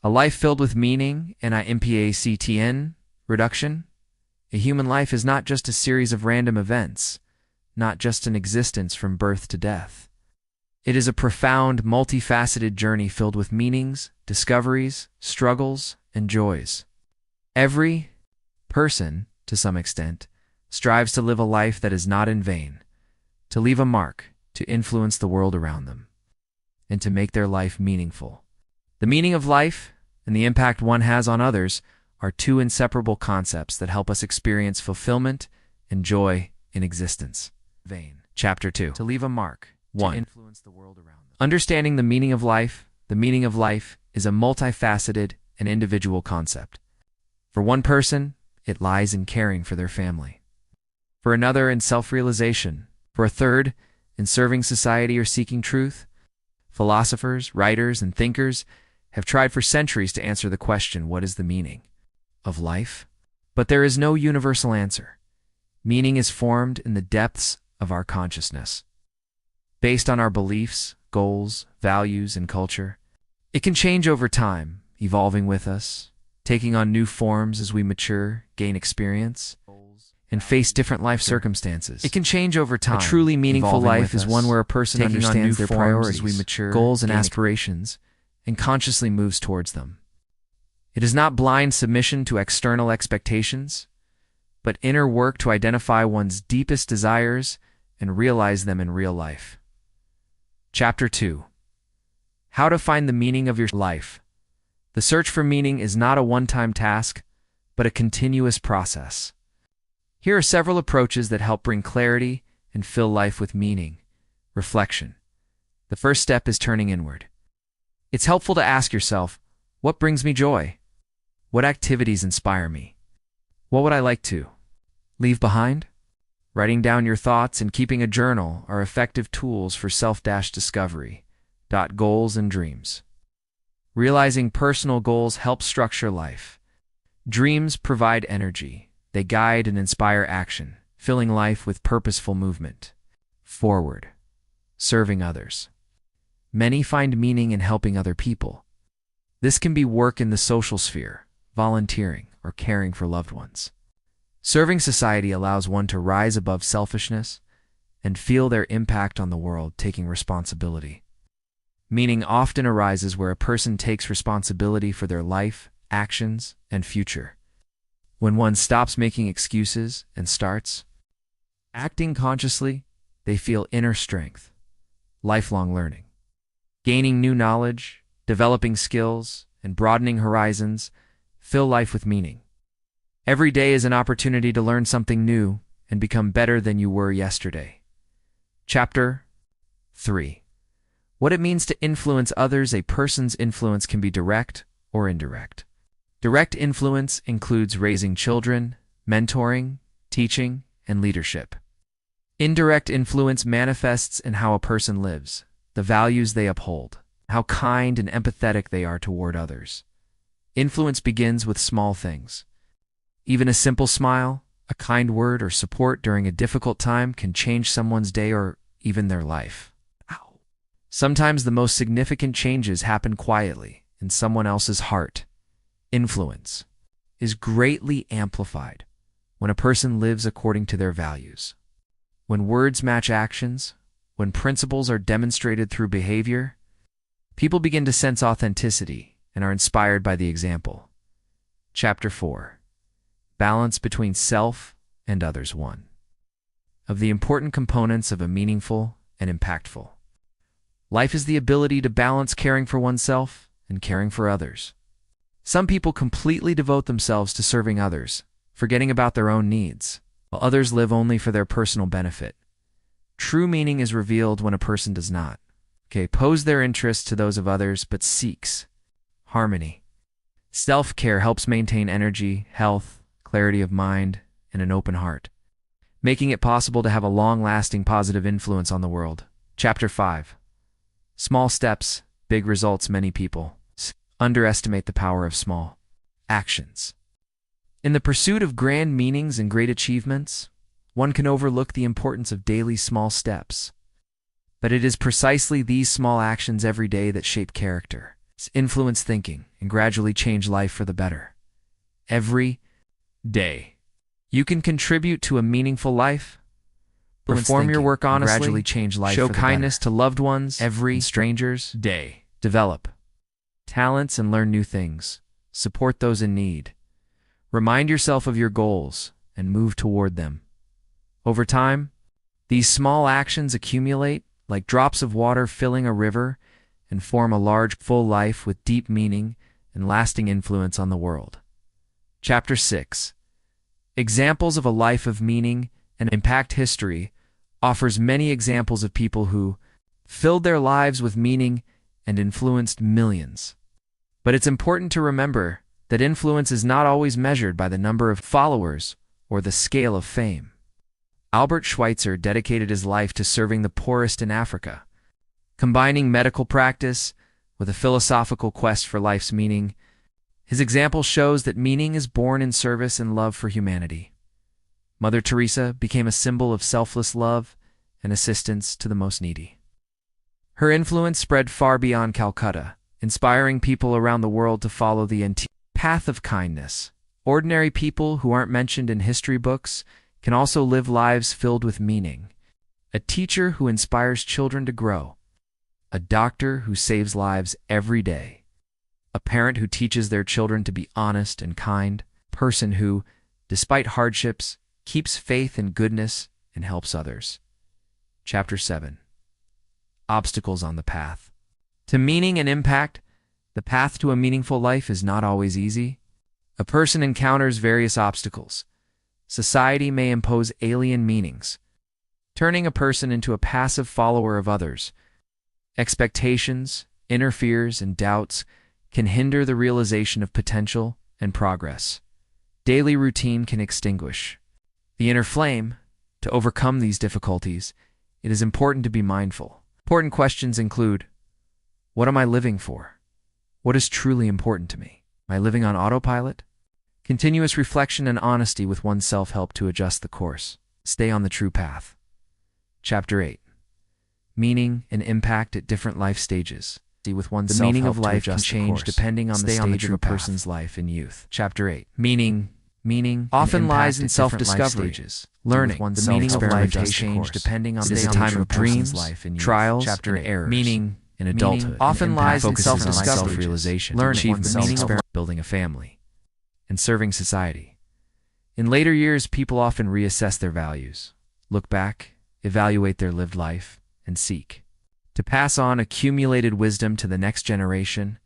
A life filled with meaning, NIMPACTN, reduction. A human life is not just a series of random events, not just an existence from birth to death. It is a profound, multifaceted journey filled with meanings, discoveries, struggles, and joys. Every person, to some extent, strives to live a life that is not in vain, to leave a mark, to influence the world around them, and to make their life meaningful. The meaning of life and the impact one has on others are two inseparable concepts that help us experience fulfillment and joy in existence. Chapter 2. To leave a mark. 1. To influence the world around them. Understanding the meaning of life. The meaning of life is a multifaceted and individual concept. For one person, it lies in caring for their family. For another, in self-realization. For a third, in serving society or seeking truth. Philosophers, writers, and thinkers have tried for centuries to answer the question, what is the meaning of life? But there is no universal answer. Meaning is formed in the depths of our consciousness, based on our beliefs, goals, values, and culture. It can change over time, evolving with us, taking on new forms as we mature, gain experience, and face different life circumstances. It can change over time. A truly meaningful life is one where a person understands their priorities, as we mature, goals, and aspirations, and consciously moves towards them. It is not blind submission to external expectations, but inner work to identify one's deepest desires and realize them in real life. Chapter 2. How to find the meaning of your life. The search for meaning is not a one-time task, but a continuous process. Here are several approaches that help bring clarity and fill life with meaning. Reflection. The first step is turning inward. It's helpful to ask yourself, what brings me joy? What activities inspire me? What would I like to leave behind? Writing down your thoughts and keeping a journal are effective tools for self-discovery. Goals and dreams. Realizing personal goals helps structure life. Dreams provide energy. They guide and inspire action, filling life with purposeful movement. Forward. Serving others. Many find meaning in helping other people. This can be work in the social sphere, volunteering, or caring for loved ones. Serving society allows one to rise above selfishness and feel their impact on the world, taking responsibility. Meaning often arises where a person takes responsibility for their life, actions, and future. When one stops making excuses and starts acting consciously, they feel inner strength, lifelong learning. Gaining new knowledge, developing skills, and broadening horizons fill life with meaning. Every day is an opportunity to learn something new and become better than you were yesterday. Chapter 3. What it means to influence others. A person's influence can be direct or indirect. Direct influence includes raising children, mentoring, teaching, and leadership. Indirect influence manifests in how a person lives, the values they uphold, how kind and empathetic they are toward others. Influence begins with small things. Even a simple smile, a kind word, or support during a difficult time can change someone's day or even their life. Sometimes the most significant changes happen quietly in someone else's heart. Influence is greatly amplified when a person lives according to their values. When words match actions, when principles are demonstrated through behavior, people begin to sense authenticity and are inspired by the example. Chapter 4. Balance between self and others. 1. Of the important components of a meaningful and impactful life is the ability to balance caring for oneself and caring for others. Some people completely devote themselves to serving others, forgetting about their own needs, while others live only for their personal benefit. True meaning is revealed when a person does not oppose their interests to those of others, but seeks harmony. Self-care helps maintain energy, health, clarity of mind, and an open heart, making it possible to have a long-lasting positive influence on the world. Chapter 5. Small steps, big results. Many people underestimate the power of small actions. In the pursuit of grand meanings and great achievements, one can overlook the importance of daily small steps. But it is precisely these small actions every day that shape character, Influence thinking and gradually change life for the better. Every day, you can contribute to a meaningful life. Perform your work honestly, gradually change life show kindness to loved ones every strangers day. Develop talents and learn new things. Support those in need. Remind yourself of your goals and move toward them. Over time, these small actions accumulate like drops of water filling a river and form a large, full life with deep meaning and lasting influence on the world. Chapter 6. Examples of a life of meaning and impact. History offers many examples of people who filled their lives with meaning and influenced millions. But it's important to remember that influence is not always measured by the number of followers or the scale of fame. Albert Schweitzer dedicated his life to serving the poorest in Africa. Combining medical practice with a philosophical quest for life's meaning, his example shows that meaning is born in service and love for humanity. Mother Teresa became a symbol of selfless love and assistance to the most needy. Her influence spread far beyond Calcutta, inspiring people around the world to follow the path of kindness. Ordinary people who aren't mentioned in history books can also live lives filled with meaning. A teacher who inspires children to grow. A doctor who saves lives every day. A parent who teaches their children to be honest and kind. A person who, despite hardships, keeps faith in goodness and helps others. Chapter 7. Obstacles on the path. To meaning and impact, the path to a meaningful life is not always easy. A person encounters various obstacles. Society may impose alien meanings, turning a person into a passive follower of others. Expectations, inner fears, and doubts can hinder the realization of potential and progress. Daily routine can extinguish the inner flame. To overcome these difficulties, it is important to be mindful. Important questions include: what am I living for? What is truly important to me? Am I living on autopilot? Continuous reflection and honesty with oneself help to adjust the course. Stay on the true path. Chapter 8. Meaning and impact at different life stages. With oneself, the meaning of life can change depending on the stage of a person's life in youth. Chapter 8. Meaning often lies in self-discovery. Learning, the meaning of life does change depending on the time of dreams, trials, and errors. Meaning in adulthood often lies in self-discovery, self-realization, learning, the meaning of building a family, and serving society. In later years, people often reassess their values, look back, evaluate their lived life, and seek to pass on accumulated wisdom to the next generation.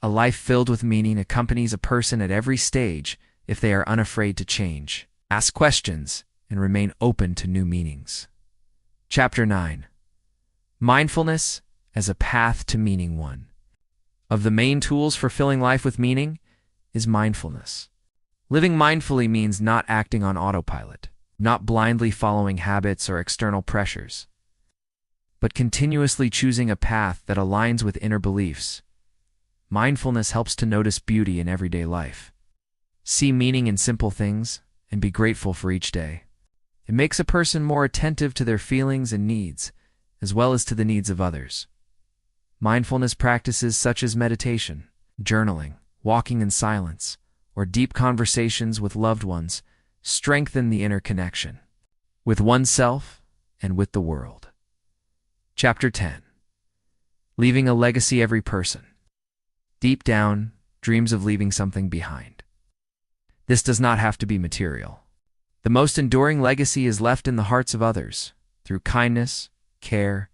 A life filled with meaning accompanies a person at every stage if they are unafraid to change, ask questions, and remain open to new meanings. Chapter 9. Mindfulness as a path to meaning. One of the main tools for filling life with meaning is mindfulness. Living mindfully means not acting on autopilot, not blindly following habits or external pressures, but continuously choosing a path that aligns with inner beliefs. Mindfulness helps to notice beauty in everyday life, see meaning in simple things, and be grateful for each day. It makes a person more attentive to their feelings and needs, as well as to the needs of others. Mindfulness practices such as meditation, journaling, walking in silence, or deep conversations with loved ones strengthen the inner connection with oneself and with the world. Chapter 10. Leaving a legacy. Every person, deep down, dreams of leaving something behind. This does not have to be material. The most enduring legacy is left in the hearts of others, through kindness, care,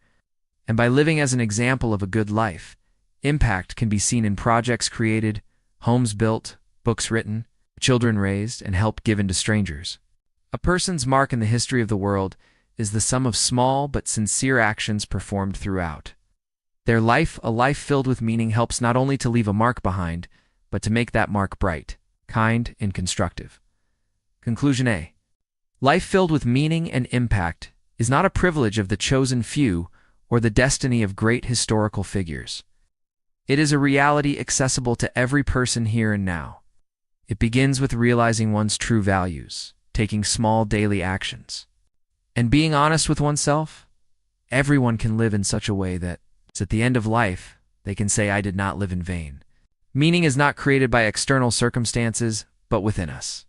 and by living as an example of a good life. Impact can be seen in projects created, homes built, books written, children raised, and help given to strangers. A person's mark in the history of the world is the sum of small but sincere actions performed throughout their life. A life filled with meaning helps not only to leave a mark behind, but to make that mark bright, kind, and constructive. Conclusion A. Life filled with meaning and impact is not a privilege of the chosen few or the destiny of great historical figures. It is a reality accessible to every person here and now. It begins with realizing one's true values, taking small daily actions, and being honest with oneself. Everyone can live in such a way that, at the end of life, They can say, "I did not live in vain." Meaning is not created by external circumstances, but within us.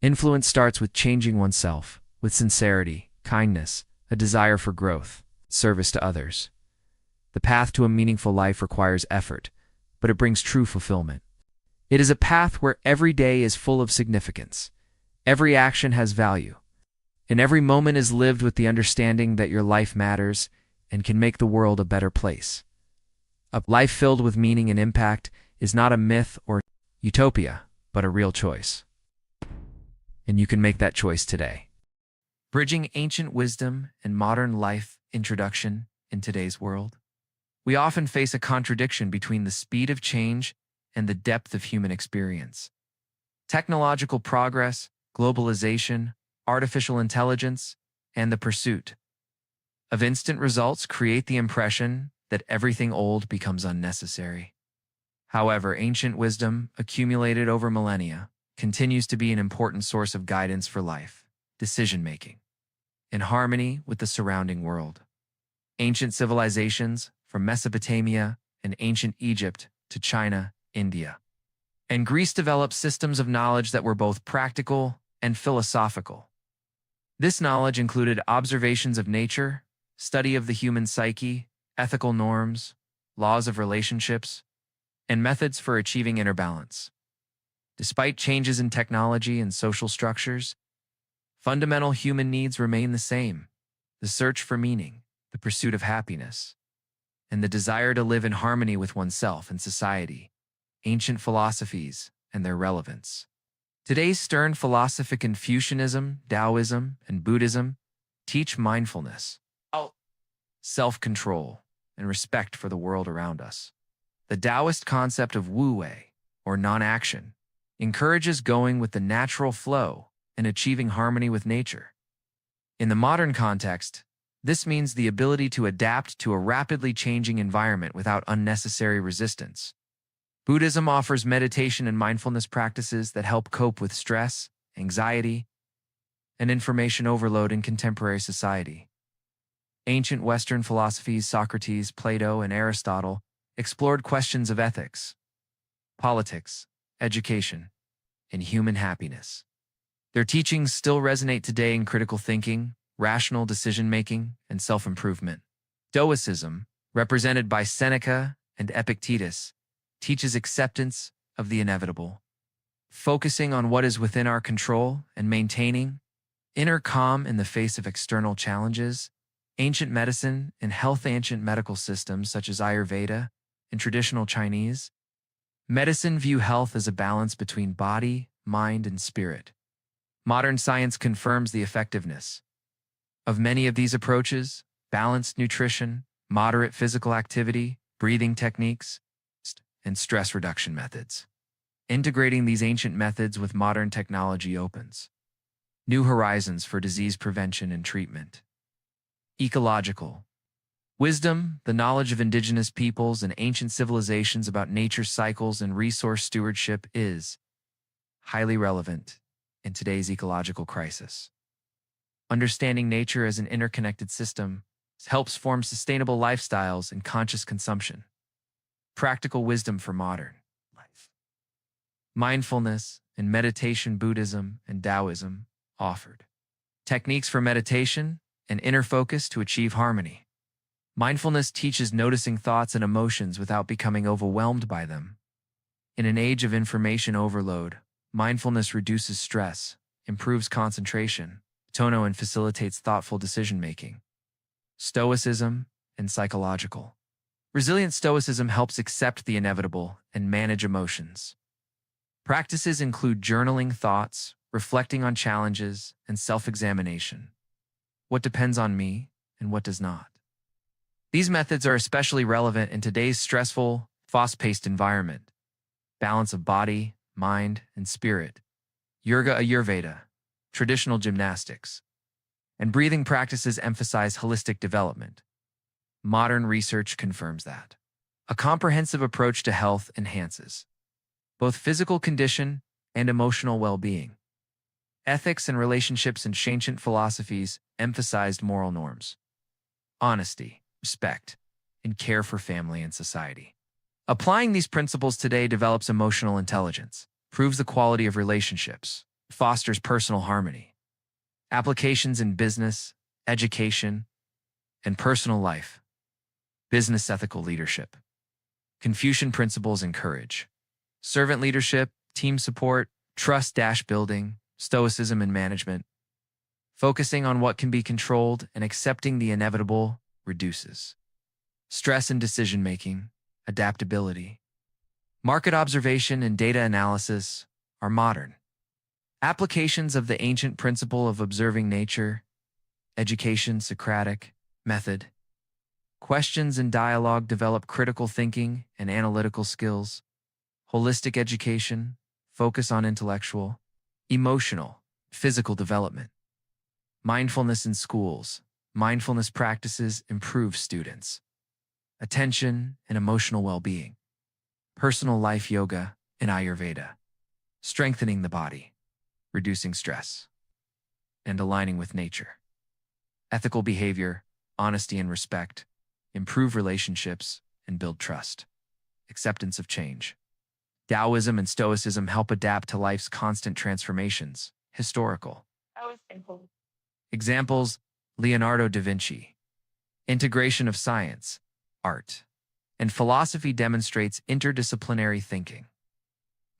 Influence starts with changing oneself, with sincerity, kindness, a desire for growth, service to others. The path to a meaningful life requires effort, but it brings true fulfillment. It is a path where every day is full of significance. Every action has value, and every moment is lived with the understanding that your life matters and can make the world a better place. A life filled with meaning and impact is not a myth or utopia, but a real choice. And you can make that choice today. Bridging ancient wisdom and modern life introduction in today's world. We often face a contradiction between the speed of change and the depth of human experience. Technological progress, globalization, artificial intelligence, and the pursuit of instant results create the impression that everything old becomes unnecessary. However, ancient wisdom, accumulated over millennia, continues to be an important source of guidance for life, decision-making, in harmony with the surrounding world. Ancient civilizations, from Mesopotamia and ancient Egypt to China, India, and Greece developed systems of knowledge that were both practical and philosophical. This knowledge included observations of nature, study of the human psyche, ethical norms, laws of relationships, and methods for achieving inner balance. Despite changes in technology and social structures, fundamental human needs remain the same: the search for meaning, the pursuit of happiness, and the desire to live in harmony with oneself and society. Ancient philosophies and their relevance. Today's stern philosophy, Confucianism, Taoism, and Buddhism teach mindfulness, self-control, and respect for the world around us. The Taoist concept of wu-wei, or non-action, encourages going with the natural flow and achieving harmony with nature. In the modern context, this means the ability to adapt to a rapidly changing environment without unnecessary resistance. Buddhism offers meditation and mindfulness practices that help cope with stress, anxiety, and information overload in contemporary society. Ancient Western philosophies, Socrates, Plato, and Aristotle, explored questions of ethics, politics, education, and human happiness. Their teachings still resonate today in critical thinking, rational decision-making, and self-improvement. Stoicism, represented by Seneca and Epictetus, teaches acceptance of the inevitable, focusing on what is within our control and maintaining inner calm in the face of external challenges. Ancient medicine and health. Ancient medical systems such as Ayurveda and traditional Chinese medicine view health as a balance between body, mind, and spirit. Modern science confirms the effectiveness of many of these approaches: balanced nutrition, moderate physical activity, breathing techniques, and stress reduction methods. Integrating these ancient methods with modern technology opens new horizons for disease prevention and treatment. Ecological wisdom, the knowledge of indigenous peoples and ancient civilizations about nature's cycles and resource stewardship, is highly relevant in today's ecological crisis. Understanding nature as an interconnected system helps form sustainable lifestyles and conscious consumption. Practical wisdom for modern life. Mindfulness and meditation. Buddhism and Taoism offered techniques for meditation and inner focus to achieve harmony. Mindfulness teaches noticing thoughts and emotions without becoming overwhelmed by them. In an age of information overload, mindfulness reduces stress, improves concentration, and facilitates thoughtful decision-making. Stoicism and psychological. Resilient stoicism helps accept the inevitable and manage emotions. Practices include journaling thoughts, reflecting on challenges, and self-examination. What depends on me and what does not? These methods are especially relevant in today's stressful, fast-paced environment. Balance of body, mind, and spirit. Ayurveda, traditional gymnastics, and breathing practices emphasize holistic development. Modern research confirms that a comprehensive approach to health enhances both physical condition and emotional well-being. Ethics and relationships. In ancient philosophies emphasized moral norms, honesty, respect, and care for family and society. Applying these principles today develops emotional intelligence, improves the quality of relationships, fosters personal harmony. Applications in business, education, and personal life. Business ethical leadership. Confucian principles encourage servant leadership, team support, trust-building, stoicism in management. Focusing on what can be controlled and accepting the inevitable reduces stress in decision-making, adaptability. Market observation and data analysis are modern. Applications of the ancient principle of observing nature, education, Socratic method. Questions and dialogue develop critical thinking and analytical skills. Holistic education, focus on intellectual, emotional, physical development. Mindfulness in schools, mindfulness practices improve students' attention and emotional well-being. Personal life yoga and Ayurveda, strengthening the body, reducing stress, and aligning with nature. Ethical behavior, honesty and respect, improve relationships and build trust. Acceptance of change. Taoism and Stoicism help adapt to life's constant transformations. Historical. Examples: Leonardo da Vinci. Integration of science, art, and philosophy demonstrates interdisciplinary thinking.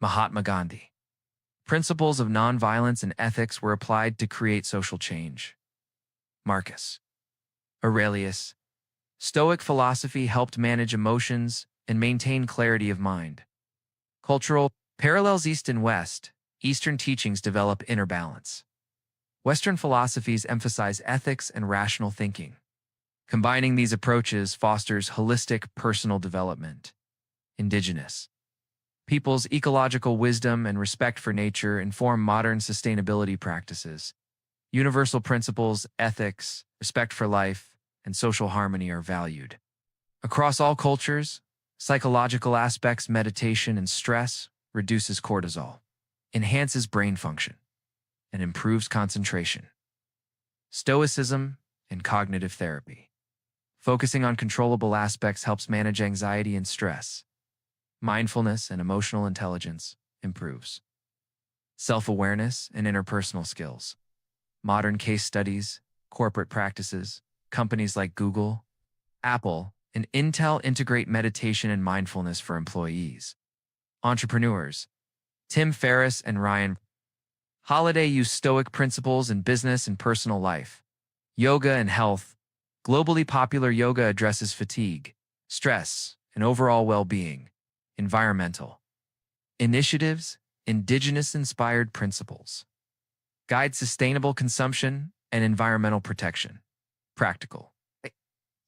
Mahatma Gandhi. Principles of nonviolence and ethics were applied to create social change. Marcus Aurelius. Stoic philosophy helped manage emotions and maintain clarity of mind. Cultural parallels: East and West. Eastern teachings develop inner balance. Western philosophies emphasize ethics and rational thinking. Combining these approaches fosters holistic personal development. Indigenous peoples' ecological wisdom and respect for nature inform modern sustainability practices. Universal principles, ethics, respect for life, and social harmony are valued. Across all cultures, psychological aspects, meditation and stress, reduces cortisol, enhances brain function, and improves concentration. Stoicism and cognitive therapy. Focusing on controllable aspects helps manage anxiety and stress. Mindfulness and emotional intelligence improves. Self-awareness and interpersonal skills. Modern case studies, corporate practices, companies like Google, Apple, and Intel integrate meditation and mindfulness for employees. Entrepreneurs: Tim Ferriss and Ryan Holiday use Stoic principles in business and personal life. Yoga and health. Globally popular yoga addresses fatigue, stress, and overall well-being. Environmental initiatives, indigenous-inspired principles. Guide sustainable consumption and environmental protection. Practical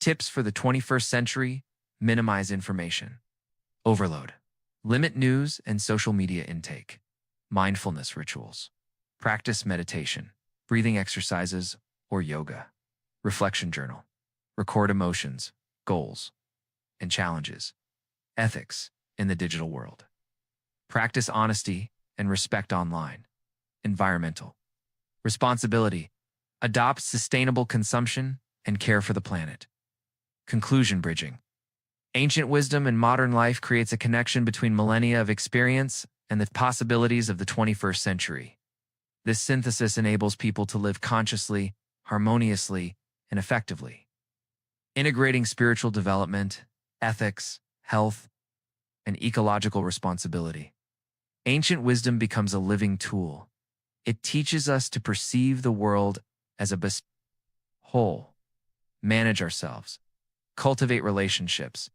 tips for the 21st century: minimize information overload. Limit news and social media intake. Mindfulness rituals. Practice meditation, breathing exercises, or yoga. Reflection journal. Record emotions, goals, and challenges. Ethics in the digital world. Practice honesty and respect online. Environmental responsibility. Adopt sustainable consumption and care for the planet. Conclusion bridging. Ancient wisdom and modern life creates a connection between millennia of experience and the possibilities of the 21st century. This synthesis enables people to live consciously, harmoniously, and effectively. Integrating spiritual development, ethics, health, and ecological responsibility. Ancient wisdom becomes a living tool. It teaches us to perceive the world as a whole, manage ourselves, cultivate relationships,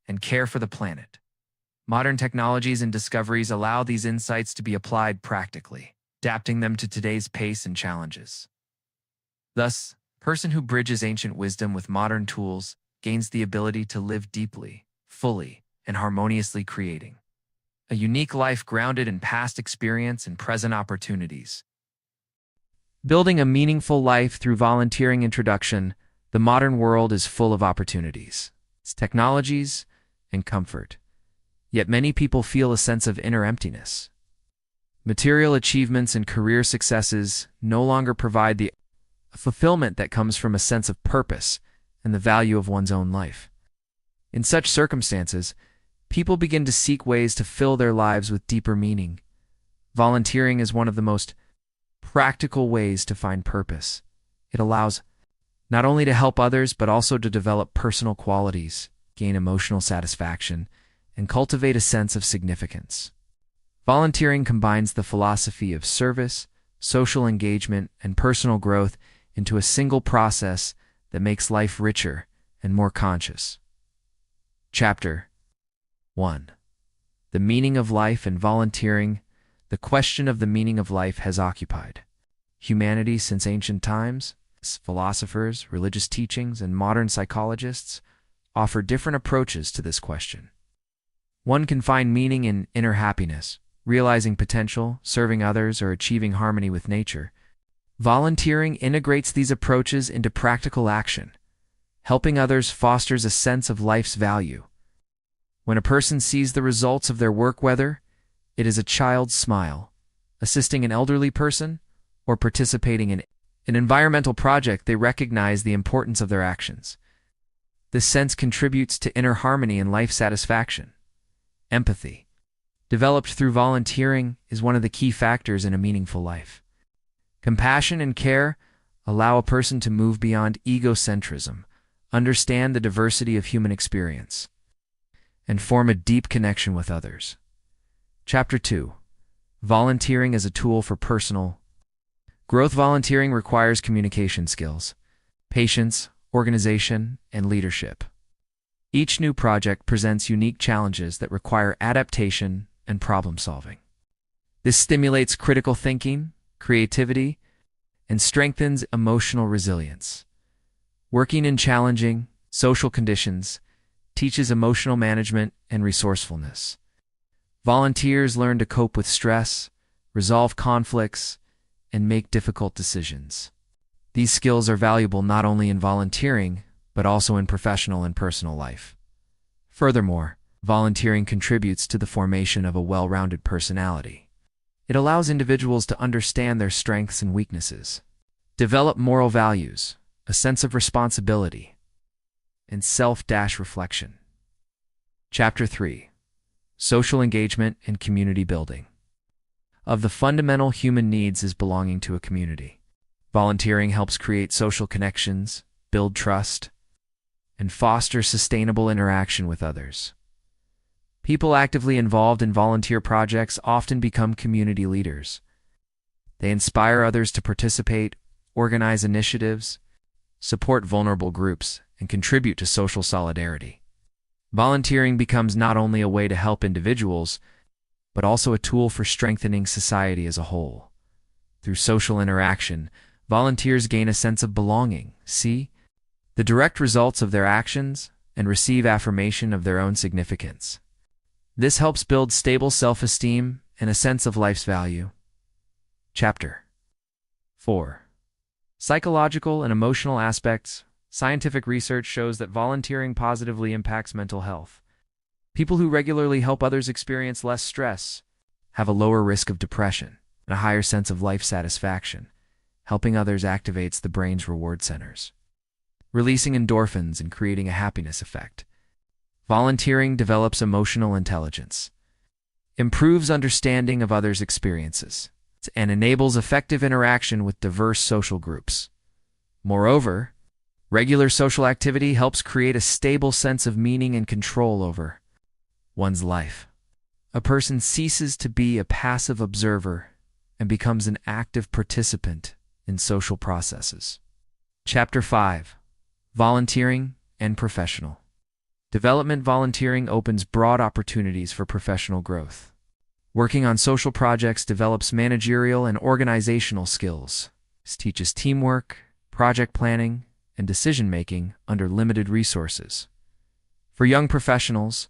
and care for the planet. Modern technologies and discoveries allow these insights to be applied practically, adapting them to today's pace and challenges. Thus, a person who bridges ancient wisdom with modern tools gains the ability to live deeply, fully, and harmoniously, creating a unique life grounded in past experience and present opportunities. Building a meaningful life through volunteering. Introduction. The modern world is full of opportunities, technologies, and comfort. Yet many people feel a sense of inner emptiness. Material achievements and career successes no longer provide the fulfillment that comes from a sense of purpose and the value of one's own life. In such circumstances, people begin to seek ways to fill their lives with deeper meaning. Volunteering is one of the most practical ways to find purpose. It allows not only to help others, but also to develop personal qualities, gain emotional satisfaction, and cultivate a sense of significance. Volunteering combines the philosophy of service, social engagement, and personal growth into a single process that makes life richer and more conscious. Chapter 1. The meaning of life and volunteering. The question of the meaning of life has occupied humanity since ancient times. Philosophers, religious teachings, and modern psychologists offer different approaches to this question. One can find meaning in inner happiness, realizing potential, serving others, or achieving harmony with nature. Volunteering integrates these approaches into practical action. Helping others fosters a sense of life's value. When a person sees the results of their work, whether it is a child's smile, assisting an elderly person, or participating in an environmental project, they recognize the importance of their actions. This sense contributes to inner harmony and life satisfaction. Empathy, developed through volunteering, is one of the key factors in a meaningful life. Compassion and care allow a person to move beyond egocentrism, understand the diversity of human experience, and form a deep connection with others. Chapter 2. Volunteering as a tool for personal growth. Volunteering requires communication skills, patience, organization, and leadership. Each new project presents unique challenges that require adaptation and problem solving. This stimulates critical thinking, creativity, and strengthens emotional resilience. Working in challenging social conditions teaches emotional management and resourcefulness. Volunteers learn to cope with stress, resolve conflicts, and make difficult decisions. These skills are valuable not only in volunteering, but also in professional and personal life. Furthermore, volunteering contributes to the formation of a well-rounded personality. It allows individuals to understand their strengths and weaknesses, develop moral values, a sense of responsibility, and self-reflection. Chapter 3. Social engagement and community building. Of the fundamental human needs is belonging to a community. Volunteering helps create social connections, build trust, and foster sustainable interaction with others. People actively involved in volunteer projects often become community leaders. They inspire others to participate, organize initiatives, support vulnerable groups, and contribute to social solidarity. Volunteering becomes not only a way to help individuals, but also a tool for strengthening society as a whole. Through social interaction, volunteers gain a sense of belonging, see the direct results of their actions, and receive affirmation of their own significance. This helps build stable self-esteem and a sense of life's value. Chapter 4. Psychological and emotional aspects. Scientific research shows that volunteering positively impacts mental health. People who regularly help others experience less stress, have a lower risk of depression, and a higher sense of life satisfaction. Helping others activates the brain's reward centers, releasing endorphins and creating a happiness effect. Volunteering develops emotional intelligence, improves understanding of others' experiences, and enables effective interaction with diverse social groups. Moreover, regular social activity helps create a stable sense of meaning and control over one's life. A person ceases to be a passive observer and becomes an active participant in social processes. Chapter 5. Volunteering and professional development. Volunteering opens broad opportunities for professional growth. Working on social projects develops managerial and organizational skills. This teaches teamwork, project planning, and decision-making under limited resources. For young professionals,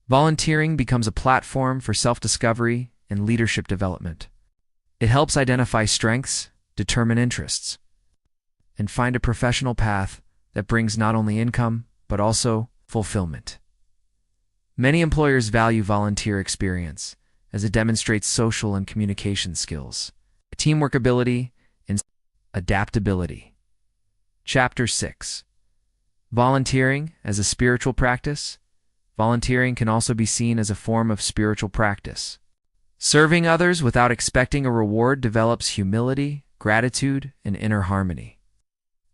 volunteering becomes a platform for self-discovery and leadership development. It helps identify strengths, determine interests, and find a professional path that brings not only income, but also fulfillment. Many employers value volunteer experience as it demonstrates social and communication skills, teamwork ability, and adaptability. Chapter 6. Volunteering as a spiritual practice. Volunteering can also be seen as a form of spiritual practice. Serving others without expecting a reward develops humility, gratitude, and inner harmony.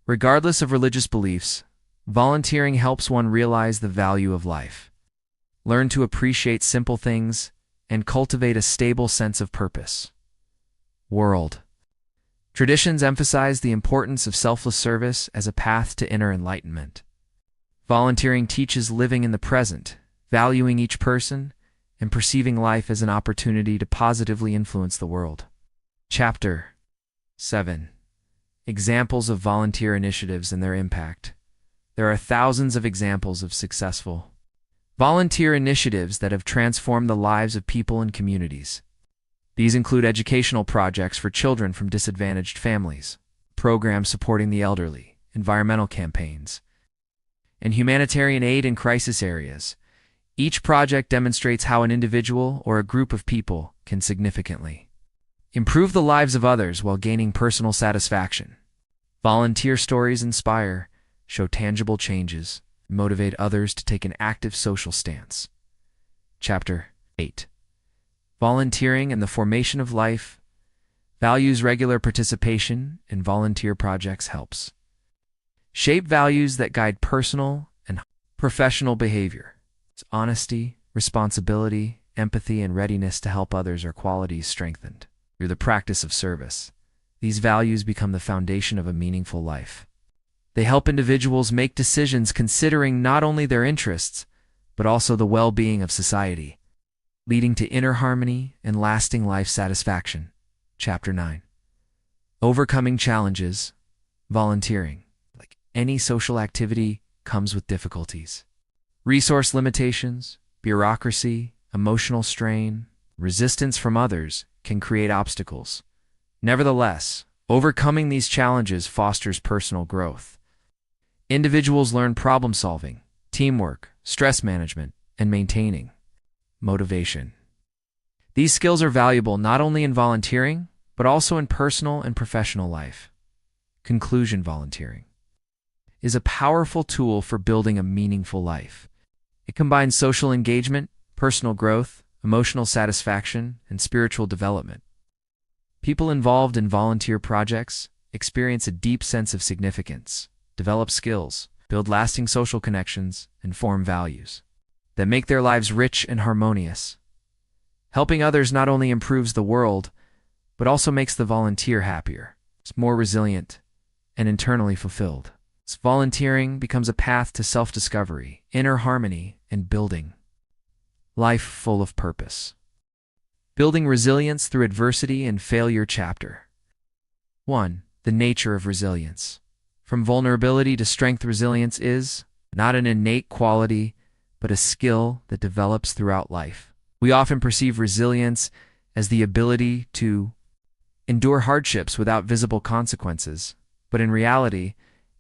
Regardless of religious beliefs, volunteering helps one realize the value of life, learn to appreciate simple things, and cultivate a stable sense of purpose. World. Traditions emphasize the importance of selfless service as a path to inner enlightenment. Volunteering teaches living in the present, valuing each person, and perceiving life as an opportunity to positively influence the world. Chapter 7. Examples of volunteer initiatives and their impact. There are thousands of examples of successful volunteer initiatives that have transformed the lives of people and communities. These include educational projects for children from disadvantaged families, programs supporting the elderly, environmental campaigns, and humanitarian aid in crisis areas. Each project demonstrates how an individual or a group of people can significantly improve the lives of others while gaining personal satisfaction. Volunteer stories inspire, show tangible changes, and motivate others to take an active social stance. Chapter 8. Volunteering and the formation of life. Values. Regular participation in volunteer projects helps shape values that guide personal and professional behavior. It's honesty, responsibility, empathy, and readiness to help others are qualities strengthened through the practice of service. These values become the foundation of a meaningful life. They help individuals make decisions considering not only their interests, but also the well-being of society, leading to inner harmony and lasting life satisfaction. Chapter 9. Overcoming challenges. Volunteering, like any social activity, comes with difficulties. Resource limitations, bureaucracy, emotional strain, resistance from others can create obstacles. Nevertheless, overcoming these challenges fosters personal growth. Individuals learn problem-solving, teamwork, stress management, and maintaining motivation. These skills are valuable not only in volunteering, but also in personal and professional life. Conclusion. Volunteering is a powerful tool for building a meaningful life. It combines social engagement, personal growth, emotional satisfaction, and spiritual development. People involved in volunteer projects experience a deep sense of significance, develop skills, build lasting social connections, and form values that make their lives rich and harmonious. Helping others not only improves the world, but also makes the volunteer happier, more resilient, and internally fulfilled. Volunteering becomes a path to self-discovery, inner harmony, and building life full of purpose. Building resilience through adversity and failure. Chapter 1. The nature of resilience. From vulnerability to strength, resilience is not an innate quality, but a skill that develops throughout life. We often perceive resilience as the ability to endure hardships without visible consequences, but in reality,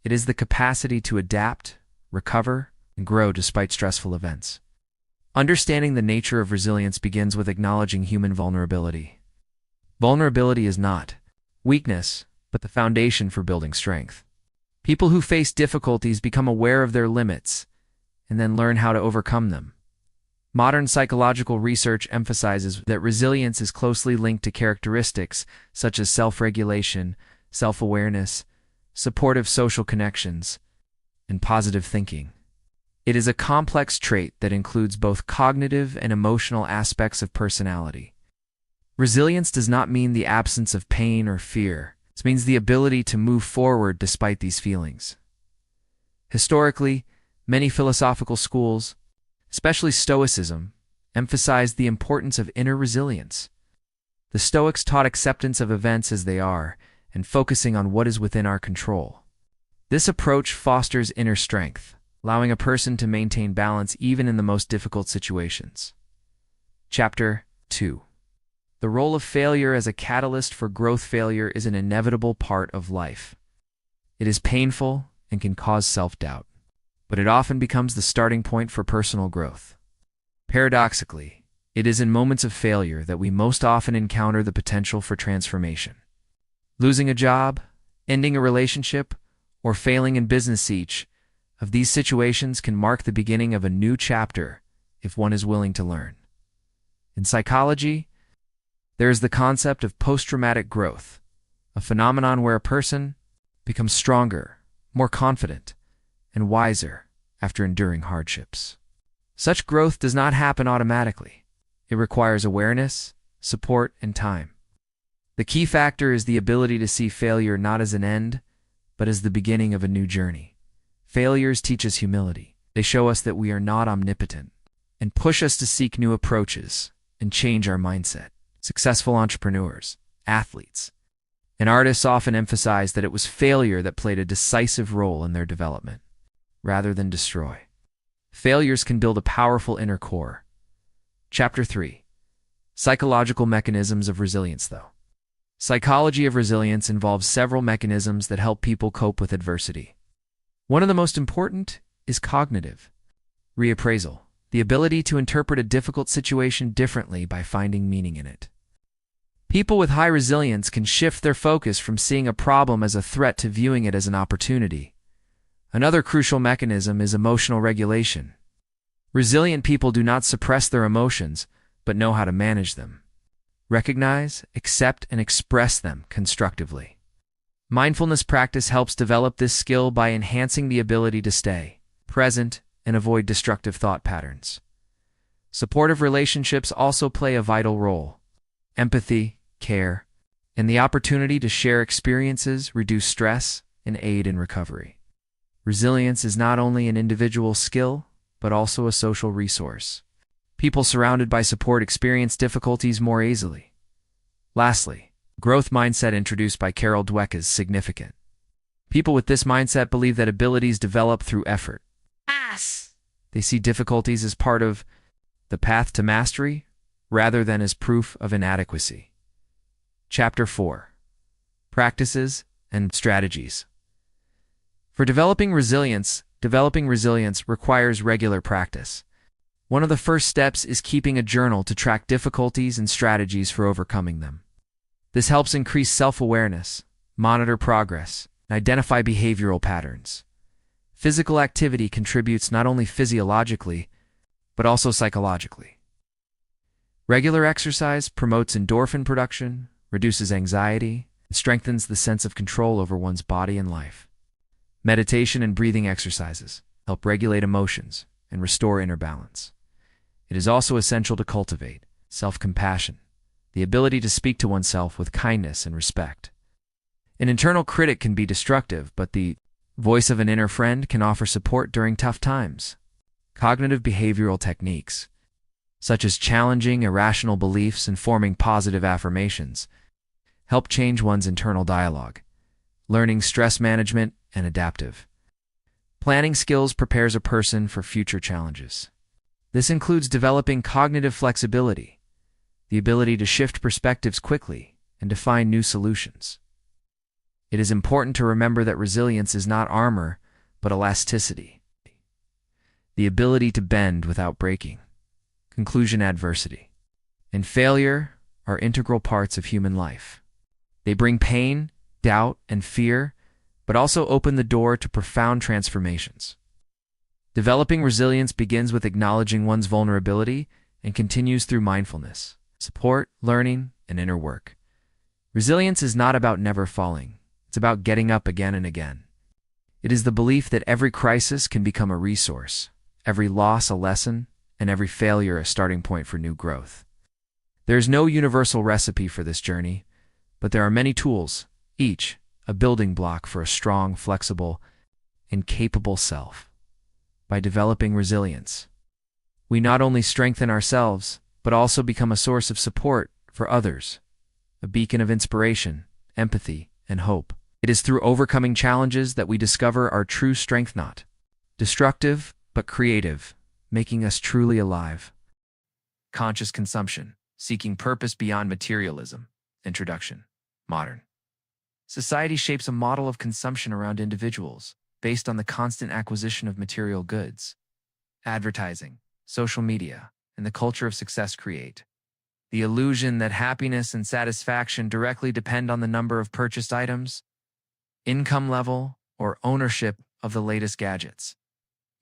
it is the capacity to adapt, recover, and grow despite stressful events. Understanding the nature of resilience begins with acknowledging human vulnerability. Vulnerability is not weakness, but the foundation for building strength. People who face difficulties become aware of their limits and then learn how to overcome them. Modern psychological research emphasizes that resilience is closely linked to characteristics such as self-regulation, self-awareness, supportive social connections, and positive thinking. It is a complex trait that includes both cognitive and emotional aspects of personality. Resilience does not mean the absence of pain or fear. It means the ability to move forward despite these feelings. Historically, many philosophical schools, especially Stoicism, emphasized the importance of inner resilience. The Stoics taught acceptance of events as they are and focusing on what is within our control. This approach fosters inner strength, allowing a person to maintain balance even in the most difficult situations. Chapter 2. The role of failure as a catalyst for growth. Failure is an inevitable part of life. It is painful and can cause self-doubt, but it often becomes the starting point for personal growth. Paradoxically, it is in moments of failure that we most often encounter the potential for transformation. Losing a job, ending a relationship, or failing in business each of these situations can mark the beginning of a new chapter if one is willing to learn. In psychology, there is the concept of post-traumatic growth, a phenomenon where a person becomes stronger, more confident, and wiser after enduring hardships. Such growth does not happen automatically. It requires awareness, support, and time. The key factor is the ability to see failure not as an end, but as the beginning of a new journey. Failures teach us humility. They show us that we are not omnipotent and push us to seek new approaches and change our mindset. Successful entrepreneurs, athletes, and artists often emphasize that it was failure that played a decisive role in their development, rather than destroy. Failures can build a powerful inner core. Chapter 3. Psychological mechanisms of resilience, though. Psychology of resilience involves several mechanisms that help people cope with adversity. One of the most important is cognitive reappraisal, the ability to interpret a difficult situation differently by finding meaning in it. People with high resilience can shift their focus from seeing a problem as a threat to viewing it as an opportunity. Another crucial mechanism is emotional regulation. Resilient people do not suppress their emotions, but know how to manage them. Recognize, accept, and express them constructively. Mindfulness practice helps develop this skill by enhancing the ability to stay present and avoid destructive thought patterns. Supportive relationships also play a vital role. Empathy, care, and the opportunity to share experiences reduce stress and aid in recovery. Resilience is not only an individual skill, but also a social resource. People surrounded by support experience difficulties more easily. Lastly, growth mindset introduced by Carol Dweck is significant. People with this mindset believe that abilities develop through effort. They see difficulties as part of the path to mastery, rather than as proof of inadequacy. Chapter 4. Practices and strategies. For developing resilience requires regular practice. One of the first steps is keeping a journal to track difficulties and strategies for overcoming them. This helps increase self-awareness, monitor progress, and identify behavioral patterns. Physical activity contributes not only physiologically, but also psychologically. Regular exercise promotes endorphin production, reduces anxiety, and strengthens the sense of control over one's body and life. Meditation and breathing exercises help regulate emotions and restore inner balance. It is also essential to cultivate self-compassion, the ability to speak to oneself with kindness and respect. An internal critic can be destructive, but the voice of an inner friend can offer support during tough times. Cognitive behavioral techniques, such as challenging irrational beliefs and forming positive affirmations, help change one's internal dialogue. Learning stress management and adaptive planning skills prepares a person for future challenges. This includes developing cognitive flexibility, the ability to shift perspectives quickly and to find new solutions. It is important to remember that resilience is not armor, but elasticity. The ability to bend without breaking. Conclusion: adversity and failure are integral parts of human life. They bring pain, doubt, and fear, but also open the door to profound transformations. Developing resilience begins with acknowledging one's vulnerability and continues through mindfulness, support, learning, and inner work. Resilience is not about never falling. It's about getting up again and again. It is the belief that every crisis can become a resource, every loss a lesson, and every failure a starting point for new growth. There is no universal recipe for this journey, but there are many tools, each a building block for a strong, flexible, and capable self. By developing resilience, we not only strengthen ourselves, but also become a source of support for others, a beacon of inspiration, empathy, and hope. It is through overcoming challenges that we discover our true strength, not destructive, but creative, making us truly alive. Conscious consumption, seeking purpose beyond materialism. Introduction. Modern society shapes a model of consumption around individuals, based on the constant acquisition of material goods. Advertising, social media, and the culture of success create the illusion that happiness and satisfaction directly depend on the number of purchased items, income level, or ownership of the latest gadgets.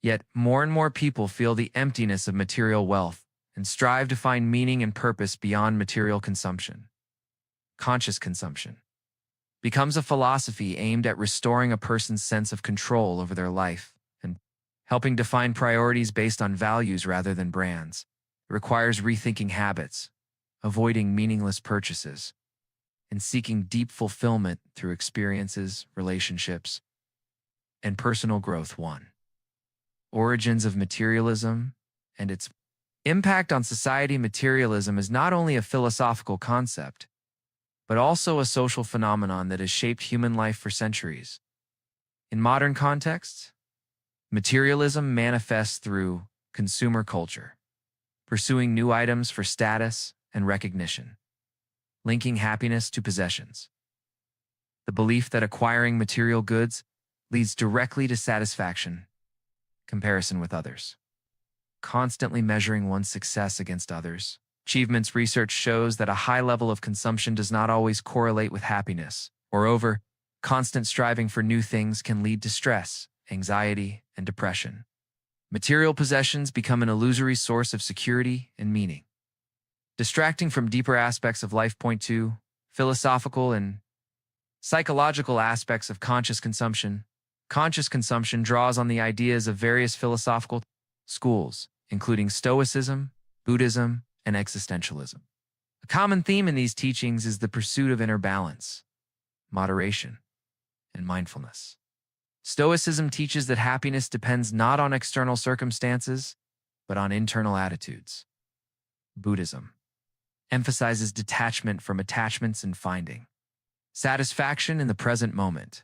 Yet, more and more people feel the emptiness of material wealth and strive to find meaning and purpose beyond material consumption. Conscious consumption becomes a philosophy aimed at restoring a person's sense of control over their life and helping define priorities based on values rather than brands. It requires rethinking habits, avoiding meaningless purchases, and seeking deep fulfillment through experiences, relationships, and personal growth. 1. Origins of materialism and its impact on society. Materialism is not only a philosophical concept, but also a social phenomenon that has shaped human life for centuries. In modern contexts, materialism manifests through consumer culture, pursuing new items for status and recognition, linking happiness to possessions. The belief that acquiring material goods leads directly to satisfaction, comparison with others, constantly measuring one's success against others. Achievements research shows that a high level of consumption does not always correlate with happiness. Moreover, constant striving for new things can lead to stress, anxiety, and depression. Material possessions become an illusory source of security and meaning, distracting from deeper aspects of life. 2. Philosophical and psychological aspects of conscious consumption. Conscious consumption draws on the ideas of various philosophical schools, including Stoicism, Buddhism, and existentialism. A common theme in these teachings is the pursuit of inner balance, moderation, and mindfulness. Stoicism teaches that happiness depends not on external circumstances, but on internal attitudes. Buddhism emphasizes detachment from attachments and finding satisfaction in the present moment.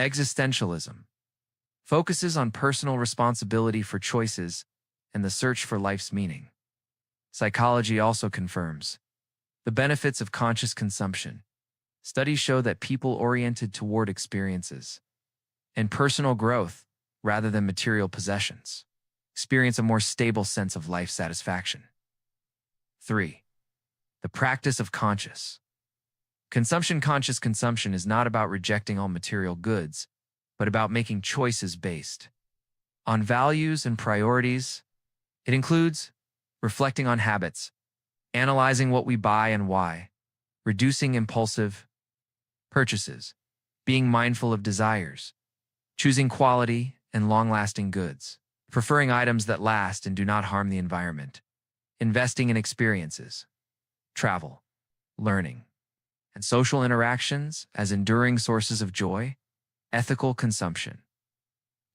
Existentialism focuses on personal responsibility for choices and the search for life's meaning. Psychology also confirms the benefits of conscious consumption. Studies show that people oriented toward experiences and personal growth rather than material possessions experience a more stable sense of life satisfaction. 3. The practice of conscious consumption. Conscious consumption is not about rejecting all material goods, but about making choices based on values and priorities. It includes reflecting on habits, analyzing what we buy and why, reducing impulsive purchases, being mindful of desires, choosing quality and long-lasting goods, preferring items that last and do not harm the environment, investing in experiences, travel, learning, and social interactions as enduring sources of joy. Ethical consumption,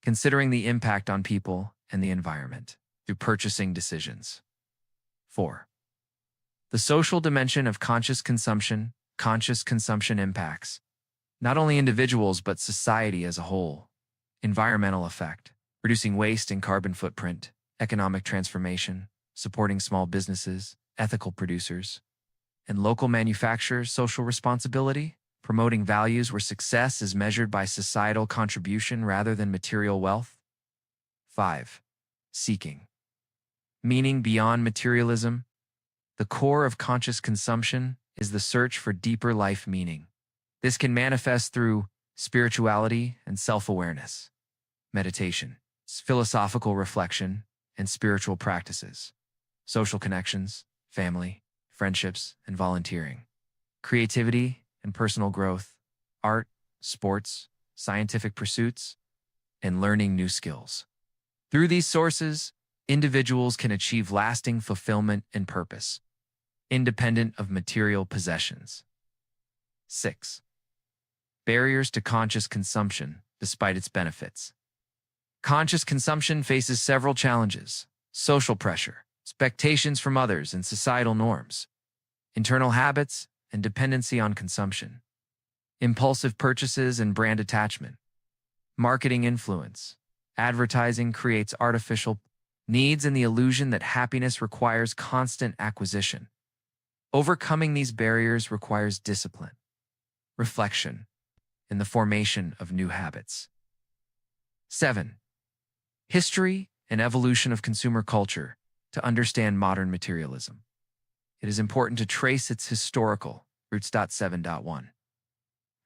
considering the impact on people and the environment through purchasing decisions. 4. The social dimension of conscious consumption. Conscious consumption impacts not only individuals but society as a whole. Environmental effect, reducing waste and carbon footprint, economic transformation, supporting small businesses, ethical producers, and local manufacturers. Social responsibility, promoting values where success is measured by societal contribution rather than material wealth. 5. Seeking meaning beyond materialism. The core of conscious consumption is the search for deeper life meaning. This can manifest through spirituality and self-awareness, meditation, philosophical reflection, and spiritual practices, social connections, family, friendships, and volunteering, creativity and personal growth, art, sports, scientific pursuits, and learning new skills. Through these sources, individuals can achieve lasting fulfillment and purpose, independent of material possessions. 6. Barriers to conscious consumption, despite its benefits. Conscious consumption faces several challenges: social pressure, expectations from others and societal norms, internal habits, and dependency on consumption, impulsive purchases and brand attachment, marketing influence. Advertising creates artificial needs and the illusion that happiness requires constant acquisition. Overcoming these barriers requires discipline, reflection, and the formation of new habits. 7. History and evolution of consumer culture. To understand modern materialism, it is important to trace its historical roots. 7.1.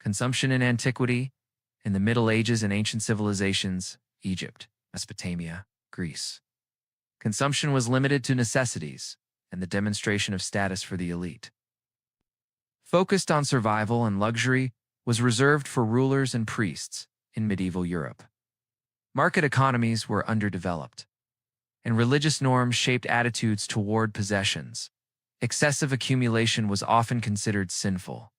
Consumption in antiquity, in the Middle Ages and ancient civilizations, Egypt. Mesopotamia, Greece. Consumption was limited to necessities and the demonstration of status for the elite. Focused on survival and luxury was reserved for rulers and priests in medieval Europe. Market economies were underdeveloped, and religious norms shaped attitudes toward possessions. Excessive accumulation was often considered sinful.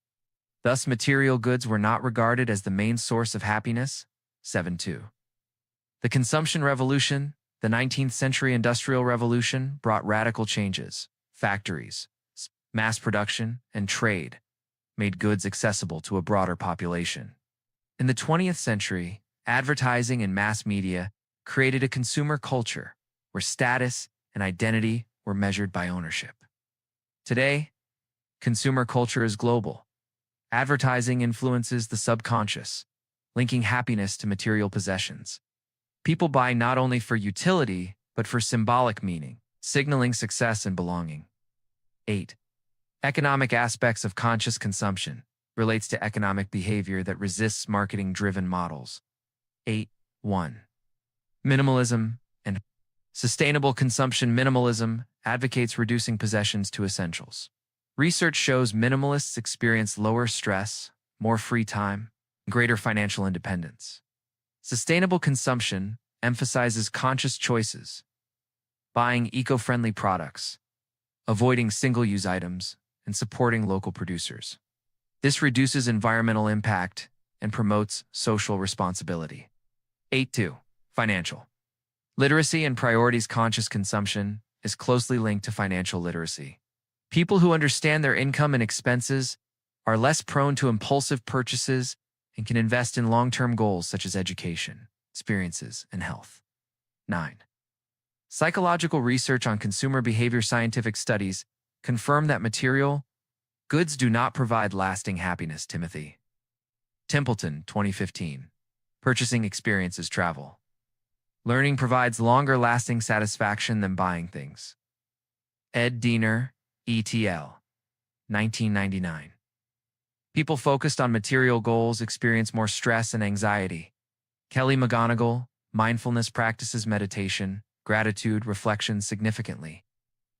Thus, material goods were not regarded as the main source of happiness. 7.2. The consumption revolution, the 19th century industrial revolution, brought radical changes. Factories, mass production, and trade made goods accessible to a broader population. In the 20th century, advertising and mass media created a consumer culture where status and identity were measured by ownership. Today, consumer culture is global. Advertising influences the subconscious, linking happiness to material possessions. People buy not only for utility, but for symbolic meaning, signaling success and belonging. 8. Economic aspects of conscious consumption relates to economic behavior that resists marketing-driven models. 8.1. Minimalism and sustainable consumption. Minimalism advocates reducing possessions to essentials. Research shows minimalists experience lower stress, more free time, and greater financial independence. Sustainable consumption emphasizes conscious choices, buying eco-friendly products, avoiding single-use items, and supporting local producers. This reduces environmental impact and promotes social responsibility. 8.2. Financial literacy and priorities. Conscious consumption is closely linked to financial literacy. People who understand their income and expenses are less prone to impulsive purchases and can invest in long-term goals such as education, experiences, and health. 9. Psychological research on consumer behavior. Scientific studies confirm that material goods do not provide lasting happiness. Timothy Templeton, 2015. Purchasing experiences. Travel. Learning provides longer-lasting satisfaction than buying things. Ed Diener, ETL, 1999. People focused on material goals experience more stress and anxiety. Kelly McGonigal, mindfulness practices meditation, gratitude, reflection significantly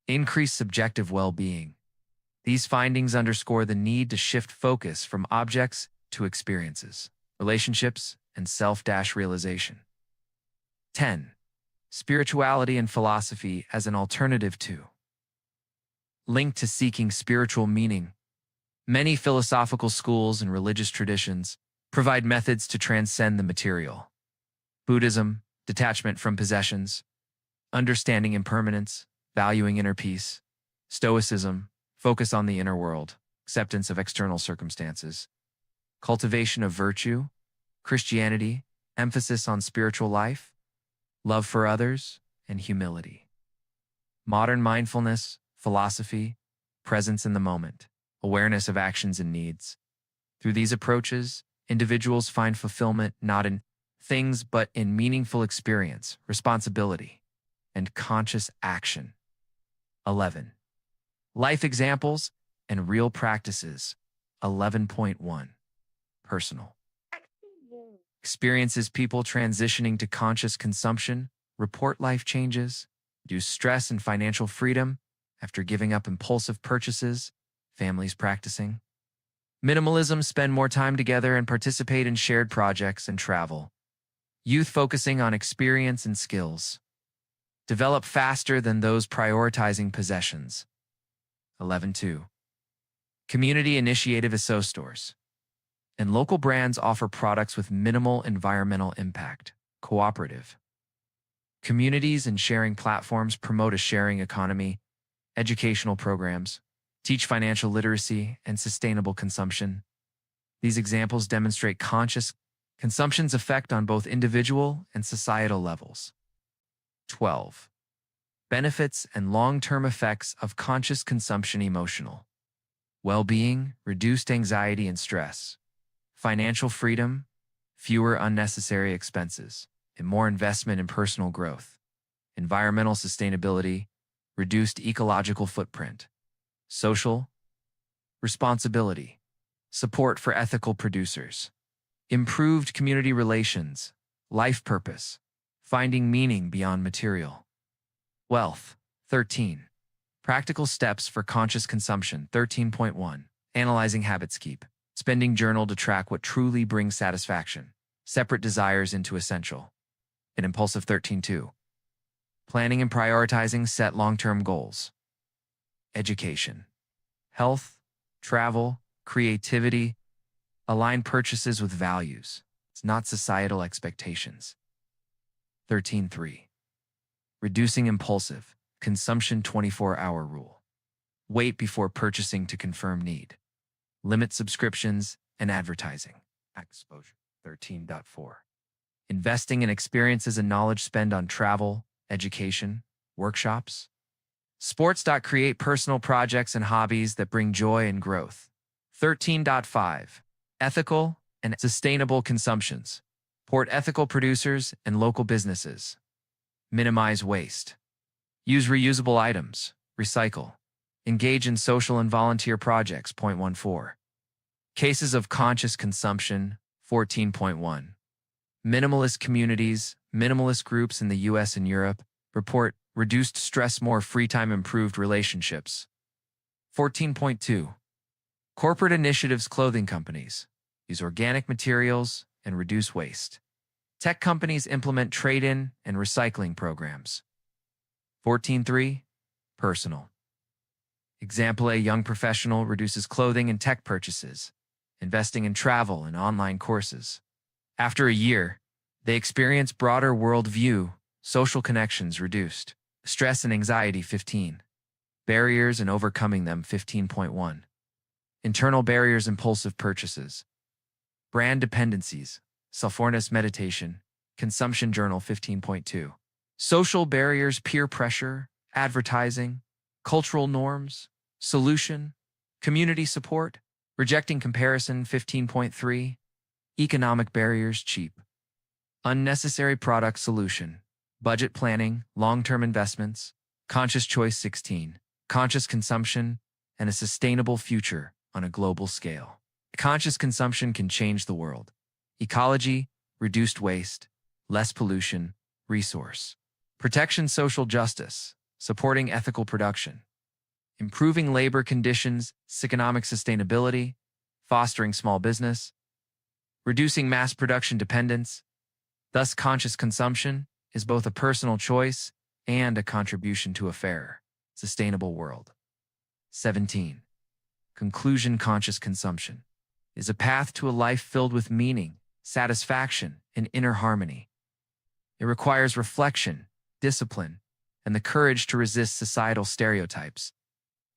increase subjective well-being. These findings underscore the need to shift focus from objects to experiences, relationships, and self-realization. 10. Spirituality and philosophy as an alternative to. Linked to seeking spiritual meaning. Many philosophical schools and religious traditions provide methods to transcend the material. Buddhism, detachment from possessions. Understanding impermanence, valuing inner peace. Stoicism, focus on the inner world, acceptance of external circumstances. Cultivation of virtue. Christianity, emphasis on spiritual life, love for others, and humility. Modern mindfulness, philosophy, presence in the moment, awareness of actions and needs. Through these approaches, individuals find fulfillment not in things but in meaningful experience, responsibility, and conscious action. 11. Life examples and real practices. 11.1. Personal experiences. People transitioning to conscious consumption report life changes, reduce stress and financial freedom after giving up impulsive purchases. Families practicing minimalism spend more time together and participate in shared projects and travel. Youth focusing on experience and skills develop faster than those prioritizing possessions. 11.2. Community initiative eco stores and local brands offer products with minimal environmental impact. Cooperative communities and sharing platforms promote a sharing economy. Educational programs teach financial literacy and sustainable consumption. These examples demonstrate conscious consumption's effect on both individual and societal levels. 12. Benefits and long-term effects of conscious consumption. Emotional well-being, reduced anxiety and stress, financial freedom, fewer unnecessary expenses, and more investment in personal growth, environmental sustainability, reduced ecological footprint, social responsibility, support for ethical producers, improved community relations, life purpose, Finding meaning beyond material wealth. 13. Practical steps for conscious consumption. 13.1. Analyzing habits. Keep spending journal to track what truly brings satisfaction. Separate desires into essential and impulsive. 13.2. Planning and prioritizing. Set long-term goals. Education, health, travel, creativity. Align purchases with values, it's not societal expectations. 13.3. Reducing impulsive consumption. 24-hour rule. Wait before purchasing to confirm need. Limit subscriptions and advertising. Exposure. 13.4. Investing in experiences and knowledge. Spend on travel, education, workshops. Sports. Create personal projects and hobbies that bring joy and growth. 13.5. Ethical and sustainable consumptions. Support ethical producers and local businesses. Minimize waste. Use reusable items. Recycle. Engage in social and volunteer projects. 14. Cases of conscious consumption. 14.1. Minimalist communities, minimalist groups in the US and Europe report reduced stress, more free time, improved relationships. 14.2. Corporate initiatives. Clothing companies use organic materials and reduce waste. Tech companies implement trade-in and recycling programs. 14.3. Personal. Example: a young professional reduces clothing and tech purchases, investing in travel and online courses. After a year, they experience broader worldview, social connections reduced. Stress and anxiety. 15. Barriers and overcoming them. 15.1. Internal barriers. Impulsive purchases. Brand dependencies. Self-awareness. Meditation. Consumption journal. 15.2. Social barriers. Peer pressure. Advertising. Cultural norms. Solution. Community support. Rejecting comparison. 15.3. Economic barriers. Cheap. Unnecessary product. Solution. Budget planning. Long-term investments. Conscious choice. 16. Conscious consumption and a sustainable future on a global scale. Conscious consumption can change the world. Ecology, reduced waste, less pollution, resource protection, social justice, supporting ethical production, improving labor conditions, economic sustainability, fostering small business, reducing mass production dependence. Thus, conscious consumption is both a personal choice and a contribution to a fairer, sustainable world. 17. Conclusion: conscious consumption is a path to a life filled with meaning, satisfaction, and inner harmony. It requires reflection, discipline, and the courage to resist societal stereotypes.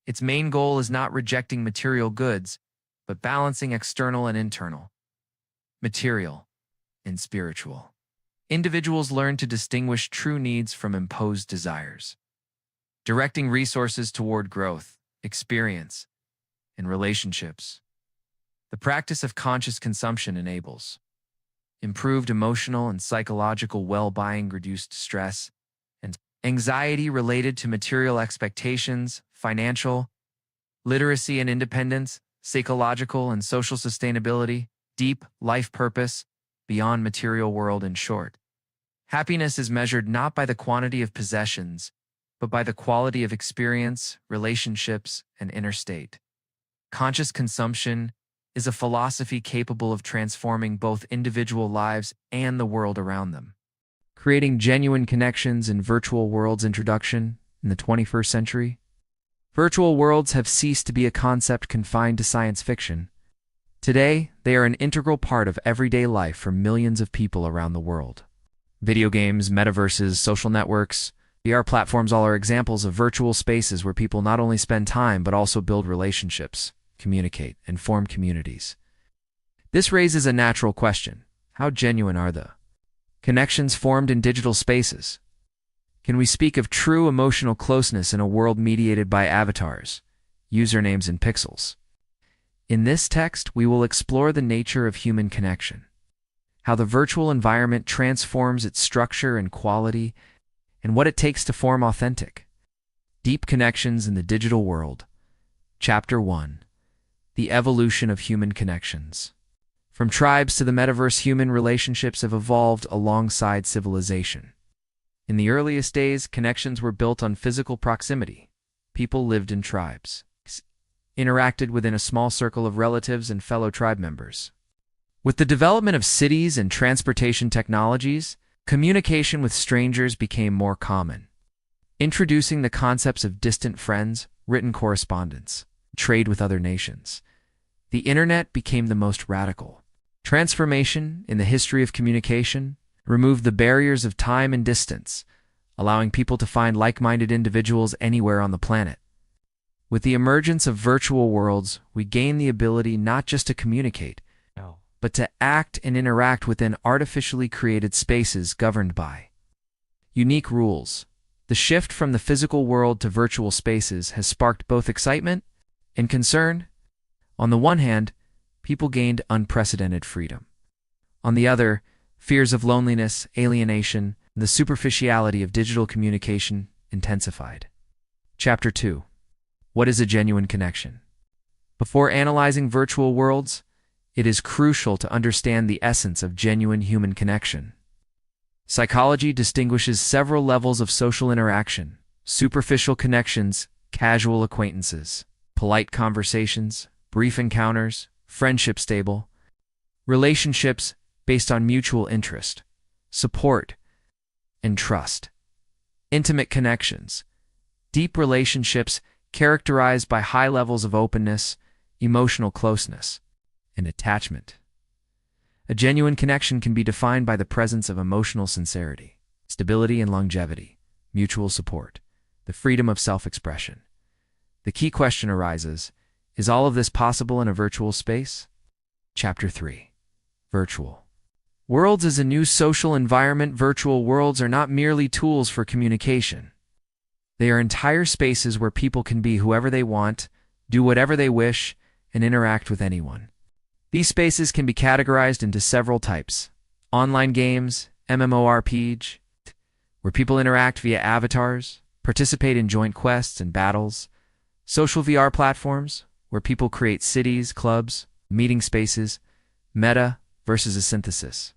Its main goal is not rejecting material goods, but balancing external and internal, material and spiritual. Individuals learn to distinguish true needs from imposed desires, directing resources toward growth, experience, and relationships. The practice of conscious consumption enables improved emotional and psychological well-being, reduced stress and anxiety related to material expectations, financial literacy and independence, psychological and social sustainability, deep life purpose beyond material world. In short, happiness is measured not by the quantity of possessions, but by the quality of experience, relationships, and inner state. Conscious consumption is a philosophy capable of transforming both individual lives and the world around them. Creating genuine connections in virtual worlds. Introduction: in the 21st century, virtual worlds have ceased to be a concept confined to science fiction. Today, they are an integral part of everyday life for millions of people around the world. Video games, metaverses, social networks, VR platforms all are examples of virtual spaces where people not only spend time but also build relationships, communicate, and form communities. This raises a natural question: how genuine are the connections formed in digital spaces? Can we speak of true emotional closeness in a world mediated by avatars, usernames, and pixels? In this text, we will explore the nature of human connection, how the virtual environment transforms its structure and quality, and what it takes to form authentic, deep connections in the digital world. Chapter 1. The evolution of human connections. From tribes to the metaverse, human relationships have evolved alongside civilization. In the earliest days, connections were built on physical proximity. People lived in tribes, interacted within a small circle of relatives and fellow tribe members. With the development of cities and transportation technologies, communication with strangers became more common, introducing the concepts of distant friends, written correspondence, trade with other nations. The internet became the most radical transformation in the history of communication, removed the barriers of time and distance, allowing people to find like-minded individuals anywhere on the planet. With the emergence of virtual worlds, we gain the ability not just to communicate, but to act and interact within artificially created spaces governed by unique rules. The shift from the physical world to virtual spaces has sparked both excitement and concern. On the one hand, people gained unprecedented freedom. On the other, fears of loneliness, alienation, and the superficiality of digital communication intensified. Chapter 2. What is a genuine connection? Before analyzing virtual worlds, it is crucial to understand the essence of genuine human connection. Psychology distinguishes several levels of social interaction: superficial connections, casual acquaintances, polite conversations, brief encounters, friendship stable, relationships based on mutual interest, support, and trust, intimate connections, deep relationships characterized by high levels of openness, emotional closeness, and attachment. A genuine connection can be defined by the presence of emotional sincerity, stability and longevity, mutual support, the freedom of self-expression. The key question arises: is all of this possible in a virtual space? Chapter 3. Virtual worlds is a new social environment. Virtual worlds are not merely tools for communication. They are entire spaces where people can be whoever they want, do whatever they wish, and interact with anyone. These spaces can be categorized into several types: online games, MMORPG, where people interact via avatars, participate in joint quests and battles; social VR platforms, where people create cities, clubs, meeting spaces; meta versus a synthesis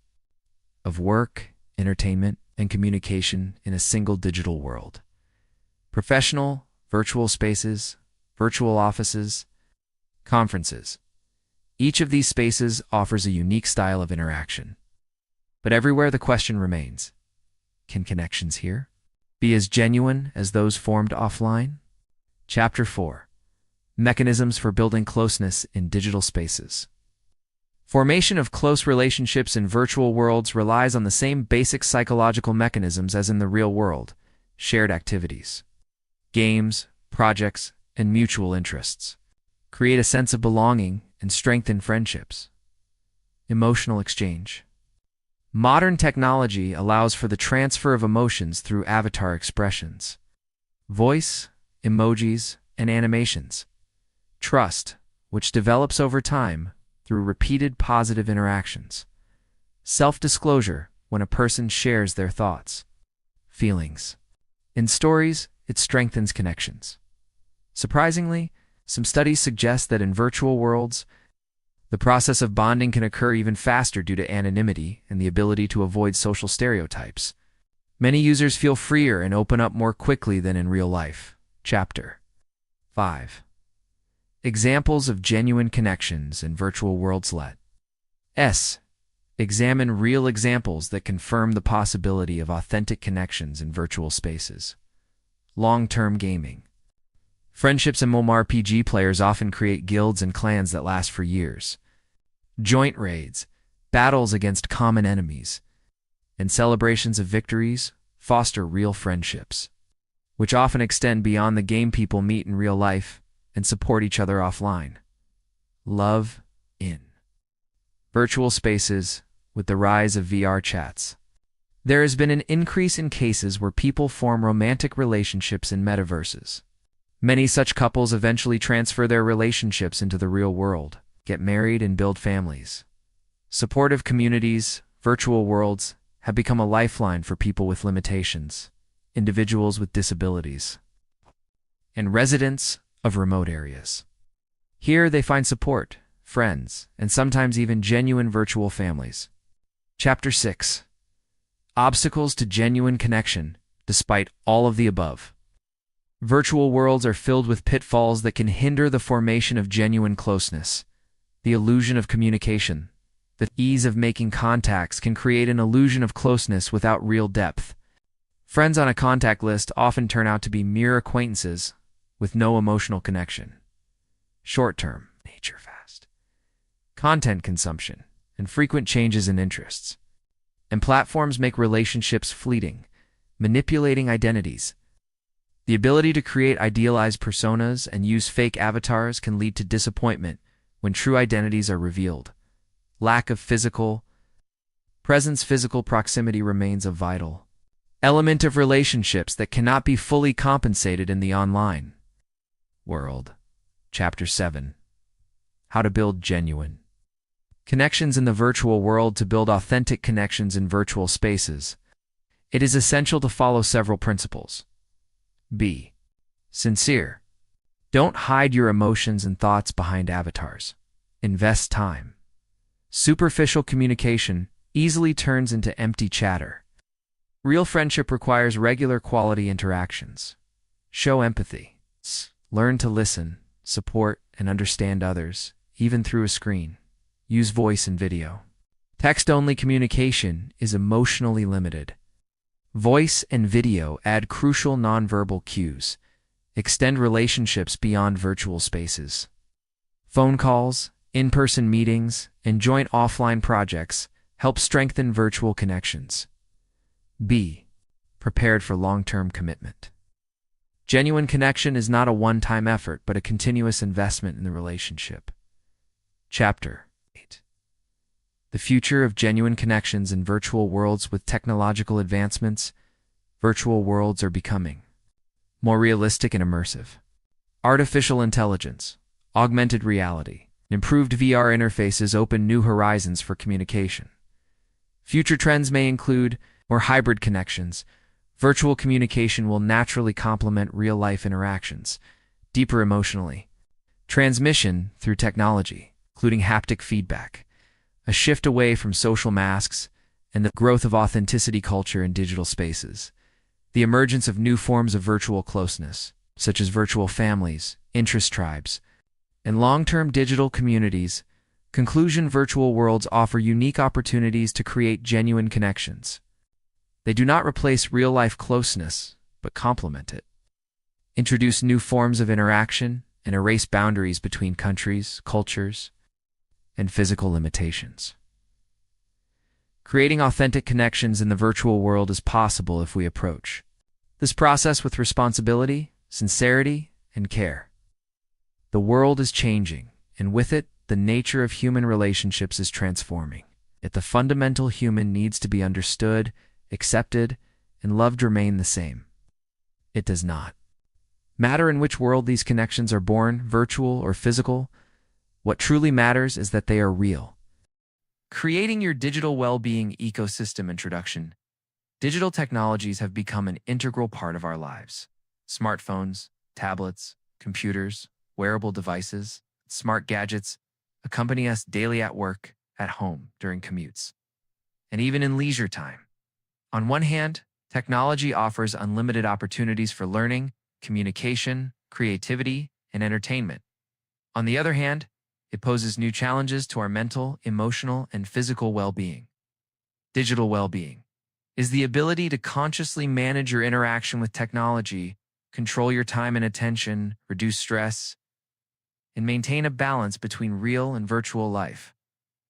of work, entertainment, and communication in a single digital world; professional, virtual spaces, virtual offices, conferences. Each of these spaces offers a unique style of interaction. But everywhere the question remains: can connections here be as genuine as those formed offline? Chapter 4. Mechanisms for building closeness in digital spaces. Formation of close relationships in virtual worlds relies on the same basic psychological mechanisms as in the real world: shared activities, games, projects, and mutual interests create a sense of belonging and strengthen friendships. Emotional exchange. Modern technology allows for the transfer of emotions through avatar expressions, voice, emojis, and animations. Trust, which develops over time through repeated positive interactions. Self-disclosure, when a person shares their thoughts, feelings. In stories, it strengthens connections. Surprisingly, some studies suggest that in virtual worlds, the process of bonding can occur even faster due to anonymity and the ability to avoid social stereotypes. Many users feel freer and open up more quickly than in real life. Chapter 5. Examples of genuine connections in virtual worlds. Let's examine real examples that confirm the possibility of authentic connections in virtual spaces. Long-term gaming. Friendships among RPG players often create guilds and clans that last for years. Joint raids, battles against common enemies, and celebrations of victories foster real friendships, which often extend beyond the game. People meet in real life and support each other offline. Love in virtual spaces. With the rise of VR chats, there has been an increase in cases where people form romantic relationships in metaverses. Many such couples eventually transfer their relationships into the real world, get married, and build families. Supportive communities, virtual worlds, have become a lifeline for people with limitations, individuals with disabilities, and residents of remote areas. Here they find support, friends, and sometimes even genuine virtual families. Chapter 6. Obstacles to genuine connection despite all of the above. Virtual worlds are filled with pitfalls that can hinder the formation of genuine closeness. The illusion of communication, the ease of making contacts can create an illusion of closeness without real depth. Friends on a contact list often turn out to be mere acquaintances with no emotional connection. Short-term, nature fast. Content consumption and frequent changes in interests. And platforms make relationships fleeting, manipulating identities. The ability to create idealized personas and use fake avatars can lead to disappointment when true identities are revealed. Lack of physical proximity remains a vital element of relationships that cannot be fully compensated in the online world. Chapter 7. How to build genuine connections in the virtual world. To build authentic connections in virtual spaces, it is essential to follow several principles. Be sincere. Don't hide your emotions and thoughts behind avatars. Invest time. Superficial communication easily turns into empty chatter. Real friendship requires regular quality interactions. Show empathy. Learn to listen, support, and understand others, even through a screen. Use voice and video. Text-only communication is emotionally limited. Voice and video add crucial nonverbal cues, extend relationships beyond virtual spaces. Phone calls, in-person meetings, and joint offline projects help strengthen virtual connections. Be prepared for long-term commitment. Genuine connection is not a one-time effort, but a continuous investment in the relationship. Chapter 8. The future of genuine connections in virtual worlds. With technological advancements, virtual worlds are becoming more realistic and immersive. Artificial intelligence, augmented reality, and improved VR interfaces open new horizons for communication. Future trends may include more hybrid connections. Virtual communication will naturally complement real-life interactions, deeper emotionally. Transmission through technology, including haptic feedback, a shift away from social masks, and the growth of authenticity culture in digital spaces. The emergence of new forms of virtual closeness, such as virtual families, interest tribes, and long-term digital communities. Conclusion: virtual worlds offer unique opportunities to create genuine connections. They do not replace real-life closeness, but complement it. Introduce new forms of interaction and erase boundaries between countries, cultures, and physical limitations. Creating authentic connections in the virtual world is possible if we approach this process with responsibility, sincerity, and care. The world is changing, and with it, the nature of human relationships is transforming. Yet the fundamental human needs to be understood, accepted, and loved remain the same. It does not matter in which world these connections are born, virtual or physical. What truly matters is that they are real. Creating your digital well-being ecosystem. Introduction. Digital technologies have become an integral part of our lives. Smartphones, tablets, computers, wearable devices, smart gadgets accompany us daily at work, at home, during commutes, and even in leisure time. On one hand, technology offers unlimited opportunities for learning, communication, creativity, and entertainment. On the other hand, it poses new challenges to our mental, emotional, and physical well-being. Digital well-being is the ability to consciously manage your interaction with technology, control your time and attention, reduce stress, and maintain a balance between real and virtual life.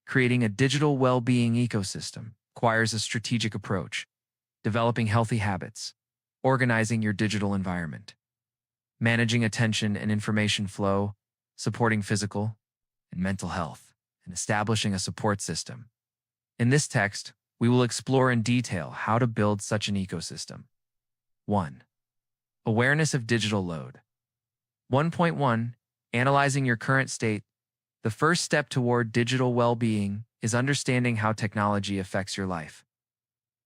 Creating a digital well-being ecosystem requires a strategic approach, developing healthy habits, organizing your digital environment, managing attention and information flow, supporting physical and mental health, and establishing a support system. In this text, we will explore in detail how to build such an ecosystem. 1. Awareness of digital load. 1.1. Analyzing your current state. The first step toward digital well-being is understanding how technology affects your life.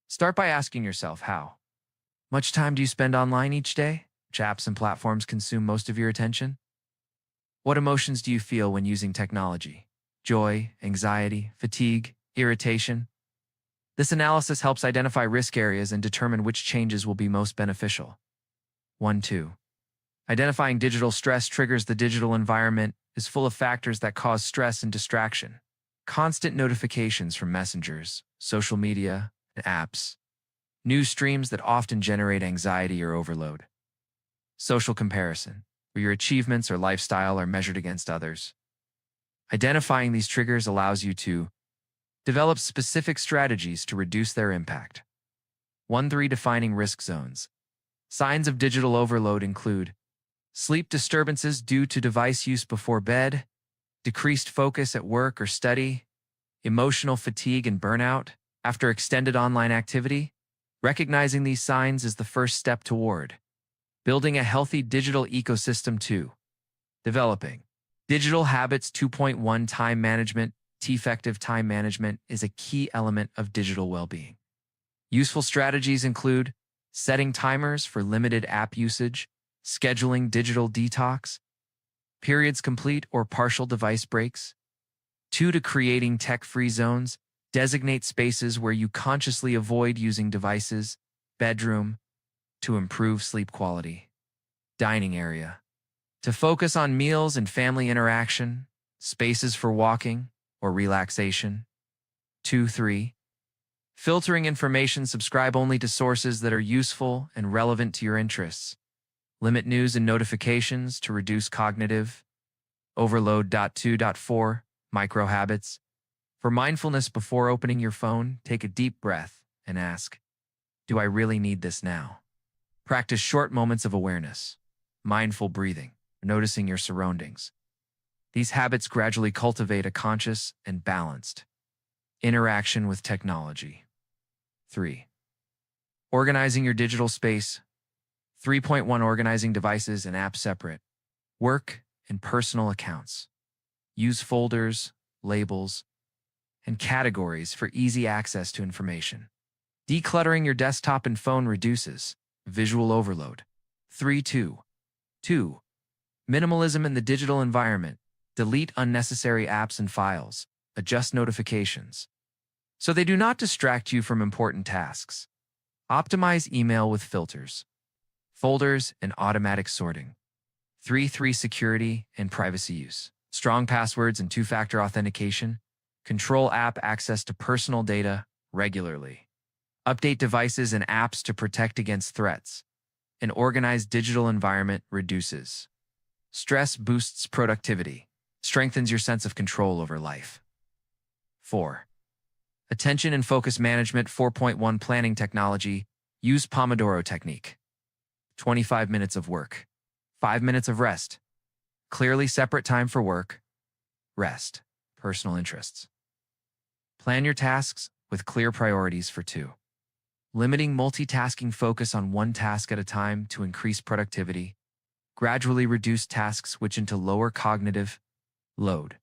Start by asking yourself how much time do you spend online each day? Which apps and platforms consume most of your attention? What emotions do you feel when using technology? Joy, anxiety, fatigue, irritation? This analysis helps identify risk areas and determine which changes will be most beneficial. 1-2. Identifying digital stress triggers. The digital environment is full of factors that cause stress and distraction. Constant notifications from messengers, social media, and apps. News streams that often generate anxiety or overload. Social comparison, where your achievements or lifestyle are measured against others. Identifying these triggers allows you to develop specific strategies to reduce their impact. 1-3. Defining risk zones. Signs of digital overload include sleep disturbances due to device use before bed, decreased focus at work or study, emotional fatigue and burnout after extended online activity. Recognizing these signs is the first step toward building a healthy digital ecosystem. 2. Developing digital habits. 2.1. Time management. Effective time management is a key element of digital well-being. Useful strategies include setting timers for limited app usage, scheduling digital detox, periods complete or partial device breaks. 2. To creating tech-free zones. Designate spaces where you consciously avoid using devices. Bedroom, to improve sleep quality. Dining area, to focus on meals and family interaction. Spaces for walking or relaxation. 2-3. Filtering information. Subscribe only to sources that are useful and relevant to your interests. Limit news and notifications to reduce cognitive overload. 2.4. Micro habits. For mindfulness. Before opening your phone, take a deep breath and ask, do I really need this now? Practice short moments of awareness, mindful breathing, noticing your surroundings. These habits gradually cultivate a conscious and balanced interaction with technology. 3. Organizing your digital space. 3.1. Organizing devices and apps separate. Work and personal accounts. Use folders, labels, and categories for easy access to information. Decluttering your desktop and phone reduces visual overload. 3.2. 2. Minimalism in the digital environment. Delete unnecessary apps and files. Adjust notifications so they do not distract you from important tasks. Optimize email with filters, folders, and automatic sorting. 3.3. Security and privacy use. Strong passwords and two-factor authentication. Control app access to personal data regularly. Update devices and apps to protect against threats. An organized digital environment reduces stress, boosts productivity, strengthens your sense of control over life. 4. Attention and focus management. 4.1. Planning technology. Use Pomodoro technique. 25 minutes of work, 5 minutes of rest. Clearly separate time for work, rest, personal interests. Plan your tasks with clear priorities. for 2. Limiting multitasking. Focus on one task at a time to increase productivity. Gradually reduce tasks which into lower cognitive load.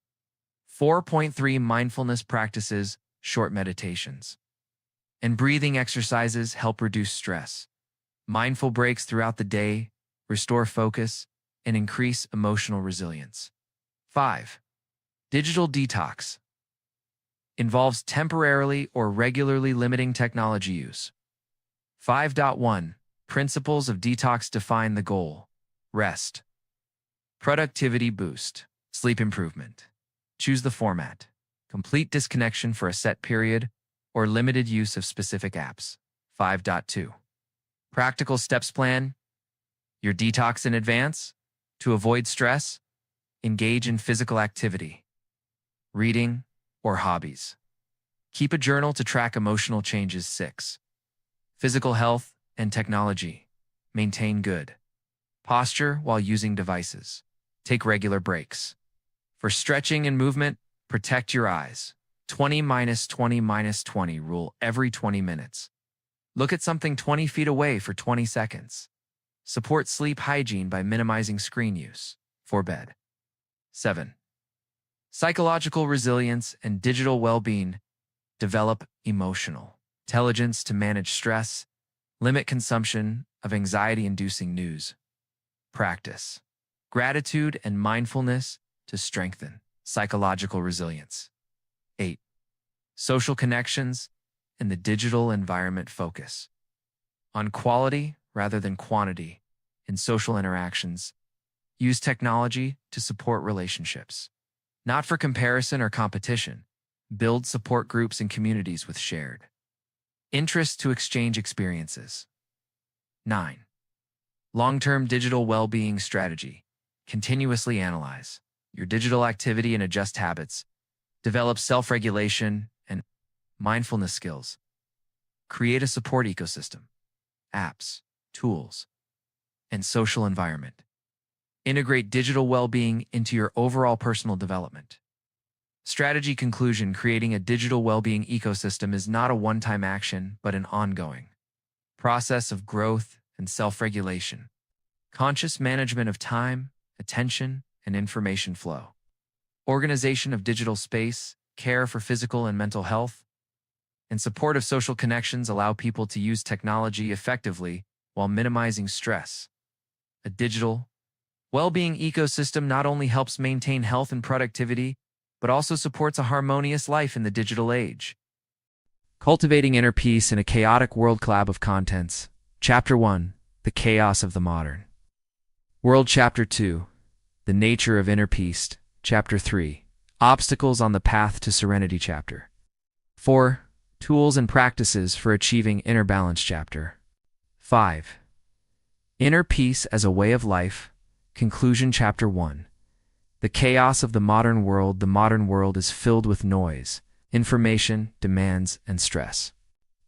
4.3. Mindfulness practices. Short meditations and breathing exercises help reduce stress. Mindful breaks throughout the day restore focus and increase emotional resilience. 5. Digital detox involves temporarily or regularly limiting technology use. 5.1. Principles of detox. Define the goal. Rest. Productivity boost. Sleep improvement. Choose the format. Complete disconnection for a set period or limited use of specific apps. 5.2. Practical steps. Plan your detox in advance. To avoid stress, engage in physical activity, reading, or hobbies. Keep a journal to track emotional changes. 6. Physical health and technology. Maintain good posture while using devices. Take regular breaks. For stretching and movement, protect your eyes. 20-20-20 rule. Every 20 minutes. Look at something 20 feet away for 20 seconds. Support sleep hygiene by minimizing screen use. For bed. 7. Psychological resilience and digital well-being. Develop emotional intelligence to manage stress. Limit consumption of anxiety-inducing news. Practice gratitude and mindfulness to strengthen psychological resilience. 8. Social connections and the digital environment focus on quality rather than quantity in social interactions. Use technology to support relationships, not for comparison or competition. Build support groups and communities with shared interests to exchange experiences. 9. Long-term digital well-being strategy. Continuously analyze your digital activity and adjust habits. Develop self-regulation and mindfulness skills. Create a support ecosystem, apps, tools, and social environment. Integrate digital well-being into your overall personal development. Strategy conclusion: creating a digital well-being ecosystem is not a one-time action, but an ongoing process of growth and self-regulation. Conscious management of time, attention, and information flow. Organization of digital space, care for physical and mental health, and support of social connections allow people to use technology effectively while minimizing stress. A digital well-being ecosystem not only helps maintain health and productivity, but also supports a harmonious life in the digital age. Cultivating inner peace in a chaotic world. Collab of contents. Chapter 1, The Chaos of the Modern World. Chapter 2, The Nature of Inner Peace. Chapter 3, Obstacles on the Path to Serenity. Chapter 4, Tools and Practices for Achieving Inner Balance. Chapter 5, Inner Peace as a Way of Life. Conclusion. Chapter 1, The Chaos of the Modern World. The modern world is filled with noise, information, demands, and stress.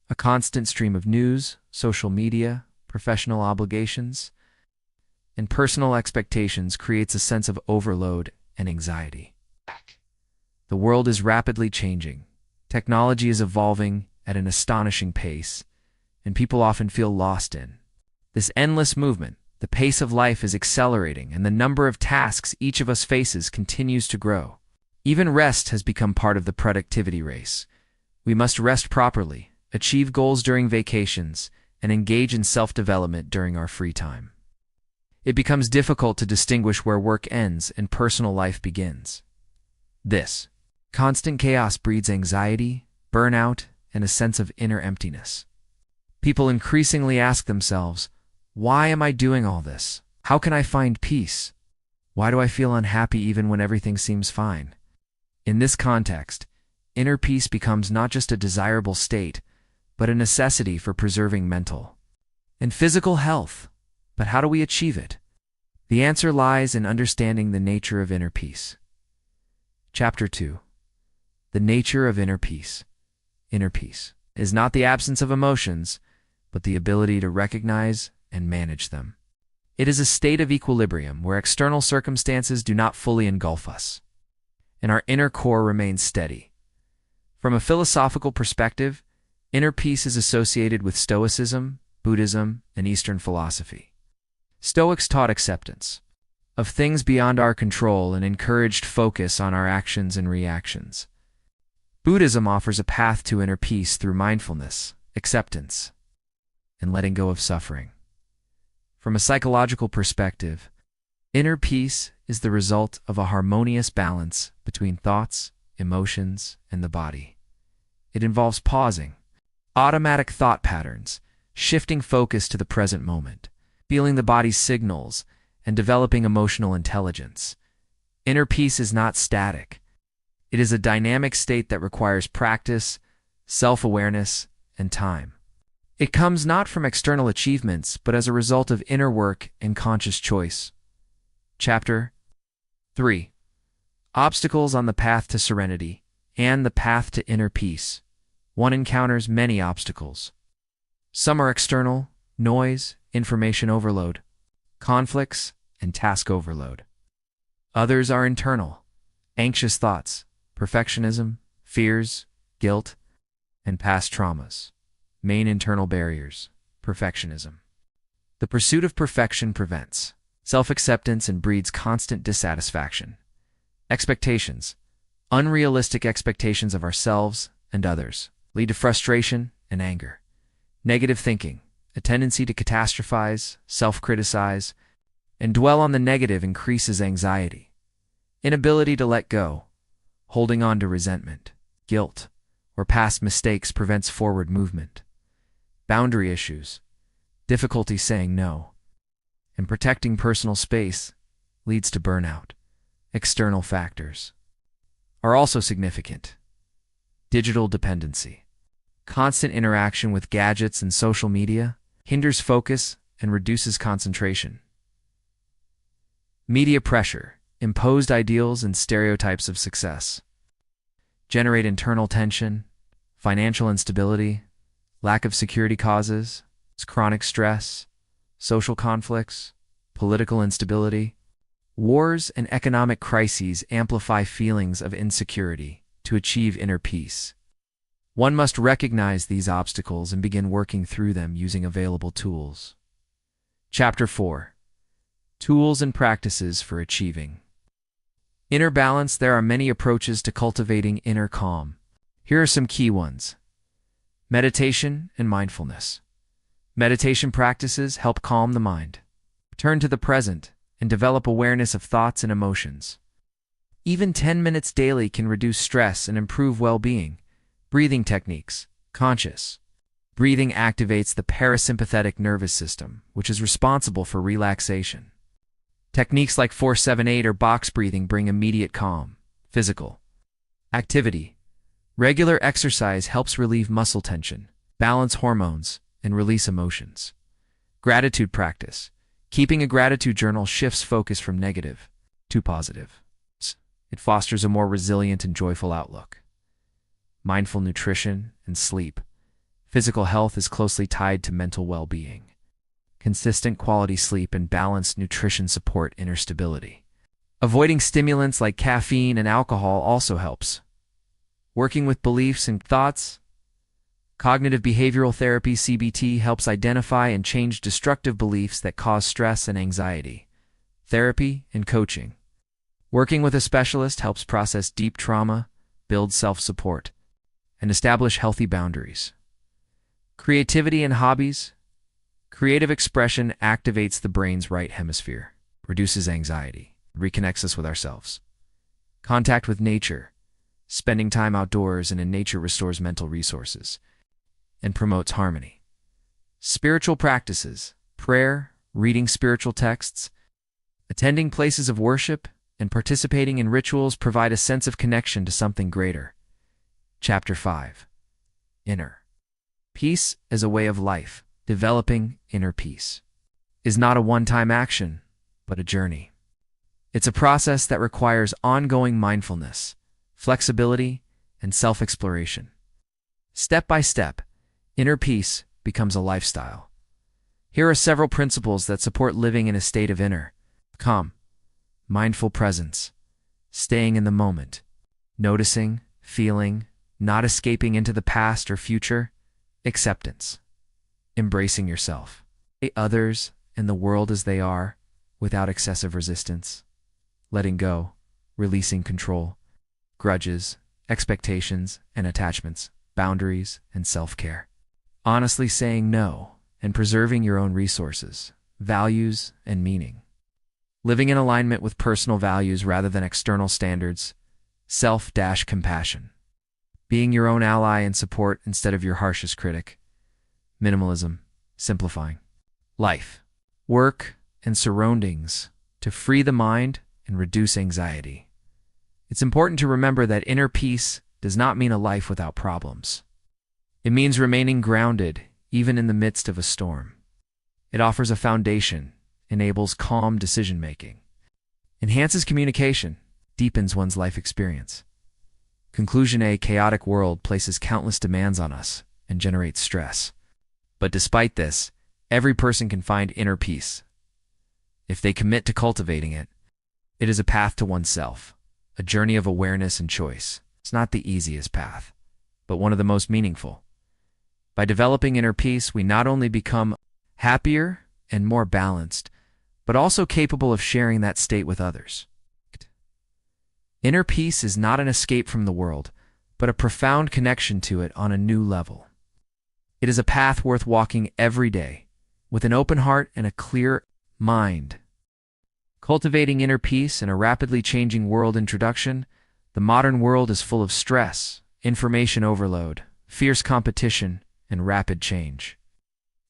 A constant stream of news, social media, professional obligations, and personal expectations creates a sense of overload and anxiety. The world is rapidly changing. Technology is evolving at an astonishing pace, and people often feel lost in this endless movement. The pace of life is accelerating, and the number of tasks each of us faces continues to grow. Even rest has become part of the productivity race. We must rest properly, achieve goals during vacations, and engage in self-development during our free time. It becomes difficult to distinguish where work ends and personal life begins. This constant chaos breeds anxiety, burnout, and a sense of inner emptiness. People increasingly ask themselves, why am I doing all this? How can I find peace? Why do I feel unhappy even when everything seems fine? In this context, inner peace becomes not just a desirable state, but a necessity for preserving mental and physical health. But how do we achieve it? The answer lies in understanding the nature of inner peace. Chapter 2, The Nature of Inner Peace. Inner peace is not the absence of emotions, but the ability to recognize and manage them. It is a state of equilibrium where external circumstances do not fully engulf us, and our inner core remains steady. From a philosophical perspective, inner peace is associated with Stoicism, Buddhism, and Eastern philosophy. Stoics taught acceptance of things beyond our control and encouraged focus on our actions and reactions. Buddhism offers a path to inner peace through mindfulness, acceptance, and letting go of suffering. From a psychological perspective, inner peace is the result of a harmonious balance between thoughts, emotions, and the body. It involves pausing automatic thought patterns, shifting focus to the present moment, feeling the body's signals, and developing emotional intelligence. Inner peace is not static. It is a dynamic state that requires practice, self-awareness, and time. It comes not from external achievements, but as a result of inner work and conscious choice. Chapter 3, Obstacles on the Path to Serenity and the Path to Inner Peace. One encounters many obstacles. Some are external: noise, information overload, conflicts, and task overload. Others are internal: anxious thoughts, perfectionism, fears, guilt, and past traumas. Main internal barriers: perfectionism. The pursuit of perfection prevents self-acceptance and breeds constant dissatisfaction. Expectations: unrealistic expectations of ourselves and others lead to frustration and anger. Negative thinking: a tendency to catastrophize, self-criticize, and dwell on the negative increases anxiety. Inability to let go: holding on to resentment, guilt, or past mistakes prevents forward movement. Boundary issues, difficulty saying no, and protecting personal space leads to burnout. External factors are also significant. Digital dependency. Constant interaction with gadgets and social media hinders focus and reduces concentration. Media pressure, imposed ideals and stereotypes of success generate internal tension, financial instability, lack of security causes, chronic stress, social conflicts, political instability. Wars and economic crises amplify feelings of insecurity to achieve inner peace. One must recognize these obstacles and begin working through them using available tools. Chapter 4. Tools and Practices for Achieving Inner Balance. There are many approaches to cultivating inner calm. Here are some key ones. Meditation and mindfulness. Meditation practices help calm the mind, return to the present, and develop awareness of thoughts and emotions. Even 10 minutes daily can reduce stress and improve well-being. Breathing techniques. Conscious breathing activates the parasympathetic nervous system, which is responsible for relaxation. Techniques like 4-7-8 or box breathing bring immediate calm. Physical activity. Regular exercise helps relieve muscle tension, balance hormones, and release emotions. Gratitude practice. Keeping a gratitude journal shifts focus from negative to positive. It fosters a more resilient and joyful outlook. Mindful nutrition and sleep. Physical health is closely tied to mental well-being. Consistent quality sleep and balanced nutrition support inner stability. Avoiding stimulants like caffeine and alcohol also helps. Working with beliefs and thoughts. Cognitive behavioral therapy (CBT) helps identify and change destructive beliefs that cause stress and anxiety. Therapy and coaching. Working with a specialist helps process deep trauma, build self-support, and establish healthy boundaries. Creativity and hobbies. Creative expression activates the brain's right hemisphere, reduces anxiety, reconnects us with ourselves. Contact with nature. Spending time outdoors and in nature restores mental resources and promotes harmony. Spiritual practices. Prayer, reading spiritual texts, attending places of worship, and participating in rituals provide a sense of connection to something greater. Chapter 5. Inner peace as a way of life. Developing inner peace is not a one-time action, but a journey. It's a process that requires ongoing mindfulness, flexibility, and self-exploration. Step by step, inner peace becomes a lifestyle. Here are several principles that support living in a state of inner calm. Mindful presence, staying in the moment, noticing, feeling, not escaping into the past or future. Acceptance, embracing yourself, others, and the world as they are, without excessive resistance. Letting go, releasing control, grudges, expectations, and attachments, boundaries, and self-care. Honestly saying no and preserving your own resources, values, and meaning. Living in alignment with personal values rather than external standards. Self-compassion. Being your own ally and support instead of your harshest critic. Minimalism, simplifying life, work, and surroundings to free the mind and reduce anxiety. It's important to remember that inner peace does not mean a life without problems. It means remaining grounded even in the midst of a storm. It offers a foundation, enables calm decision-making, enhances communication, deepens one's life experience. Conclusion: a chaotic world places countless demands on us and generates stress. But despite this, every person can find inner peace. If they commit to cultivating it, it is a path to oneself, a journey of awareness and choice. It's not the easiest path, but one of the most meaningful. By developing inner peace, we not only become happier and more balanced, but also capable of sharing that state with others. Inner peace is not an escape from the world, but a profound connection to it on a new level. It is a path worth walking every day, with an open heart and a clear mind. Cultivating inner peace in a rapidly changing world. Introduction: the modern world is full of stress, information overload, fierce competition, and rapid change.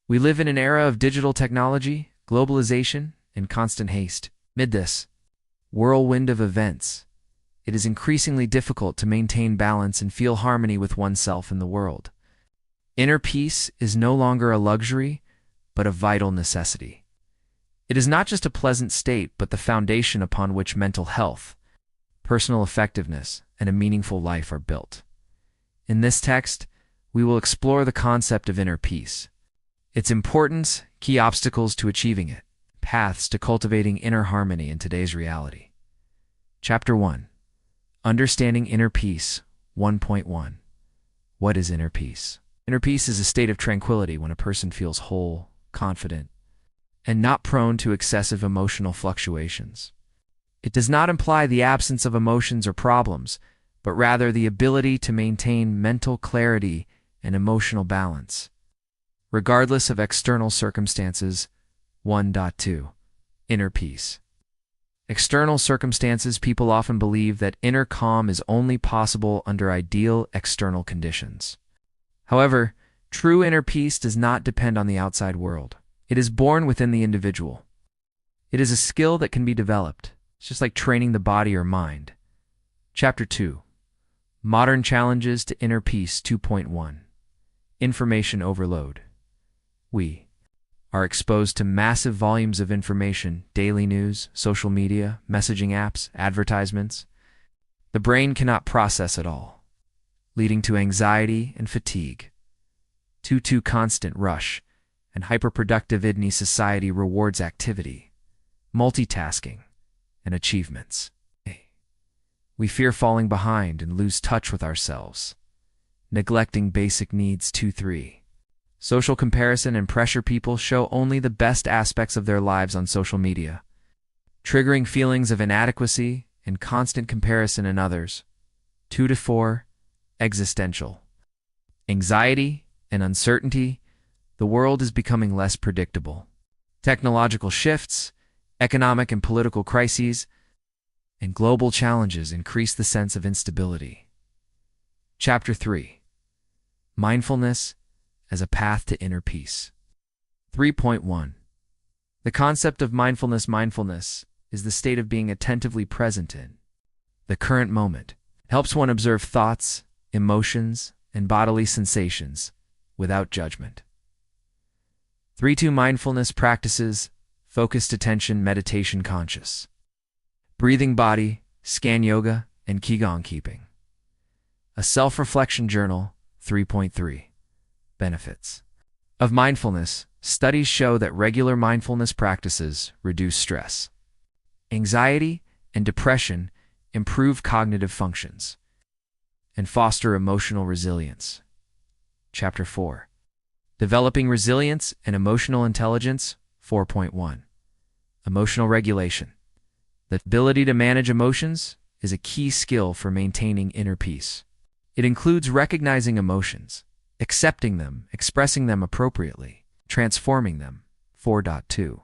We live in an era of digital technology, globalization, and constant haste. Amid this whirlwind of events, it is increasingly difficult to maintain balance and feel harmony with oneself and the world. Inner peace is no longer a luxury, but a vital necessity. It is not just a pleasant state, but the foundation upon which mental health, personal effectiveness, and a meaningful life are built. In this text, we will explore the concept of inner peace, its importance, key obstacles to achieving it, paths to cultivating inner harmony in today's reality. Chapter 1. Understanding Inner Peace 1.1. What is inner peace? Inner peace is a state of tranquility when a person feels whole, confident, and not prone to excessive emotional fluctuations. It does not imply the absence of emotions or problems, but rather the ability to maintain mental clarity and emotional balance, regardless of external circumstances. 1.2. Inner peace. External circumstances. People often believe that inner calm is only possible under ideal external conditions. However, true inner peace does not depend on the outside world. It is born within the individual. It is a skill that can be developed. It's just like training the body or mind. Chapter 2. Modern Challenges to Inner Peace 2.1. Information overload. We are exposed to massive volumes of information, daily news, social media, messaging apps, advertisements. The brain cannot process it all, leading to anxiety and fatigue. Too constant rush and hyperproductive society rewards activity, multitasking, and achievements. We fear falling behind and lose touch with ourselves, neglecting basic needs. 2.3. Social comparison and pressure. People show only the best aspects of their lives on social media, triggering feelings of inadequacy and constant comparison in others. 2-4. Existential anxiety and uncertainty. The world is becoming less predictable. Technological shifts, economic and political crises, and global challenges increase the sense of instability. Chapter 3. Mindfulness as a path to inner peace. 3.1. The concept of mindfulness. Mindfulness is the state of being attentively present in the current moment. It helps one observe thoughts, emotions, and bodily sensations without judgment. 3.2. Mindfulness practices: focused attention, meditation, conscious breathing, body, scan yoga, and qigong keeping. A self-reflection journal. 3.3. Benefits of mindfulness. Studies show that regular mindfulness practices reduce stress, anxiety, and depression, improve cognitive functions, and foster emotional resilience. Chapter 4. Developing resilience and emotional intelligence. 4.1. Emotional regulation. The ability to manage emotions is a key skill for maintaining inner peace. It includes recognizing emotions, accepting them, expressing them appropriately, transforming them. 4.2.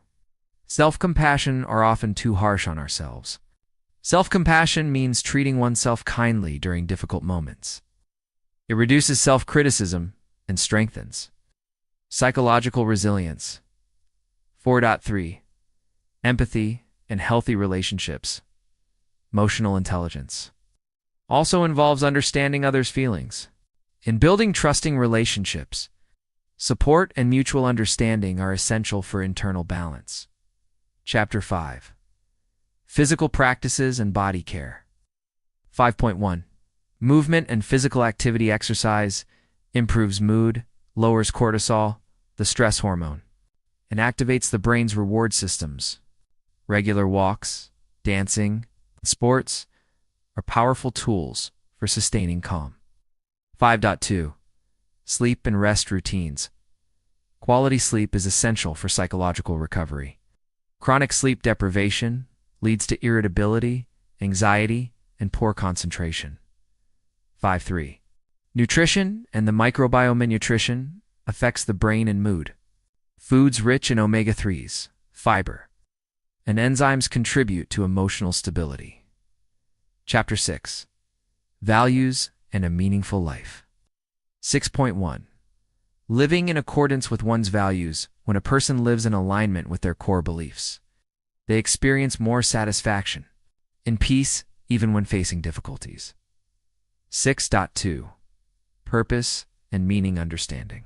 Self-compassion are often too harsh on ourselves. Self-compassion means treating oneself kindly during difficult moments. It reduces self-criticism and strengthens psychological resilience. 4.3. Empathy and healthy relationships. Emotional intelligence also involves understanding others' feelings. In building trusting relationships, support and mutual understanding are essential for internal balance. Chapter 5. Physical practices and body care. 5.1. Movement and physical activity. Exercise improves mood, lowers cortisol, the stress hormone, and activates the brain's reward systems. Regular walks, dancing, and sports are powerful tools for sustaining calm. 5.2. Sleep and rest routines. Quality sleep is essential for psychological recovery. Chronic sleep deprivation leads to irritability, anxiety, and poor concentration. 5.3. Nutrition and the microbiome. Nutrition affects the brain and mood. Foods rich in omega-3s, fiber, and enzymes contribute to emotional stability. Chapter 6. Values and a meaningful life. 6.1. Living in accordance with one's values. When a person lives in alignment with their core beliefs, they experience more satisfaction and peace even when facing difficulties. 6.2. Purpose and meaning understanding.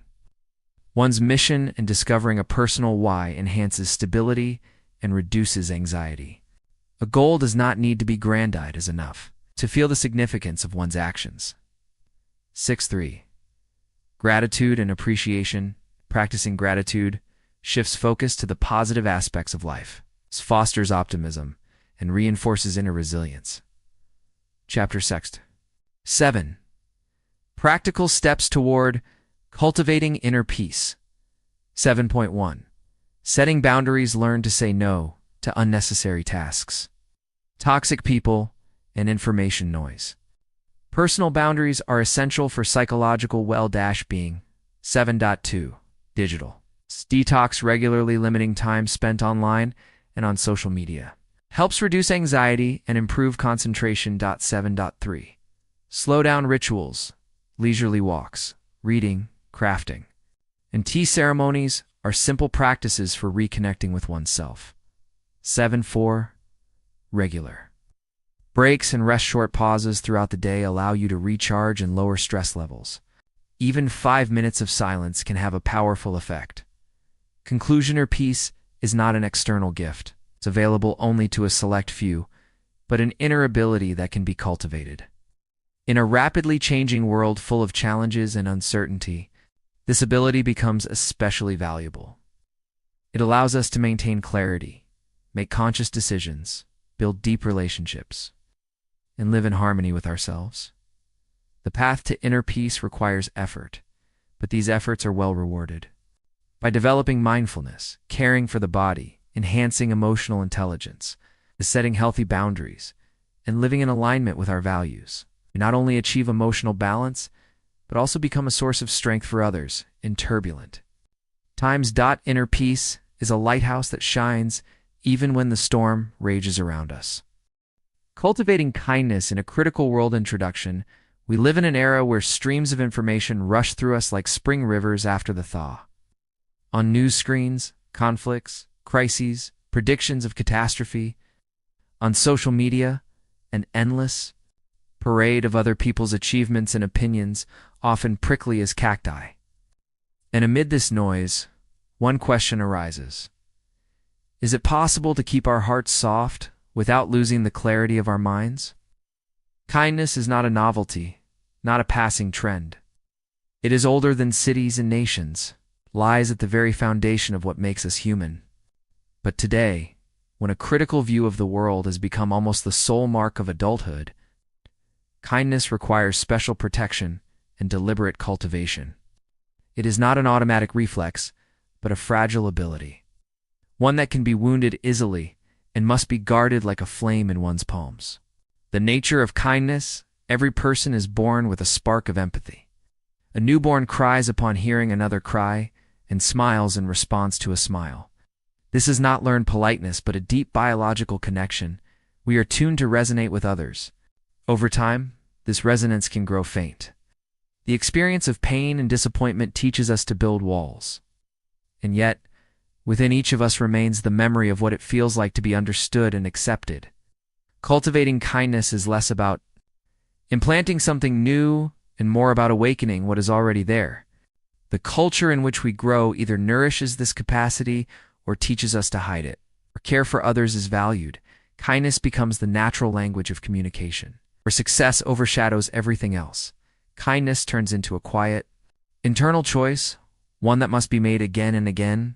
One's mission and discovering a personal why enhances stability and reduces anxiety. A goal does not need to be grandiose as enough to feel the significance of one's actions. 6.3. Gratitude and appreciation. Practicing gratitude shifts focus to the positive aspects of life, fosters optimism, and reinforces inner resilience. Chapter 6. 7. Practical steps toward cultivating inner peace. 7.1. Setting boundaries. Learn to say no to unnecessary tasks, toxic people, and information noise. Personal boundaries are essential for psychological well-being. 7.2. Digital detox. Regularly limiting time spent online and on social media helps reduce anxiety and improve concentration. 7.3. Slow down rituals. Leisurely walks, reading, crafting, and tea ceremonies are simple practices for reconnecting with oneself. 7.4. Regular breaks and rest. Short pauses throughout the day allow you to recharge and lower stress levels. Even 5 minutes of silence can have a powerful effect. Conclusion. Inner peace is not an external gift. It's available only to a select few, but an inner ability that can be cultivated. In a rapidly changing world full of challenges and uncertainty, this ability becomes especially valuable. It allows us to maintain clarity, make conscious decisions, build deep relationships, and live in harmony with ourselves. The path to inner peace requires effort, but these efforts are well rewarded. By developing mindfulness, caring for the body, enhancing emotional intelligence, setting healthy boundaries, and living in alignment with our values, we not only achieve emotional balance, but also become a source of strength for others in turbulent times. Inner peace is a lighthouse that shines even when the storm rages around us. Cultivating kindness in a critical world. Introduction. We live in an era where streams of information rush through us like spring rivers after the thaw. On news screens, conflicts, crises, predictions of catastrophe. On social media, an endless parade of other people's achievements and opinions, often prickly as cacti. And amid this noise, one question arises. Is it possible to keep our hearts soft without losing the clarity of our minds? Kindness is not a novelty, not a passing trend. It is older than cities and nations, lies at the very foundation of what makes us human. But today, when a critical view of the world has become almost the sole mark of adulthood, kindness requires special protection and deliberate cultivation. It is not an automatic reflex, but a fragile ability, one that can be wounded easily and must be guarded like a flame in one's palms. The nature of kindness. Every person is born with a spark of empathy. A newborn cries upon hearing another cry and smiles in response to a smile. This is not learned politeness, but a deep biological connection. We are tuned to resonate with others. Over time, this resonance can grow faint. The experience of pain and disappointment teaches us to build walls. And yet, within each of us remains the memory of what it feels like to be understood and accepted. Cultivating kindness is less about implanting something new and more about awakening what is already there. The culture in which we grow either nourishes this capacity or teaches us to hide it. Where care for others is valued, kindness becomes the natural language of communication. Where success overshadows everything else, kindness turns into a quiet, internal choice, one that must be made again and again.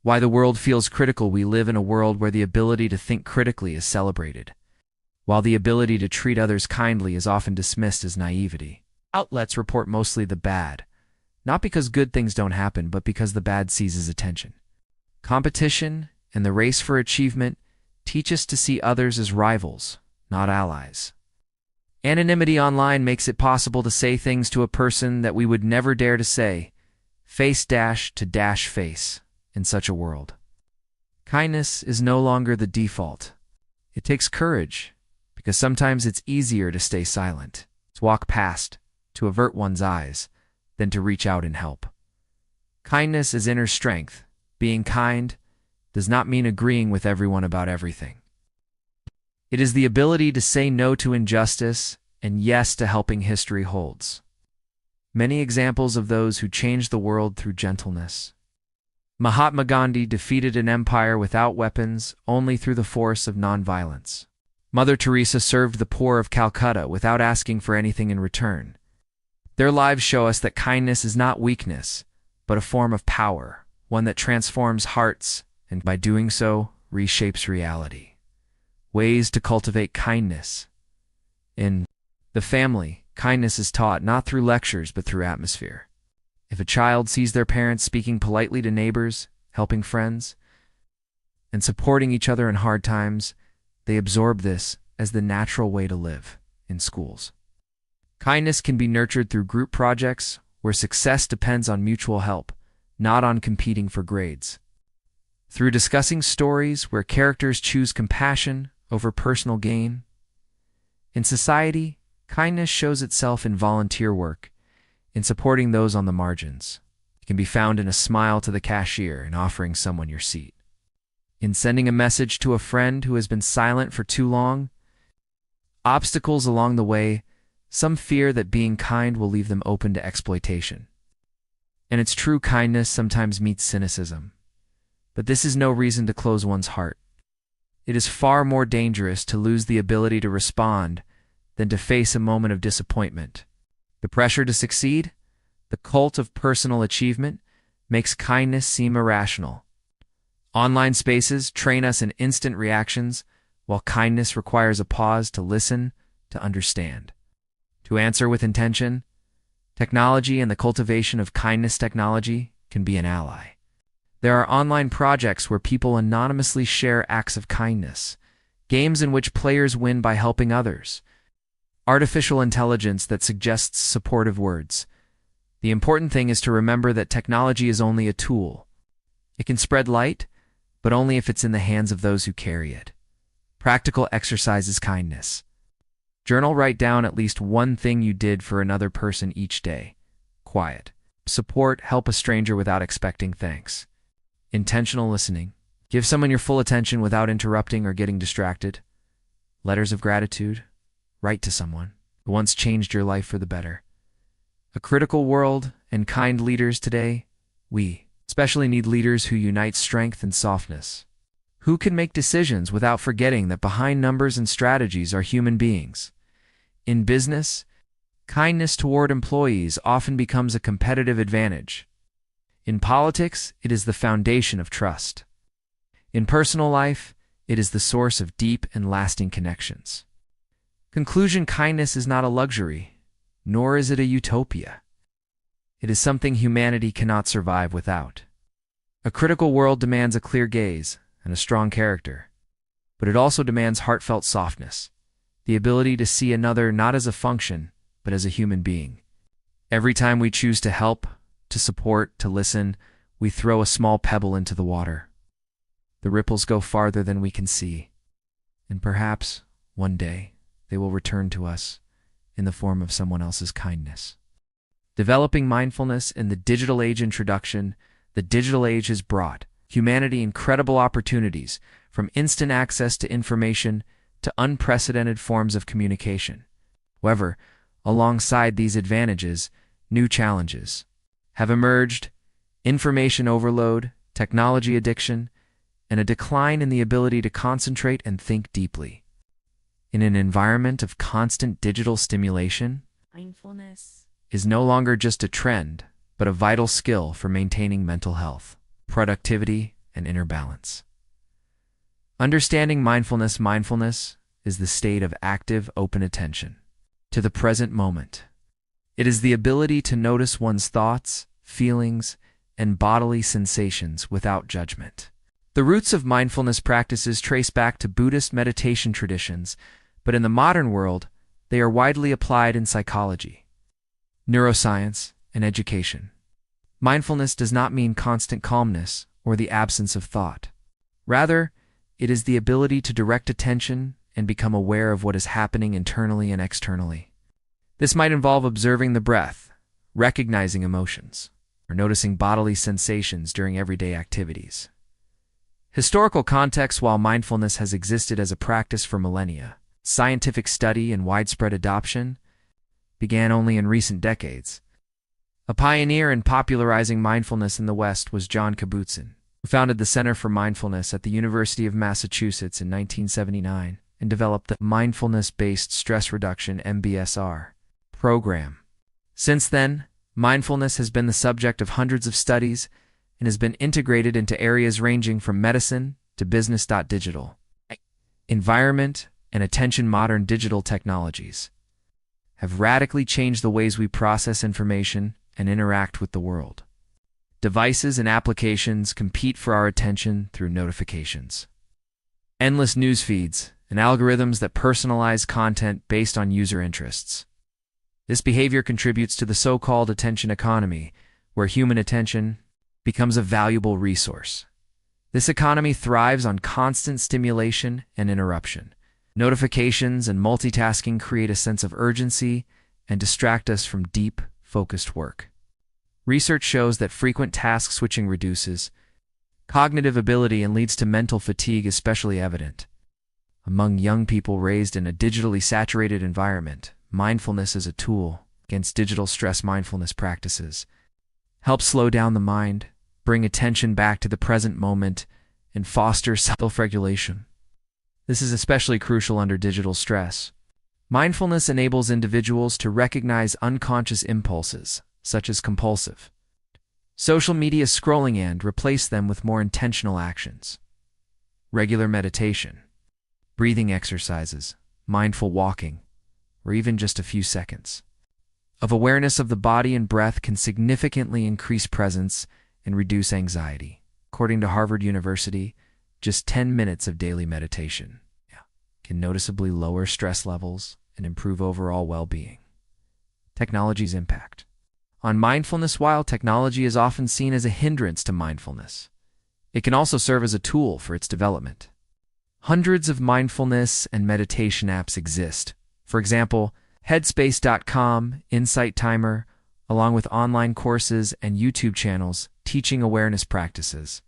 Why the world feels critical. We live in a world where the ability to think critically is celebrated, while the ability to treat others kindly is often dismissed as naivety. Outlets report mostly the bad, not because good things don't happen, but because the bad seizes attention. Competition and the race for achievement teach us to see others as rivals, not allies. Anonymity online makes it possible to say things to a person that we would never dare to say, face to face, in such a world. Kindness is no longer the default. It takes courage, because sometimes it's easier to stay silent, to walk past, to avert one's eyes than to reach out and help. Kindness is inner strength. Being kind does not mean agreeing with everyone about everything. It is the ability to say no to injustice and yes to helping history holds. Many examples of those who changed the world through gentleness. Mahatma Gandhi defeated an empire without weapons, only through the force of nonviolence. Mother Teresa served the poor of Calcutta without asking for anything in return. Their lives show us that kindness is not weakness, but a form of power, one that transforms hearts and, by doing so, reshapes reality. Ways to cultivate kindness. In the family, kindness is taught not through lectures but through atmosphere. If a child sees their parents speaking politely to neighbors, helping friends, and supporting each other in hard times, they absorb this as the natural way to live. In schools, kindness can be nurtured through group projects where success depends on mutual help, not on competing for grades. Through discussing stories where characters choose compassion over personal gain. In society, kindness shows itself in volunteer work, in supporting those on the margins. It can be found in a smile to the cashier and offering someone your seat. In sending a message to a friend who has been silent for too long. Obstacles along the way, some fear that being kind will leave them open to exploitation. And its true kindness sometimes meets cynicism. But this is no reason to close one's heart. It is far more dangerous to lose the ability to respond than to face a moment of disappointment. The pressure to succeed, the cult of personal achievement, makes kindness seem irrational. Online spaces train us in instant reactions, while kindness requires a pause to listen, to understand. To answer with intention, technology and the cultivation of kindness technology can be an ally. There are online projects where people anonymously share acts of kindness, games in which players win by helping others, artificial intelligence that suggests supportive words. The important thing is to remember that technology is only a tool. It can spread light, but only if it's in the hands of those who carry it. Practical exercises kindness. Journal, write down at least one thing you did for another person each day. Quiet. Support, help a stranger without expecting thanks. Intentional listening. Give someone your full attention without interrupting or getting distracted. Letters of gratitude. Write to someone who once changed your life for the better. A critical world and kind leaders today, we especially need leaders who unite strength and softness. Who can make decisions without forgetting that behind numbers and strategies are human beings? In business, kindness toward employees often becomes a competitive advantage. In politics, it is the foundation of trust. In personal life, it is the source of deep and lasting connections. Conclusion: kindness is not a luxury, nor is it a utopia. It is something humanity cannot survive without. A critical world demands a clear gaze and a strong character, but it also demands heartfelt softness, the ability to see another not as a function, but as a human being. Every time we choose to help, to support, to listen, we throw a small pebble into the water. The ripples go farther than we can see, and perhaps, one day, they will return to us in the form of someone else's kindness. Developing mindfulness in the digital age introduction. The digital age has brought humanity incredible opportunities, from instant access to information to unprecedented forms of communication. However, alongside these advantages, new challenges have emerged: information overload, technology addiction, and a decline in the ability to concentrate and think deeply. In an environment of constant digital stimulation, mindfulness is no longer just a trend, but a vital skill for maintaining mental health, productivity, and inner balance. Understanding mindfulness. Mindfulness is the state of active, open attention to the present moment. It is the ability to notice one's thoughts, feelings, and bodily sensations without judgment. The roots of mindfulness practices trace back to Buddhist meditation traditions, but in the modern world, they are widely applied in psychology, neuroscience, and education. Mindfulness does not mean constant calmness or the absence of thought. Rather, it is the ability to direct attention and become aware of what is happening internally and externally. This might involve observing the breath, recognizing emotions, or noticing bodily sensations during everyday activities. Historical context: while mindfulness has existed as a practice for millennia, scientific study and widespread adoption began only in recent decades. A pioneer in popularizing mindfulness in the West was John Kabat-Zinn, who founded the Center for Mindfulness at the University of Massachusetts in 1979 and developed the Mindfulness-Based Stress Reduction (MBSR) program. Since then, mindfulness has been the subject of hundreds of studies and has been integrated into areas ranging from medicine to business. Digital environment and attention. Modern digital technologies have radically changed the ways we process information and interact with the world. Devices and applications compete for our attention through notifications, endless news feeds, and algorithms that personalize content based on user interests. This behavior contributes to the so-called attention economy, where human attention becomes a valuable resource. This economy thrives on constant stimulation and interruption. Notifications and multitasking create a sense of urgency and distract us from deep, focused work. Research shows that frequent task switching reduces cognitive ability and leads to mental fatigue, especially evident among young people raised in a digitally saturated environment. Mindfulness as a tool against digital stress. Mindfulness practices help slow down the mind, bring attention back to the present moment, and foster self-regulation. This is especially crucial under digital stress. Mindfulness enables individuals to recognize unconscious impulses, such as compulsive social media scrolling, and replace them with more intentional actions. Regular meditation, breathing exercises, mindful walking, or even just a few seconds of awareness of the body and breath can significantly increase presence and reduce anxiety. According to Harvard University, just 10 minutes of daily meditation can noticeably lower stress levels and improve overall well-being. Technology's impact on mindfulness. While technology is often seen as a hindrance to mindfulness, it can also serve as a tool for its development. Hundreds of mindfulness and meditation apps exist. For example, Headspace.com, Insight Timer, along with online courses and YouTube channels teaching awareness practices.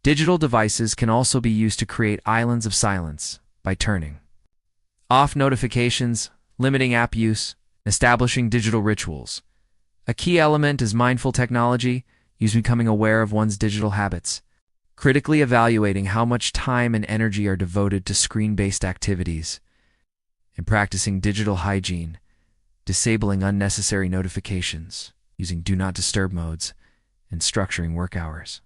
Digital devices can also be used to create islands of silence by turning off notifications, limiting app use, and establishing digital rituals. A key element is mindful technology use becoming aware of one's digital habits, critically evaluating how much time and energy are devoted to screen-based activities, and practicing digital hygiene, disabling unnecessary notifications, using Do Not Disturb modes, and structuring work hours.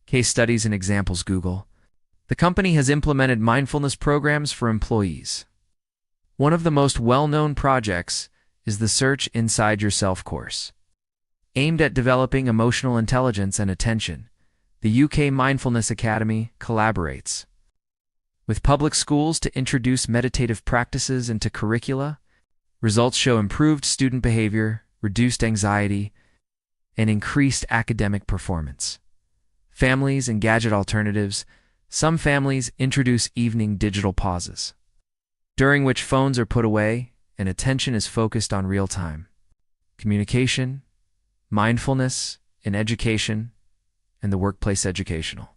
Case studies and examples. Google. The company has implemented mindfulness programs for employees. One of the most well-known projects is the Search Inside Yourself course. Aimed at developing emotional intelligence and attention, the UK Mindfulness Academy collaborates with public schools to introduce meditative practices into curricula. Results show improved student behavior, reduced anxiety, and increased academic performance. Families and gadget alternatives. Some families introduce evening digital pauses, during which phones are put away and attention is focused on real-time communication, mindfulness in education, and the workplace. Educational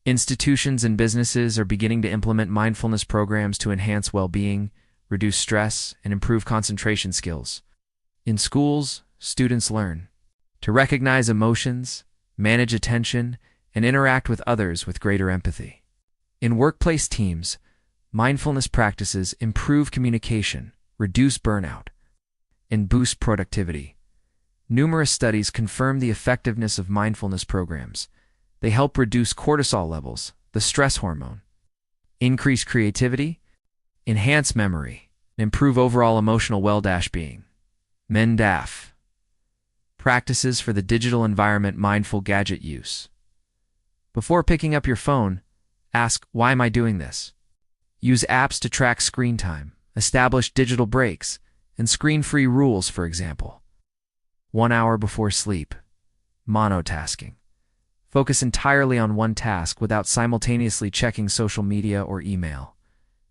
institutions and businesses are beginning to implement mindfulness programs to enhance well-being, reduce stress, and improve concentration skills. In schools, students learn to recognize emotions, manage attention, and interact with others with greater empathy. In workplace teams, mindfulness practices improve communication, reduce burnout, and boost productivity. Numerous studies confirm the effectiveness of mindfulness programs. They help reduce cortisol levels, the stress hormone, increase creativity, enhance memory, and improve overall emotional well-being. MENDAF. Practices for the digital environment. Mindful gadget use. Before picking up your phone, ask, why am I doing this? Use apps to track screen time, establish digital breaks, and screen-free rules. For example, 1 hour before sleep. Monotasking. Focus entirely on one task without simultaneously checking social media or email.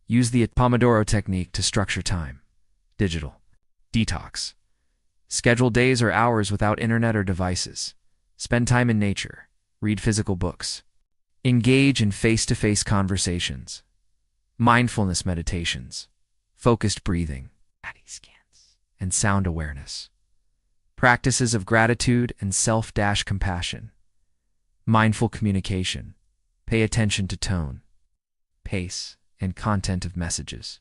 Use the Pomodoro technique to structure time. Digital Detox. Schedule days or hours without internet or devices. Spend time in nature. Read physical books. Engage in face-to-face conversations. Mindfulness meditations. Focused breathing. Body scans. And sound awareness. Practices of gratitude and self-compassion. Mindful communication. Pay attention to tone, pace, and content of messages.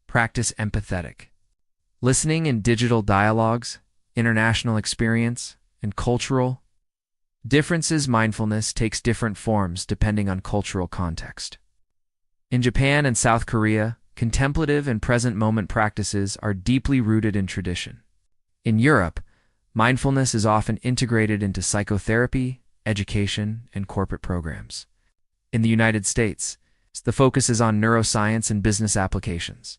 Practice empathetic listening in digital dialogues, international experience, and cultural differences. Mindfulness takes different forms depending on cultural context. In Japan and South Korea, contemplative and present moment practices are deeply rooted in tradition. In Europe, mindfulness is often integrated into psychotherapy, education, and corporate programs. In the United States, the focus is on neuroscience and business applications.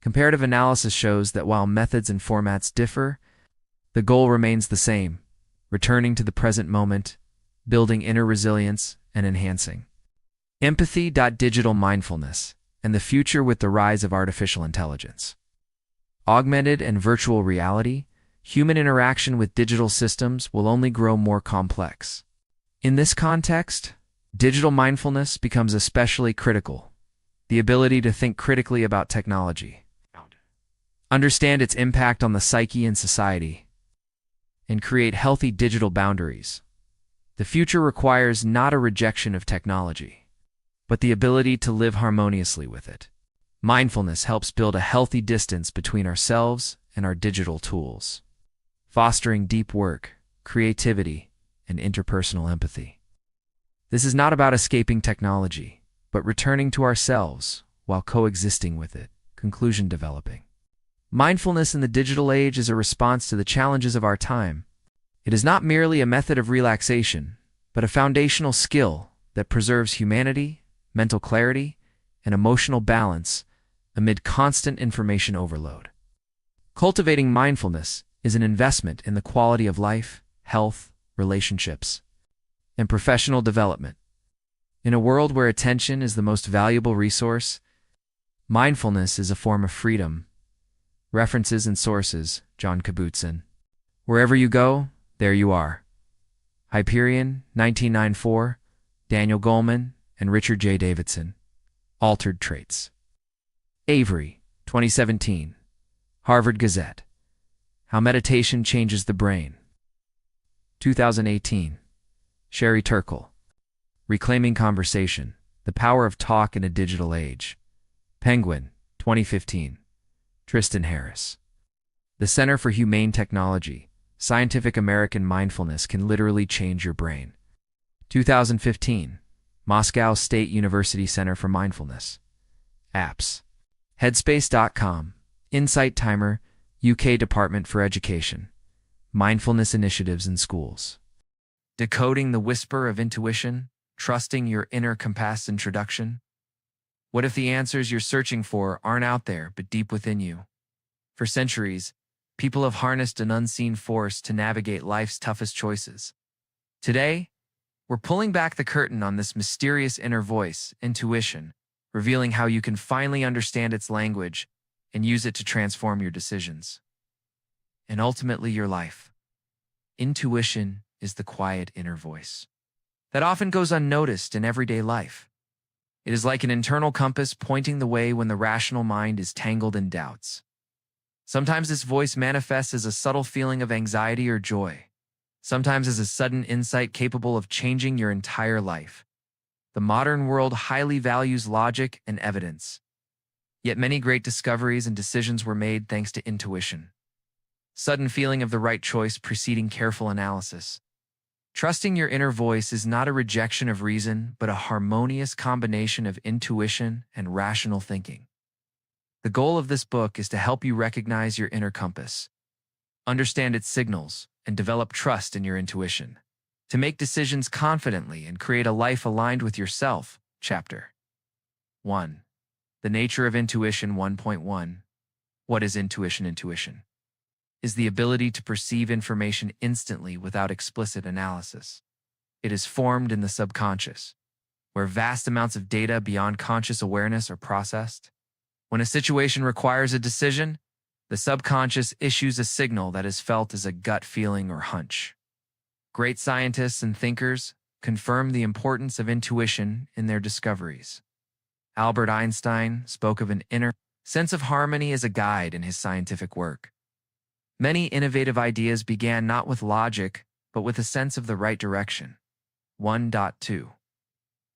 Comparative analysis shows that while methods and formats differ, the goal remains the same: returning to the present moment, building inner resilience, and enhancing empathy. Digital mindfulness and the future with the rise of artificial intelligence. Augmented and virtual reality, human interaction with digital systems will only grow more complex. In this context, digital mindfulness becomes especially critical. The ability to think critically about technology, understand its impact on the psyche and society, and create healthy digital boundaries. The future requires not a rejection of technology, but the ability to live harmoniously with it. Mindfulness helps build a healthy distance between ourselves and our digital tools, fostering deep work, creativity, and interpersonal empathy. This is not about escaping technology, but returning to ourselves while coexisting with it. Conclusion developing. Mindfulness in the digital age is a response to the challenges of our time. It is not merely a method of relaxation, but a foundational skill that preserves humanity, mental clarity, and emotional balance amid constant information overload. Cultivating mindfulness is an investment in the quality of life, health, relationships, and professional development. In a world where attention is the most valuable resource, mindfulness is a form of freedom. References and sources: John Kabat-Zinn. Wherever you go, there you are. Hyperion, 1994, Daniel Goleman, and Richard J. Davidson. Altered Traits. Avery, 2017. Harvard Gazette. How Meditation Changes the Brain. 2018. Sherry Turkle. Reclaiming Conversation: The Power of Talk in a Digital Age. Penguin, 2015. Tristan Harris. The Center for Humane Technology: Scientific American Mindfulness Can Literally Change Your Brain. 2015. Moscow State University Center for Mindfulness. Apps. Headspace.com. Insight Timer, UK Department for Education. Mindfulness Initiatives in Schools. Decoding the Whisper of Intuition, Trusting Your Inner Compass Introduction. What if the answers you're searching for aren't out there but deep within you? For centuries, people have harnessed an unseen force to navigate life's toughest choices. Today, we're pulling back the curtain on this mysterious inner voice, intuition, revealing how you can finally understand its language and use it to transform your decisions and ultimately your life. Intuition is the quiet inner voice that often goes unnoticed in everyday life. It is like an internal compass pointing the way when the rational mind is tangled in doubts. Sometimes this voice manifests as a subtle feeling of anxiety or joy. Sometimes as a sudden insight capable of changing your entire life. The modern world highly values logic and evidence. Yet many great discoveries and decisions were made thanks to intuition. Sudden feeling of the right choice preceding careful analysis. Trusting your inner voice is not a rejection of reason, but a harmonious combination of intuition and rational thinking. The goal of this book is to help you recognize your inner compass, understand its signals, and develop trust in your intuition, to make decisions confidently and create a life aligned with yourself. Chapter 1. The Nature of Intuition 1.1. What is intuition? Intuition is the ability to perceive information instantly without explicit analysis. It is formed in the subconscious, where vast amounts of data beyond conscious awareness are processed. When a situation requires a decision, The subconscious issues a signal that is felt as a gut feeling or hunch. Great scientists and thinkers confirm the importance of intuition in their discoveries. Albert Einstein spoke of an inner sense of harmony as a guide in his scientific work. Many innovative ideas began not with logic, but with a sense of the right direction. 1.2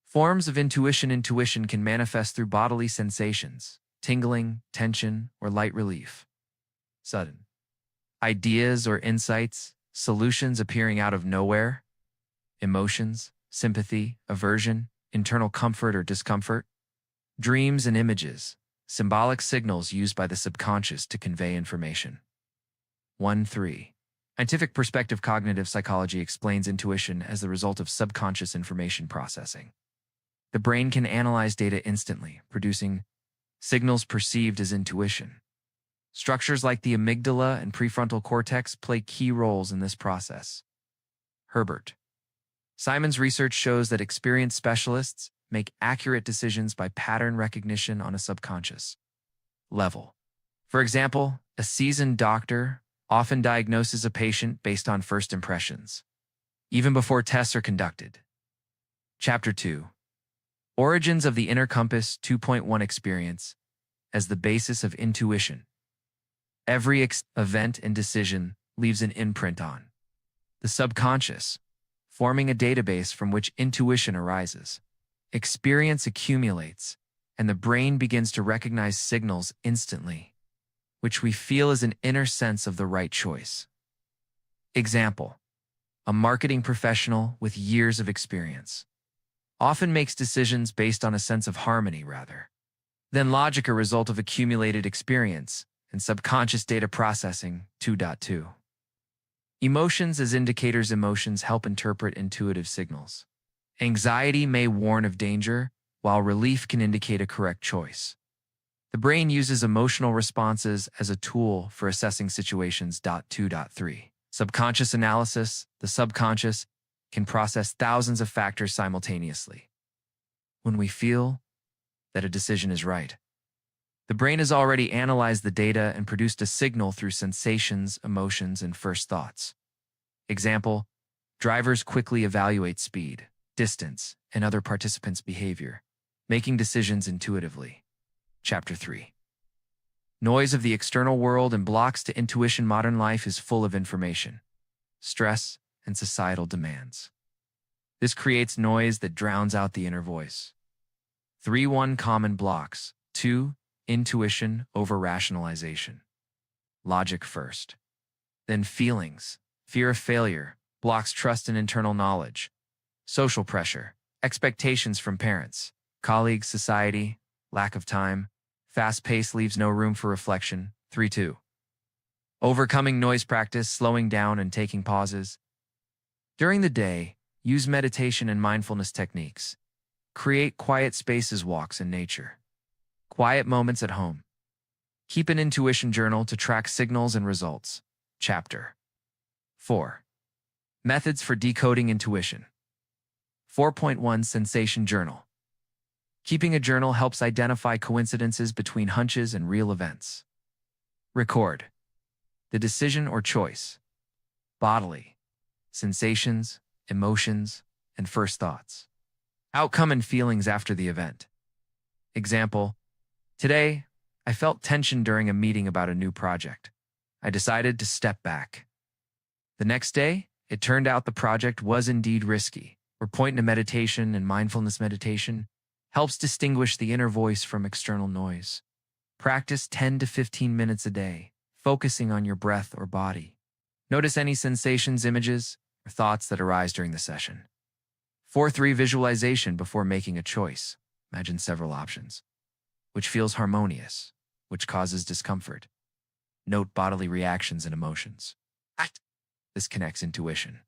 Forms of intuition. Intuition can manifest through bodily sensations, tingling, tension, or light relief. Sudden ideas or insights, solutions appearing out of nowhere. Emotions, sympathy, aversion, internal comfort or discomfort. Dreams and images, symbolic signals used by the subconscious to convey information. 1.3 Scientific perspective. Cognitive psychology explains intuition as the result of subconscious information processing. The brain can analyze data instantly, producing signals perceived as intuition. Structures like the amygdala and prefrontal cortex play key roles in this process. Herbert Simon's research shows that experienced specialists make accurate decisions by pattern recognition on a subconscious level. For example, a seasoned doctor often diagnoses a patient based on first impressions, even before tests are conducted. Chapter 2 Origins of the Inner Compass. 2.1 Experience as the basis of intuition. Every event and decision leaves an imprint on the subconscious, forming a database from which intuition arises. Experience accumulates, and the brain begins to recognize signals instantly, which we feel as an inner sense of the right choice. Example: a marketing professional with years of experience often makes decisions based on a sense of harmony rather than logic, a result of accumulated experience and subconscious data processing. 2.2 Emotions as indicators. Emotions help interpret intuitive signals. Anxiety may warn of danger, while relief can indicate a correct choice. The brain uses emotional responses as a tool for assessing situations. 2.3 Subconscious analysis. The subconscious can process thousands of factors simultaneously. When we feel that a decision is right, the brain has already analyzed the data and produced a signal through sensations, emotions, and first thoughts. Example: drivers quickly evaluate speed, distance, and other participants' behavior, making decisions intuitively. Chapter 3 Noise of the external world and blocks to intuition. Modern life is full of information, stress, and societal demands. This creates noise that drowns out the inner voice. 3.1 Common blocks. 2. Intuition over rationalization. Logic first. Then feelings. Fear of failure blocks trust in internal knowledge. Social pressure. Expectations from parents, colleagues, society. Lack of time. Fast pace leaves no room for reflection. 3.2 Overcoming noise. Practice slowing down and taking pauses. During the day, use meditation and mindfulness techniques. Create quiet spaces, walks in nature. Quiet moments at home. Keep an intuition journal to track signals and results. Chapter 4 Methods for decoding intuition. 4.1 Sensation journal. Keeping a journal helps identify coincidences between hunches and real events. Record the decision or choice. Bodily sensations, emotions, and first thoughts. Outcome and feelings after the event. Example: today, I felt tension during a meeting about a new project. I decided to step back. The next day, it turned out the project was indeed risky. Or point to meditation and mindfulness. Meditation helps distinguish the inner voice from external noise. Practice 10 to 15 minutes a day, focusing on your breath or body. Notice any sensations, images, or thoughts that arise during the session. 4.3 Visualization before making a choice. Imagine several options. Which feels harmonious? Which causes discomfort? Note bodily reactions and emotions. This connects intuition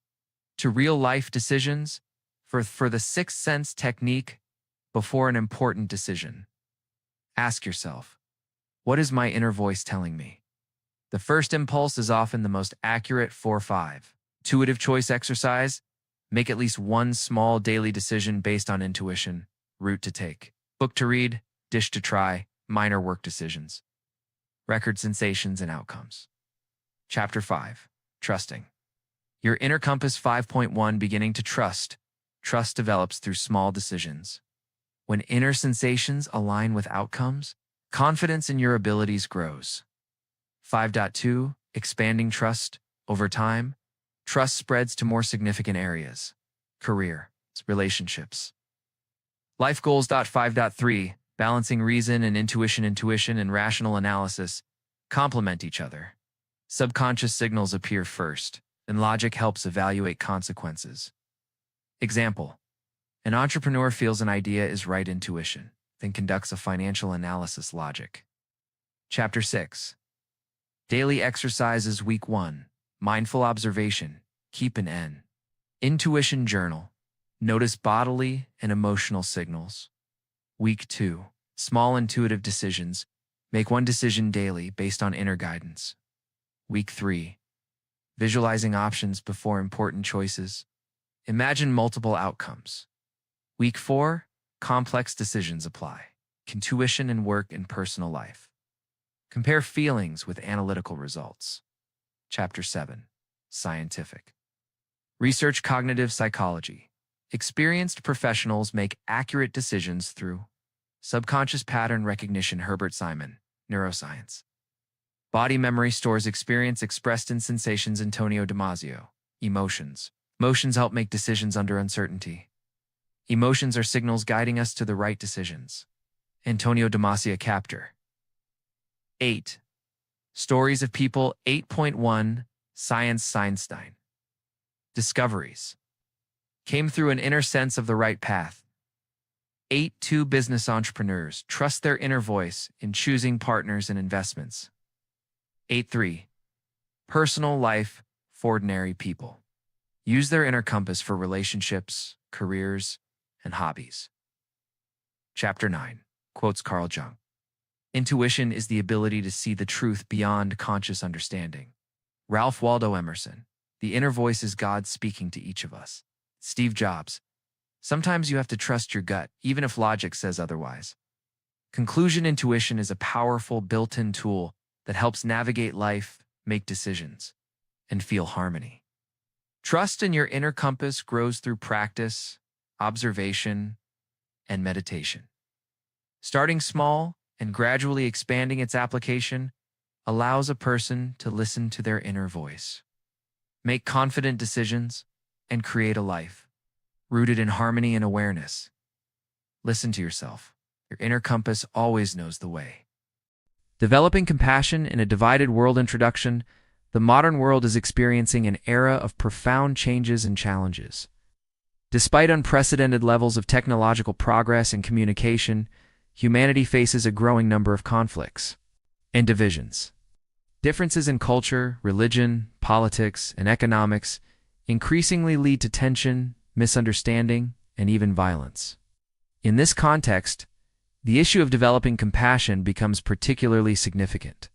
to real-life decisions. For the sixth sense technique, before an important decision, ask yourself, what is my inner voice telling me? The first impulse is often the most accurate. 4.5 Intuitive choice exercise. Make at least one small daily decision based on intuition. Route to take, book to read, dish to try, minor work decisions. record sensations and outcomes. Chapter 5. Trusting. Your inner compass 5.1 Beginning to trust. Trust develops through small decisions. When inner sensations align with outcomes, confidence in your abilities grows. 5.2 Expanding trust. Over time, trust spreads to more significant areas. Career, relationships. Life goals. 5.3 Balancing reason and intuition. Intuition and rational analysis complement each other. Subconscious signals appear first, and logic helps evaluate consequences. Example: an entrepreneur feels an idea is right intuition, then conducts a financial analysis logic. Chapter 6. Daily exercises. Week 1. Mindful observation. Keep an N. Intuition journal. Notice bodily and emotional signals. Week 2. Small intuitive decisions. Make one decision daily based on inner guidance. Week 3. Visualizing options before important choices. Imagine multiple outcomes. Week 4. Complex decisions apply. Intuition in work and personal life. Compare feelings with analytical results. Chapter 7. Scientific. Research. Cognitive psychology. Experienced professionals make accurate decisions through subconscious pattern recognition. Herbert Simon, Neuroscience. Body memory stores experience expressed in sensations. Antonio Damasio, Emotions. Emotions help make decisions under uncertainty. Emotions are signals guiding us to the right decisions. Antonio Damasio. Chapter 8. Stories of people. 8.1 Science. Einstein. Discoveries. Came through an inner sense of the right path. 8.2 Business entrepreneurs trust their inner voice in choosing partners and investments. 8.3 Personal life for ordinary people. Use their inner compass for relationships, careers, and hobbies. Chapter 9. Quotes Carl Jung. Intuition is the ability to see the truth beyond conscious understanding. Ralph Waldo Emerson. The inner voice is God speaking to each of us. Steve Jobs. Sometimes you have to trust your gut, even if logic says otherwise. Conclusion. Intuition is a powerful built-in tool that helps navigate life, make decisions, and feel harmony. Trust in your inner compass grows through practice, observation, and meditation. Starting small and gradually expanding its application allows a person to listen to their inner voice, make confident decisions, and create a life rooted in harmony and awareness. Listen to yourself. Your inner compass always knows the way. Developing compassion in a divided world. Introduction. The modern world is experiencing an era of profound changes and challenges. Despite unprecedented levels of technological progress and communication, humanity faces a growing number of conflicts and divisions. Differences in culture, religion, politics, and economics increasingly lead to tension, misunderstanding, and even violence. In this context, the issue of developing compassion becomes particularly significant.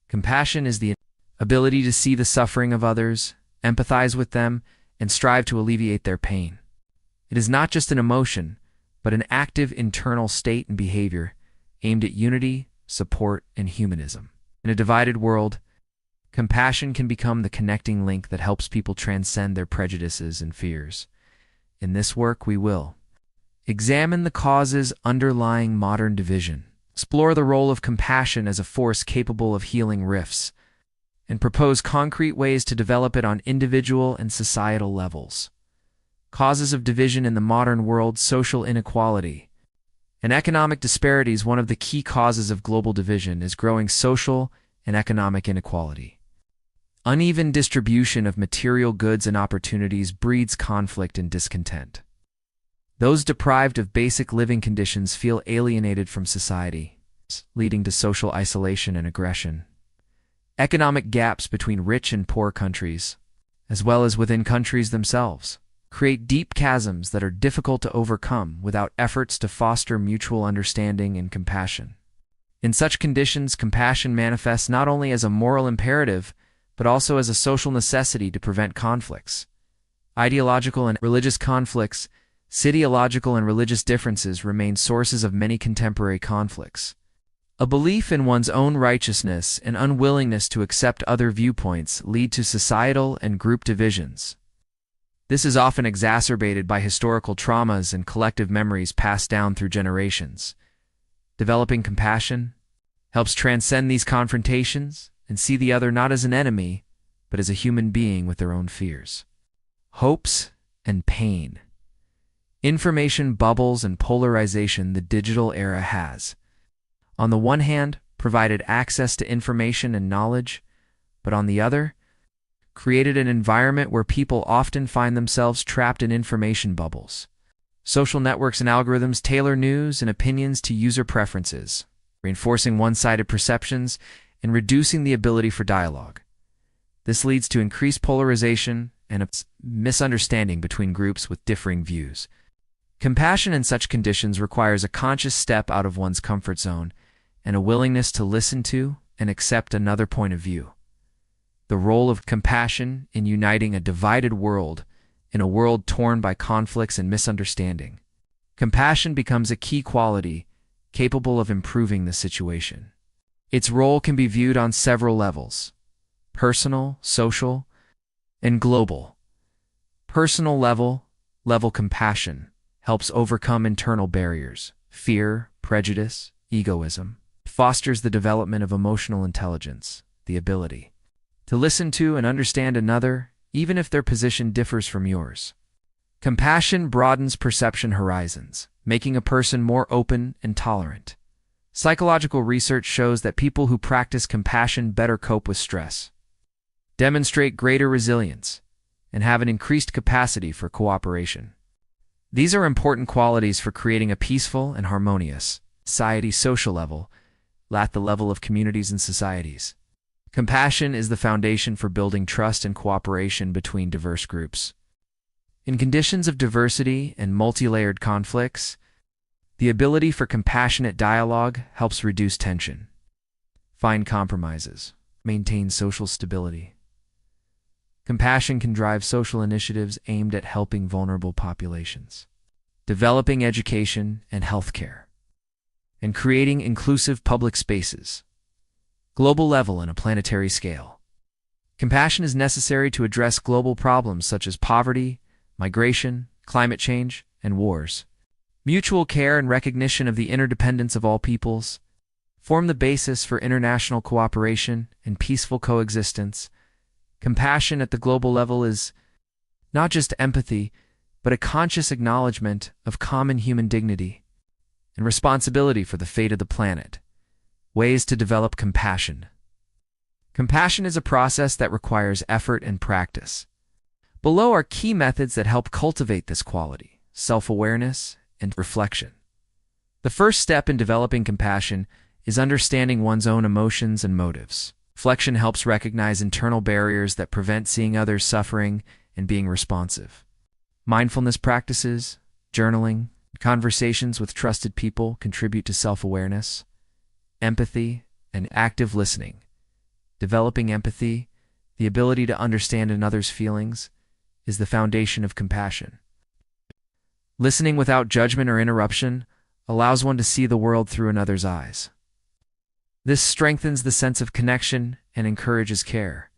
Compassion is the ability to see the suffering of others, empathize with them, and strive to alleviate their pain. It is not just an emotion, but an active internal state and behavior aimed at unity, support, and humanism. In a divided world, compassion can become the connecting link that helps people transcend their prejudices and fears. In this work, we will examine the causes underlying modern division, explore the role of compassion as a force capable of healing rifts, and propose concrete ways to develop it on individual and societal levels. Causes of division in the modern world. Social inequality and economic disparities. One of the key causes of global division is growing social and economic inequality. Uneven distribution of material goods and opportunities breeds conflict and discontent. Those deprived of basic living conditions feel alienated from society, leading to social isolation and aggression. Economic gaps between rich and poor countries, as well as within countries themselves, create deep chasms that are difficult to overcome without efforts to foster mutual understanding and compassion. In such conditions, compassion manifests not only as a moral imperative, but also as a social necessity to prevent conflicts. Ideological and religious conflicts, ideological and religious differences remain sources of many contemporary conflicts. A belief in one's own righteousness and unwillingness to accept other viewpoints lead to societal and group divisions. This is often exacerbated by historical traumas and collective memories passed down through generations. Developing compassion helps transcend these confrontations and see the other not as an enemy, but as a human being with their own fears, hopes, and pain. Information bubbles and polarization the digital era has, on the one hand, provided access to information and knowledge, but on the other, created an environment where people often find themselves trapped in information bubbles. Social networks and algorithms tailor news and opinions to user preferences, reinforcing one-sided perceptions and reducing the ability for dialogue. This leads to increased polarization and a misunderstanding between groups with differing views. Compassion in such conditions requires a conscious step out of one's comfort zone and a willingness to listen to and accept another point of view. The role of compassion in uniting a divided world in a world torn by conflicts and misunderstanding. Compassion becomes a key quality capable of improving the situation. Its role can be viewed on several levels: personal, social, and global. Personal level compassion helps overcome internal barriers, fear, prejudice, egoism. It fosters the development of emotional intelligence, the ability to listen to and understand another, even if their position differs from yours. Compassion broadens perception horizons, making a person more open and tolerant. Psychological research shows that people who practice compassion better cope with stress, demonstrate greater resilience, and have an increased capacity for cooperation. These are important qualities for creating a peaceful and harmonious society. Social level, at the level of communities and societies. Compassion is the foundation for building trust and cooperation between diverse groups. In conditions of diversity and multi-layered conflicts, the ability for compassionate dialogue helps reduce tension, find compromises, maintain social stability. Compassion can drive social initiatives aimed at helping vulnerable populations, developing education and healthcare, and creating inclusive public spaces. Global level and a planetary scale. Compassion is necessary to address global problems such as poverty, migration, climate change, and wars. Mutual care and recognition of the interdependence of all peoples form the basis for international cooperation and peaceful coexistence. Compassion at the global level is not just empathy, but a conscious acknowledgement of common human dignity and responsibility for the fate of the planet. Ways to develop compassion. Compassion is a process that requires effort and practice. Below are key methods that help cultivate this quality: self-awareness and reflection. The first step in developing compassion is understanding one's own emotions and motives. Reflection helps recognize internal barriers that prevent seeing others suffering and being responsive. Mindfulness practices, journaling, conversations with trusted people contribute to self-awareness. Empathy and active listening. Developing empathy, the ability to understand another's feelings, is the foundation of compassion. Listening without judgment or interruption allows one to see the world through another's eyes. This strengthens the sense of connection and encourages care.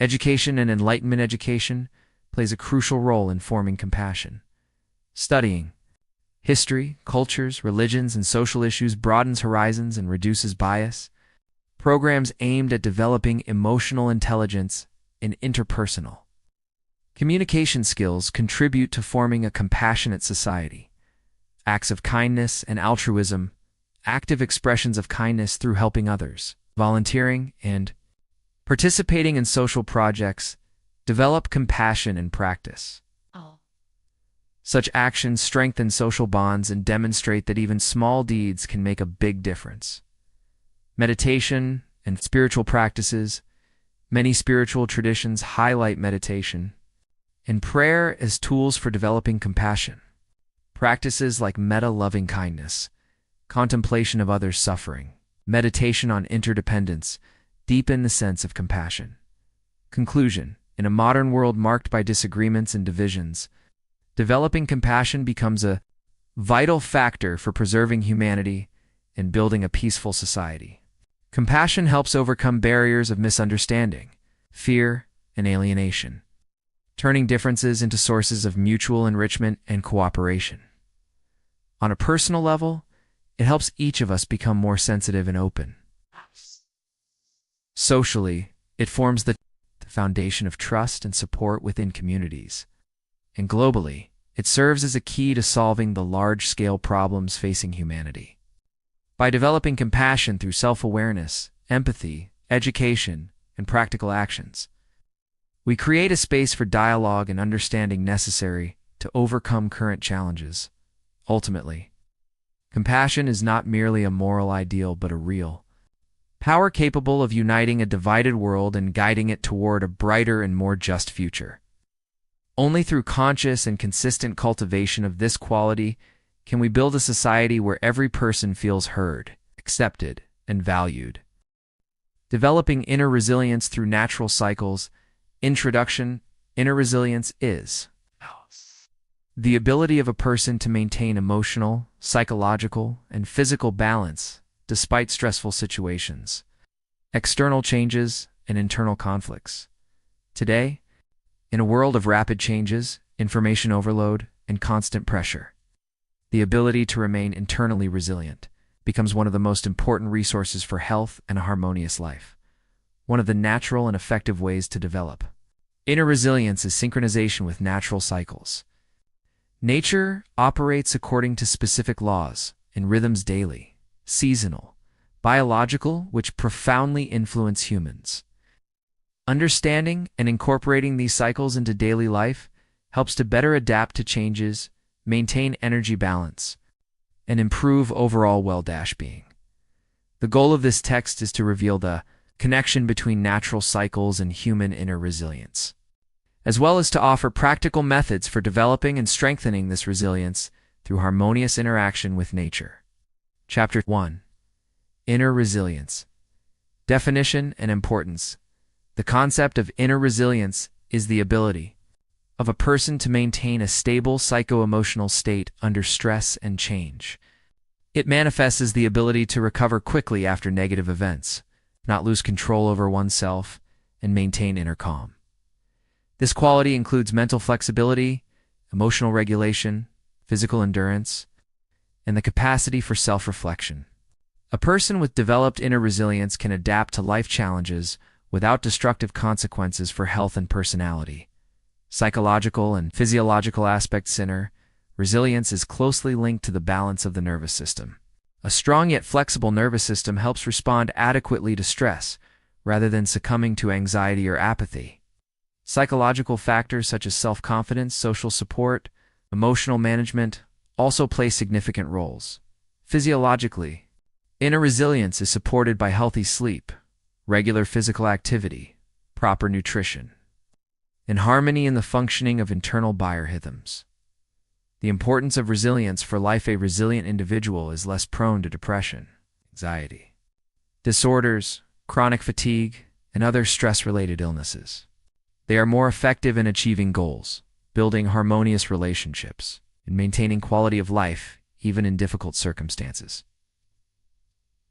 Education and enlightenment education plays a crucial role in forming compassion. Studying history, cultures, religions, and social issues broadens horizons and reduces bias. Programs aimed at developing emotional intelligence and interpersonal communication skills contribute to forming a compassionate society. Acts of kindness and altruism, active expressions of kindness through helping others, volunteering, and participating in social projects develop compassion in practice. Such actions strengthen social bonds and demonstrate that even small deeds can make a big difference. Meditation and spiritual practices. Many spiritual traditions highlight meditation and prayer as tools for developing compassion. Practices like metta-loving kindness, contemplation of others' suffering, meditation on interdependence deepen the sense of compassion. Conclusion: in a modern world marked by disagreements and divisions, developing compassion becomes a vital factor for preserving humanity in building a peaceful society. Compassion helps overcome barriers of misunderstanding, fear, and alienation, turning differences into sources of mutual enrichment and cooperation. On a personal level, it helps each of us become more sensitive and open. Socially, it forms the foundation of trust and support within communities. And globally, it serves as a key to solving the large-scale problems facing humanity. By developing compassion through self-awareness, empathy, education, and practical actions, we create a space for dialogue and understanding necessary to overcome current challenges. Ultimately, compassion is not merely a moral ideal but a real power capable of uniting a divided world and guiding it toward a brighter and more just future. Only through conscious and consistent cultivation of this quality can we build a society where every person feels heard, accepted, and valued. Developing inner resilience through natural cycles. Introduction. Inner resilience is the ability of a person to maintain emotional, psychological, and physical balance despite stressful situations, external changes, and internal conflicts. Today, in a world of rapid changes, information overload, and constant pressure, the ability to remain internally resilient becomes one of the most important resources for health and a harmonious life. One of the natural and effective ways to develop inner resilience is synchronization with natural cycles. Nature operates according to specific laws and rhythms daily, seasonal, biological, which profoundly influence humans. Understanding and incorporating these cycles into daily life helps to better adapt to changes, maintain energy balance, and improve overall well-being. The goal of this text is to reveal the connection between natural cycles and human inner resilience, as well as to offer practical methods for developing and strengthening this resilience through harmonious interaction with nature. Chapter 1. Inner Resilience. Definition and importance. The concept of inner resilience is the ability of a person to maintain a stable psycho-emotional state under stress and change. It manifests as the ability to recover quickly after negative events, not lose control over oneself, and maintain inner calm. This quality includes mental flexibility, emotional regulation, physical endurance, and the capacity for self-reflection. A person with developed inner resilience can adapt to life challenges without destructive consequences for health and personality. Psychological and physiological aspects. Inner resilience is closely linked to the balance of the nervous system. A strong yet flexible nervous system helps respond adequately to stress, rather than succumbing to anxiety or apathy. Psychological factors such as self-confidence, social support, emotional management also play significant roles. Physiologically, inner resilience is supported by healthy sleep, regular physical activity, proper nutrition, and harmony in the functioning of internal biorhythms. The importance of resilience for life. A resilient individual is less prone to depression, anxiety disorders, chronic fatigue, and other stress-related illnesses. They are more effective in achieving goals, building harmonious relationships, and maintaining quality of life, even in difficult circumstances.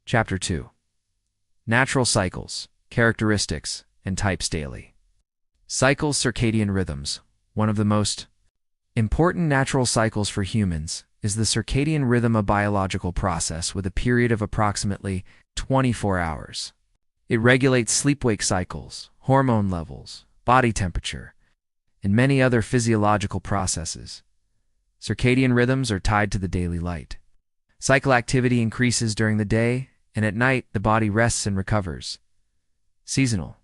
Chapter 2. Natural cycles, characteristics, and types. Daily cycles. Circadian rhythms. One of the most important natural cycles for humans is the circadian rhythm, a biological process with a period of approximately 24 hours. It regulates sleep-wake cycles, hormone levels, body temperature, and many other physiological processes. Circadian rhythms are tied to the daily light. Cycle activity increases during the day, and at night the body rests and recovers. Seasonal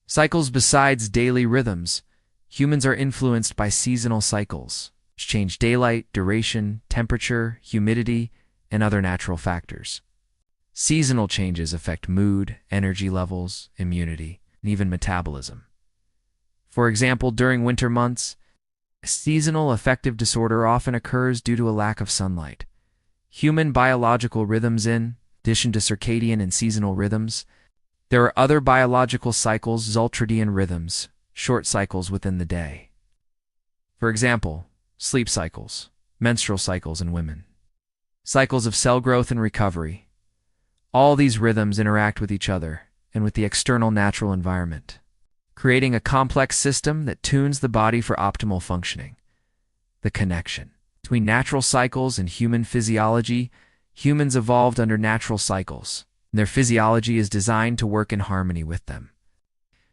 cycles. Besides daily rhythms, humans are influenced by seasonal cycles, which change daylight, duration, temperature, humidity, and other natural factors. Seasonal changes affect mood, energy levels, immunity, and even metabolism. For example, during winter months, seasonal affective disorder often occurs due to a lack of sunlight. Human biological rhythms. In addition to circadian and seasonal rhythms, there are other biological cycles, ultradian rhythms, short cycles within the day. For example, sleep cycles, menstrual cycles in women, cycles of cell growth and recovery. All these rhythms interact with each other and with the external natural environment, creating a complex system that tunes the body for optimal functioning. The connection between natural cycles and human physiology. Humans evolved under natural cycles, and their physiology is designed to work in harmony with them.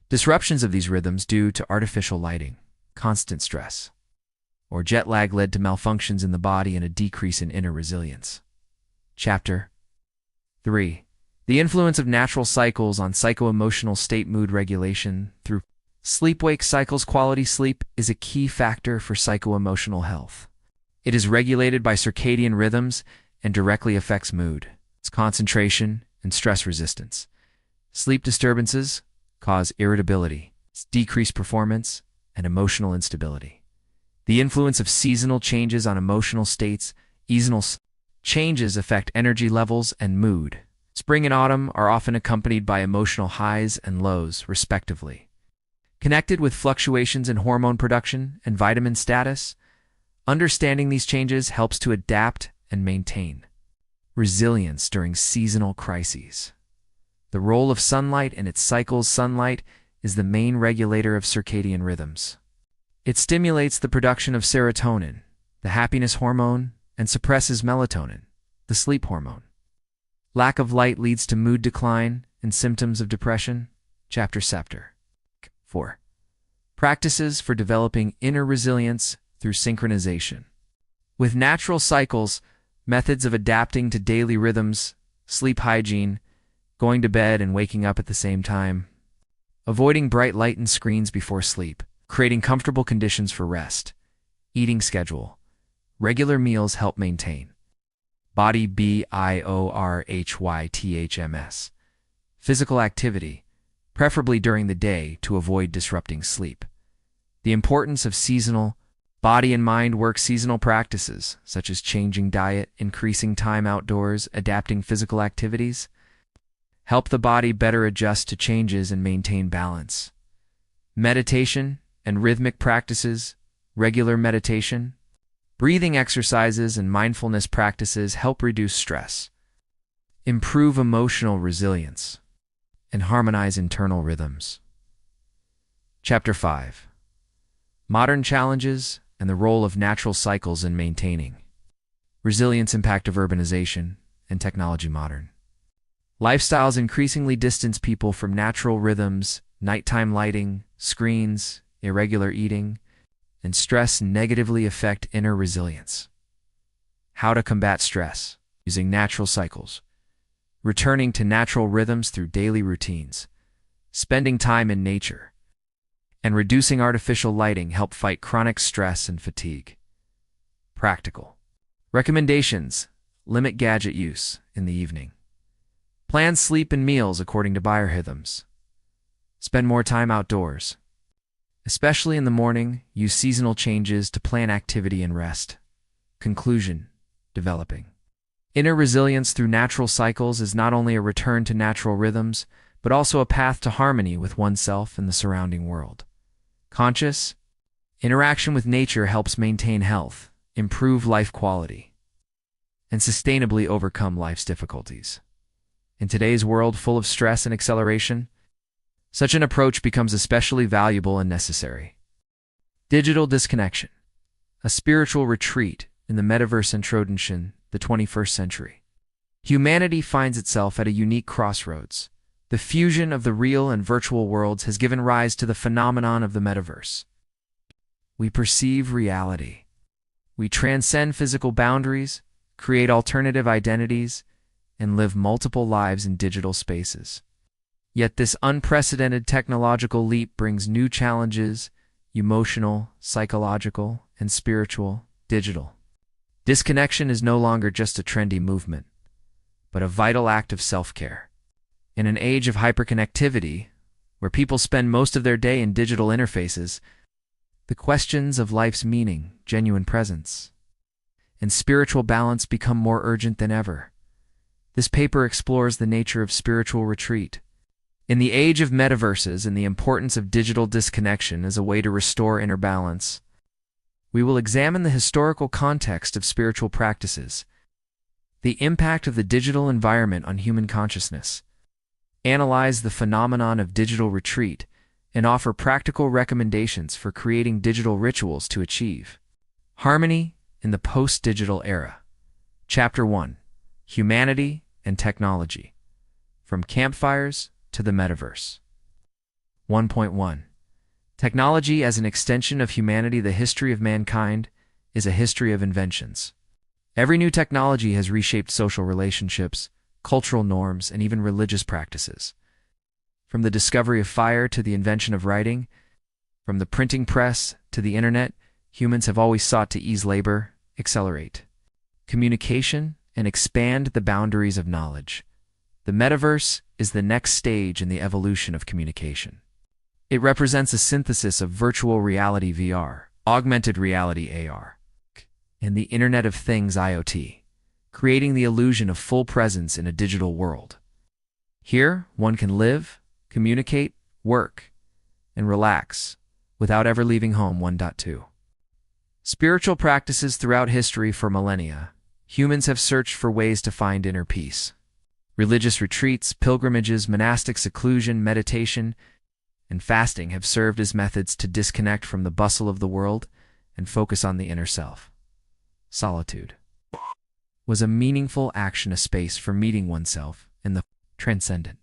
Disruptions of these rhythms due to artificial lighting, constant stress, or jet lag led to malfunctions in the body and a decrease in inner resilience. Chapter 3. The influence of natural cycles on psycho-emotional state mood regulation through sleep-wake cycles. Quality sleep is a key factor for psycho-emotional health. It is regulated by circadian rhythms and directly affects mood, its concentration, and stress resistance. Sleep disturbances cause irritability, decreased performance, and emotional instability. The influence of seasonal changes on emotional states. Seasonal changes affect energy levels and mood. Spring and autumn are often accompanied by emotional highs and lows, respectively. Connected with fluctuations in hormone production and vitamin status, understanding these changes helps to adapt and maintain resilience during seasonal crises. The role of sunlight and its cycles. Sunlight is the main regulator of circadian rhythms. It stimulates the production of serotonin, the happiness hormone, and suppresses melatonin, the sleep hormone. Lack of light leads to mood decline and symptoms of depression. Chapter 4. Practices for developing inner resilience through synchronization. With natural cycles, methods of adapting to daily rhythms, sleep hygiene, going to bed and waking up at the same time, avoiding bright light and screens before sleep, creating comfortable conditions for rest, eating schedule, regular meals help maintain body biorhythms, physical activity, preferably during the day to avoid disrupting sleep. The importance of seasonal body and mind work. Seasonal practices, such as changing diet, increasing time outdoors, adapting physical activities, help the body better adjust to changes and maintain balance. Meditation and rhythmic practices, regular meditation, breathing exercises, and mindfulness practices help reduce stress, improve emotional resilience, and harmonize internal rhythms. Chapter 5. Modern challenges and the role of natural cycles in maintaining resilience. Impact of urbanization and technology. Modern lifestyles increasingly distance people from natural rhythms. Nighttime lighting, screens, irregular eating, and stress negatively affect inner resilience. How to combat stress using natural cycles. Returning to natural rhythms through daily routines, spending time in nature, and reducing artificial lighting help fight chronic stress and fatigue. Practical recommendations: limit gadget use in the evening. Plan sleep and meals according to biorhythms. Spend more time outdoors. Especially in the morning, use seasonal changes to plan activity and rest. Conclusion: developing inner resilience through natural cycles is not only a return to natural rhythms, but also a path to harmony with oneself and the surrounding world. Conscious interaction with nature helps maintain health, improve life quality, and sustainably overcome life's difficulties. In today's world full of stress and acceleration, such an approach becomes especially valuable and necessary. Digital disconnection, a spiritual retreat in the metaverse. Introduction: the 21st century. Humanity finds itself at a unique crossroads. The fusion of the real and virtual worlds has given rise to the phenomenon of the metaverse. We perceive reality. We transcend physical boundaries, create alternative identities, and live multiple lives in digital spaces. Yet this unprecedented technological leap brings new challenges: emotional, psychological, and spiritual. Digital disconnection is no longer just a trendy movement, but a vital act of self-care. In an age of hyperconnectivity, where people spend most of their day in digital interfaces, the questions of life's meaning, genuine presence, and spiritual balance become more urgent than ever. This paper explores the nature of spiritual retreat in the age of metaverses and the importance of digital disconnection as a way to restore inner balance. We will examine the historical context of spiritual practices, The impact of the digital environment on human consciousness. Analyze the phenomenon of digital retreat and offer practical recommendations for creating digital rituals to achieve harmony in the post-digital era. Chapter 1: Humanity and Technology. From Campfires to the Metaverse. 1.1. Technology as an extension of humanity. The history of mankind is a history of inventions. Every new technology has reshaped social relationships, cultural norms, and even religious practices. From the discovery of fire to the invention of writing, from the printing press to the internet, humans have always sought to ease labor, accelerate communication, and expand the boundaries of knowledge. The metaverse is the next stage in the evolution of communication. It represents a synthesis of virtual reality (VR), augmented reality (AR), and the Internet of Things (IoT), creating the illusion of full presence in a digital world. Here, one can live, communicate, work, and relax without ever leaving home. 1.2. Spiritual practices. Throughout history for millennia, humans have searched for ways to find inner peace. Religious retreats, pilgrimages, monastic seclusion, meditation, and fasting have served as methods to disconnect from the bustle of the world and focus on the inner self. Solitude was a meaningful action, a space for meeting oneself and the transcendent.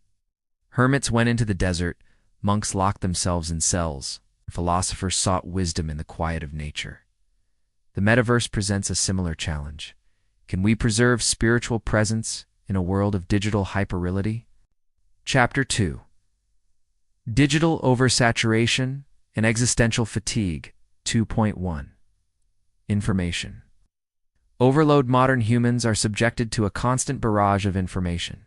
Hermits went into the desert, monks locked themselves in cells, philosophers sought wisdom in the quiet of nature. The metaverse presents a similar challenge. Can we preserve spiritual presence in a world of digital hyperreality? Chapter 2: Digital Oversaturation and Existential Fatigue. 2.1. Information overload. Modern humans are subjected to a constant barrage of information.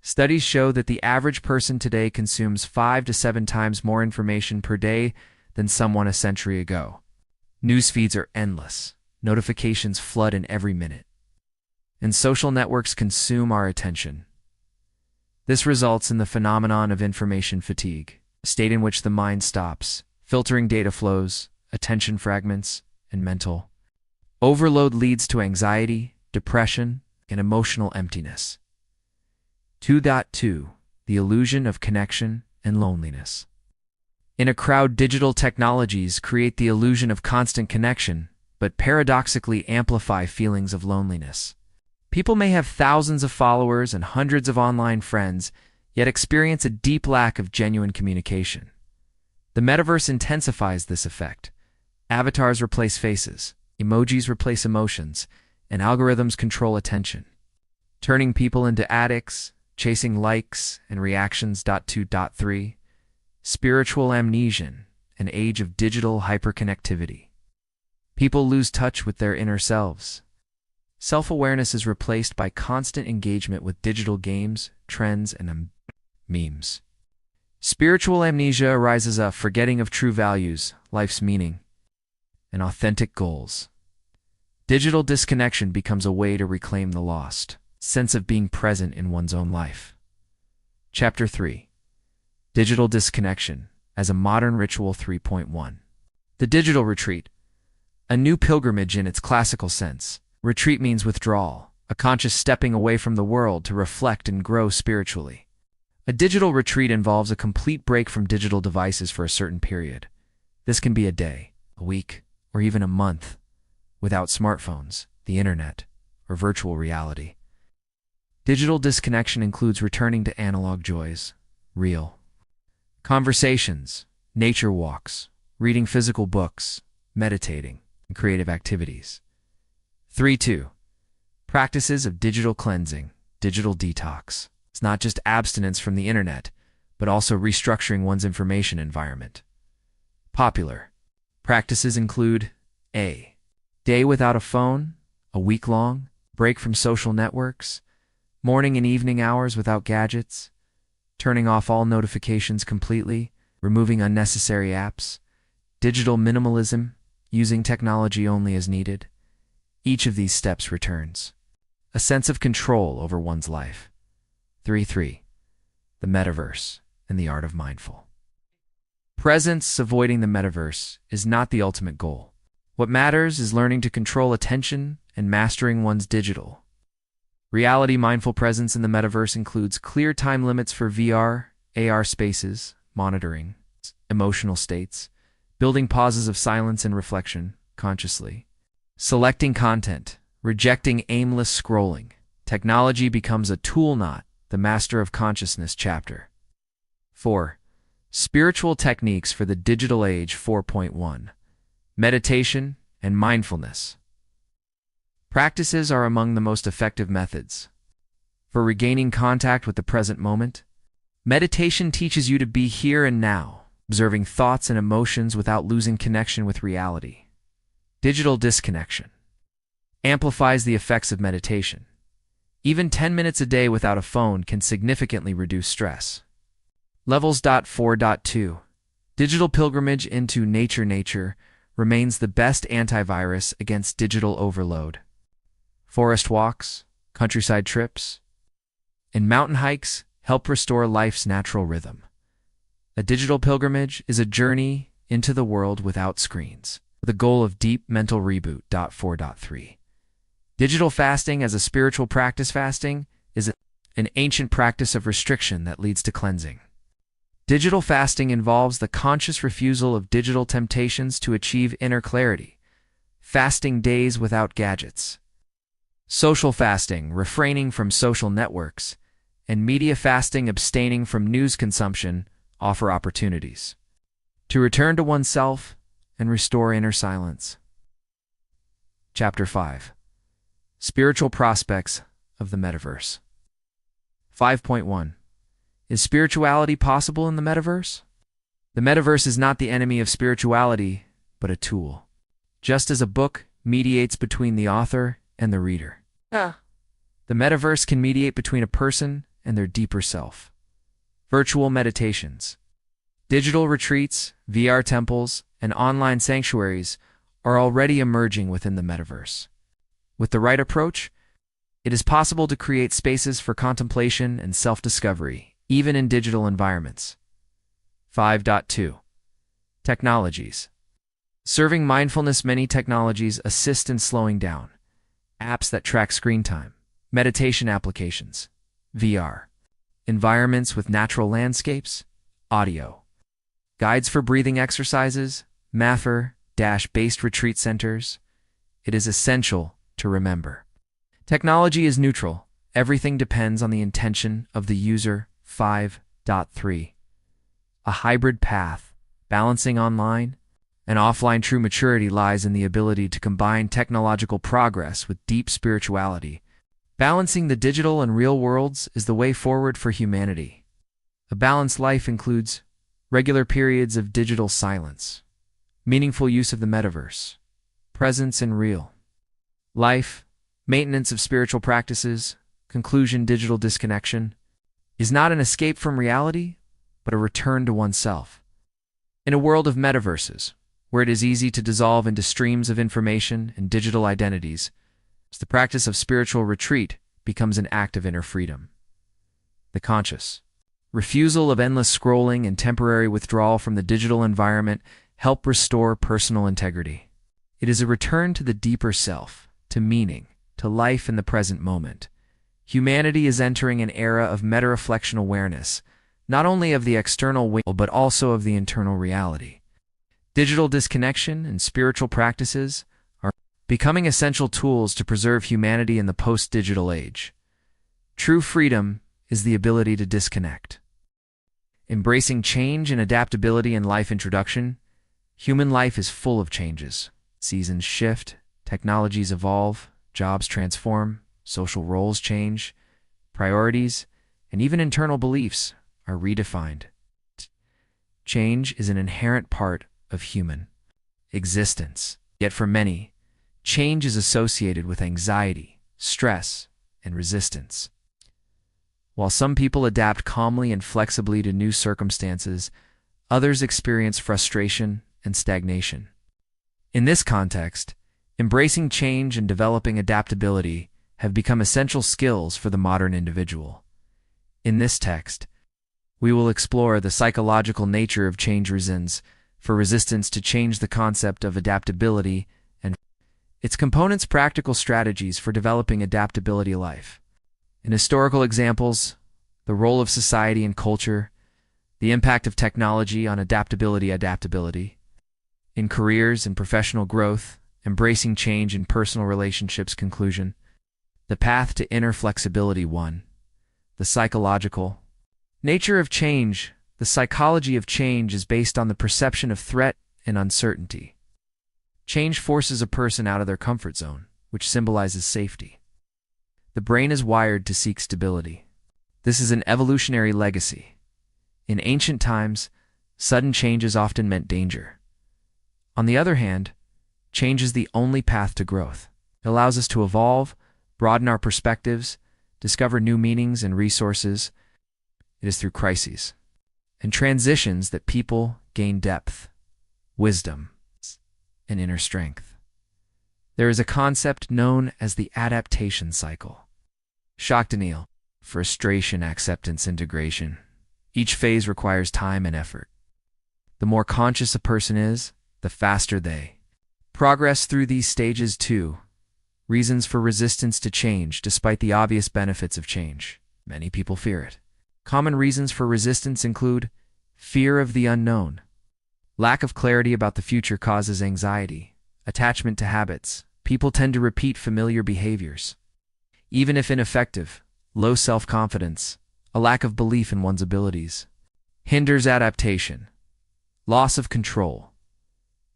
Studies show that the average person today consumes 5 to 7 times more information per day than someone a century ago. News feeds are endless, notifications flood in every minute, and social networks consume our attention. This results in the phenomenon of information fatigue, a state in which the mind stops, filtering data flows, attention fragments, and mental overload leads to anxiety, depression, and emotional emptiness. 2.2. The illusion of connection and loneliness. In a crowd, digital technologies create the illusion of constant connection, but paradoxically amplify feelings of loneliness. People may have thousands of followers and hundreds of online friends, yet experience a deep lack of genuine communication. The metaverse intensifies this effect. Avatars replace faces, emojis replace emotions, and algorithms control attention, turning people into addicts, chasing likes and reactions. 2.3. Spiritual amnesia, an age of digital hyperconnectivity. People lose touch with their inner selves. Self-awareness is replaced by constant engagement with digital games, trends, and memes. Spiritual amnesia arises, a forgetting of true values, life's meaning, and authentic goals. Digital disconnection becomes a way to reclaim the lost sense of being present in one's own life. Chapter 3: Digital Disconnection as a Modern Ritual. 3.1. The digital retreat, a new pilgrimage in its classical sense. Retreat means withdrawal, a conscious stepping away from the world to reflect and grow spiritually. A digital retreat involves a complete break from digital devices for a certain period. This can be a day, a week, or even a month, without smartphones, the internet, or virtual reality. Digital disconnection includes returning to analog joys, real conversations, nature walks, reading physical books, meditating, and creative activities. 3.2. Practices of digital cleansing, digital detox. It's not just abstinence from the internet, but also restructuring one's information environment. Popular practices include a day without a phone, a week-long break from social networks, morning and evening hours without gadgets, turning off all notifications completely, removing unnecessary apps, digital minimalism, using technology only as needed. Each of these steps returns a sense of control over one's life. 3.3. The metaverse and the art of mindful presence. Avoiding the metaverse is not the ultimate goal. What matters is learning to control attention and mastering one's digital Reality mindful presence in the metaverse includes clear time limits for VR, AR spaces, monitoring, emotional states, building pauses of silence and reflection consciously, selecting content, rejecting aimless scrolling. Technology becomes a tool, not the master of consciousness. Chapter 4. Spiritual Techniques for the Digital Age 4.1. Meditation and Mindfulness. Practices are among the most effective methods for regaining contact with the present moment. Meditation teaches you to be here and now, observing thoughts and emotions without losing connection with reality. Digital disconnection amplifies the effects of meditation. Even 10 minutes a day without a phone can significantly reduce stress. Levels. 4.2. Digital pilgrimage into nature. Nature remains the best antivirus against digital overload. Forest walks, countryside trips, and mountain hikes help restore life's natural rhythm. A digital pilgrimage is a journey into the world without screens, with the goal of deep mental reboot. 4.3. Digital fasting as a spiritual practice. Fasting is an ancient practice of restriction that leads to cleansing. Digital fasting involves the conscious refusal of digital temptations to achieve inner clarity. Fasting days without gadgets. Social fasting, refraining from social networks, and media fasting, abstaining from news consumption, offer opportunities to return to oneself and restore inner silence. Chapter 5. Spiritual Prospects of the Metaverse. 5.1. Is spirituality possible in the metaverse? The metaverse is not the enemy of spirituality, but a tool. Just as a book mediates between the author and the reader, the metaverse can mediate between a person and their deeper self. Virtual meditations, digital retreats, VR temples, and online sanctuaries are already emerging within the metaverse. With the right approach, it is possible to create spaces for contemplation and self-discovery, even in digital environments. 5.2. Technologies. Serving mindfulness. Many technologies assist in slowing down. Apps that track screen time, meditation applications, VR, environments with natural landscapes, audio, guides for breathing exercises, maths-based retreat centers. It is essential to remember. Technology is neutral. Everything depends on the intention of the user. 5.3. A hybrid path, balancing online and offline. True maturity lies in the ability to combine technological progress with deep spirituality. Balancing the digital and real worlds is the way forward for humanity. A balanced life includes regular periods of digital silence, meaningful use of the metaverse, presence in real life, maintenance of spiritual practices. Conclusion. Digital disconnection is not an escape from reality, but a return to oneself. In a world of metaverses, where it is easy to dissolve into streams of information and digital identities, the practice of spiritual retreat becomes an act of inner freedom. The conscious refusal of endless scrolling and temporary withdrawal from the digital environment help restore personal integrity. It is a return to the deeper self, to meaning, to life in the present moment. Humanity is entering an era of meta-reflection awareness, not only of the external world, but also of the internal reality. Digital disconnection and spiritual practices are becoming essential tools to preserve humanity in the post-digital age. True freedom is the ability to disconnect. Embracing change and adaptability in life. Introduction. Human life is full of changes. Seasons shift, technologies evolve, jobs transform, social roles change, priorities, and even internal beliefs are redefined. Change is an inherent part of human existence. Yet for many, change is associated with anxiety, stress, and resistance. While some people adapt calmly and flexibly to new circumstances, others experience frustration and stagnation. In this context, embracing change and developing adaptability have become essential skills for the modern individual. In this text, we will explore the psychological nature of change. Reasons for resistance to change, the concept of adaptability and its components, practical strategies for developing adaptability life. In historical examples, the role of society and culture, the impact of technology on adaptability. In careers and professional growth, embracing change in personal relationships. Conclusion. The path to inner flexibility. 1. The psychological nature of change. The psychology of change is based on the perception of threat and uncertainty. Change forces a person out of their comfort zone, which symbolizes safety. The brain is wired to seek stability. This is an evolutionary legacy. In ancient times, sudden changes often meant danger. On the other hand, change is the only path to growth. It allows us to evolve, broaden our perspectives, discover new meanings and resources. It is through crises and transitions that people gain depth, wisdom, and inner strength. There is a concept known as the adaptation cycle. Shock denial, frustration, acceptance, integration. Each phase requires time and effort. The more conscious a person is, the faster they progress through these stages. 2. Reasons for resistance to change. Despite the obvious benefits of change, many people fear it. Common reasons for resistance include fear of the unknown. Lack of clarity about the future causes anxiety. Attachment to habits. People tend to repeat familiar behaviors. Even if ineffective, low self-confidence, a lack of belief in one's abilities, hinders adaptation. Loss of control.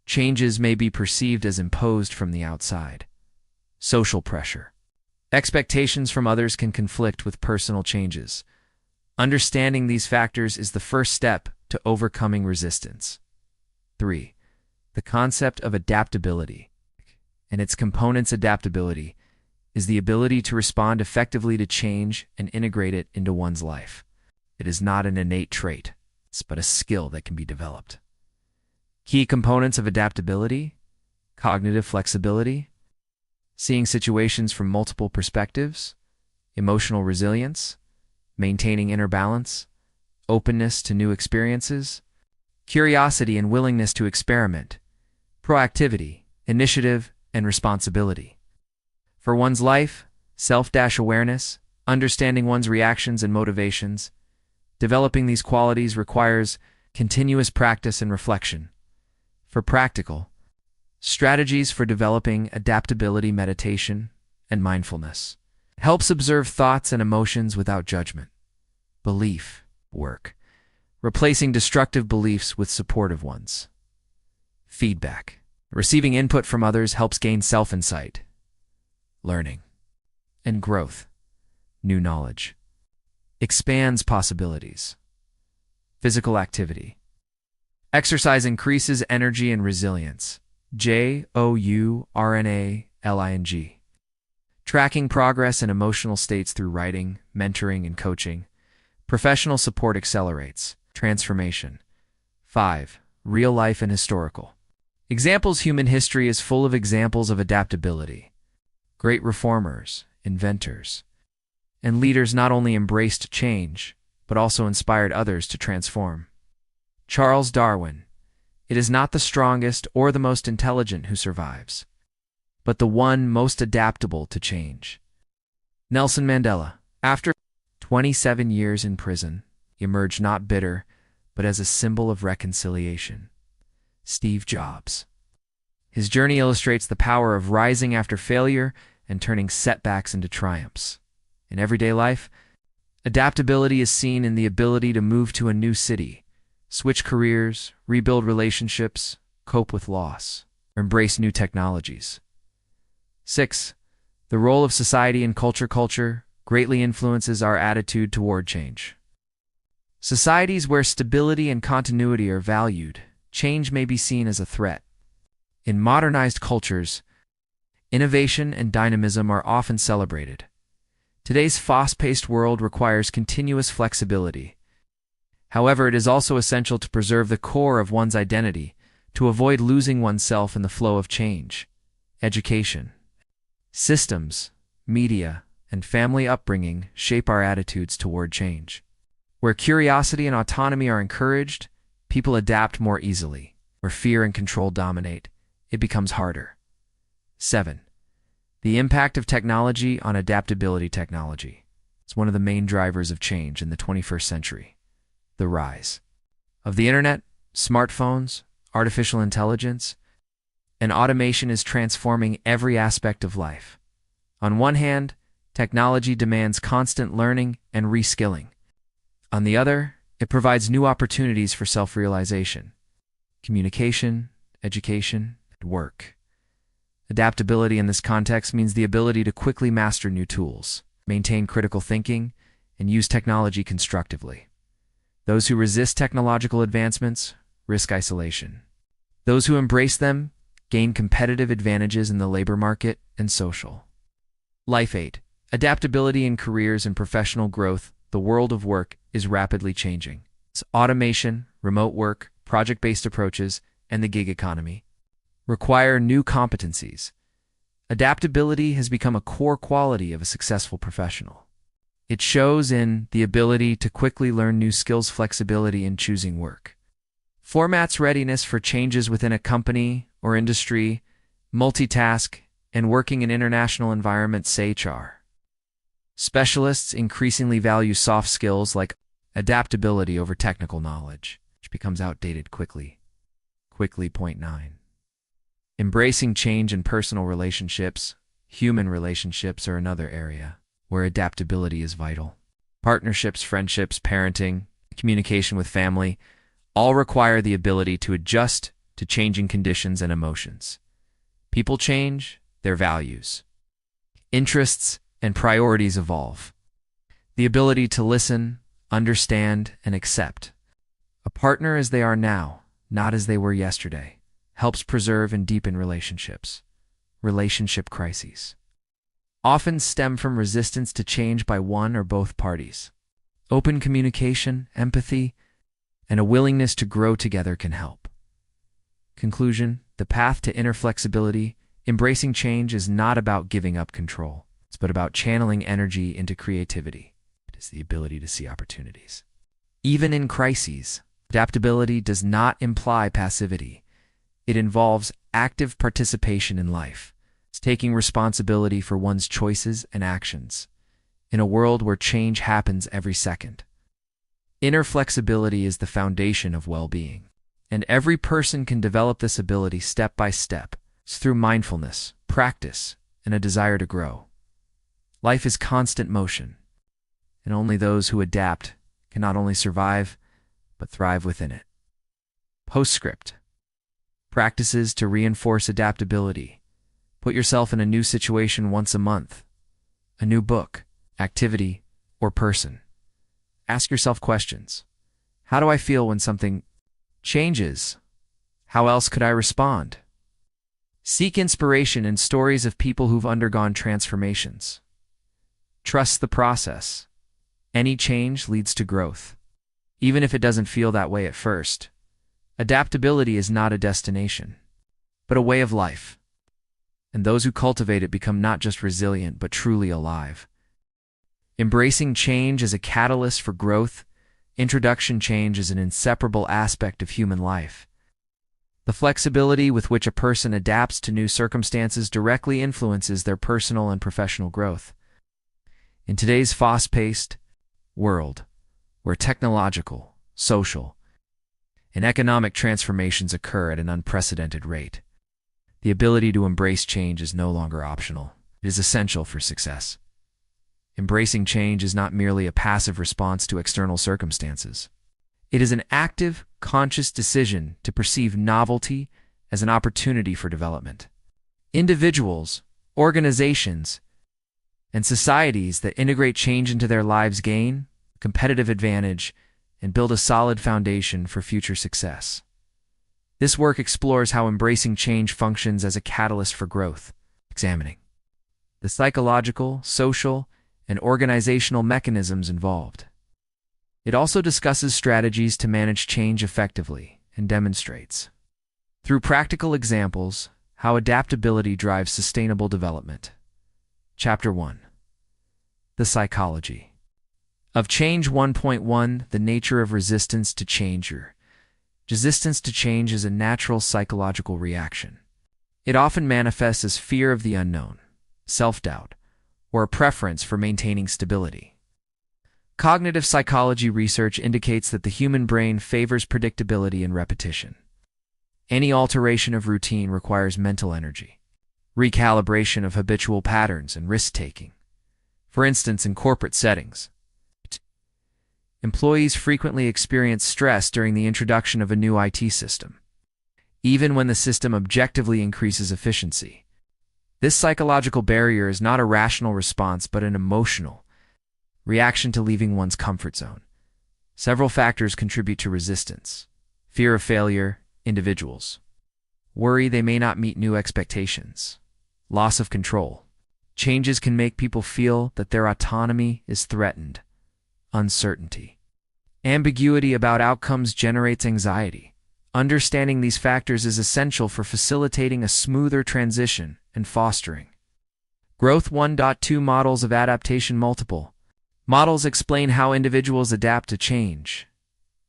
Changes may be perceived as imposed from the outside. Social pressure. Expectations from others can conflict with personal changes. Understanding these factors is the first step to overcoming resistance. 3. The concept of adaptability and its components. Adaptability is the ability to respond effectively to change and integrate it into one's life. It is not an innate trait, but a skill that can be developed. Key components of adaptability: cognitive flexibility, seeing situations from multiple perspectives, emotional resilience, maintaining inner balance, openness to new experiences, curiosity and willingness to experiment, proactivity, initiative, and responsibility. For one's life, self-awareness, understanding one's reactions and motivations. Developing these qualities requires continuous practice and reflection. For practical strategies for developing adaptability: meditation and mindfulness. Helps observe thoughts and emotions without judgment. Belief work, replacing destructive beliefs with supportive ones. Feedback. Receiving input from others helps gain self-insight. Learning and growth. New knowledge expands possibilities. Physical activity. Exercise increases energy and resilience. JOURNALING. Tracking progress and emotional states through writing, mentoring, and coaching. Professional support accelerates transformation. 5. Real life and historical examples. Human history is full of examples of adaptability. Great reformers, inventors, and leaders not only embraced change, but also inspired others to transform. Charles Darwin. It is not the strongest or the most intelligent who survives, but the one most adaptable to change. Nelson Mandela. After 27 years in prison, emerged not bitter, but as a symbol of reconciliation. Steve Jobs. His journey illustrates the power of rising after failure and turning setbacks into triumphs. In everyday life, adaptability is seen in the ability to move to a new city, switch careers, rebuild relationships, cope with loss, or embrace new technologies. 6. The role of society and culture. Culture greatly influences our attitude toward change. Societies where stability and continuity are valued, change may be seen as a threat. In modernized cultures, innovation and dynamism are often celebrated. Today's fast-paced world requires continuous flexibility. However, it is also essential to preserve the core of one's identity, to avoid losing oneself in the flow of change. Education, systems, media, and family upbringing shape our attitudes toward change. Where curiosity and autonomy are encouraged, people adapt more easily. Where fear and control dominate, it becomes harder. 7. The impact of technology on adaptability. Technology is one of the main drivers of change in the 21st century. The rise of the internet, smartphones, artificial intelligence, and automation is transforming every aspect of life. On one hand, technology demands constant learning and reskilling. On the other, it provides new opportunities for self-realization, communication, education, and work. Adaptability in this context means the ability to quickly master new tools, maintain critical thinking, and use technology constructively. Those who resist technological advancements risk isolation. Those who embrace them gain competitive advantages in the labor market and social life. 8. Adaptability in careers and professional growth. The world of work is rapidly changing. Automation, remote work, project-based approaches, and the gig economy require new competencies. Adaptability has become a core quality of a successful professional. It shows in the ability to quickly learn new skills, flexibility in choosing work formats, readiness for changes within a company or industry, multitask, and working in international environments. HR specialists increasingly value soft skills like adaptability over technical knowledge, which becomes outdated quickly. Point 9. Embracing change in personal relationships. Human relationships are another area where adaptability is vital. Partnerships, friendships, parenting, communication with family all require the ability to adjust to changing conditions and emotions. People change, their values, interests, and priorities evolve. The ability to listen, understand, and accept a partner as they are now, not as they were yesterday, helps preserve and deepen relationships. Relationship crises often stem from resistance to change by one or both parties. Open communication, empathy, and a willingness to grow together can help. Conclusion: the path to inner flexibility. Embracing change is not about giving up control. It's about channeling energy into creativity. It is the ability to see opportunities. Even in crises, adaptability does not imply passivity. It involves active participation in life. It's taking responsibility for one's choices and actions in a world where change happens every second. Inner flexibility is the foundation of well-being, and every person can develop this ability step by step. It's through mindfulness, practice, and a desire to grow. Life is constant motion, and only those who adapt can not only survive, but thrive within it. Postscript. Practices to reinforce adaptability. Put yourself in a new situation once a month. A new book, activity, or person. Ask yourself questions. How do I feel when something changes? How else could I respond? Seek inspiration in stories of people who've undergone transformations. Trust the process. Any change leads to growth, even if it doesn't feel that way at first. Adaptability is not a destination, but a way of life. And those who cultivate it become not just resilient, but truly alive. Embracing change as a catalyst for growth. Introduction change is an inseparable aspect of human life. The flexibility with which a person adapts to new circumstances directly influences their personal and professional growth. In today's fast-paced world, where technological, social, and economic transformations occur at an unprecedented rate, the ability to embrace change is no longer optional. It is essential for success. Embracing change is not merely a passive response to external circumstances. It is an active, conscious decision to perceive novelty as an opportunity for development. Individuals, organizations, and societies that integrate change into their lives gain a competitive advantage and build a solid foundation for future success. This work explores how embracing change functions as a catalyst for growth, examining the psychological, social, and organizational mechanisms involved. It also discusses strategies to manage change effectively and demonstrates, through practical examples, how adaptability drives sustainable development. Chapter 1. The Psychology of Change. 1.1 The nature of resistance to change. Resistance to change is a natural psychological reaction. It often manifests as fear of the unknown, self-doubt, or a preference for maintaining stability. Cognitive psychology research indicates that the human brain favors predictability and repetition. Any alteration of routine requires mental energy, recalibration of habitual patterns, and risk-taking. For instance, in corporate settings, employees frequently experience stress during the introduction of a new IT system, even when the system objectively increases efficiency. This psychological barrier is not a rational response but an emotional reaction to leaving one's comfort zone. Several factors contribute to resistance: fear of failure, individuals worry they may not meet new expectations, loss of control. Changes can make people feel that their autonomy is threatened. Uncertainty. Ambiguity about outcomes generates anxiety. Understanding these factors is essential for facilitating a smoother transition and fostering growth. 1.2 Models of adaptation. Multiple models explain how individuals adapt to change.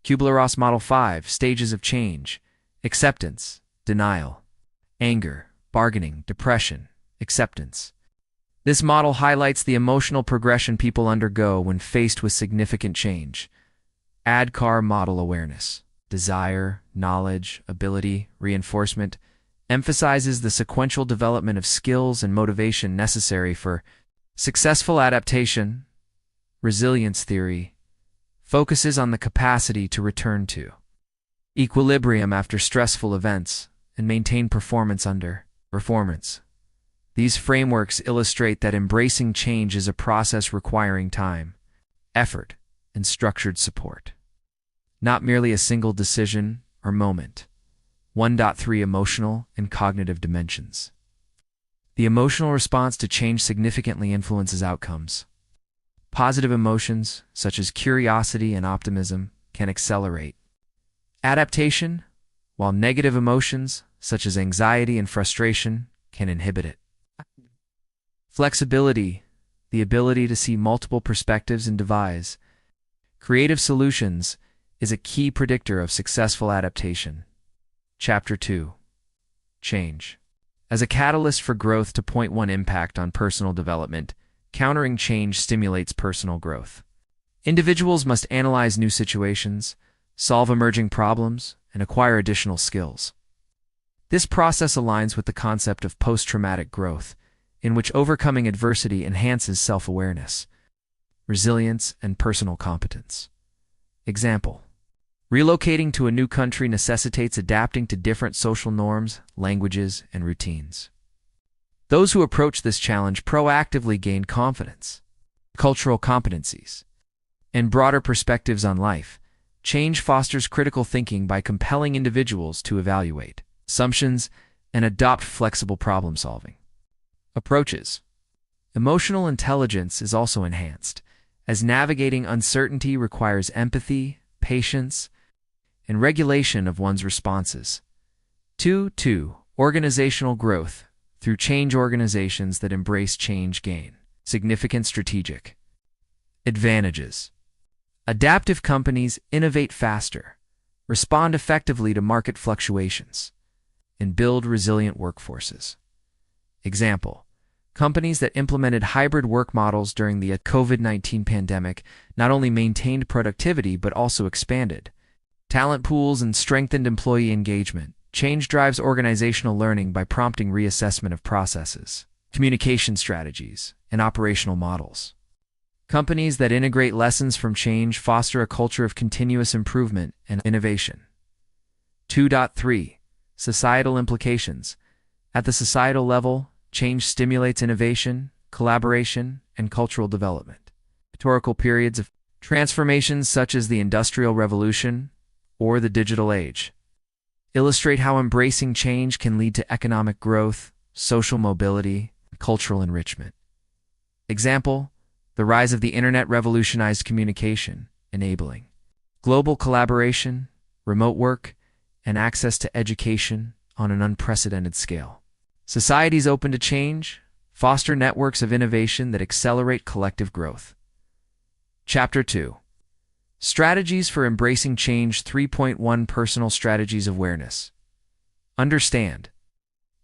Kubler-Ross Model 5 Stages of change: acceptance, denial, anger, bargaining, depression, acceptance. This model highlights the emotional progression people undergo when faced with significant change. ADKAR Model Awareness: desire, knowledge, ability, reinforcement, emphasizes the sequential development of skills and motivation necessary for successful adaptation. Resilience theory focuses on the capacity to return to equilibrium after stressful events and maintain performance under performance. These frameworks illustrate that embracing change is a process requiring time, effort, and structured support, not merely a single decision or moment. 1.3 Emotional and cognitive dimensions. The emotional response to change significantly influences outcomes. Positive emotions, such as curiosity and optimism, can accelerate adaptation, while negative emotions, such as anxiety and frustration, can inhibit it. Flexibility, the ability to see multiple perspectives and devise creative solutions, is a key predictor of successful adaptation. Chapter 2. Change. As a catalyst for growth. 2.1 Impact on personal development. Countering change stimulates personal growth. Individuals must analyze new situations, solve emerging problems, and acquire additional skills. This process aligns with the concept of post-traumatic growth, in which overcoming adversity enhances self-awareness, resilience, and personal competence. Example: relocating to a new country necessitates adapting to different social norms, languages, and routines. Those who approach this challenge proactively gain confidence, cultural competencies, and broader perspectives on life. Change fosters critical thinking by compelling individuals to evaluate assumptions and adopt flexible problem-solving approaches. Emotional intelligence is also enhanced, as navigating uncertainty requires empathy, patience, and regulation of one's responses. 2. Organizational growth. Through change, organizations that embrace change gain significant strategic advantages. Adaptive companies innovate faster, respond effectively to market fluctuations, and build resilient workforces. Example: companies that implemented hybrid work models during the COVID-19 pandemic not only maintained productivity but also expanded talent pools and strengthened employee engagement. Change drives organizational learning by prompting reassessment of processes, communication strategies, and operational models. Companies that integrate lessons from change foster a culture of continuous improvement and innovation. 2.3 Societal implications. At the societal level, change stimulates innovation, collaboration, and cultural development. Historical periods of transformations such as the Industrial Revolution or the digital age illustrate how embracing change can lead to economic growth, social mobility, and cultural enrichment. Example: the rise of the Internet revolutionized communication, enabling global collaboration, remote work, and access to education on an unprecedented scale. Societies open to change foster networks of innovation that accelerate collective growth. Chapter 2. Strategies for embracing change. 3.1 Personal strategies. Awareness. Understand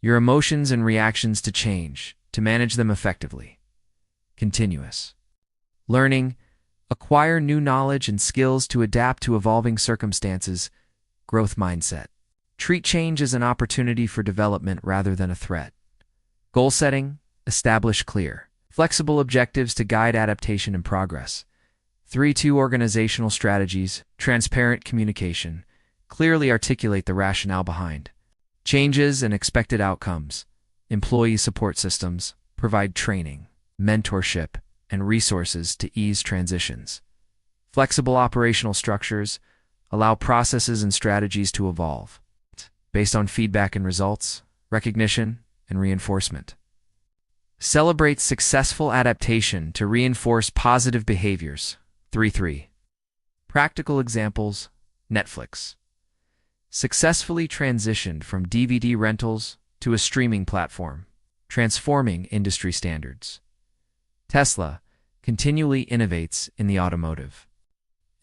your emotions and reactions to change to manage them effectively. Continuous learning. Acquire new knowledge and skills to adapt to evolving circumstances. Growth mindset. Treat change as an opportunity for development rather than a threat. Goal setting. Establish clear, flexible objectives to guide adaptation and progress. 3-2 organizational strategies. Transparent communication. Clearly articulate the rationale behind changes and expected outcomes. Employee support systems. Provide training, mentorship, and resources to ease transitions. Flexible operational structures. Allow processes and strategies to evolve based on feedback and results, recognition, and reinforcement. Celebrate successful adaptation to reinforce positive behaviors. 3-3. Practical examples. Netflix successfully transitioned from DVD rentals to a streaming platform, transforming industry standards. Tesla continually innovates in the automotive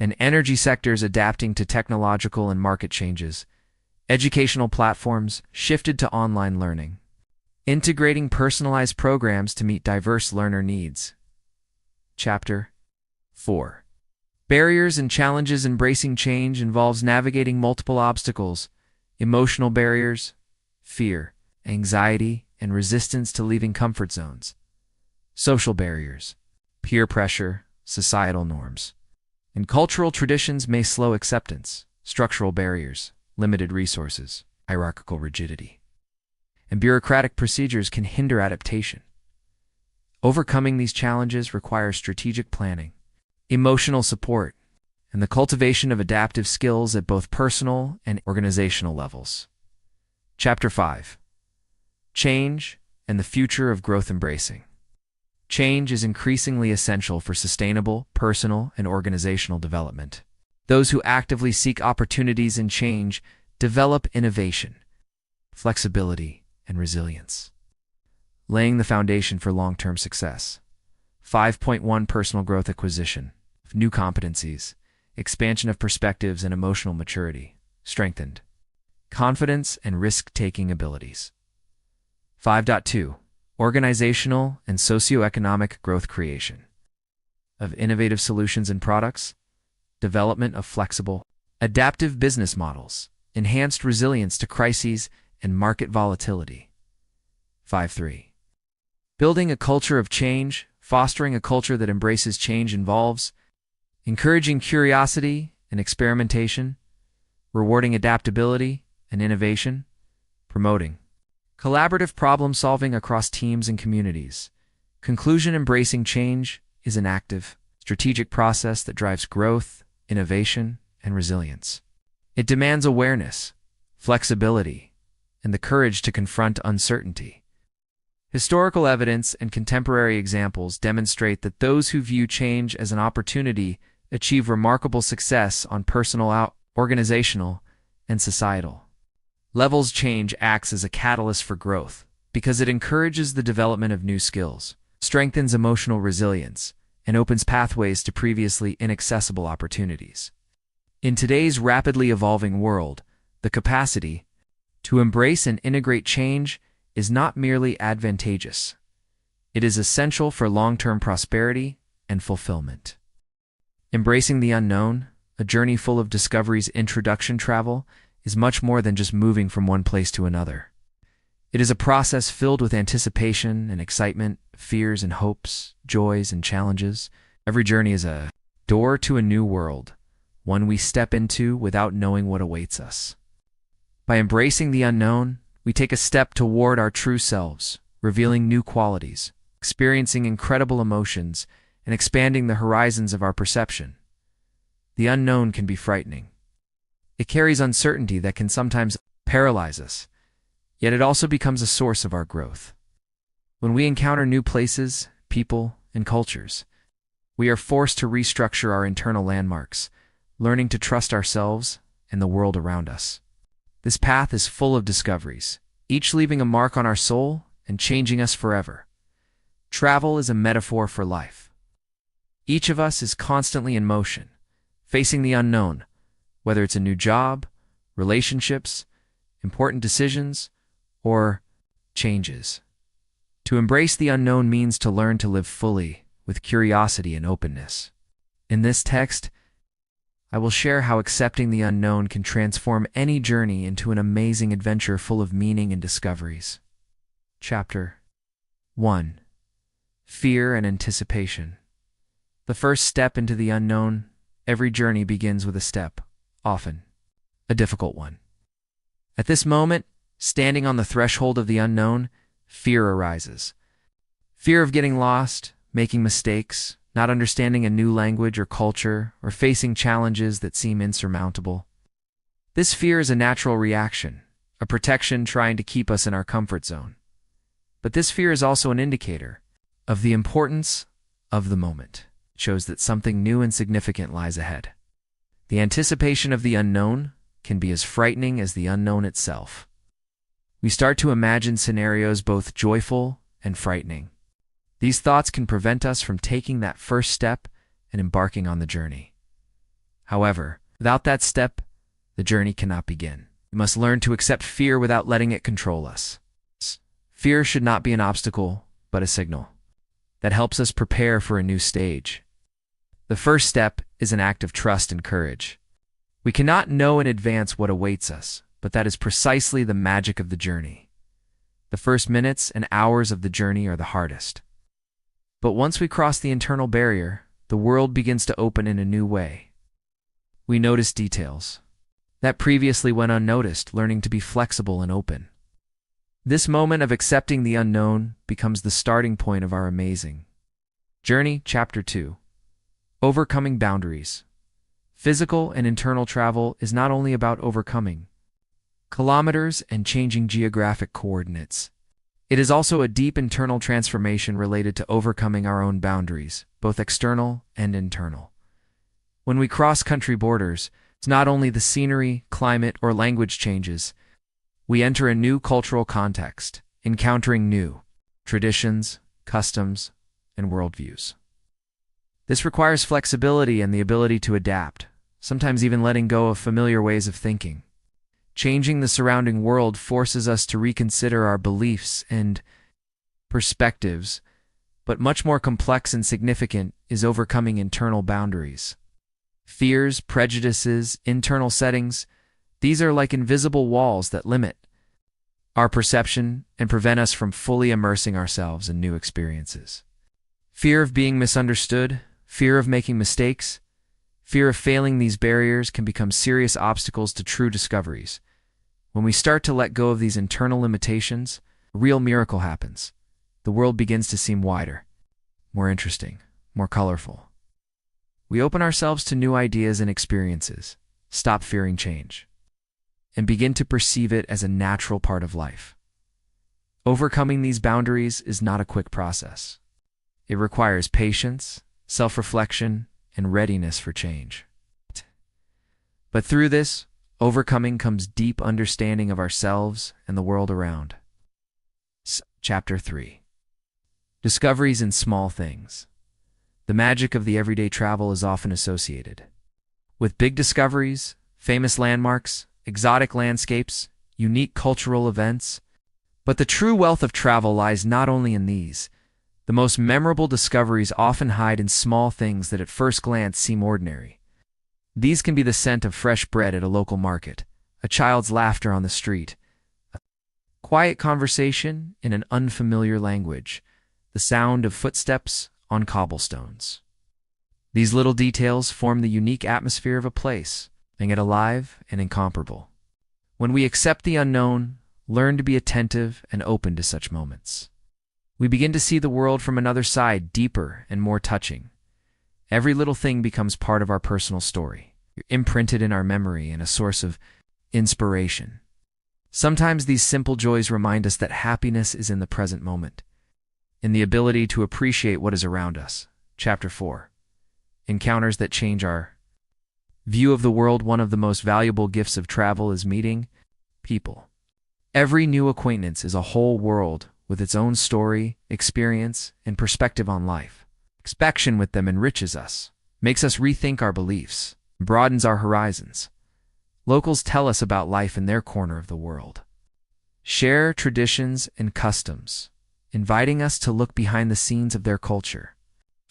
and energy sectors, adapting to technological and market changes. Educational platforms shifted to online learning, integrating personalized programs to meet diverse learner needs. Chapter 4. Barriers and challenges. Embracing change involves navigating multiple obstacles, emotional barriers, fear, anxiety, and resistance to leaving comfort zones. Social barriers, peer pressure, societal norms, and cultural traditions may slow acceptance. Structural barriers, limited resources, hierarchical rigidity, and bureaucratic procedures can hinder adaptation. Overcoming these challenges requires strategic planning, emotional support, and the cultivation of adaptive skills at both personal and organizational levels. Chapter 5. Change and the future of growth. Embracing change is increasingly essential for sustainable, personal, and organizational development. Those who actively seek opportunities in change develop innovation, flexibility, and resilience, laying the foundation for long-term success. 5.1 Personal growth. Acquisition of new competencies, expansion of perspectives, and emotional maturity, strengthened confidence and risk-taking abilities. 5.2 Organizational and socioeconomic growth. Creation of innovative solutions and products, development of flexible, adaptive business models, enhanced resilience to crises and market volatility. 5.3 Building a culture of change. Fostering a culture that embraces change involves encouraging curiosity and experimentation, rewarding adaptability and innovation, promoting collaborative problem-solving across teams and communities. Conclusion. Embracing change is an active, strategic process that drives growth, innovation, and resilience. It demands awareness, flexibility, and the courage to confront uncertainty. Historical evidence and contemporary examples demonstrate that those who view change as an opportunity achieve remarkable success on personal, organizational, and societal levels. Change acts as a catalyst for growth because it encourages the development of new skills, strengthens emotional resilience, and opens pathways to previously inaccessible opportunities. In today's rapidly evolving world, the capacity to embrace and integrate change is not merely advantageous. It is essential for long-term prosperity and fulfillment. Embracing the unknown, a journey full of discoveries. Introduction. Travel is much more than just moving from one place to another. It is a process filled with anticipation and excitement, fears and hopes, joys and challenges. Every journey is a door to a new world, one we step into without knowing what awaits us. By embracing the unknown, we take a step toward our true selves, revealing new qualities, experiencing incredible emotions, and expanding the horizons of our perception. The unknown can be frightening. It carries uncertainty that can sometimes paralyze us, yet it also becomes a source of our growth. When we encounter new places, people, and cultures, we are forced to restructure our internal landmarks, learning to trust ourselves and the world around us. This path is full of discoveries, each leaving a mark on our soul and changing us forever. Travel is a metaphor for life. Each of us is constantly in motion, facing the unknown, whether it's a new job, relationships, important decisions, or changes. To embrace the unknown means to learn to live fully with curiosity and openness. In this text, I will share how accepting the unknown can transform any journey into an amazing adventure full of meaning and discoveries. Chapter 1. Fear and Anticipation. The first step into the unknown. Every journey begins with a step, often a difficult one. At this moment, standing on the threshold of the unknown, fear arises. Fear of getting lost, making mistakes, not understanding a new language or culture, or facing challenges that seem insurmountable. This fear is a natural reaction, a protection trying to keep us in our comfort zone. But this fear is also an indicator of the importance of the moment. It shows that something new and significant lies ahead. The anticipation of the unknown can be as frightening as the unknown itself. We start to imagine scenarios both joyful and frightening. These thoughts can prevent us from taking that first step and embarking on the journey. However, without that step, the journey cannot begin. We must learn to accept fear without letting it control us. Fear should not be an obstacle, but a signal that helps us prepare for a new stage. The first step is an act of trust and courage. We cannot know in advance what awaits us, but that is precisely the magic of the journey. The first minutes and hours of the journey are the hardest. But once we cross the internal barrier, the world begins to open in a new way. We notice details that previously went unnoticed, learning to be flexible and open. This moment of accepting the unknown becomes the starting point of our amazing journey. Chapter 2. Overcoming boundaries. Physical and internal travel is not only about overcoming kilometers and changing geographic coordinates. It is also a deep internal transformation related to overcoming our own boundaries, both external and internal. When we cross country borders, it's not only the scenery, climate, or language changes. We enter a new cultural context, encountering new traditions, customs, and worldviews. This requires flexibility and the ability to adapt, sometimes even letting go of familiar ways of thinking. Changing the surrounding world forces us to reconsider our beliefs and perspectives, but much more complex and significant is overcoming internal boundaries. Fears, prejudices, internal settings, these are like invisible walls that limit our perception and prevent us from fully immersing ourselves in new experiences. Fear of being misunderstood, fear of making mistakes, fear of failing, these barriers can become serious obstacles to true discoveries. When we start to let go of these internal limitations, a real miracle happens. The world begins to seem wider, more interesting, more colorful. We open ourselves to new ideas and experiences, stop fearing change, and begin to perceive it as a natural part of life. Overcoming these boundaries is not a quick process. It requires patience, self-reflection, and readiness for change. But through this, overcoming comes deep understanding of ourselves and the world around. Chapter 3. Discoveries in small things. The magic of the everyday travel is often associated with big discoveries, famous landmarks, exotic landscapes, unique cultural events. But the true wealth of travel lies not only in these. The most memorable discoveries often hide in small things that at first glance seem ordinary. These can be the scent of fresh bread at a local market, a child's laughter on the street, a quiet conversation in an unfamiliar language, the sound of footsteps on cobblestones. These little details form the unique atmosphere of a place, making it alive and incomparable. When we accept the unknown, learn to be attentive and open to such moments, we begin to see the world from another side, deeper and more touching. Every little thing becomes part of our personal story, imprinted in our memory and a source of inspiration. Sometimes these simple joys remind us that happiness is in the present moment, in the ability to appreciate what is around us. Chapter 4. Encounters that change our view of the world. One of the most valuable gifts of travel is meeting people. Every new acquaintance is a whole world with its own story, experience, and perspective on life. Inspection with them enriches us, makes us rethink our beliefs, and broadens our horizons. Locals tell us about life in their corner of the world, share traditions and customs, inviting us to look behind the scenes of their culture.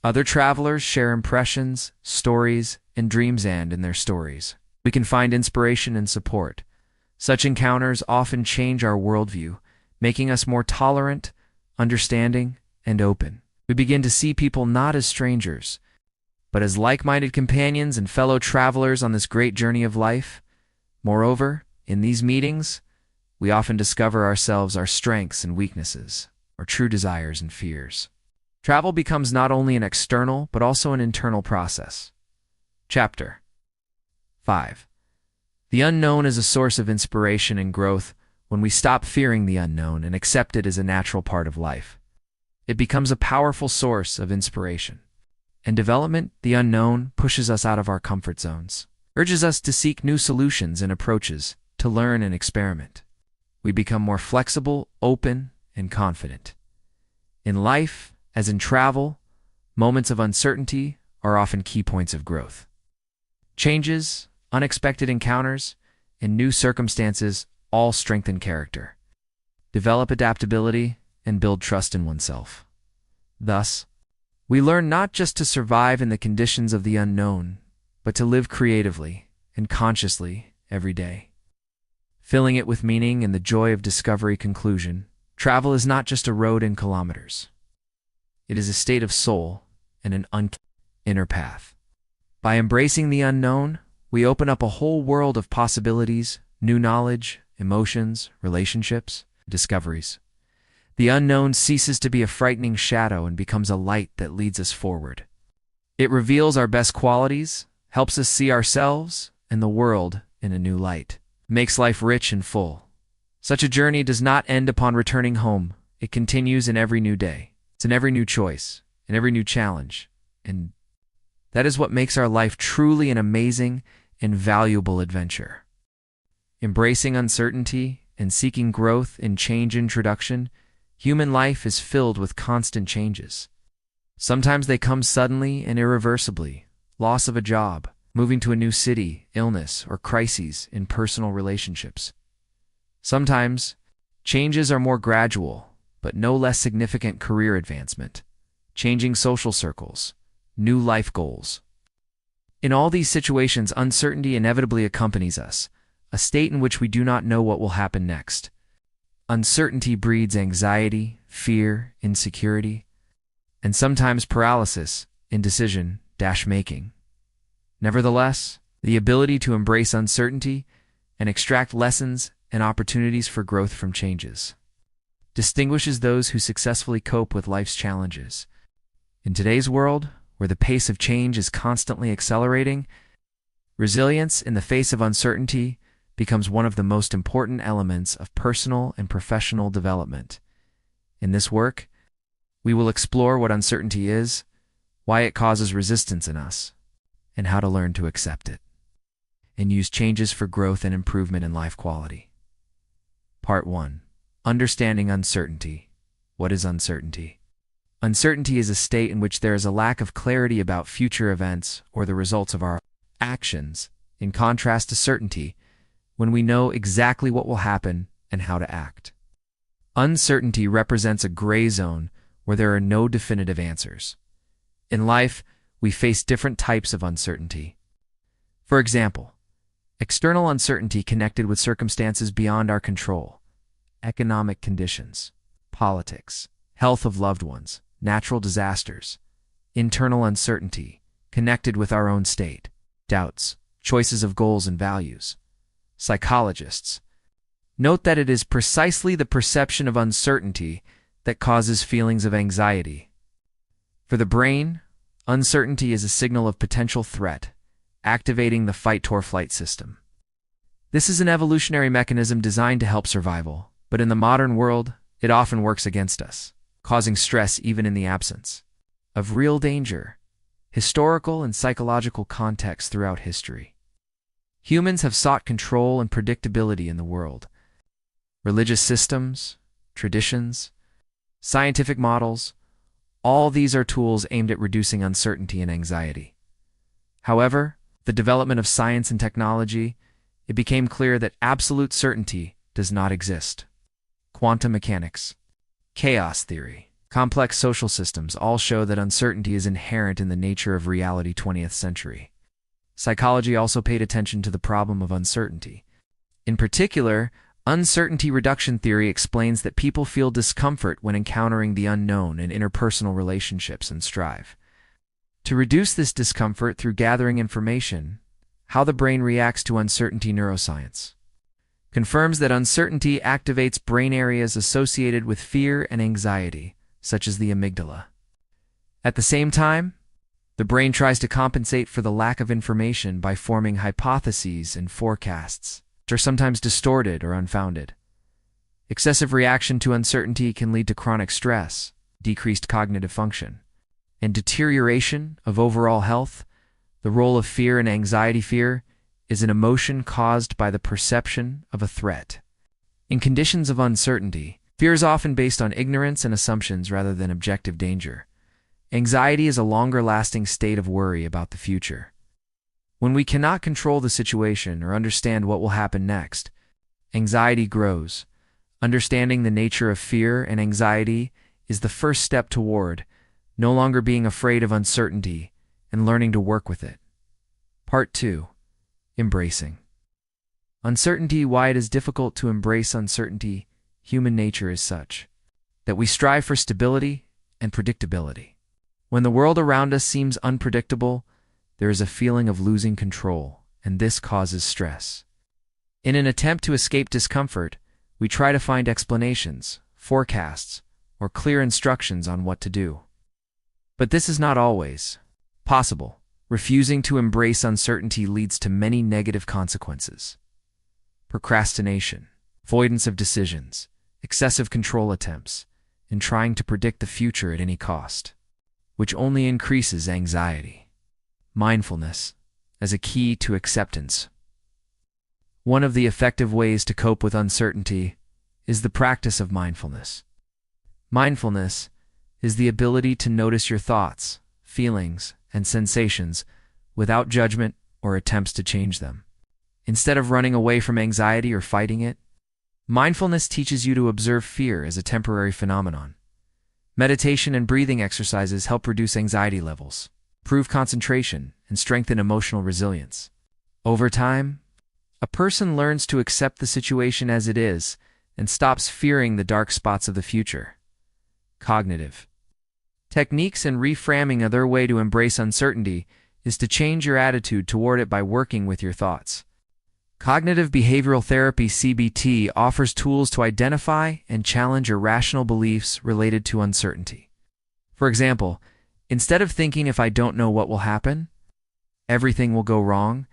Other travelers share impressions, stories, and dreams, and in their stories, we can find inspiration and support. Such encounters often change our worldview, making us more tolerant, understanding, and open. We begin to see people not as strangers, but as like-minded companions and fellow travelers on this great journey of life. Moreover, in these meetings, we often discover ourselves, our strengths and weaknesses, our true desires and fears. Travel becomes not only an external, but also an internal process. Chapter 5. The unknown is a source of inspiration and growth when we stop fearing the unknown and accept it as a natural part of life. It becomes a powerful source of inspiration. In development, the unknown pushes us out of our comfort zones, urges us to seek new solutions and approaches, to learn and experiment. We become more flexible, open, and confident. In life, as in travel, moments of uncertainty are often key points of growth. Changes, unexpected encounters, and new circumstances all strengthen character, develop adaptability, and build trust in oneself. Thus, we learn not just to survive in the conditions of the unknown, but to live creatively and consciously every day, filling it with meaning and the joy of discovery. Conclusion: travel is not just a road in kilometers. It is a state of soul and an inner path. By embracing the unknown, we open up a whole world of possibilities, new knowledge, emotions, relationships, discoveries. The unknown ceases to be a frightening shadow and becomes a light that leads us forward. It reveals our best qualities, helps us see ourselves and the world in a new light, makes life rich and full. Such a journey does not end upon returning home. It continues in every new day. It's in every new choice, in every new challenge. And that is what makes our life truly an amazing and valuable adventure. Embracing uncertainty and seeking growth in change. Introduction: human life is filled with constant changes. Sometimes they come suddenly and irreversibly: loss of a job, moving to a new city, illness, or crises in personal relationships. Sometimes changes are more gradual, but no less significant: career advancement, changing social circles, new life goals. In all these situations, uncertainty inevitably accompanies us, a state in which we do not know what will happen next. Uncertainty breeds anxiety, fear, insecurity, and sometimes paralysis, indecision, making. Nevertheless, the ability to embrace uncertainty and extract lessons and opportunities for growth from changes distinguishes those who successfully cope with life's challenges. In today's world, where the pace of change is constantly accelerating, resilience in the face of uncertainty becomes one of the most important elements of personal and professional development. In this work, we will explore what uncertainty is, why it causes resistance in us, and how to learn to accept it, and use changes for growth and improvement in life quality. Part 1. Understanding uncertainty. What is uncertainty? Uncertainty is a state in which there is a lack of clarity about future events or the results of our actions, in contrast to certainty, when we know exactly what will happen and how to act. Uncertainty represents a gray zone where there are no definitive answers. In life, we face different types of uncertainty. For example, external uncertainty connected with circumstances beyond our control, economic conditions, politics, health of loved ones, natural disasters. Internal uncertainty connected with our own state, doubts, choices of goals and values. Psychologists note that it is precisely the perception of uncertainty that causes feelings of anxiety. For the brain, uncertainty is a signal of potential threat, activating the fight-or-flight system. This is an evolutionary mechanism designed to help survival, but in the modern world, it often works against us, causing stress even in the absence of real danger. Historical and psychological context throughout history. Humans have sought control and predictability in the world. Religious systems, traditions, scientific models, all these are tools aimed at reducing uncertainty and anxiety. However, the development of science and technology, it became clear that absolute certainty does not exist. Quantum mechanics, chaos theory, Complex social systems all show that uncertainty is inherent in the nature of reality 20th century. Psychology also paid attention to the problem of uncertainty. In particular, uncertainty reduction theory explains that people feel discomfort when encountering the unknown in interpersonal relationships and strive to reduce this discomfort through gathering information. How the brain reacts to uncertainty. Neuroscience confirms that uncertainty activates brain areas associated with fear and anxiety, such as the amygdala. At the same time, the brain tries to compensate for the lack of information by forming hypotheses and forecasts, which are sometimes distorted or unfounded. Excessive reaction to uncertainty can lead to chronic stress, decreased cognitive function, and deterioration of overall health. The role of fear and anxiety. Fear is an emotion caused by the perception of a threat. In conditions of uncertainty, fear is often based on ignorance and assumptions rather than objective danger. Anxiety is a longer-lasting state of worry about the future. When we cannot control the situation or understand what will happen next, anxiety grows. Understanding the nature of fear and anxiety is the first step toward no longer being afraid of uncertainty and learning to work with it. Part 2. Embracing uncertainty. Why it is difficult to embrace uncertainty. Human nature is such that we strive for stability and predictability. When the world around us seems unpredictable, there is a feeling of losing control, and this causes stress. In an attempt to escape discomfort, we try to find explanations, forecasts, or clear instructions on what to do. But this is not always possible. Refusing to embrace uncertainty leads to many negative consequences. Procrastination, avoidance of decisions, excessive control attempts, and trying to predict the future at any cost, which only increases anxiety. Mindfulness as a key to acceptance. One of the effective ways to cope with uncertainty is the practice of mindfulness. Mindfulness is the ability to notice your thoughts, feelings, and sensations without judgment or attempts to change them. Instead of running away from anxiety or fighting it, mindfulness teaches you to observe fear as a temporary phenomenon. Meditation and breathing exercises help reduce anxiety levels, improve concentration, and strengthen emotional resilience. Over time, a person learns to accept the situation as it is and stops fearing the dark spots of the future. Cognitive techniques and reframing. Another way to embrace uncertainty is to change your attitude toward it by working with your thoughts. Cognitive behavioral therapy (CBT) offers tools to identify and challenge irrational beliefs related to uncertainty. For example, instead of thinking, "If I don't know what will happen, everything will go wrong,"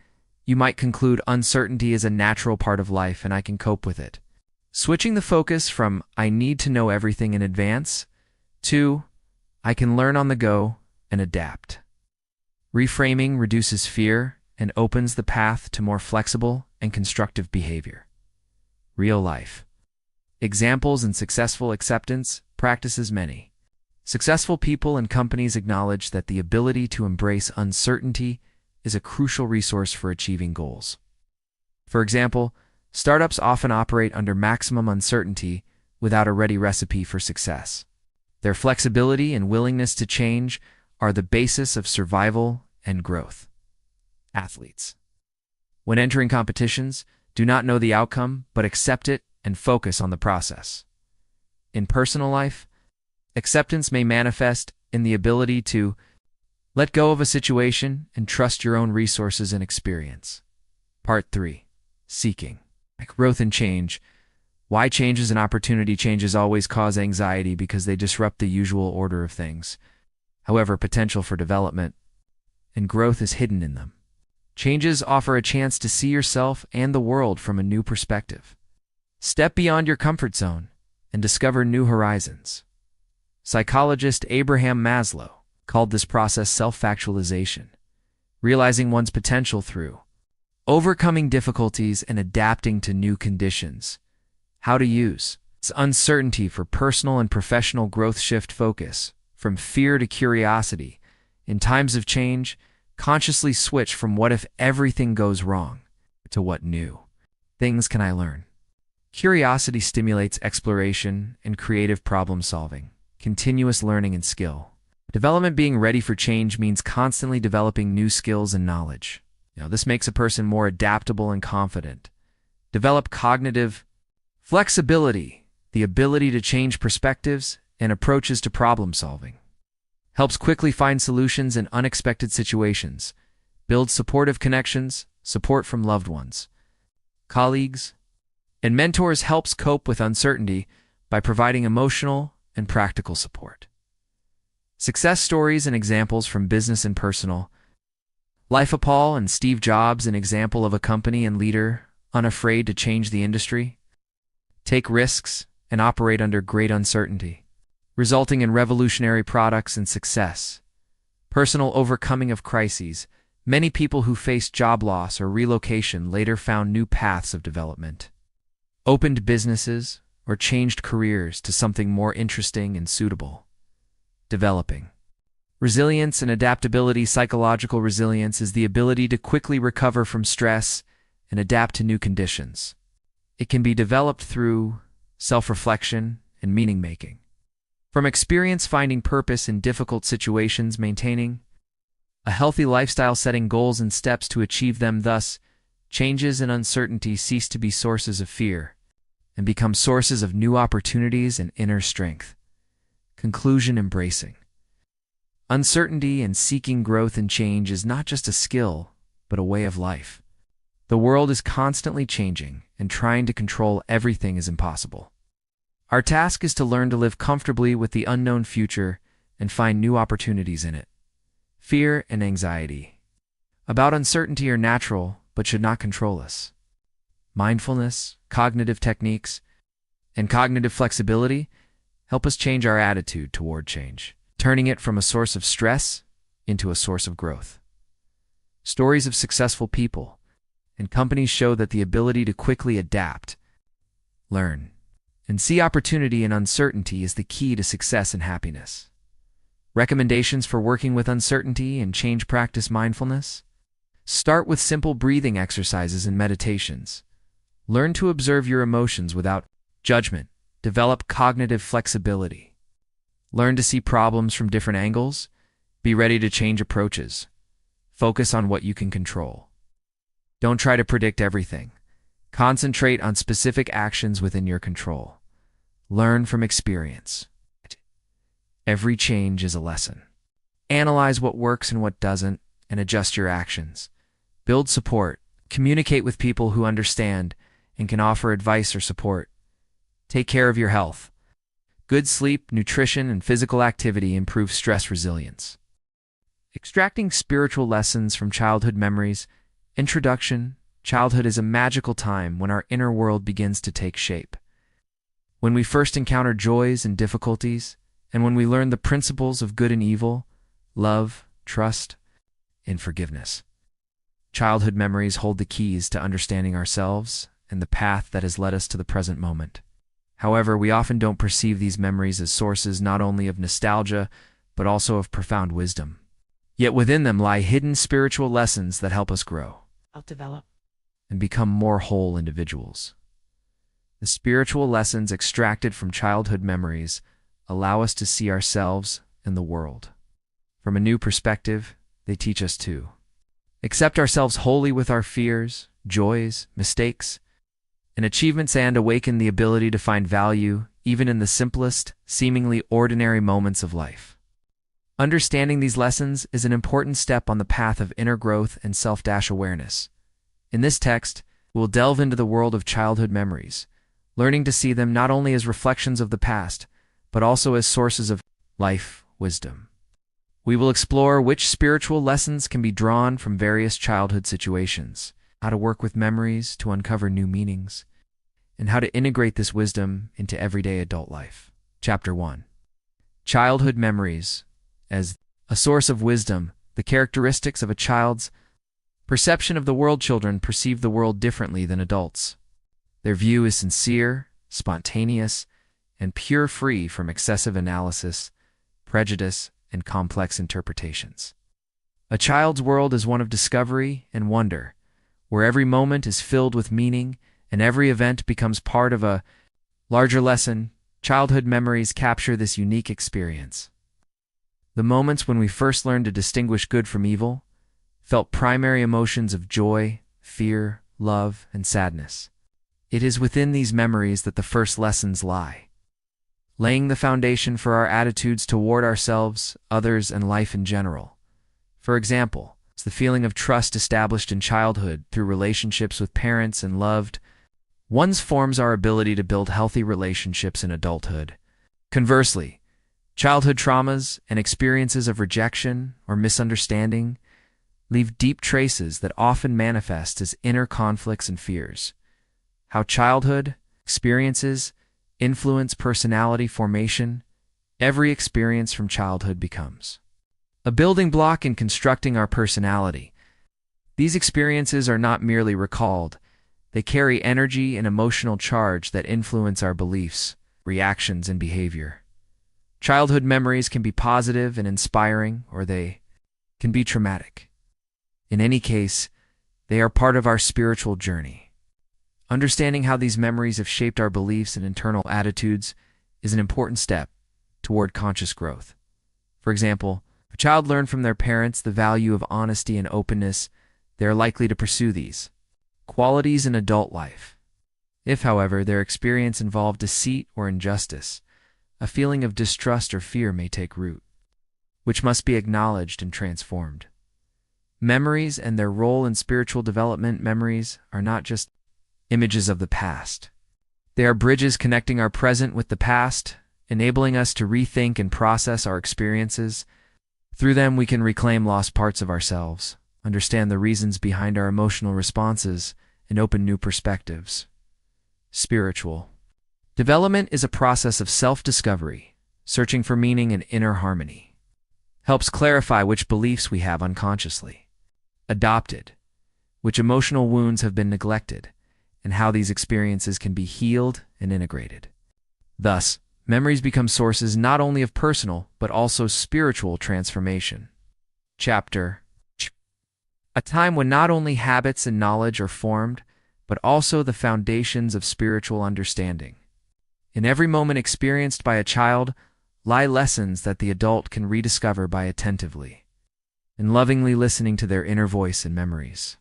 you might conclude, "Uncertainty is a natural part of life and I can cope with it." Switching the focus from "I need to know everything in advance" to "I can learn on the go and adapt." Reframing reduces fear and opens the path to more flexible and constructive behavior. Real life examples and successful acceptance practices. Many successful people and companies acknowledge that the ability to embrace uncertainty is a crucial resource for achieving goals. For example, startups often operate under maximum uncertainty without a ready recipe for success. Their flexibility and willingness to change are the basis of survival and growth. Athletes, when entering competitions, do not know the outcome, but accept it and focus on the process. In personal life, acceptance may manifest in the ability to let go of a situation and trust your own resources and experience. Part 3. Seeking growth and change. Why changes and opportunity. Changes always cause anxiety because they disrupt the usual order of things. However, potential for development and growth is hidden in them. Changes offer a chance to see yourself and the world from a new perspective. Step beyond your comfort zone and discover new horizons. Psychologist Abraham Maslow called this process self-actualization, realizing one's potential through overcoming difficulties and adapting to new conditions. How to use uncertainty for personal and professional growth. Shift focus from fear to curiosity. In times of change, consciously switch from "what if everything goes wrong" to "what new things can I learn?" Curiosity stimulates exploration and creative problem solving, continuous learning and skill. Development being ready for change means constantly developing new skills and knowledge. This makes a person more adaptable and confident. Develop cognitive flexibility, the ability to change perspectives and approaches to problem solving. Helps quickly find solutions in unexpected situations. Builds supportive connections, support from loved ones, colleagues, and mentors. Helps cope with uncertainty by providing emotional and practical support. Success stories and examples from business and personal. LifePro and Steve Jobs, an example of a company and leader unafraid to change the industry, take risks, and operate under great uncertainty, resulting in revolutionary products and success. Personal overcoming of crises. Many people who faced job loss or relocation later found new paths of development, opened businesses, or changed careers to something more interesting and suitable. Developing resilience and adaptability. Psychological resilience is the ability to quickly recover from stress and adapt to new conditions. It can be developed through self-reflection and meaning-making. From experience, finding purpose in difficult situations, maintaining a healthy lifestyle, setting goals and steps to achieve them. Thus, changes and uncertainty cease to be sources of fear and become sources of new opportunities and inner strength. Conclusion: embracing uncertainty and seeking growth and change is not just a skill, but a way of life. The world is constantly changing, and trying to control everything is impossible. Our task is to learn to live comfortably with the unknown future and find new opportunities in it. Fear and anxiety about uncertainty are natural, but should not control us. Mindfulness, cognitive techniques, and cognitive flexibility help us change our attitude toward change, turning it from a source of stress into a source of growth. Stories of successful people and companies show that the ability to quickly adapt, learn, and see opportunity in uncertainty is the key to success and happiness. Recommendations for working with uncertainty and change: practice mindfulness. Start with simple breathing exercises and meditations. Learn to observe your emotions without judgment. Develop cognitive flexibility. Learn to see problems from different angles. Be ready to change approaches. Focus on what you can control. Don't try to predict everything. Concentrate on specific actions within your control. Learn from experience. Every change is a lesson. Analyze what works and what doesn't, and adjust your actions. Build support. Communicate with people who understand and can offer advice or support. Take care of your health. Good sleep, nutrition, and physical activity improve stress resilience. Extracting spiritual lessons from childhood memories. Introduction. Childhood is a magical time when our inner world begins to take shape. When we first encounter joys and difficulties, and when we learn the principles of good and evil, love, trust, and forgiveness. Childhood memories hold the keys to understanding ourselves and the path that has led us to the present moment. However, we often don't perceive these memories as sources not only of nostalgia, but also of profound wisdom. Yet within them lie hidden spiritual lessons that help us grow, develop, and become more whole individuals. The spiritual lessons extracted from childhood memories allow us to see ourselves and the world from a new perspective. They teach us to accept ourselves wholly with our fears, joys, mistakes, and achievements, and awaken the ability to find value even in the simplest, seemingly ordinary moments of life. Understanding these lessons is an important step on the path of inner growth and self-awareness. In this text, we'll delve into the world of childhood memories, learning to see them not only as reflections of the past, but also as sources of life wisdom. We will explore which spiritual lessons can be drawn from various childhood situations, how to work with memories to uncover new meanings, and how to integrate this wisdom into everyday adult life. Chapter 1. Childhood memories as a source of wisdom. The characteristics of a child's perception of the world. Children perceive the world differently than adults. Their view is sincere, spontaneous, and pure, free from excessive analysis, prejudice, and complex interpretations. A child's world is one of discovery and wonder, where every moment is filled with meaning and every event becomes part of a larger lesson. Childhood memories capture this unique experience. The moments when we first learned to distinguish good from evil, felt primary emotions of joy, fear, love, and sadness. It is within these memories that the first lessons lie, laying the foundation for our attitudes toward ourselves, others, and life in general. For example, it's the feeling of trust established in childhood through relationships with parents and loved ones forms our ability to build healthy relationships in adulthood. Conversely, childhood traumas and experiences of rejection or misunderstanding leave deep traces that often manifest as inner conflicts and fears. How childhood experiences influence personality formation, every experience from childhood becomes a building block in constructing our personality. These experiences are not merely recalled, they carry energy and emotional charge that influence our beliefs, reactions, and behavior. Childhood memories can be positive and inspiring, or they can be traumatic. In any case, they are part of our spiritual journey. Understanding how these memories have shaped our beliefs and internal attitudes is an important step toward conscious growth. For example, if a child learned from their parents the value of honesty and openness, they are likely to pursue these qualities in adult life. If, however, their experience involved deceit or injustice, a feeling of distrust or fear may take root, which must be acknowledged and transformed. Memories and their role in spiritual development. Memories are not just images of the past. They are bridges connecting our present with the past, enabling us to rethink and process our experiences. Through them, we can reclaim lost parts of ourselves, understand the reasons behind our emotional responses, and open new perspectives. Spiritual development is a process of self-discovery, searching for meaning and inner harmony. Helps clarify which beliefs we have unconsciously adopted, which emotional wounds have been neglected, and how these experiences can be healed and integrated. Thus, memories become sources not only of personal, but also spiritual transformation. Chapter: A time when not only habits and knowledge are formed, but also the foundations of spiritual understanding. In every moment experienced by a child lie lessons that the adult can rediscover by attentively and lovingly listening to their inner voice and memories.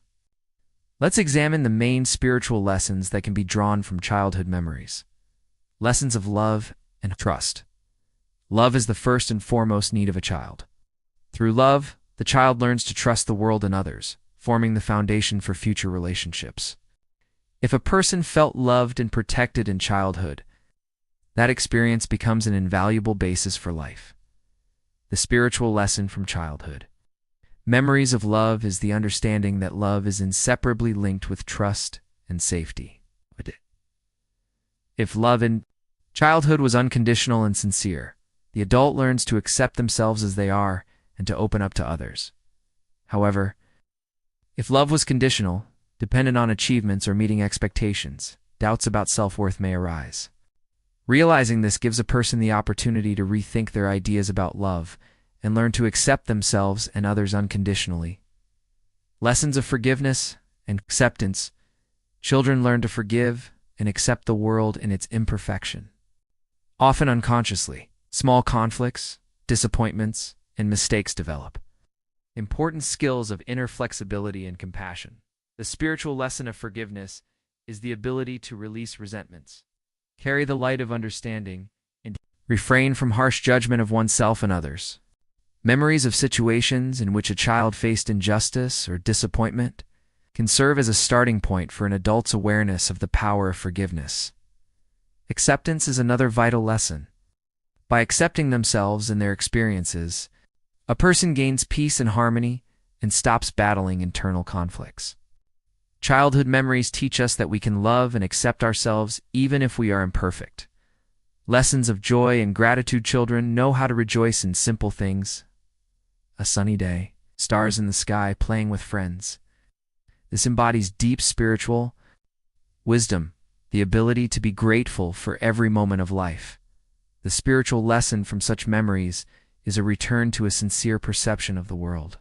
Let's examine the main spiritual lessons that can be drawn from childhood memories. Lessons of love and trust. Love is the first and foremost need of a child. Through love, the child learns to trust the world and others, forming the foundation for future relationships. If a person felt loved and protected in childhood, that experience becomes an invaluable basis for life. The spiritual lesson from childhood. Memories of love is the understanding that love is inseparably linked with trust and safety. If love in childhood was unconditional and sincere, the adult learns to accept themselves as they are and to open up to others. However, if love was conditional, dependent on achievements or meeting expectations, doubts about self-worth may arise. Realizing this gives a person the opportunity to rethink their ideas about love and learn to accept themselves and others unconditionally. Lessons of forgiveness and acceptance. Children learn to forgive and accept the world in its imperfection. Often unconsciously, small conflicts, disappointments, and mistakes develop. Important skills of inner flexibility and compassion. The spiritual lesson of forgiveness is the ability to release resentments, carry the light of understanding, and refrain from harsh judgment of oneself and others. Memories of situations in which a child faced injustice or disappointment can serve as a starting point for an adult's awareness of the power of forgiveness. Acceptance is another vital lesson. By accepting themselves and their experiences, a person gains peace and harmony and stops battling internal conflicts. Childhood memories teach us that we can love and accept ourselves even if we are imperfect. Lessons of joy and gratitude. Children know how to rejoice in simple things. A sunny day, stars in the sky, playing with friends. This embodies deep spiritual wisdom, the ability to be grateful for every moment of life. The spiritual lesson from such memories is a return to a sincere perception of the world,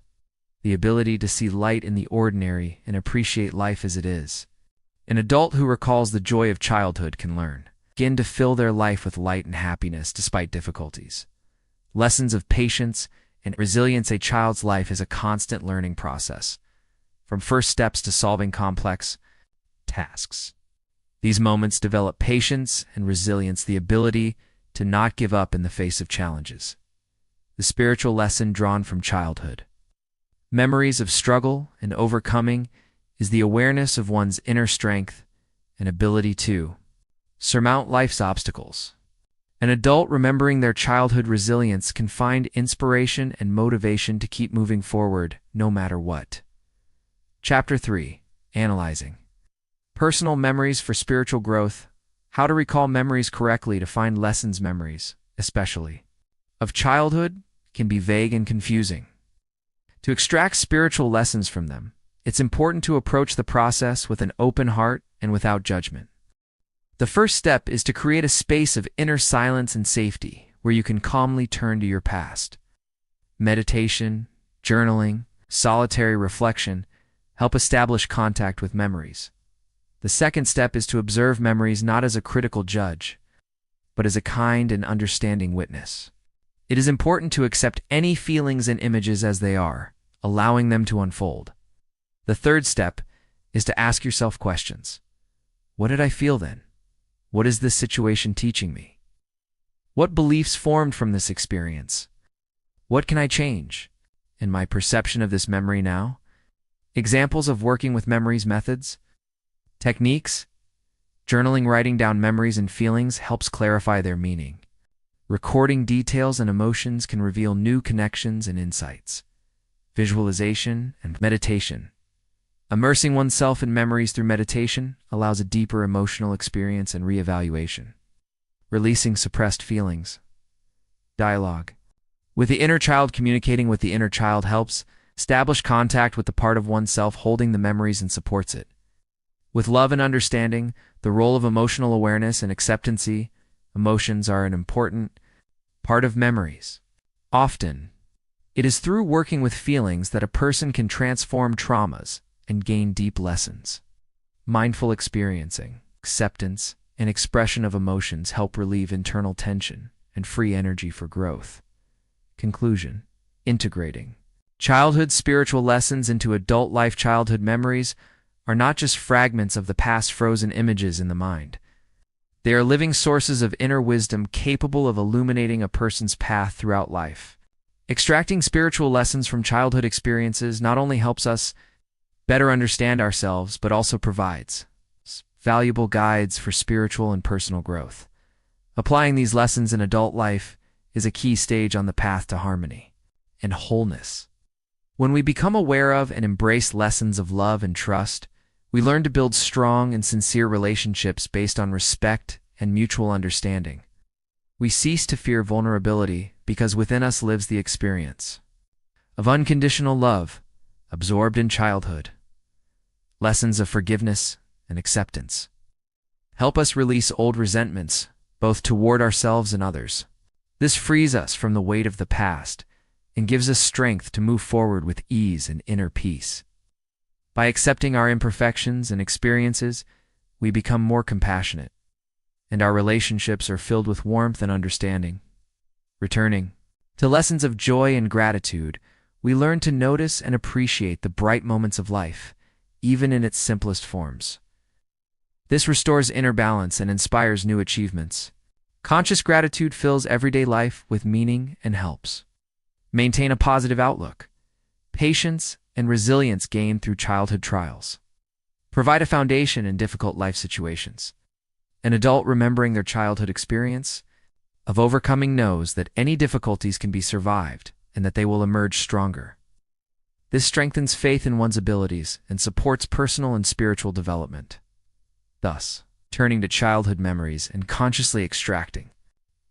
the ability to see light in the ordinary and appreciate life as it is. An adult who recalls the joy of childhood can learn begin to fill their life with light and happiness despite difficulties. Lessons of patience and resilience. A child's life is a constant learning process, from first steps to solving complex tasks. These moments develop patience and resilience, the ability to not give up in the face of challenges. The spiritual lesson drawn from childhood. Memories of struggle and overcoming is the awareness of one's inner strength and ability to surmount life's obstacles. An adult remembering their childhood resilience can find inspiration and motivation to keep moving forward no matter what. Chapter 3. Analyzing. Personal memories for spiritual growth. How to recall memories correctly to find lessons. Memories, especially of childhood, can be vague and confusing. To extract spiritual lessons from them, it's important to approach the process with an open heart and without judgment. The first step is to create a space of inner silence and safety where you can calmly turn to your past. Meditation, journaling, solitary reflection help establish contact with memories. The second step is to observe memories not as a critical judge, but as a kind and understanding witness. It is important to accept any feelings and images as they are, allowing them to unfold. The third step is to ask yourself questions. What did I feel then? What is this situation teaching me? What beliefs formed from this experience? What can I change in my perception of this memory now? Examples of working with memories. Methods. Techniques. Journaling. Writing down memories and feelings helps clarify their meaning. Recording details and emotions can reveal new connections and insights. Visualization and meditation. Immersing oneself in memories through meditation allows a deeper emotional experience and reevaluation. Releasing suppressed feelings. Dialogue. With the inner child. Communicating with the inner child helps establish contact with the part of oneself holding the memories and supports it. With love and understanding, the role of emotional awareness and acceptance. Emotions are an important part of memories. Often, it is through working with feelings that a person can transform traumas and gain deep lessons. Mindful experiencing, acceptance, and expression of emotions help relieve internal tension and free energy for growth. Conclusion. Integrating childhood spiritual lessons into adult life. Childhood memories are not just fragments of the past, frozen images in the mind. They are living sources of inner wisdom capable of illuminating a person's path throughout life. Extracting spiritual lessons from childhood experiences not only helps us better understand ourselves, but also provides valuable guides for spiritual and personal growth. Applying these lessons in adult life is a key stage on the path to harmony and wholeness. When we become aware of and embrace lessons of love and trust, we learn to build strong and sincere relationships based on respect and mutual understanding. We cease to fear vulnerability because within us lives the experience of unconditional love absorbed in childhood. Lessons of forgiveness and acceptance help us release old resentments, both toward ourselves and others. This frees us from the weight of the past and gives us strength to move forward with ease and inner peace. By accepting our imperfections and experiences, we become more compassionate, and our relationships are filled with warmth and understanding. Returning to lessons of joy and gratitude, we learn to notice and appreciate the bright moments of life, even in its simplest forms. This restores inner balance and inspires new achievements. Conscious gratitude fills everyday life with meaning and helps maintain a positive outlook. Patience and resilience gained through childhood trials provide a foundation in difficult life situations. An adult remembering their childhood experience of overcoming knows that any difficulties can be survived and that they will emerge stronger. This strengthens faith in one's abilities and supports personal and spiritual development. Thus, turning to childhood memories and consciously extracting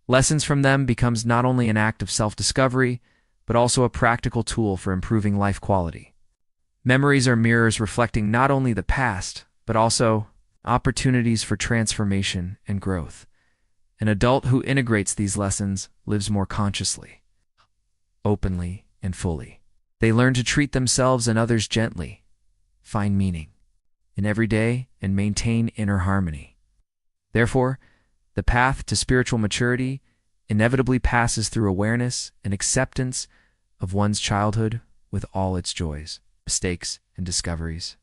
lessons from them becomes not only an act of self-discovery, but also a practical tool for improving life quality. Memories are mirrors reflecting not only the past, but also opportunities for transformation and growth. An adult who integrates these lessons lives more consciously, openly, and fully. They learn to treat themselves and others gently, find meaning in every day, and maintain inner harmony. Therefore, The path to spiritual maturity inevitably passes through awareness and acceptance of one's childhood with all its joys, mistakes, and discoveries.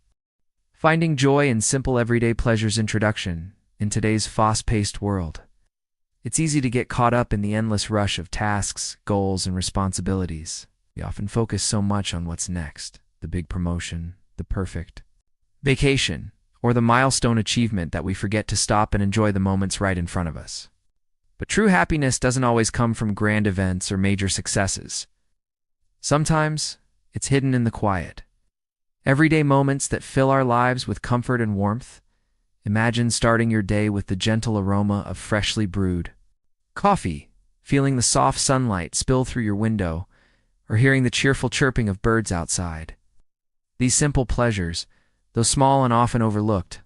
Finding joy in simple everyday pleasures. Introduction. In today's fast-paced world, it's easy to get caught up in the endless rush of tasks, goals, and responsibilities. We often focus so much on what's next, the big promotion, the perfect vacation, or the milestone achievement, that we forget to stop and enjoy the moments right in front of us. But true happiness doesn't always come from grand events or major successes. Sometimes it's hidden in the quiet, everyday moments that fill our lives with comfort and warmth. Imagine starting your day with the gentle aroma of freshly brewed coffee, feeling the soft sunlight spill through your window, or hearing the cheerful chirping of birds outside. These simple pleasures, though small and often overlooked,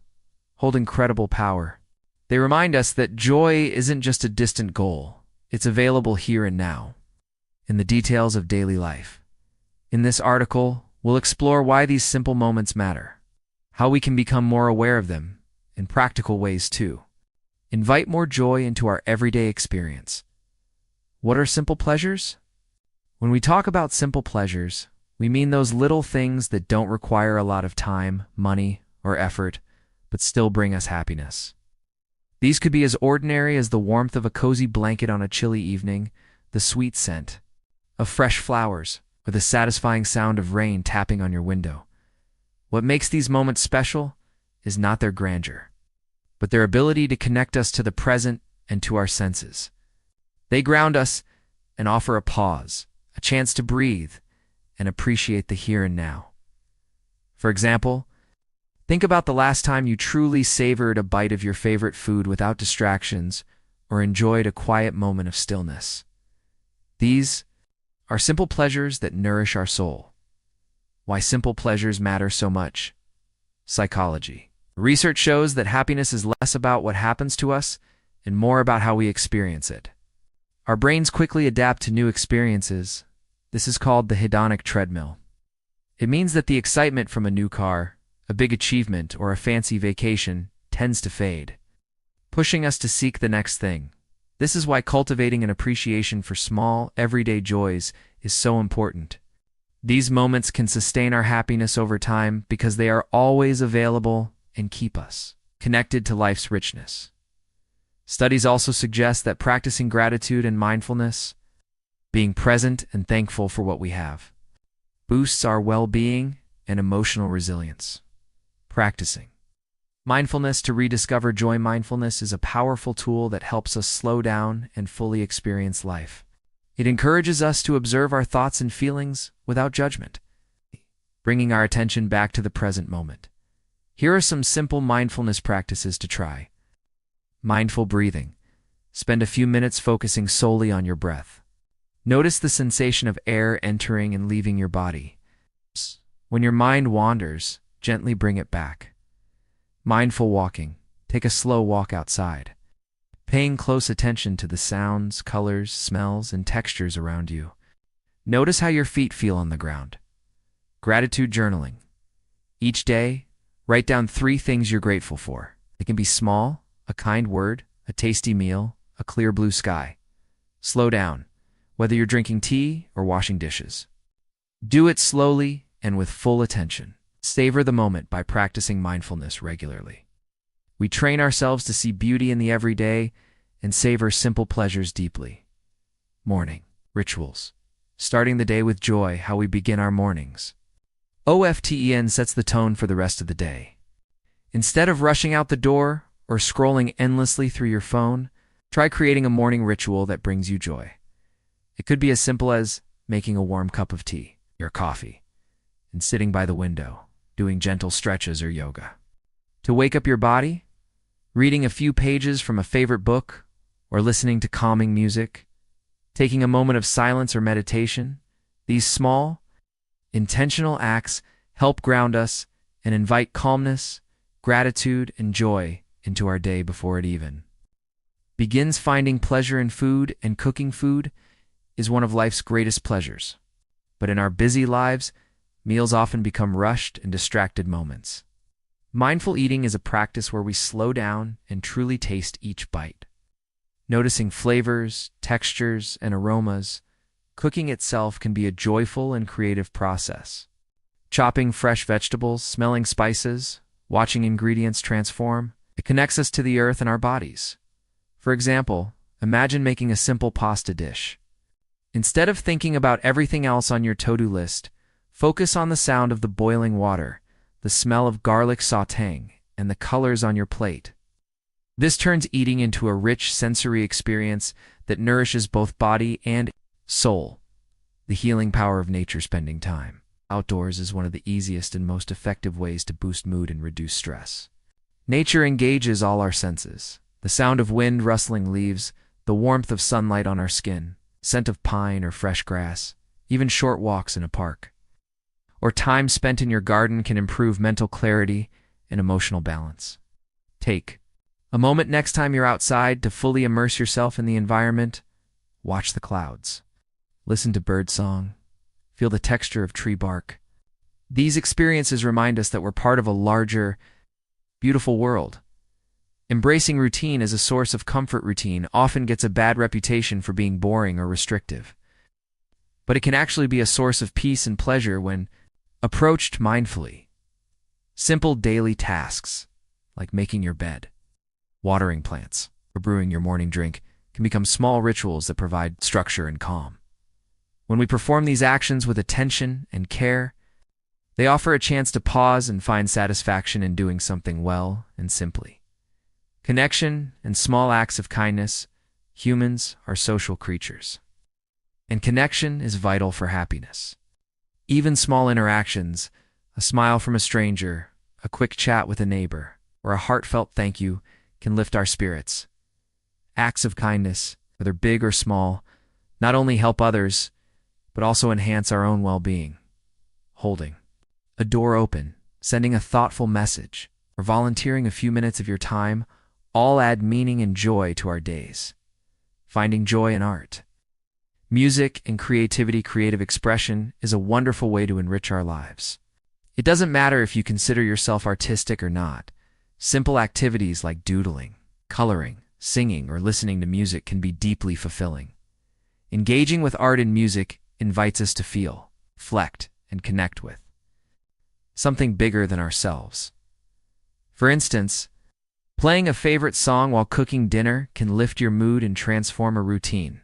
hold incredible power. They remind us that joy isn't just a distant goal, it's available here and now, in the details of daily life. In this article, we'll explore why these simple moments matter, how we can become more aware of them, in practical ways too. Invite more joy into our everyday experience. What are simple pleasures? When we talk about simple pleasures, we mean those little things that don't require a lot of time, money, or effort, but still bring us happiness. These could be as ordinary as the warmth of a cozy blanket on a chilly evening, the sweet scent of fresh flowers, or the satisfying sound of rain tapping on your window. What makes these moments special is not their grandeur, but their ability to connect us to the present and to our senses. They ground us and offer a pause, a chance to breathe, and appreciate the here and now. For example, think about the last time you truly savored a bite of your favorite food without distractions, or enjoyed a quiet moment of stillness. These are simple pleasures that nourish our soul. Why simple pleasures matter so much. Psychology. Research shows that happiness is less about what happens to us and more about how we experience it. Our brains quickly adapt to new experiences. This is called the hedonic treadmill. It means that the excitement from a new car, a big achievement, or a fancy vacation tends to fade, pushing us to seek the next thing. This is why cultivating an appreciation for small, everyday joys is so important. These moments can sustain our happiness over time because they are always available and keep us connected to life's richness. Studies also suggest that practicing gratitude and mindfulness, being present and thankful for what we have, boosts our well-being and emotional resilience. Practicing mindfulness to rediscover joy. Mindfulness is a powerful tool that helps us slow down and fully experience life. It encourages us to observe our thoughts and feelings without judgment, bringing our attention back to the present moment. Here are some simple mindfulness practices to try. Mindful breathing. Spend a few minutes focusing solely on your breath. Notice the sensation of air entering and leaving your body. When your mind wanders, gently bring it back. Mindful walking. Take a slow walk outside, paying close attention to the sounds, colors, smells, and textures around you. Notice how your feet feel on the ground. Gratitude journaling. Each day, write down 3 things you're grateful for. It can be small, a kind word, a tasty meal, a clear blue sky. Slow down, whether you're drinking tea or washing dishes. Do it slowly and with full attention. Savor the moment by practicing mindfulness regularly. We train ourselves to see beauty in the everyday and savor simple pleasures deeply. Morning rituals. Starting the day with joy. How we begin our mornings. OFTEN sets the tone for the rest of the day. Instead of rushing out the door or scrolling endlessly through your phone, try creating a morning ritual that brings you joy. It could be as simple as making a warm cup of tea, your coffee, and sitting by the window, doing gentle stretches or yoga. To wake up your body, reading a few pages from a favorite book or listening to calming music, taking a moment of silence or meditation. These small, intentional acts help ground us and invite calmness, gratitude, and joy into our day before it even begins. Finding pleasure in food and cooking food is one of life's greatest pleasures. But in our busy lives, meals often become rushed and distracted moments. Mindful eating is a practice where we slow down and truly taste each bite. Noticing flavors, textures, and aromas, cooking itself can be a joyful and creative process. Chopping fresh vegetables, smelling spices, watching ingredients transform, it connects us to the earth and our bodies. For example, imagine making a simple pasta dish. Instead of thinking about everything else on your to-do list, focus on the sound of the boiling water, the smell of garlic sautéing, and the colors on your plate. This turns eating into a rich sensory experience that nourishes both body and soul. The healing power of nature. Spending time outdoors is one of the easiest and most effective ways to boost mood and reduce stress. Nature engages all our senses. The sound of wind rustling leaves, the warmth of sunlight on our skin, scent of pine or fresh grass, even short walks in a park, or time spent in your garden can improve mental clarity and emotional balance. Take a moment next time you're outside to fully immerse yourself in the environment. Watch the clouds. Listen to birdsong. Feel the texture of tree bark. These experiences remind us that we're part of a larger, beautiful world. Embracing routine as a source of comfort. Routine often gets a bad reputation for being boring or restrictive, but it can actually be a source of peace and pleasure when approached mindfully. Simple daily tasks, like making your bed, watering plants, or brewing your morning drink, can become small rituals that provide structure and calm. When we perform these actions with attention and care, they offer a chance to pause and find satisfaction in doing something well and simply. Connection and small acts of kindness. Humans are social creatures, and connection is vital for happiness. Even small interactions, a smile from a stranger, a quick chat with a neighbor, or a heartfelt thank you, can lift our spirits. Acts of kindness, whether big or small, not only help others, but also enhance our own well-being. Holding a door open, sending a thoughtful message, or volunteering a few minutes of your time all add meaning and joy to our days. Finding joy in art, music, and creativity. Creative expression is a wonderful way to enrich our lives. It doesn't matter if you consider yourself artistic or not. Simple activities like doodling, coloring, singing, or listening to music can be deeply fulfilling. Engaging with art and music invites us to feel, reflect, and connect with something bigger than ourselves. For instance, playing a favorite song while cooking dinner can lift your mood and transform a routine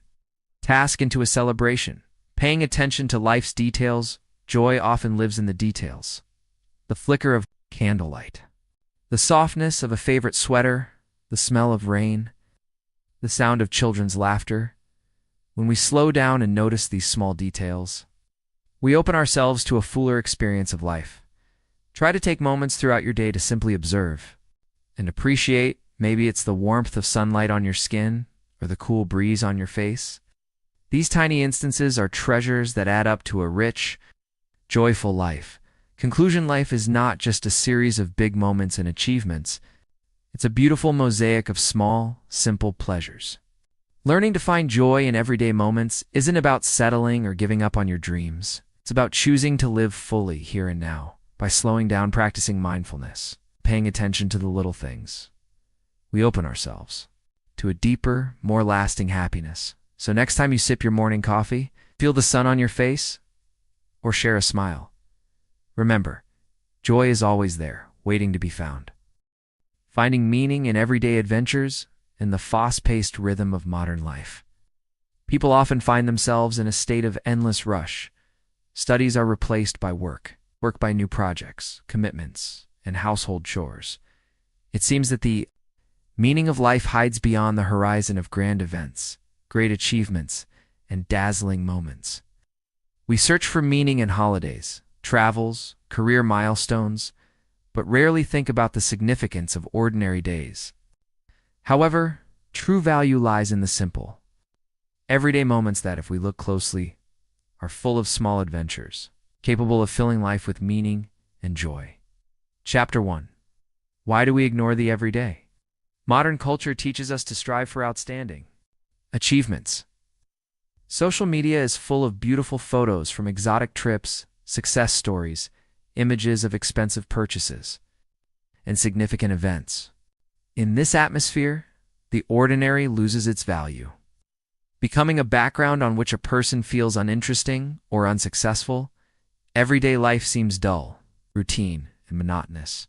task into a celebration. Paying attention to life's details. Joy often lives in the details. The flicker of candlelight, the softness of a favorite sweater, the smell of rain, the sound of children's laughter. When we slow down and notice these small details, we open ourselves to a fuller experience of life. Try to take moments throughout your day to simply observe and appreciate. Maybe it's the warmth of sunlight on your skin or the cool breeze on your face. These tiny instances are treasures that add up to a rich, joyful life. Conclusion: life is not just a series of big moments and achievements. It's a beautiful mosaic of small, simple pleasures. Learning to find joy in everyday moments isn't about settling or giving up on your dreams. It's about choosing to live fully here and now by slowing down, practicing mindfulness, paying attention to the little things. We open ourselves to a deeper, more lasting happiness. So next time you sip your morning coffee, feel the sun on your face, or share a smile, remember, joy is always there, waiting to be found. Finding meaning in everyday adventures and the fast-paced rhythm of modern life. People often find themselves in a state of endless rush. Studies are replaced by work by new projects, commitments, and household chores. It seems that the meaning of life hides beyond the horizon of grand events, great achievements, and dazzling moments. We search for meaning in holidays, travels, career milestones, but rarely think about the significance of ordinary days. However, true value lies in the simple, everyday moments that, if we look closely, are full of small adventures, capable of filling life with meaning and joy. Chapter 1. Why do we ignore the everyday? Modern culture teaches us to strive for outstanding achievements. Social media is full of beautiful photos from exotic trips, success stories, images of expensive purchases, and significant events. In this atmosphere, the ordinary loses its value. Becoming a background on which a person feels uninteresting or unsuccessful, everyday life seems dull, routine, and monotonous.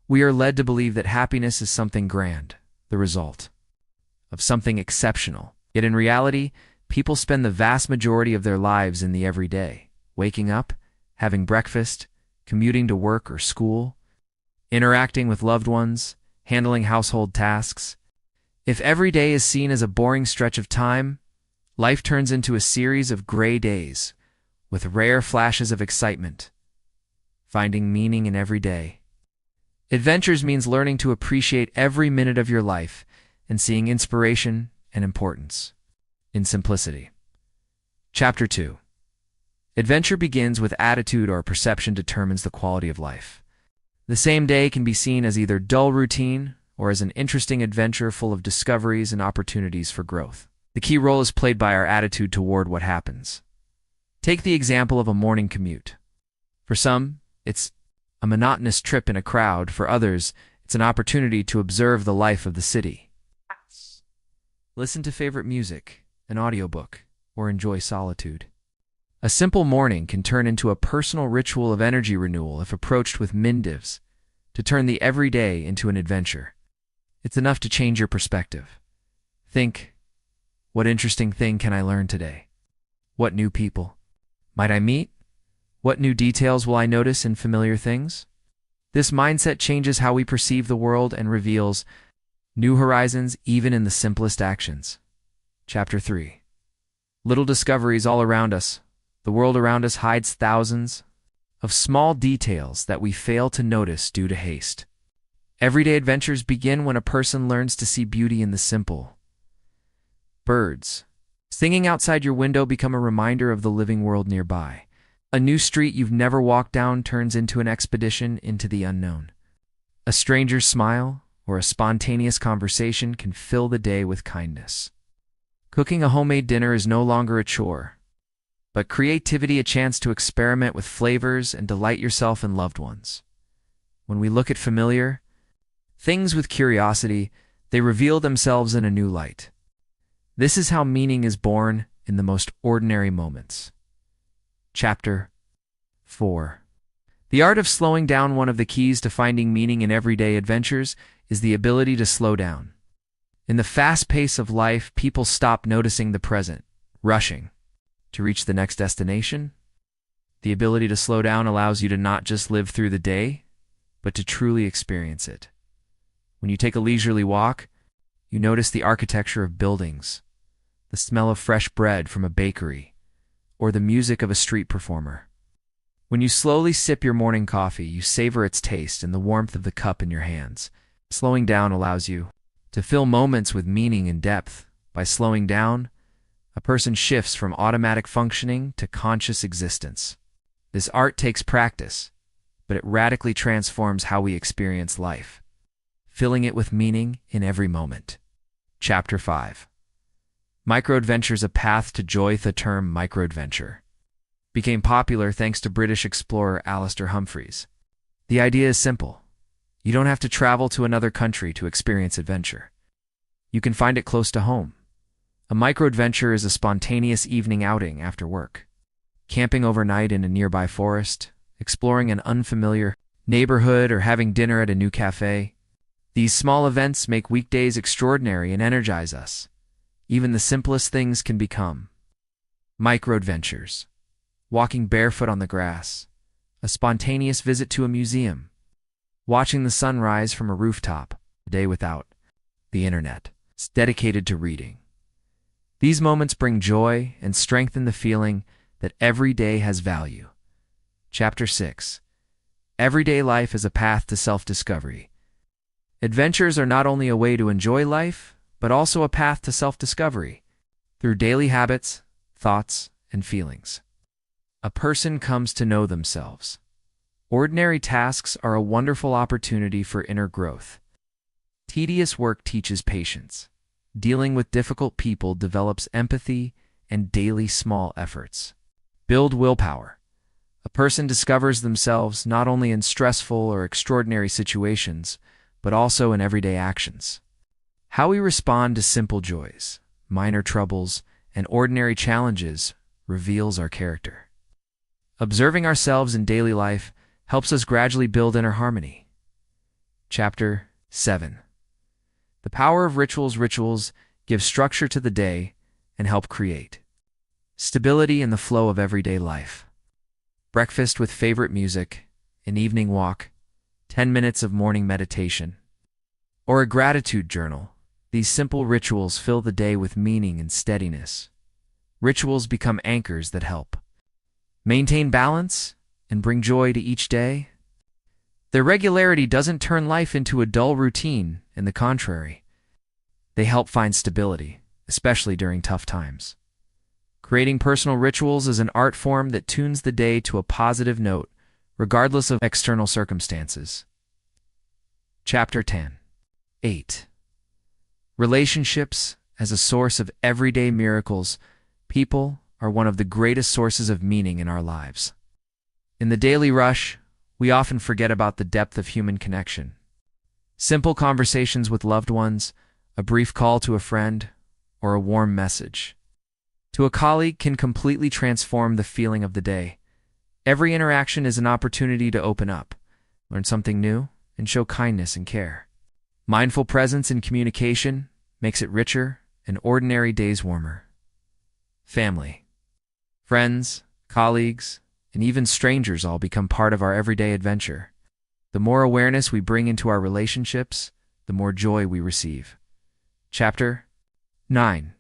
We are led to believe that happiness is something grand, the result of something exceptional. Yet in reality, people spend the vast majority of their lives in the everyday, waking up, having breakfast, commuting to work or school, interacting with loved ones, handling household tasks. If every day is seen as a boring stretch of time, life turns into a series of gray days, with rare flashes of excitement. Finding meaning in every day. Adventures means learning to appreciate every minute of your life and seeing inspiration and importance in simplicity. Chapter 2. Adventure begins with attitude or perception determines the quality of life. The same day can be seen as either dull routine or as an interesting adventure full of discoveries and opportunities for growth. The key role is played by our attitude toward what happens. Take the example of a morning commute. For some, it's a monotonous trip in a crowd. For others, it's an opportunity to observe the life of the city. Listen to favorite music, an audiobook, or enjoy solitude. A simple morning can turn into a personal ritual of energy renewal if approached with mindivs, to turn the everyday into an adventure. It's enough to change your perspective. Think, what interesting thing can I learn today? What new people might I meet? What new details will I notice in familiar things? This mindset changes how we perceive the world and reveals new horizons even in the simplest actions. Chapter 3. Little discoveries all around us. The world around us hides thousands of small details that we fail to notice due to haste. Everyday adventures begin when a person learns to see beauty in the simple. Birds singing outside your window become a reminder of the living world nearby. A new street you've never walked down turns into an expedition into the unknown. A stranger's smile or a spontaneous conversation can fill the day with kindness. Cooking a homemade dinner is no longer a chore, but creativity a chance to experiment with flavors and delight yourself and loved ones. When we look at familiar things with curiosity, they reveal themselves in a new light. This is how meaning is born in the most ordinary moments. Chapter 4. The art of slowing down. One of the keys to finding meaning in everyday adventures is the ability to slow down. In the fast pace of life, people stop noticing the present, rushing to reach the next destination. The ability to slow down allows you to not just live through the day, but to truly experience it. When you take a leisurely walk, you notice the architecture of buildings, the smell of fresh bread from a bakery, or the music of a street performer. When you slowly sip your morning coffee, you savor its taste and the warmth of the cup in your hands. Slowing down allows you to fill moments with meaning and depth. By slowing down, a person shifts from automatic functioning to conscious existence. This art takes practice, but it radically transforms how we experience life, filling it with meaning in every moment. Chapter 5. Microadventures, a path to joy. The term microadventure became popular thanks to British explorer Alistair Humphreys. The idea is simple. You don't have to travel to another country to experience adventure. You can find it close to home. A microadventure is a spontaneous evening outing after work, camping overnight in a nearby forest, exploring an unfamiliar neighborhood, or having dinner at a new cafe. These small events make weekdays extraordinary and energize us. Even the simplest things can become microadventures. Walking barefoot on the grass, a spontaneous visit to a museum, watching the sun rise from a rooftop, a day without the internet. It's dedicated to reading. These moments bring joy and strengthen the feeling that every day has value. Chapter 6. Everyday life is a path to self-discovery. Adventures are not only a way to enjoy life, but also a path to self-discovery. Through daily habits, thoughts, and feelings, a person comes to know themselves. Ordinary tasks are a wonderful opportunity for inner growth. Tedious work teaches patience. Dealing with difficult people develops empathy, and daily small efforts build willpower. A person discovers themselves not only in stressful or extraordinary situations, but also in everyday actions. How we respond to simple joys, minor troubles, and ordinary challenges reveals our character. Observing ourselves in daily life helps us gradually build inner harmony. Chapter 7. The power of rituals. Rituals give structure to the day and help create stability in the flow of everyday life. Breakfast with favorite music, an evening walk, 10 minutes of morning meditation, or a gratitude journal. These simple rituals fill the day with meaning and steadiness. Rituals become anchors that help maintain balance and bring joy to each day. Their regularity doesn't turn life into a dull routine, on the contrary. They help find stability, especially during tough times. Creating personal rituals is an art form that tunes the day to a positive note, regardless of external circumstances. Chapter 10. 8. Relationships as a source of everyday miracles. People are one of the greatest sources of meaning in our lives. In the daily rush, we often forget about the depth of human connection. Simple conversations with loved ones, a brief call to a friend, or a warm message to a colleague can completely transform the feeling of the day. Every interaction is an opportunity to open up, learn something new, and show kindness and care. Mindful presence in communication makes it richer and ordinary days warmer. Family, friends, colleagues, and even strangers all become part of our everyday adventure. The more awareness we bring into our relationships, the more joy we receive. Chapter 9.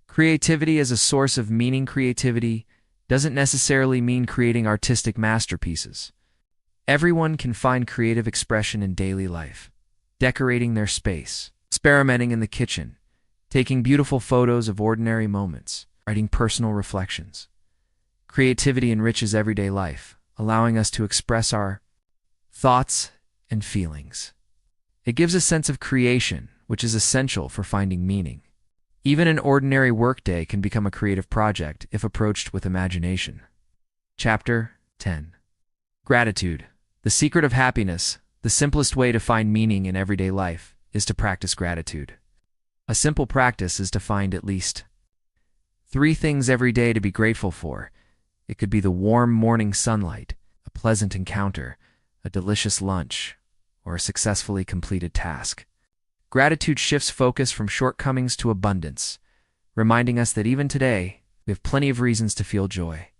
Creativity as a source of meaning. Creativity doesn't necessarily mean creating artistic masterpieces. Everyone can find creative expression in daily life. Decorating their space, experimenting in the kitchen, taking beautiful photos of ordinary moments, writing personal reflections. Creativity enriches everyday life, allowing us to express our thoughts and feelings. It gives a sense of creation, which is essential for finding meaning. Even an ordinary workday can become a creative project if approached with imagination. Chapter 10. Gratitude. The secret of happiness. The simplest way to find meaning in everyday life is to practice gratitude. A simple practice is to find at least 3 things every day to be grateful for. It could be the warm morning sunlight, a pleasant encounter, a delicious lunch, or a successfully completed task. Gratitude shifts focus from shortcomings to abundance, reminding us that even today, we have plenty of reasons to feel joy.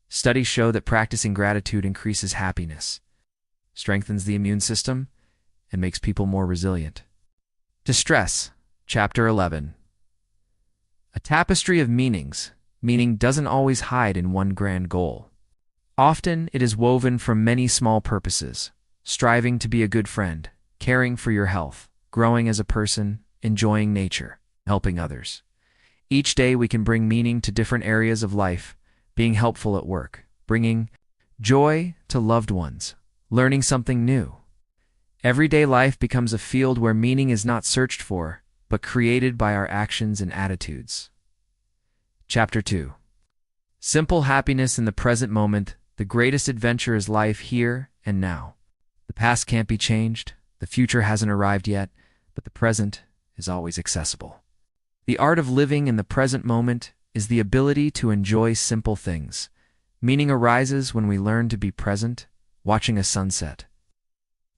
Studies show that practicing gratitude increases happiness, strengthens the immune system, and makes people more resilient. Distress. Chapter 11. A tapestry of meanings. Meaning doesn't always hide in one grand goal. Often it is woven from many small purposes: striving to be a good friend, caring for your health, growing as a person, enjoying nature, helping others. Each day we can bring meaning to different areas of life, being helpful at work, bringing joy to loved ones, learning something new. Everyday life becomes a field where meaning is not searched for, but created by our actions and attitudes. Chapter 2. Simple happiness in the present moment. The greatest adventure is life here and now. The past can't be changed, the future hasn't arrived yet, but the present is always accessible. The art of living in the present moment is the ability to enjoy simple things. Meaning arises when we learn to be present, watching a sunset,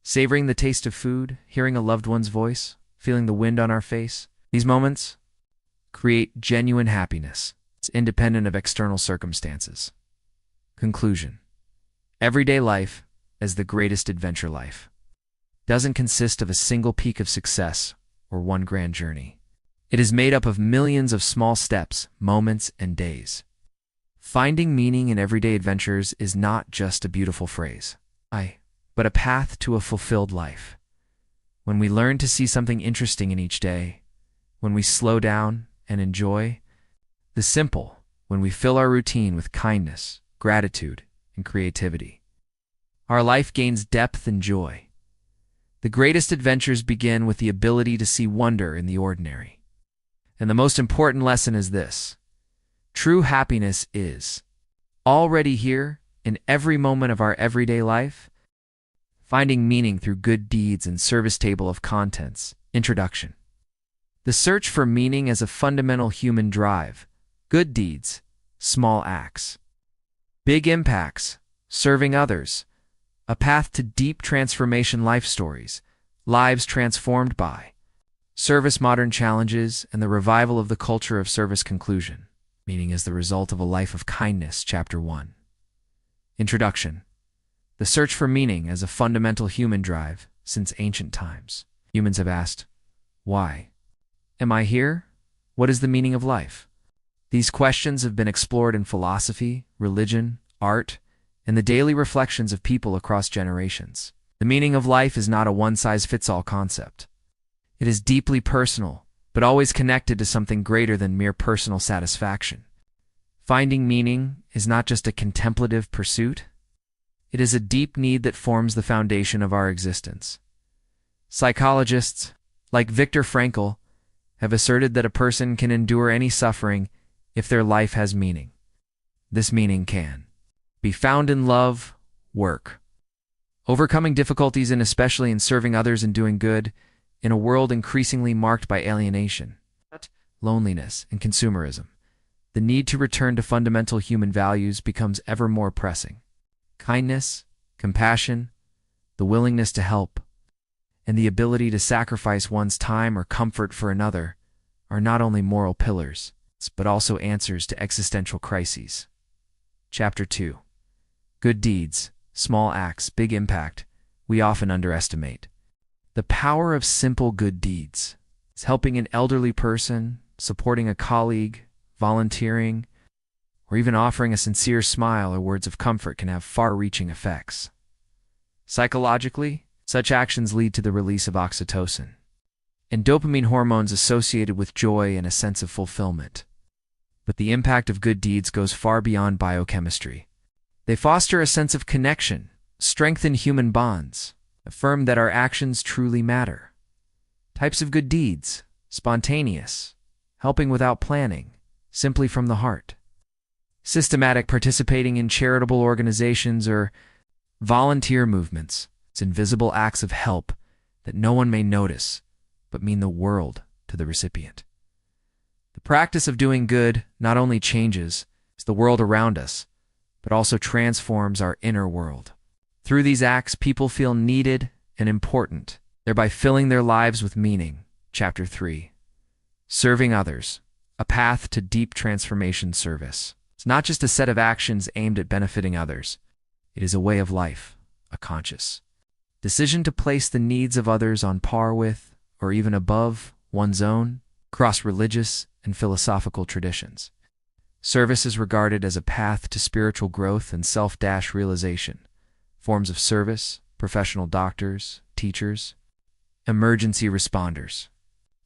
savoring the taste of food, hearing a loved one's voice, feeling the wind on our face. These moments create genuine happiness. It's independent of external circumstances. Conclusion. Everyday life, as the greatest adventure life, doesn't consist of a single peak of success or one grand journey. It is made up of millions of small steps, moments, and days. Finding meaning in everyday adventures is not just a beautiful phrase, but a path to a fulfilled life. When we learn to see something interesting in each day, when we slow down and enjoy the simple, when we fill our routine with kindness, gratitude, and creativity, our life gains depth and joy. The greatest adventures begin with the ability to see wonder in the ordinary. And the most important lesson is this: true happiness is already here in every moment of our everyday life. Finding meaning through good deeds and service. Table of contents. Introduction. The search for meaning as a fundamental human drive. Good deeds, small acts. Big impacts, serving others. A path to deep transformation life stories. Lives transformed by service, modern challenges, and the revival of the culture of service. Conclusion. Meaning as the result of a life of kindness. Chapter 1. Introduction. The search for meaning as a fundamental human drive. Since ancient times, humans have asked, why? Am I here? What is the meaning of life? These questions have been explored in philosophy, religion, art, and the daily reflections of people across generations. The meaning of life is not a one-size-fits-all concept. It is deeply personal, but always connected to something greater than mere personal satisfaction. Finding meaning is not just a contemplative pursuit. It is a deep need that forms the foundation of our existence. Psychologists, like Viktor Frankl, have asserted that a person can endure any suffering if their life has meaning. This meaning can be found in love, work, overcoming difficulties, and especially in serving others and doing good in a world increasingly marked by alienation, loneliness, and consumerism. The need to return to fundamental human values becomes ever more pressing. Kindness, compassion, the willingness to help, and the ability to sacrifice one's time or comfort for another are not only moral pillars, but also answers to existential crises. Chapter 2. Good deeds, small acts, big impact. We often underestimate the power of simple good deeds. It's helping an elderly person, supporting a colleague, volunteering, or even offering a sincere smile or words of comfort can have far-reaching effects. Psychologically, such actions lead to the release of oxytocin and dopamine hormones associated with joy and a sense of fulfillment. But the impact of good deeds goes far beyond biochemistry. They foster a sense of connection, strengthen human bonds, affirm that our actions truly matter. Types of good deeds: spontaneous, helping without planning, simply from the heart. Systematic, participating in charitable organizations or volunteer movements. It's invisible acts of help that no one may notice, but mean the world to the recipient. The practice of doing good not only changes the world around us, but also transforms our inner world. Through these acts, people feel needed and important, thereby filling their lives with meaning. Chapter 3. Serving others, a path to deep transformation. Service. It's not just a set of actions aimed at benefiting others. It is a way of life, a conscious decision to place the needs of others on par with, or even above, one's own, across religious and philosophical traditions. Service is regarded as a path to spiritual growth and self-realization. Forms of service: professional doctors, teachers, emergency responders.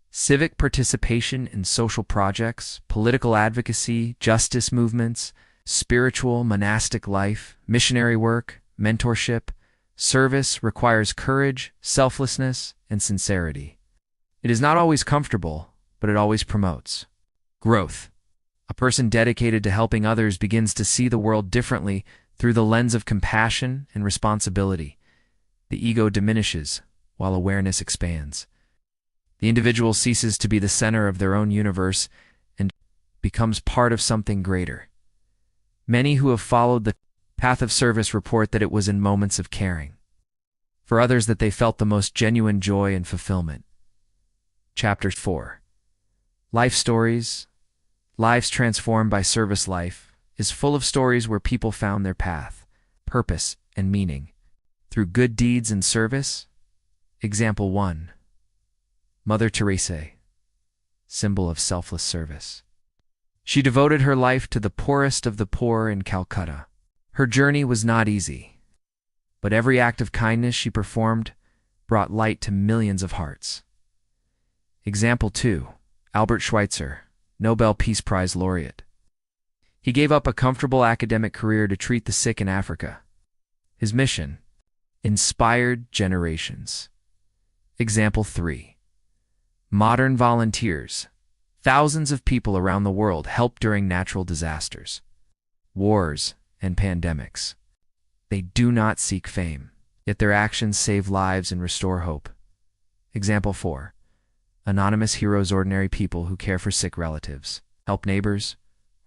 Civic participation in social projects, political advocacy, justice movements, spiritual monastic life, missionary work, mentorship. Service requires courage, selflessness, and sincerity. It is not always comfortable, but it always promotes growth. A person dedicated to helping others begins to see the world differently through the lens of compassion and responsibility. The ego diminishes while awareness expands. The individual ceases to be the center of their own universe and becomes part of something greater. Many who have followed the path of service report that it was in moments of caring for others that they felt the most genuine joy and fulfillment. Chapter 4. Life stories. Lives transformed by service. Life is full of stories where people found their path, purpose, and meaning through good deeds and service. Example 1. Mother Teresa, symbol of selfless service. She devoted her life to the poorest of the poor in Calcutta. Her journey was not easy, but every act of kindness she performed brought light to millions of hearts. Example 2. Albert Schweitzer, Nobel Peace Prize laureate. He gave up a comfortable academic career to treat the sick in Africa. His mission inspired generations. Example 3. Modern volunteers. Thousands of people around the world help during natural disasters, wars, and pandemics. They do not seek fame, yet their actions save lives and restore hope. Example 4. Anonymous heroes, ordinary people who care for sick relatives, help neighbors,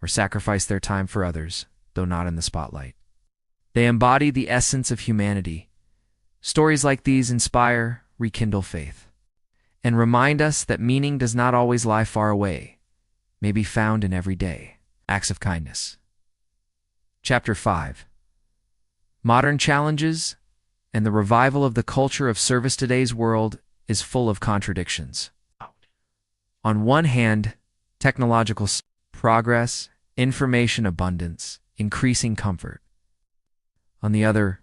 or sacrifice their time for others, though not in the spotlight. They embody the essence of humanity. Stories like these inspire, rekindle faith, and remind us that meaning does not always lie far away, may be found in everyday acts of kindness. Chapter 5. Modern challenges and the revival of the culture of service. Today's world is full of contradictions. On one hand, technological progress, information abundance, increasing comfort. On the other,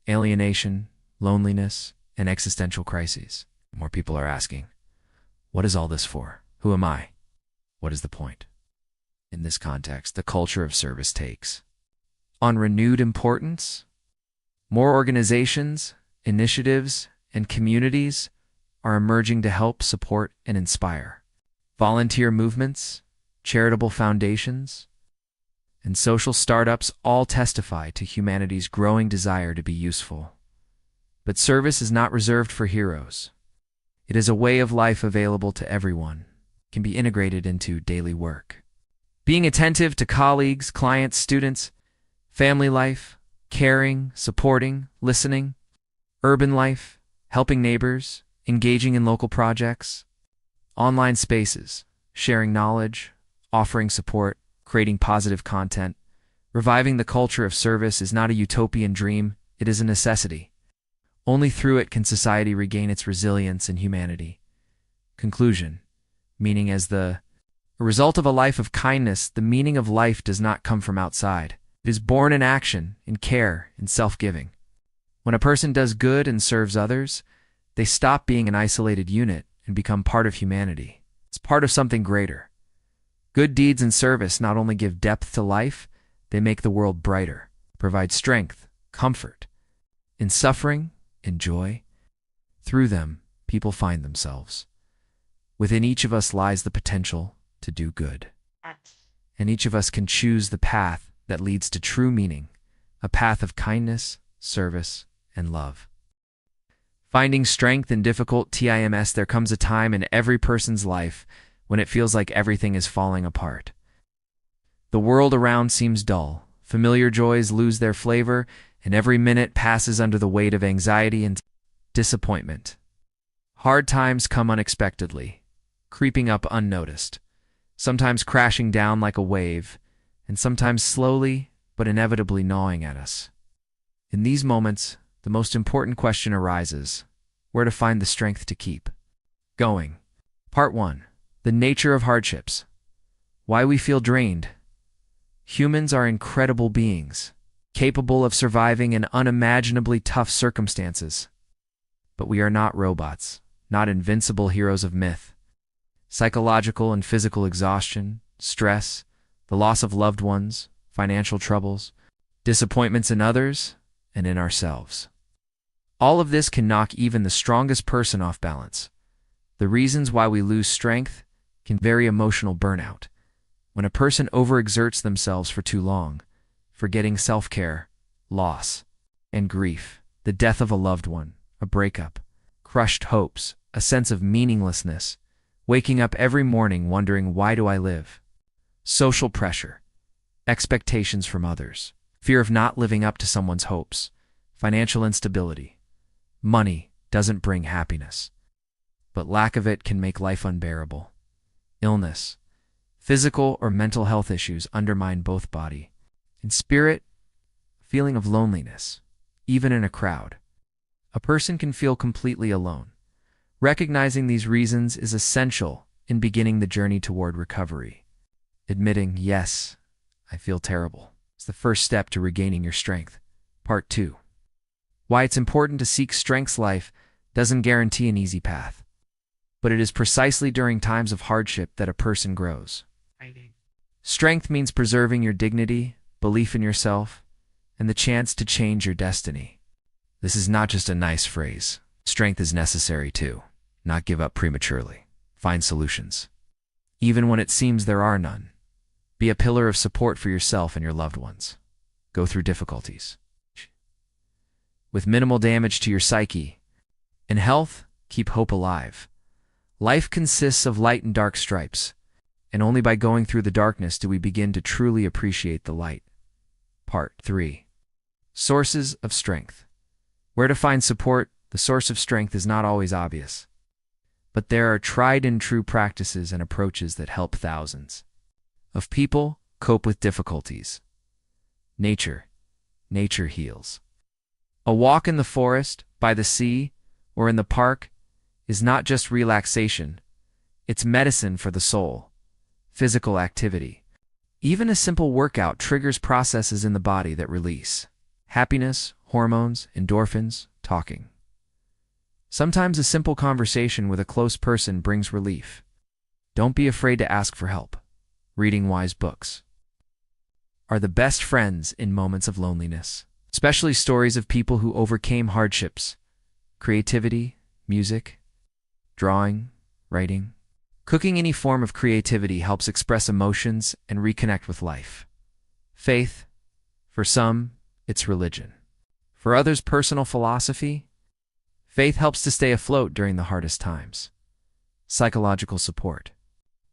alienation, loneliness, and existential crises. More people are asking, what is all this for? Who am I? What is the point? In this context, the culture of service takes on renewed importance. More organizations, initiatives, and communities are emerging to help support and inspire. Volunteer movements, charitable foundations, and social startups all testify to humanity's growing desire to be useful. But service is not reserved for heroes. It is a way of life available to everyone, can be integrated into daily work. Being attentive to colleagues, clients, students, family life, caring, supporting, listening, urban life, helping neighbors, engaging in local projects, online spaces, sharing knowledge, offering support, creating positive content. Reviving the culture of service is not a utopian dream, it is a necessity. Only through it can society regain its resilience and humanity. Conclusion. Meaning as a result of a life of kindness, the meaning of life does not come from outside. It is born in action, in care, in self-giving. When a person does good and serves others, they stop being an isolated unit and become part of humanity. It's part of something greater. Good deeds and service not only give depth to life, they make the world brighter, provide strength, comfort. In suffering, in joy, through them, people find themselves. Within each of us lies the potential to do good. And each of us can choose the path that leads to true meaning, a path of kindness, service, and love. Finding strength in difficult times. There comes a time in every person's life when it feels like everything is falling apart. The world around seems dull, familiar joys lose their flavor, and every minute passes under the weight of anxiety and disappointment. Hard times come unexpectedly, creeping up unnoticed, sometimes crashing down like a wave, and sometimes slowly but inevitably gnawing at us. In these moments, the most important question arises: where to find the strength to keep going? Part 1. The nature of hardships. Why we feel drained. Humans are incredible beings, capable of surviving in unimaginably tough circumstances. But we are not robots, not invincible heroes of myth. Psychological and physical exhaustion, stress, the loss of loved ones, financial troubles, disappointments in others, and in ourselves. All of this can knock even the strongest person off balance. The reasons why we lose strength can vary: emotional burnout. When a person overexerts themselves for too long, forgetting self-care, loss, and grief, the death of a loved one, a breakup, crushed hopes, a sense of meaninglessness, waking up every morning wondering, why do I live? Social pressure, expectations from others, fear of not living up to someone's hopes, financial instability. Money doesn't bring happiness, but lack of it can make life unbearable. Illness, physical or mental health issues undermine both body and spirit. Feeling of loneliness, even in a crowd. A person can feel completely alone. Recognizing these reasons is essential in beginning the journey toward recovery. Admitting, yes, I feel terrible, is the first step to regaining your strength. Part 2. Why it's important to seek strength. Life doesn't guarantee an easy path, but it is precisely during times of hardship that a person grows. Strength means preserving your dignity, belief in yourself, and the chance to change your destiny. This is not just a nice phrase. Strength is necessary too. Not give up prematurely. Find solutions, even when it seems there are none. Be a pillar of support for yourself and your loved ones. Go through difficulties with minimal damage to your psyche and health. Keep hope alive. Life consists of light and dark stripes, and only by going through the darkness do we begin to truly appreciate the light. Part 3. Sources of strength. Where to find support? The source of strength is not always obvious, but there are tried and true practices and approaches that help thousands of people cope with difficulties. Nature. Nature heals. A walk in the forest, by the sea, or in the park is not just relaxation, it's medicine for the soul. Physical activity. Even a simple workout triggers processes in the body that release happiness, hormones, endorphins, talking. Sometimes a simple conversation with a close person brings relief. Don't be afraid to ask for help. Reading wise books are the best friends in moments of loneliness, especially stories of people who overcame hardships. Creativity, music, drawing, writing. Cooking. Any form of creativity helps express emotions and reconnect with life. Faith. For some, it's religion. For others, personal philosophy. Faith helps to stay afloat during the hardest times. Psychological support.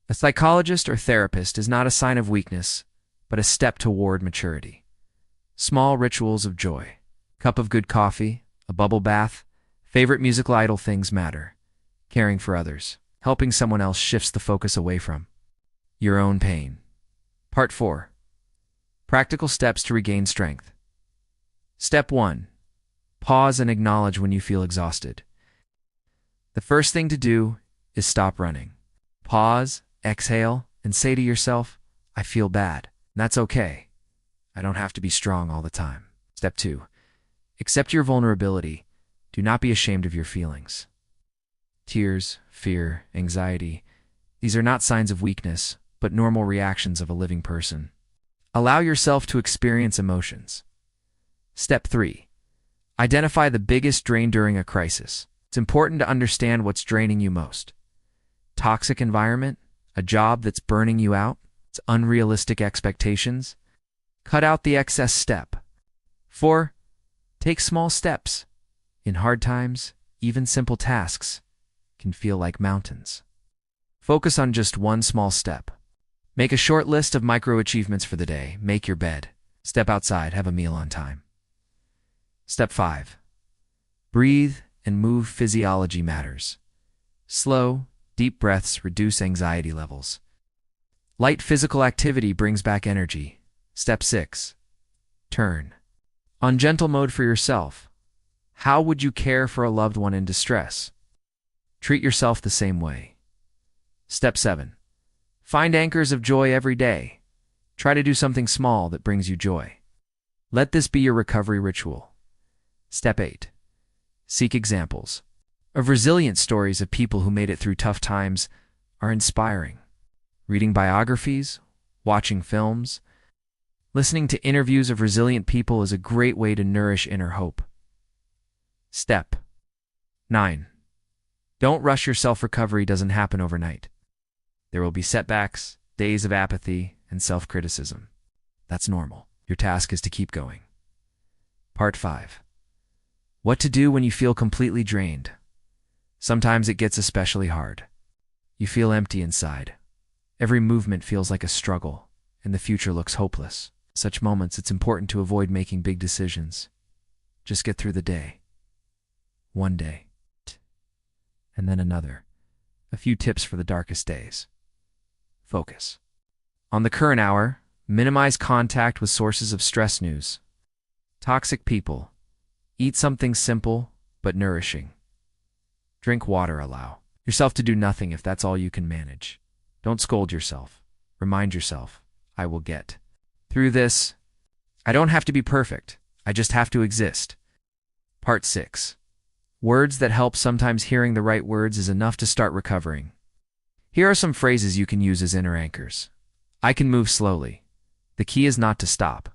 A psychologist or therapist is not a sign of weakness, but a step toward maturity. Small rituals of joy. Cup of good coffee, a bubble bath, favorite musical idol. Things matter. Caring for others. Helping someone else shifts the focus away from your own pain. Part 4. Practical steps to regain strength. Step 1. Pause and acknowledge when you feel exhausted. The first thing to do is stop running. Pause, exhale, and say to yourself, I feel bad. That's okay. I don't have to be strong all the time. Step 2. Accept your vulnerability. Do not be ashamed of your feelings. Tears, fear, anxiety. These are not signs of weakness, but normal reactions of a living person. Allow yourself to experience emotions. Step 3. Identify the biggest drain during a crisis. It's important to understand what's draining you most. Toxic environment, a job that's burning you out, it's unrealistic expectations. Cut out the excess. Step 4. Take small steps. In hard times, even simple tasks can feel like mountains. Focus on just one small step. Make a short list of micro-achievements for the day. Make your bed. Step outside. Have a meal on time. Step 5. Breathe and move. Physiology matters. Slow, deep breaths reduce anxiety levels. Light physical activity brings back energy. Step 6. Turn on gentle mode for yourself. How would you care for a loved one in distress? Treat yourself the same way. Step 7. Find anchors of joy every day. Try to do something small that brings you joy. Let this be your recovery ritual. Step 8. Seek examples of resilient stories of people who made it through tough times are inspiring. Reading biographies, watching films, listening to interviews of resilient people is a great way to nourish inner hope. Step 9. Don't rush yourself. Recovery doesn't happen overnight. There will be setbacks, days of apathy, and self-criticism. That's normal. Your task is to keep going. Part 5. What to do when you feel completely drained. Sometimes it gets especially hard. You feel empty inside. Every movement feels like a struggle, and the future looks hopeless. In such moments, it's important to avoid making big decisions. Just get through the day. One day. And then another. A few tips for the darkest days. Focus on the current hour. Minimize contact with sources of stress news. Toxic people. Eat something simple but nourishing. Drink water. Allow yourself to do nothing if that's all you can manage. Don't scold yourself. Remind yourself, I will get through this. I don't have to be perfect. I just have to exist. Part 6. Words that help. Sometimes hearing the right words is enough to start recovering. Here are some phrases you can use as inner anchors. I can move slowly. The key is not to stop.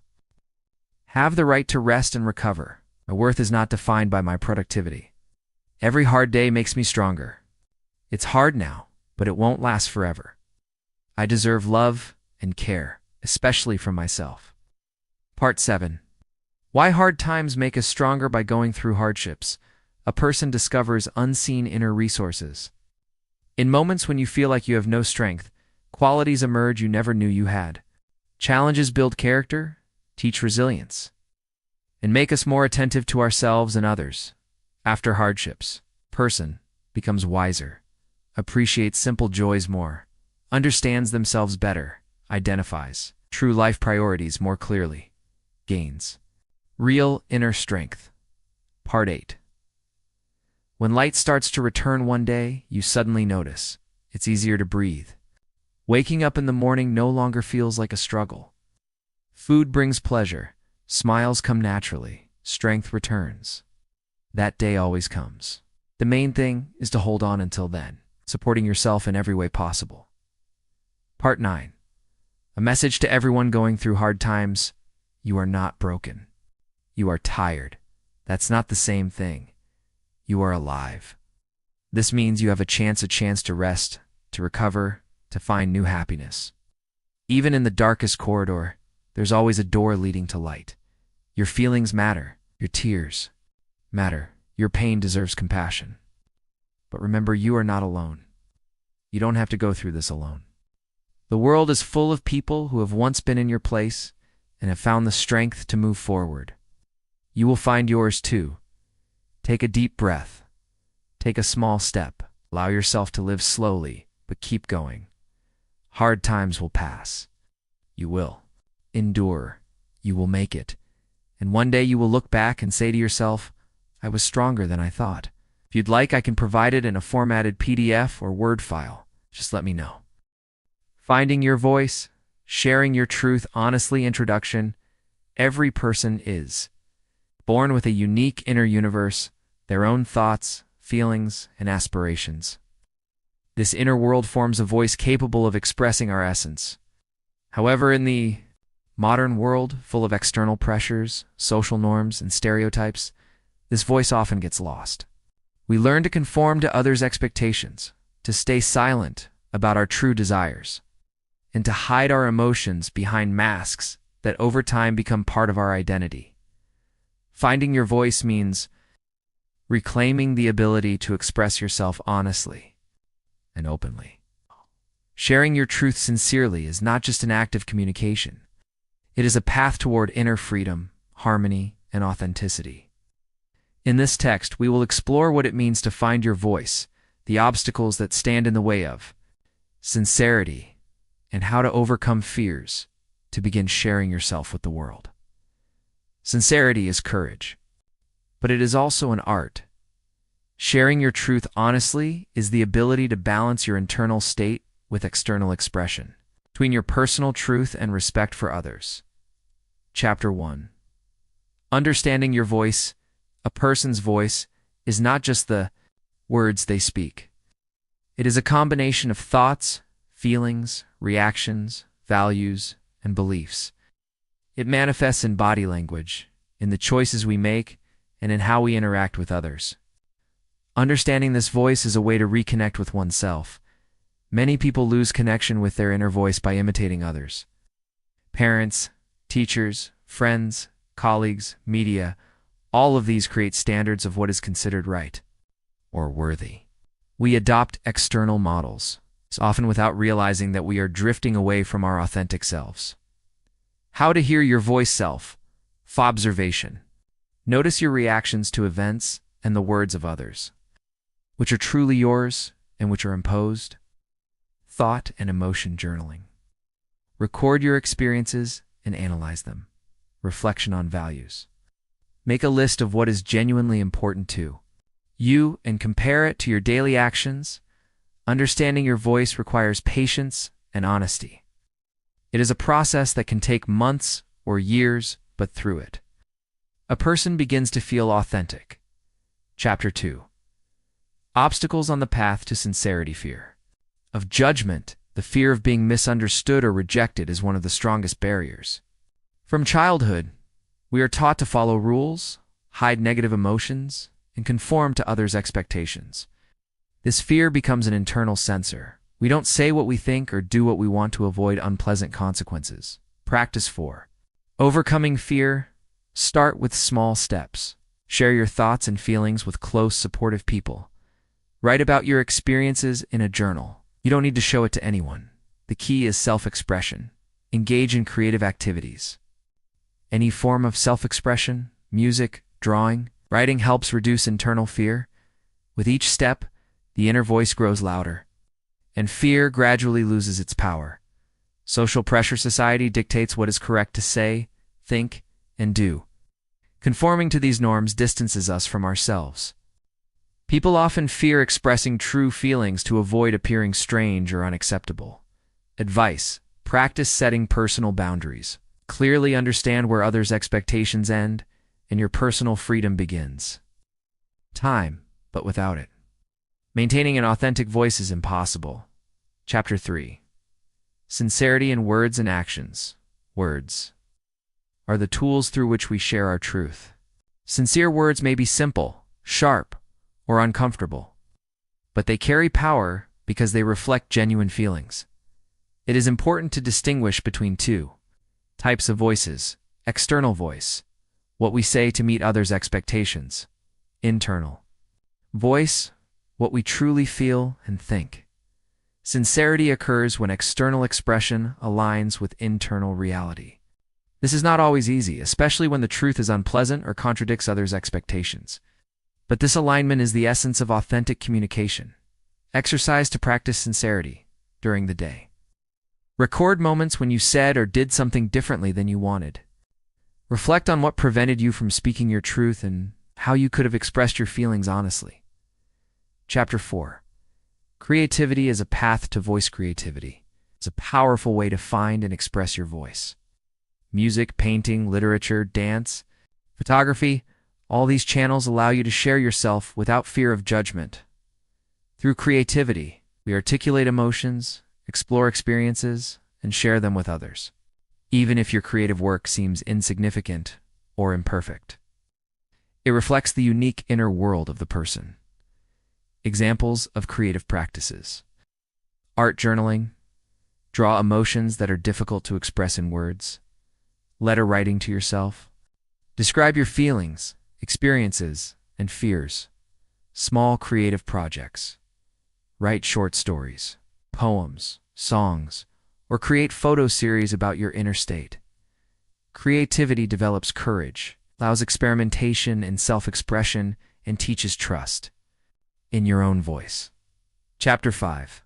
Have the right to rest and recover. My worth is not defined by my productivity. Every hard day makes me stronger. It's hard now, but it won't last forever. I deserve love and care, especially from myself. Part 7. Why hard times make us stronger. By going through hardships, a person discovers unseen inner resources. In moments when you feel like you have no strength, qualities emerge you never knew you had. Challenges build character, teach resilience, and make us more attentive to ourselves and others. After hardships, person becomes wiser, appreciates simple joys more, understands themselves better, identifies true life priorities more clearly, gains real inner strength. Part 8. When light starts to return one day, you suddenly notice it's easier to breathe. Waking up in the morning no longer feels like a struggle. Food brings pleasure, smiles come naturally, strength returns. That day always comes. The main thing is to hold on until then, supporting yourself in every way possible. Part 9. A message to everyone going through hard times: you are not broken. You are tired. That's not the same thing. You are alive. This means you have a chance to rest, to recover, to find new happiness. Even in the darkest corridor, there's always a door leading to light. Your feelings matter. Your tears matter. Your pain deserves compassion. But remember, you are not alone. You don't have to go through this alone. The world is full of people who have once been in your place and have found the strength to move forward. You will find yours too. Take a deep breath. Take a small step. Allow yourself to live slowly, but keep going. Hard times will pass. You will endure. You will make it. And one day you will look back and say to yourself, I was stronger than I thought. If you'd like, I can provide it in a formatted PDF or Word file. Just let me know. Finding your voice, sharing your truth honestly. Introduction. Every person is born with a unique inner universe, their own thoughts, feelings, and aspirations. This inner world forms a voice capable of expressing our essence. However, in the modern world, full of external pressures, social norms, and stereotypes, this voice often gets lost. We learn to conform to others' expectations, to stay silent about our true desires, and to hide our emotions behind masks that over time become part of our identity. Finding your voice means reclaiming the ability to express yourself honestly and openly. Sharing your truth sincerely is not just an act of communication. It is a path toward inner freedom, harmony, and authenticity. In this text, we will explore what it means to find your voice, the obstacles that stand in the way of sincerity, and how to overcome fears to begin sharing yourself with the world. Sincerity is courage, but it is also an art. Sharing your truth honestly is the ability to balance your internal state with external expression, between your personal truth and respect for others. Chapter 1. Understanding your voice. A person's voice is not just the words they speak. It is a combination of thoughts, feelings, reactions, values, and beliefs. It manifests in body language, in the choices we make, and in how we interact with others. Understanding this voice is a way to reconnect with oneself. Many people lose connection with their inner voice by imitating others. Parents, teachers, friends, colleagues, media, all of these create standards of what is considered right or worthy. We adopt external models, often without realizing that we are drifting away from our authentic selves. How to hear your voice. Self observation. Notice your reactions to events and the words of others, which are truly yours and which are imposed. Thought and emotion journaling. Record your experiences and analyze them. Reflection on values. Make a list of what is genuinely important to you and compare it to your daily actions. Understanding your voice requires patience and honesty. It is a process that can take months or years, but through it, a person begins to feel authentic. Chapter 2. Obstacles on the path to sincerity. Fear of judgment. The fear of being misunderstood or rejected is one of the strongest barriers. From childhood, we are taught to follow rules, hide negative emotions, and conform to others' expectations. This fear becomes an internal censor. We don't say what we think or do what we want to avoid unpleasant consequences. Practice 4. Overcoming fear. Start with small steps. Share your thoughts and feelings with close, supportive people. Write about your experiences in a journal. You don't need to show it to anyone. The key is self-expression. Engage in creative activities. Any form of self-expression, music, drawing, writing helps reduce internal fear. With each step, the inner voice grows louder, and fear gradually loses its power. Social pressure society dictates what is correct to say, think, and do. Conforming to these norms distances us from ourselves. People often fear expressing true feelings to avoid appearing strange or unacceptable. Advice: practice setting personal boundaries. Clearly understand where others' expectations end and your personal freedom begins. Time, but without it. Maintaining an authentic voice is impossible. Chapter 3. Sincerity in words and actions. Words are the tools through which we share our truth. Sincere words may be simple, sharp, or uncomfortable, but they carry power because they reflect genuine feelings. It is important to distinguish between two types of voices: external voice, what we say to meet others' expectations; internal voice, what we truly feel and think. Sincerity occurs when external expression aligns with internal reality. This is not always easy, especially when the truth is unpleasant or contradicts others' expectations. But this alignment is the essence of authentic communication. Exercise to practice sincerity during the day. Record moments when you said or did something differently than you wanted. Reflect on what prevented you from speaking your truth and how you could have expressed your feelings honestly. Chapter 4. Creativity is a path to voice creativity. It's a powerful way to find and express your voice. Music, painting, literature, dance, photography, all these channels allow you to share yourself without fear of judgment. Through creativity, we articulate emotions, explore experiences, and share them with others, even if your creative work seems insignificant or imperfect. It reflects the unique inner world of the person. Examples of creative practices: art journaling, draw emotions that are difficult to express in words; letter writing to yourself, describe your feelings, experiences, and fears; small creative projects, write short stories, poems, songs, or create photo series about your inner state. Creativity develops courage, allows experimentation and self-expression, and teaches trust in your own voice. Chapter 5.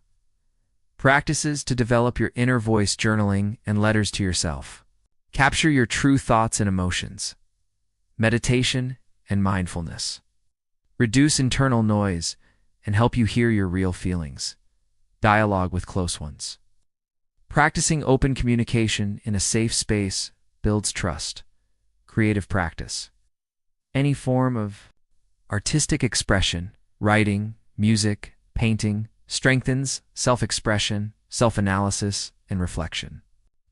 Practices to develop your inner voice: journaling and letters to yourself. Capture your true thoughts and emotions. Meditation and mindfulness reduce internal noise and help you hear your real feelings. Dialogue with close ones. Practicing open communication in a safe space builds trust. Creative practice. Any form of artistic expression, writing, music, painting, strengthens self-expression, self-analysis, and reflection.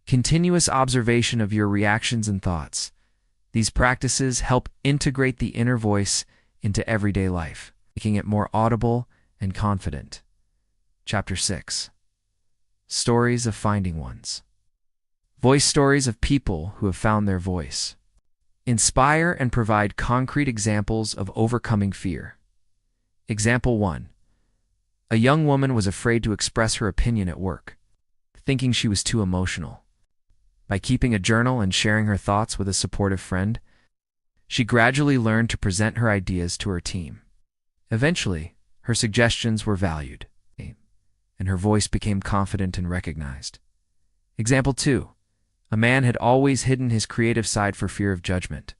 Continuous observation of your reactions and thoughts. These practices help integrate the inner voice into everyday life, making it more audible and confident. Chapter 6. Stories of finding ones. Voice stories of people who have found their voice. Inspire and provide concrete examples of overcoming fear. Example 1. A young woman was afraid to express her opinion at work, thinking she was too emotional. By keeping a journal and sharing her thoughts with a supportive friend, she gradually learned to present her ideas to her team. Eventually, her suggestions were valued, and her voice became confident and recognized. Example 2. A man had always hidden his creative side for fear of judgment.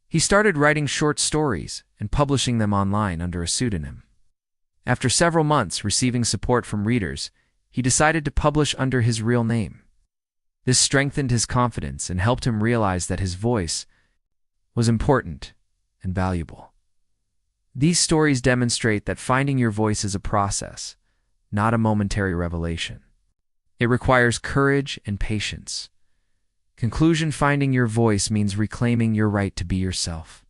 He started writing short stories and publishing them online under a pseudonym. After several months receiving support from readers, he decided to publish under his real name. This strengthened his confidence and helped him realize that his voice was important and valuable. These stories demonstrate that finding your voice is a process, not a momentary revelation. It requires courage and patience. Conclusion: finding your voice means reclaiming your right to be yourself.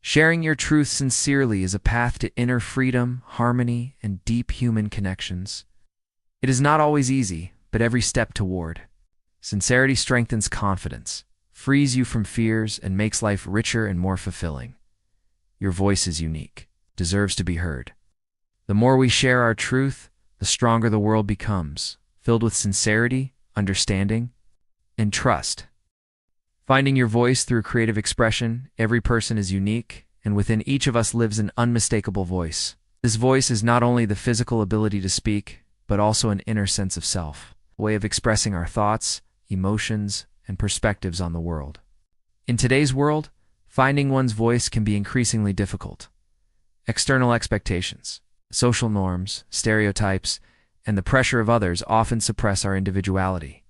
Sharing your truth sincerely is a path to inner freedom, harmony, and deep human connections. It is not always easy, but every step toward. Sincerity strengthens confidence, frees you from fears, and makes life richer and more fulfilling. Your voice is unique, deserves to be heard. The more we share our truth, the stronger the world becomes, filled with sincerity, understanding, and trust. Finding your voice through creative expression, every person is unique, and within each of us lives an unmistakable voice. This voice is not only the physical ability to speak, but also an inner sense of self, a way of expressing our thoughts, emotions, and perspectives on the world. In today's world, finding one's voice can be increasingly difficult. External expectations, social norms, stereotypes, and the pressure of others often suppress our individuality.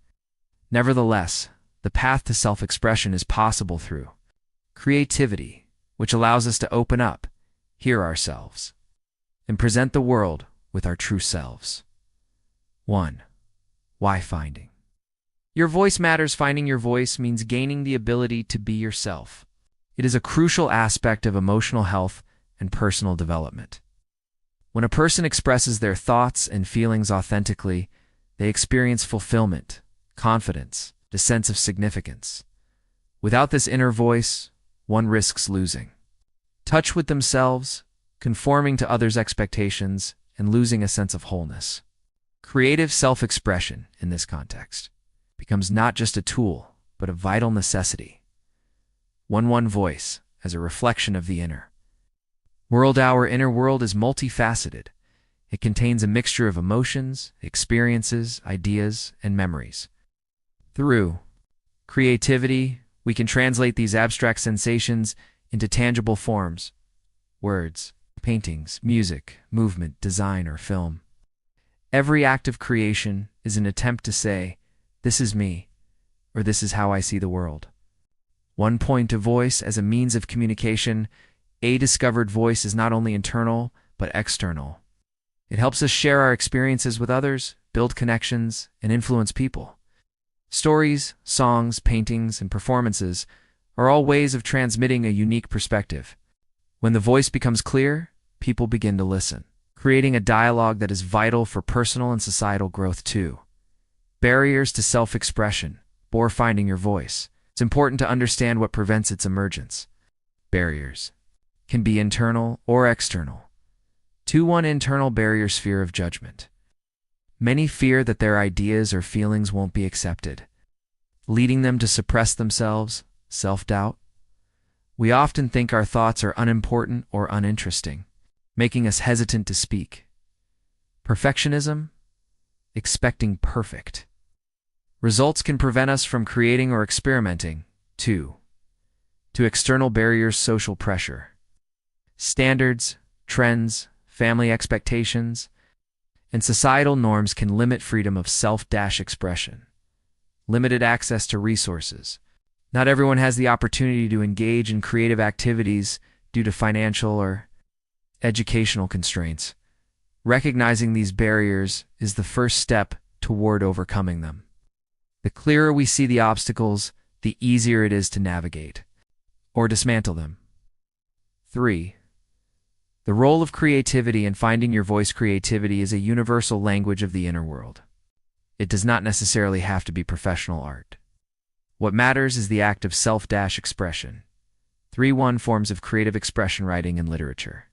Nevertheless, the path to self-expression is possible through creativity, which allows us to open up, hear ourselves, and present the world with our true selves. 1. Why finding? Your voice matters. Finding your voice means gaining the ability to be yourself. It is a crucial aspect of emotional health and personal development. When a person expresses their thoughts and feelings authentically, they experience fulfillment, confidence, a sense of significance. Without this inner voice, one risks losing touch with themselves, conforming to others' expectations, and losing a sense of wholeness. Creative self-expression, in this context, becomes not just a tool, but a vital necessity. One voice as a reflection of the inner world. Our inner world is multifaceted. It contains a mixture of emotions, experiences, ideas, and memories. Through creativity, we can translate these abstract sensations into tangible forms: words, paintings, music, movement, design, or film. Every act of creation is an attempt to say, "This is me," or "This is how I see the world." One point of voice as a means of communication. A discovered voice is not only internal, but external. It helps us share our experiences with others, build connections, and influence people. Stories, songs, paintings, and performances are all ways of transmitting a unique perspective. When the voice becomes clear, people begin to listen, creating a dialogue that is vital for personal and societal growth too. Barriers to self-expression, or finding your voice. It's important to understand what prevents its emergence. Barriers can be internal or external. 1. Internal barriers. Fear of judgment. Many fear that their ideas or feelings won't be accepted, leading them to suppress themselves. Self-doubt. We often think our thoughts are unimportant or uninteresting, making us hesitant to speak. Perfectionism. Expecting perfect results can prevent us from creating or experimenting. 2. To external barriers. Social pressure. Standards, trends, family expectations, and societal norms can limit freedom of self-expression. Limited access to resources. Not everyone has the opportunity to engage in creative activities due to financial or educational constraints. Recognizing these barriers is the first step toward overcoming them. The clearer we see the obstacles, the easier it is to navigate or dismantle them. 3. The role of creativity in finding your voice. Creativity is a universal language of the inner world. It does not necessarily have to be professional art. What matters is the act of self-expression. 1 Forms of creative expression. Writing and literature.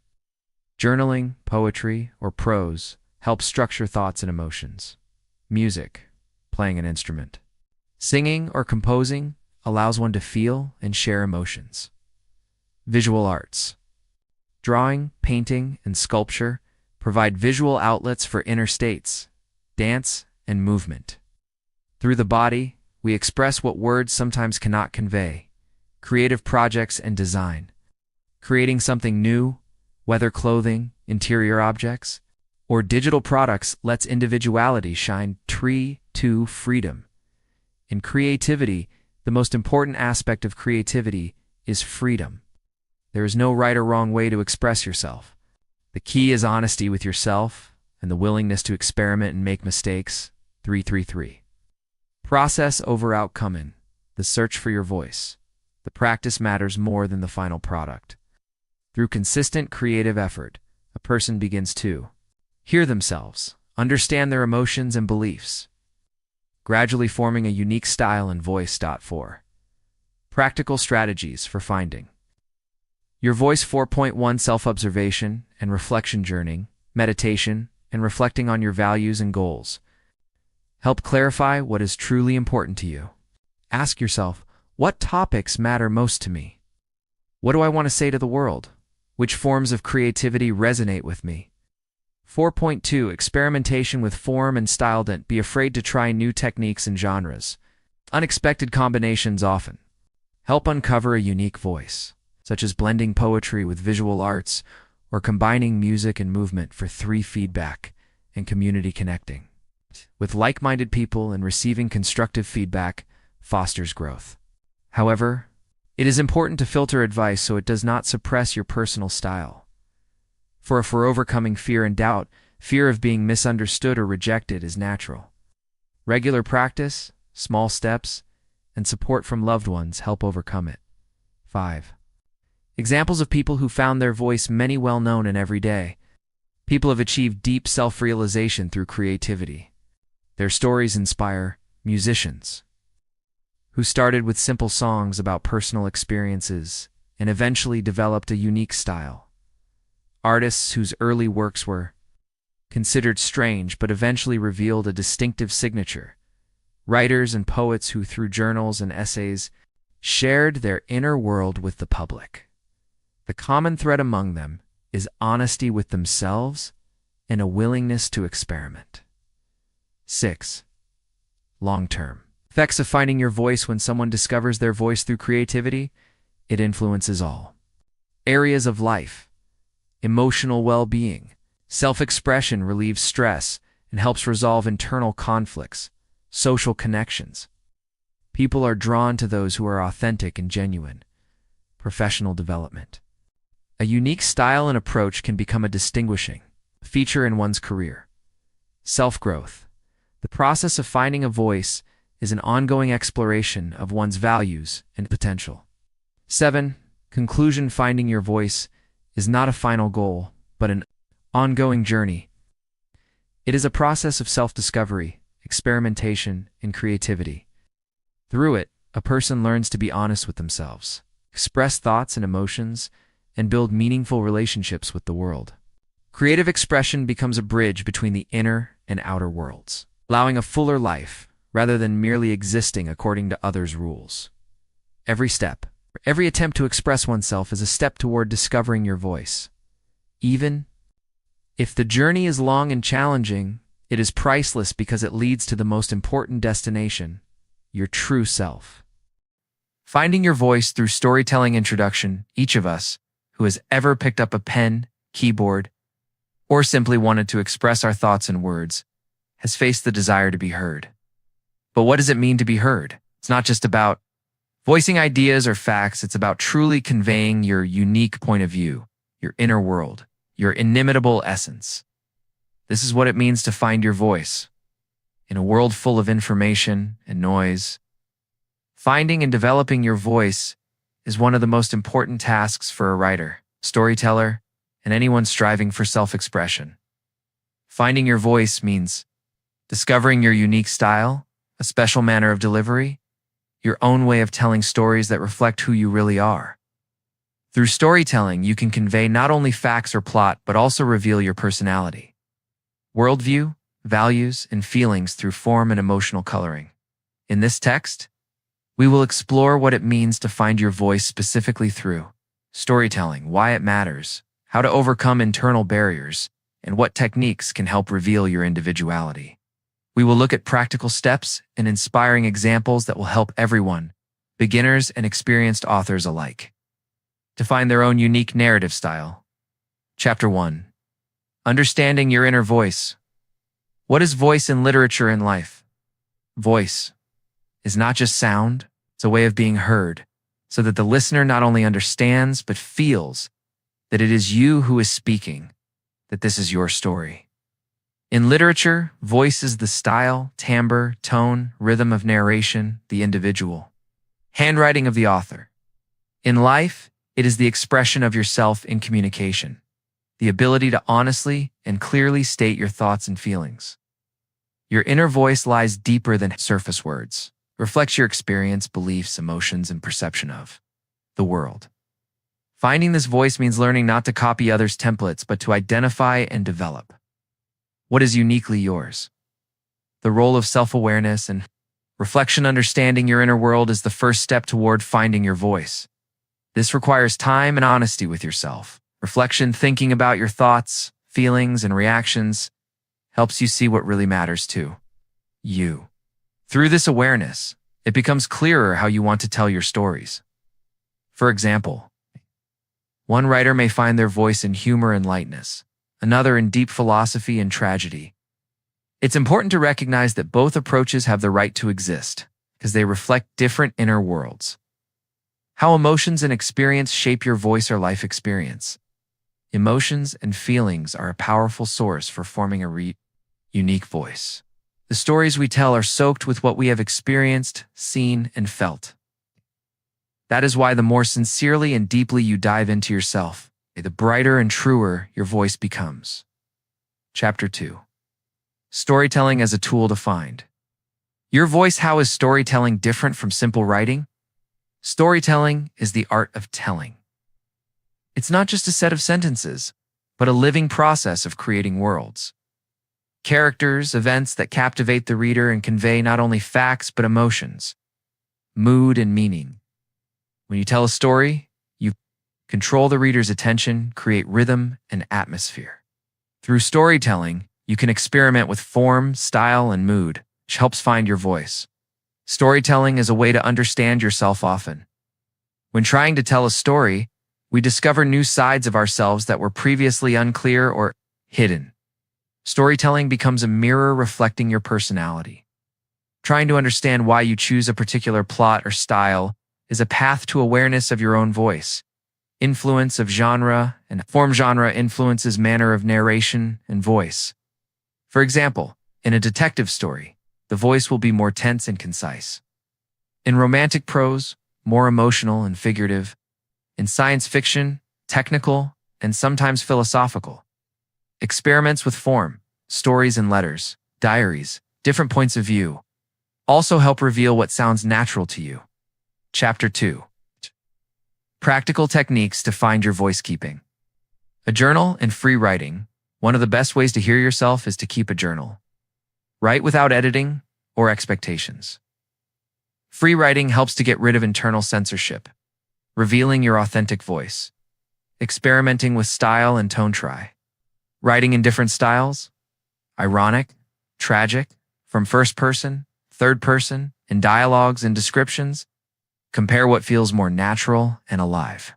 Journaling, poetry, or prose help structure thoughts and emotions. Music, playing an instrument. Singing or composing allows one to feel and share emotions. Visual arts. Drawing, painting, and sculpture provide visual outlets for inner states, dance, and movement. Through the body, we express what words sometimes cannot convey. Creative projects and design. Creating something new, whether clothing, interior objects, or digital products, lets individuality shine. 2 Freedom. In creativity, the most important aspect of creativity is freedom. There is no right or wrong way to express yourself. The key is honesty with yourself and the willingness to experiment and make mistakes. 3. Process over outcome. In the search for your voice, the practice matters more than the final product. Through consistent creative effort, a person begins to hear themselves, understand their emotions and beliefs, gradually forming a unique style and voice. 4. Practical strategies for finding your voice. 4.1 Self-observation and reflection. Journeying meditation, and reflecting on your values and goals. Help clarify what is truly important to you. Ask yourself, what topics matter most to me? What do I want to say to the world? Which forms of creativity resonate with me? 4.2 Experimentation with form and style. Don't be afraid to try new techniques and genres. Unexpected combinations often help uncover a unique voice, such as blending poetry with visual arts or combining music and movement for feedback and community connecting. With like-minded people and receiving constructive feedback fosters growth. However, it is important to filter advice so it does not suppress your personal style. For overcoming fear and doubt, fear of being misunderstood or rejected is natural. Regular practice, small steps, and support from loved ones help overcome it. 5. Examples of people who found their voice. Many well-known and everyday people have achieved deep self-realization through creativity. Their stories inspire musicians who started with simple songs about personal experiences and eventually developed a unique style. Artists whose early works were considered strange but eventually revealed a distinctive signature. Writers and poets who, through journals and essays, shared their inner world with the public. The common thread among them is honesty with themselves and a willingness to experiment. 6. Long-term effects of finding your voice. When someone discovers their voice through creativity, it influences all areas of life. Emotional well-being. Self-expression relieves stress and helps resolve internal conflicts. Social connections. People are drawn to those who are authentic and genuine. Professional development. A unique style and approach can become a distinguishing feature in one's career. Self-growth. The process of finding a voice is an ongoing exploration of one's values and potential. 7. Conclusion. Finding your voice is not a final goal, but an ongoing journey. It is a process of self-discovery, experimentation, and creativity. Through it, a person learns to be honest with themselves, express thoughts and emotions, and build meaningful relationships with the world. Creative expression becomes a bridge between the inner and outer worlds, allowing a fuller life rather than merely existing according to others' rules. Every attempt to express oneself is a step toward discovering your voice. Even if the journey is long and challenging, it is priceless because it leads to the most important destination, your true self. Finding your voice through storytelling. Introduction. Each of us who has ever picked up a pen, keyboard, or simply wanted to express our thoughts in words has faced the desire to be heard. But what does it mean to be heard? It's not just about voicing ideas or facts. It's about truly conveying your unique point of view, your inner world, your inimitable essence. This is what it means to find your voice. In a world full of information and noise, finding and developing your voice is one of the most important tasks for a writer, storyteller, and anyone striving for self-expression. Finding your voice means discovering your unique style, a special manner of delivery, your own way of telling stories that reflect who you really are. Through storytelling, you can convey not only facts or plot, but also reveal your personality, worldview, values, and feelings through form and emotional coloring. In this text, we will explore what it means to find your voice specifically through storytelling, why it matters, how to overcome internal barriers, and what techniques can help reveal your individuality. We will look at practical steps and inspiring examples that will help everyone, beginners and experienced authors alike, to find their own unique narrative style. Chapter 1. Understanding your inner voice. What is voice in literature and life? Voice is not just sound, it's a way of being heard, so that the listener not only understands but feels that it is you who is speaking, that this is your story. In literature, voice is the style, timbre, tone, rhythm of narration, the individual handwriting of the author. In life, it is the expression of yourself in communication, the ability to honestly and clearly state your thoughts and feelings. Your inner voice lies deeper than surface words, reflects your experience, beliefs, emotions, and perception of the world. Finding this voice means learning not to copy others' templates, but to identify and develop what is uniquely yours. The role of self-awareness and reflection. Understanding your inner world is the first step toward finding your voice. This requires time and honesty with yourself. Reflection, thinking about your thoughts, feelings, and reactions, helps you see what really matters to you. Through this awareness, it becomes clearer how you want to tell your stories. For example, one writer may find their voice in humor and lightness, another in deep philosophy and tragedy. It's important to recognize that both approaches have the right to exist, because they reflect different inner worlds. How emotions and experience shape your voice or life experience. Emotions and feelings are a powerful source for forming a unique voice. The stories we tell are soaked with what we have experienced, seen, and felt. That is why the more sincerely and deeply you dive into yourself, the brighter and truer your voice becomes. Chapter 2. Storytelling as a tool to find your voice. How is storytelling different from simple writing? Storytelling is the art of telling. It's not just a set of sentences, but a living process of creating worlds. Characters, events that captivate the reader and convey not only facts but emotions, mood, and meaning. When you tell a story, you control the reader's attention, create rhythm and atmosphere. Through storytelling, you can experiment with form, style, and mood, which helps find your voice. Storytelling is a way to understand yourself often. When trying to tell a story, we discover new sides of ourselves that were previously unclear or hidden. Storytelling becomes a mirror reflecting your personality. Trying to understand why you choose a particular plot or style is a path to awareness of your own voice. Influence of genre and form. Genre influences manner of narration and voice. For example, in a detective story, the voice will be more tense and concise. In romantic prose, more emotional and figurative. In science fiction, technical, and sometimes philosophical. Experiments with form, stories and letters, diaries, different points of view, also help reveal what sounds natural to you. Chapter 2. Practical techniques to find your voice. Keeping a journal and free writing. One of the best ways to hear yourself is to keep a journal. Write without editing or expectations. Free writing helps to get rid of internal censorship, revealing your authentic voice. Experimenting with style and tone. Try writing in different styles, ironic, tragic, from first person, third person, in dialogues and descriptions. Compare what feels more natural and alive.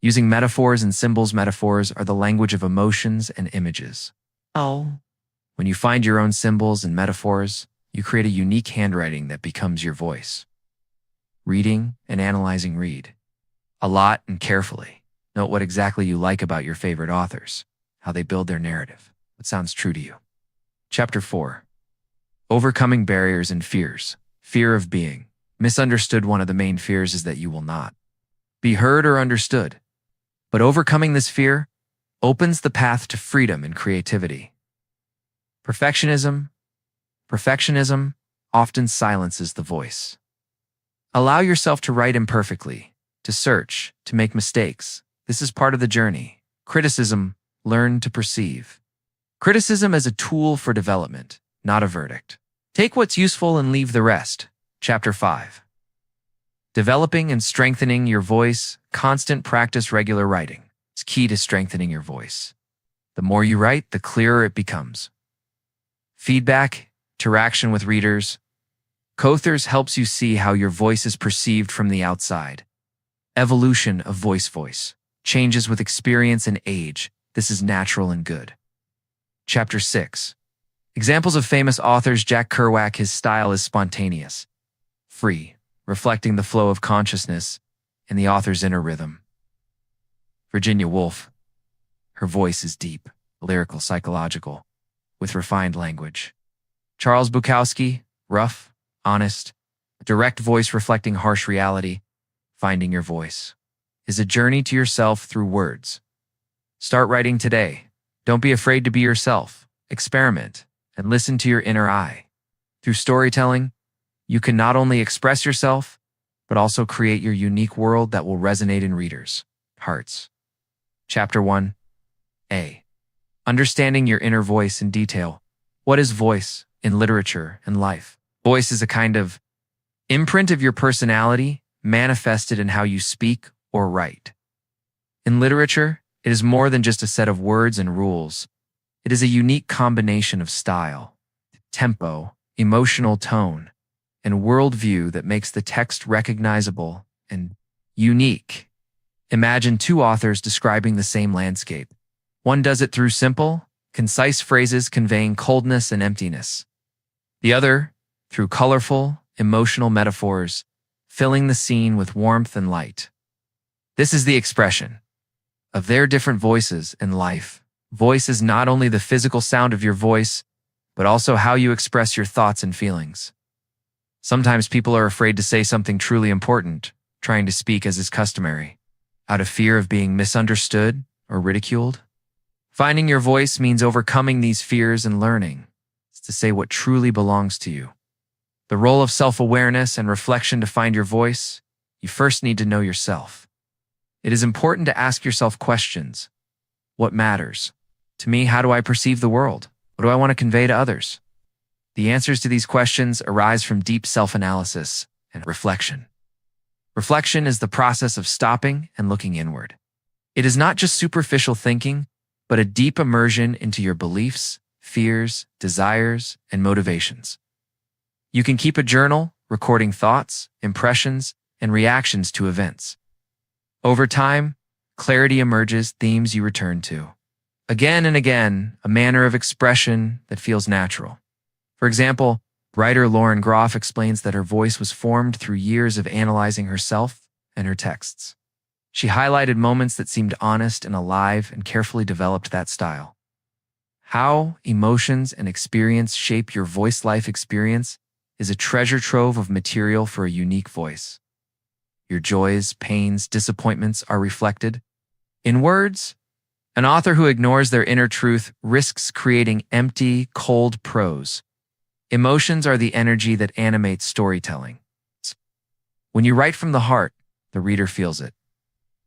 Using metaphors and symbols. Metaphors are the language of emotions and images. When you find your own symbols and metaphors, you create a unique handwriting that becomes your voice. Reading and analyzing. Read a lot and carefully. Note what exactly you like about your favorite authors, how they build their narrative, what sounds true to you. Chapter 4. Overcoming barriers and fears. Fear of being misunderstood. One of the main fears is that you will not be heard or understood. But overcoming this fear opens the path to freedom and creativity. Perfectionism often silences the voice. Allow yourself to write imperfectly, to search, to make mistakes. This is part of the journey. Criticism. Learn to perceive. Criticism as a tool for development, not a verdict. Take what's useful and leave the rest. Chapter 5. Developing and strengthening your voice. Constant practice. Regular writing is key to strengthening your voice. The more you write, the clearer it becomes. Feedback, interaction with readers. Co-authors helps you see how your voice is perceived from the outside. Evolution of voice changes with experience and age. This is natural and good. Chapter 6. Examples of famous authors. Jack Kerouac. His style is spontaneous, free, reflecting the flow of consciousness and the author's inner rhythm. Virginia Woolf. Her voice is deep, lyrical, psychological, with refined language. Charles Bukowski. Rough, honest, a direct voice reflecting harsh reality. Finding your voice is a journey to yourself through words. Start writing today. Don't be afraid to be yourself. Experiment and listen to your inner eye. Through storytelling, you can not only express yourself, but also create your unique world that will resonate in readers. Hearts. Chapter 1. A. Understanding your inner voice in detail. What is voice in literature and life? Voice is a kind of imprint of your personality manifested in how you speak or write. In literature, it is more than just a set of words and rules. It is a unique combination of style, tempo, emotional tone, and worldview that makes the text recognizable and unique. Imagine two authors describing the same landscape. One does it through simple, concise phrases conveying coldness and emptiness. The other, through colorful, emotional metaphors, filling the scene with warmth and light. This is the expression of their different voices in life. Voice is not only the physical sound of your voice, but also how you express your thoughts and feelings. Sometimes people are afraid to say something truly important, trying to speak as is customary, out of fear of being misunderstood or ridiculed. Finding your voice means overcoming these fears and learning to say what truly belongs to you. The role of self-awareness and reflection to find your voice, you first need to know yourself. It is important to ask yourself questions. What matters? To me, how do I perceive the world? What do I want to convey to others? The answers to these questions arise from deep self-analysis and reflection. Reflection is the process of stopping and looking inward. It is not just superficial thinking, but a deep immersion into your beliefs, fears, desires, and motivations. You can keep a journal, recording thoughts, impressions, and reactions to events. Over time, clarity emerges, themes you return to. Again and again, a manner of expression that feels natural. For example, writer Lauren Groff explains that her voice was formed through years of analyzing herself and her texts. She highlighted moments that seemed honest and alive and carefully developed that style. How emotions and experience shape your voice life experience is a treasure trove of material for a unique voice. Your joys, pains, disappointments are reflected in words. An author who ignores their inner truth risks creating empty, cold prose. Emotions are the energy that animates storytelling. When you write from the heart, the reader feels it.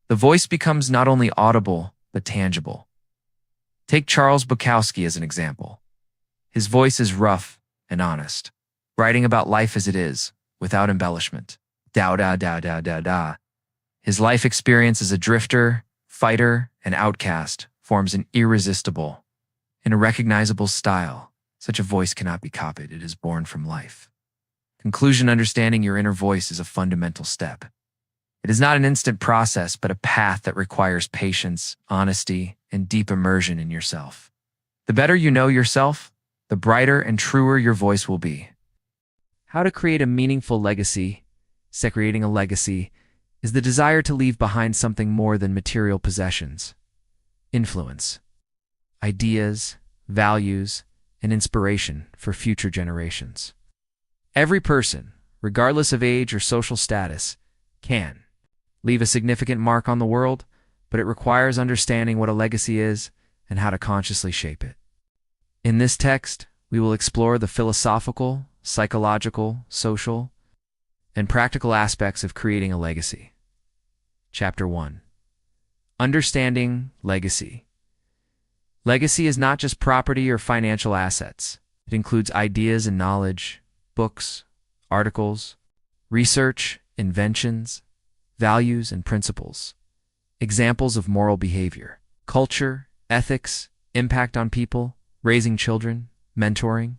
The voice becomes not only audible, but tangible. Take Charles Bukowski as an example. His voice is rough and honest, writing about life as it is, without embellishment. Da-da-da-da-da-da. His life experience as a drifter, fighter, and outcast forms an irresistible and a recognizable style. Such a voice cannot be copied. It is born from life. Conclusion: understanding your inner voice is a fundamental step. It is not an instant process, but a path that requires patience, honesty, and deep immersion in yourself. The better you know yourself, the brighter and truer your voice will be. How to create a meaningful legacy. Creating a legacy is the desire to leave behind something more than material possessions. Influence, ideas, values, and inspiration for future generations. Every person, regardless of age or social status, can leave a significant mark on the world, but it requires understanding what a legacy is and how to consciously shape it. In this text, we will explore the philosophical, psychological, social, and practical aspects of creating a legacy. Chapter 1. Understanding legacy. Legacy is not just property or financial assets. It includes ideas and knowledge, books, articles, research, inventions, values, and principles. Examples of moral behavior: culture, ethics, impact on people, raising children, mentoring,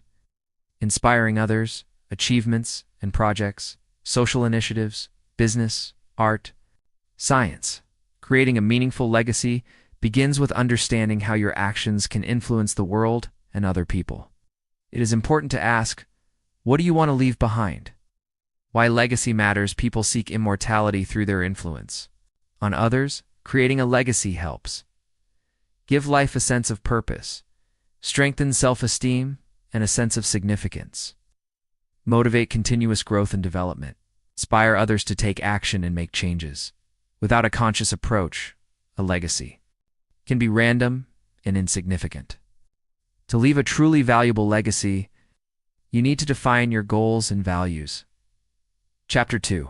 inspiring others, achievements and projects, social initiatives, business, art, science. Creating a meaningful legacy begins with understanding how your actions can influence the world and other people. It is important to ask, what do you want to leave behind? Why legacy matters. People seek immortality through their influence on others. Creating a legacy helps give life a sense of purpose, strengthen self-esteem, and a sense of significance. Motivate continuous growth and development. Inspire others to take action and make changes. Without a conscious approach, a legacy can be random and insignificant. To leave a truly valuable legacy, you need to define your goals and values. Chapter 2.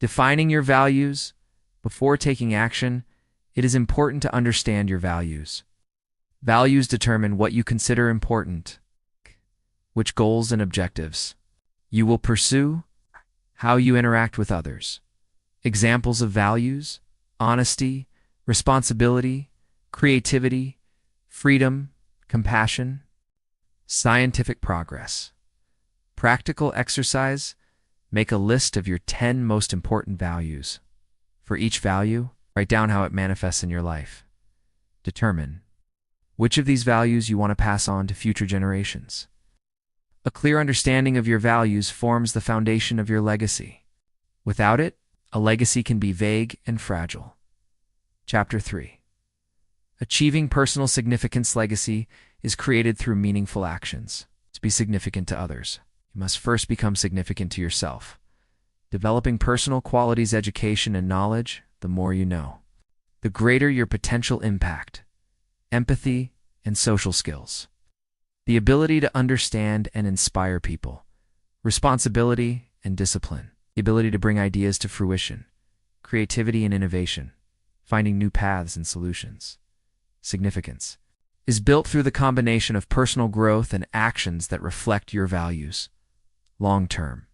Defining your values. Before taking action, it is important to understand your values. Values determine what you consider important, which goals and objectives you will pursue, how you interact with others. Examples of values: honesty, responsibility, creativity, freedom, compassion. Scientific progress. Practical exercise: make a list of your 10 most important values. For each value, write down how it manifests in your life. Determine which of these values you want to pass on to future generations. A clear understanding of your values forms the foundation of your legacy. Without it, a legacy can be vague and fragile. Chapter 3. Achieving personal significance. Legacy is created through meaningful actions. To be significant to others, you must first become significant to yourself. Developing personal qualities, education, and knowledge: the more you know, the greater your potential impact. Empathy and social skills. The ability to understand and inspire people. Responsibility and discipline. The ability to bring ideas to fruition. Creativity and innovation. Finding new paths and solutions. Significance is built through the combination of personal growth and actions that reflect your values. Long-term.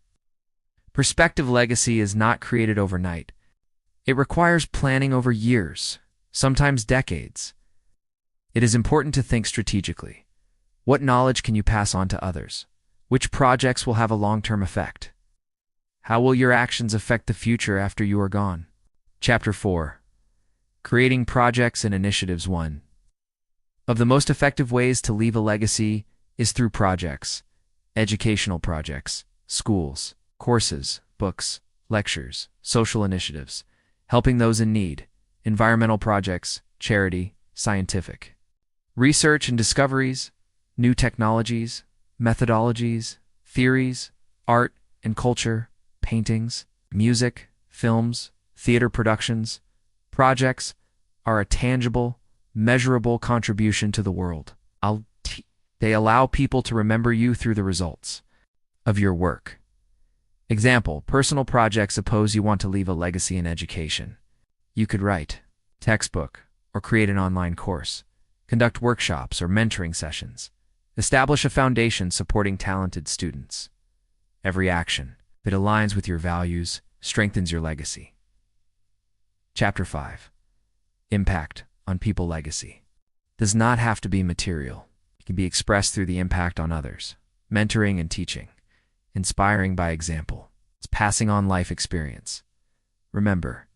Perspective. Legacy is not created overnight. It requires planning over years, sometimes decades. It is important to think strategically. What knowledge can you pass on to others? Which projects will have a long-term effect? How will your actions affect the future after you are gone? Chapter 4. Creating projects and initiatives. 1 of the most effective ways to leave a legacy is through projects. Educational projects, schools, courses, books, lectures, social initiatives, helping those in need, environmental projects, charity, scientific research and discoveries, new technologies, methodologies, theories, art and culture, paintings, music, films, theater productions. Projects are a tangible, measurable contribution to the world. They allow people to remember you through the results of your work. Example: personal projects. Suppose you want to leave a legacy in education. You could write a textbook or create an online course, conduct workshops or mentoring sessions, establish a foundation supporting talented students. Every action that aligns with your values strengthens your legacy. Chapter 5. Impact on people. Legacy does not have to be material. It can be expressed through the impact on others, mentoring and teaching, inspiring by example. It's passing on life experience. Remember,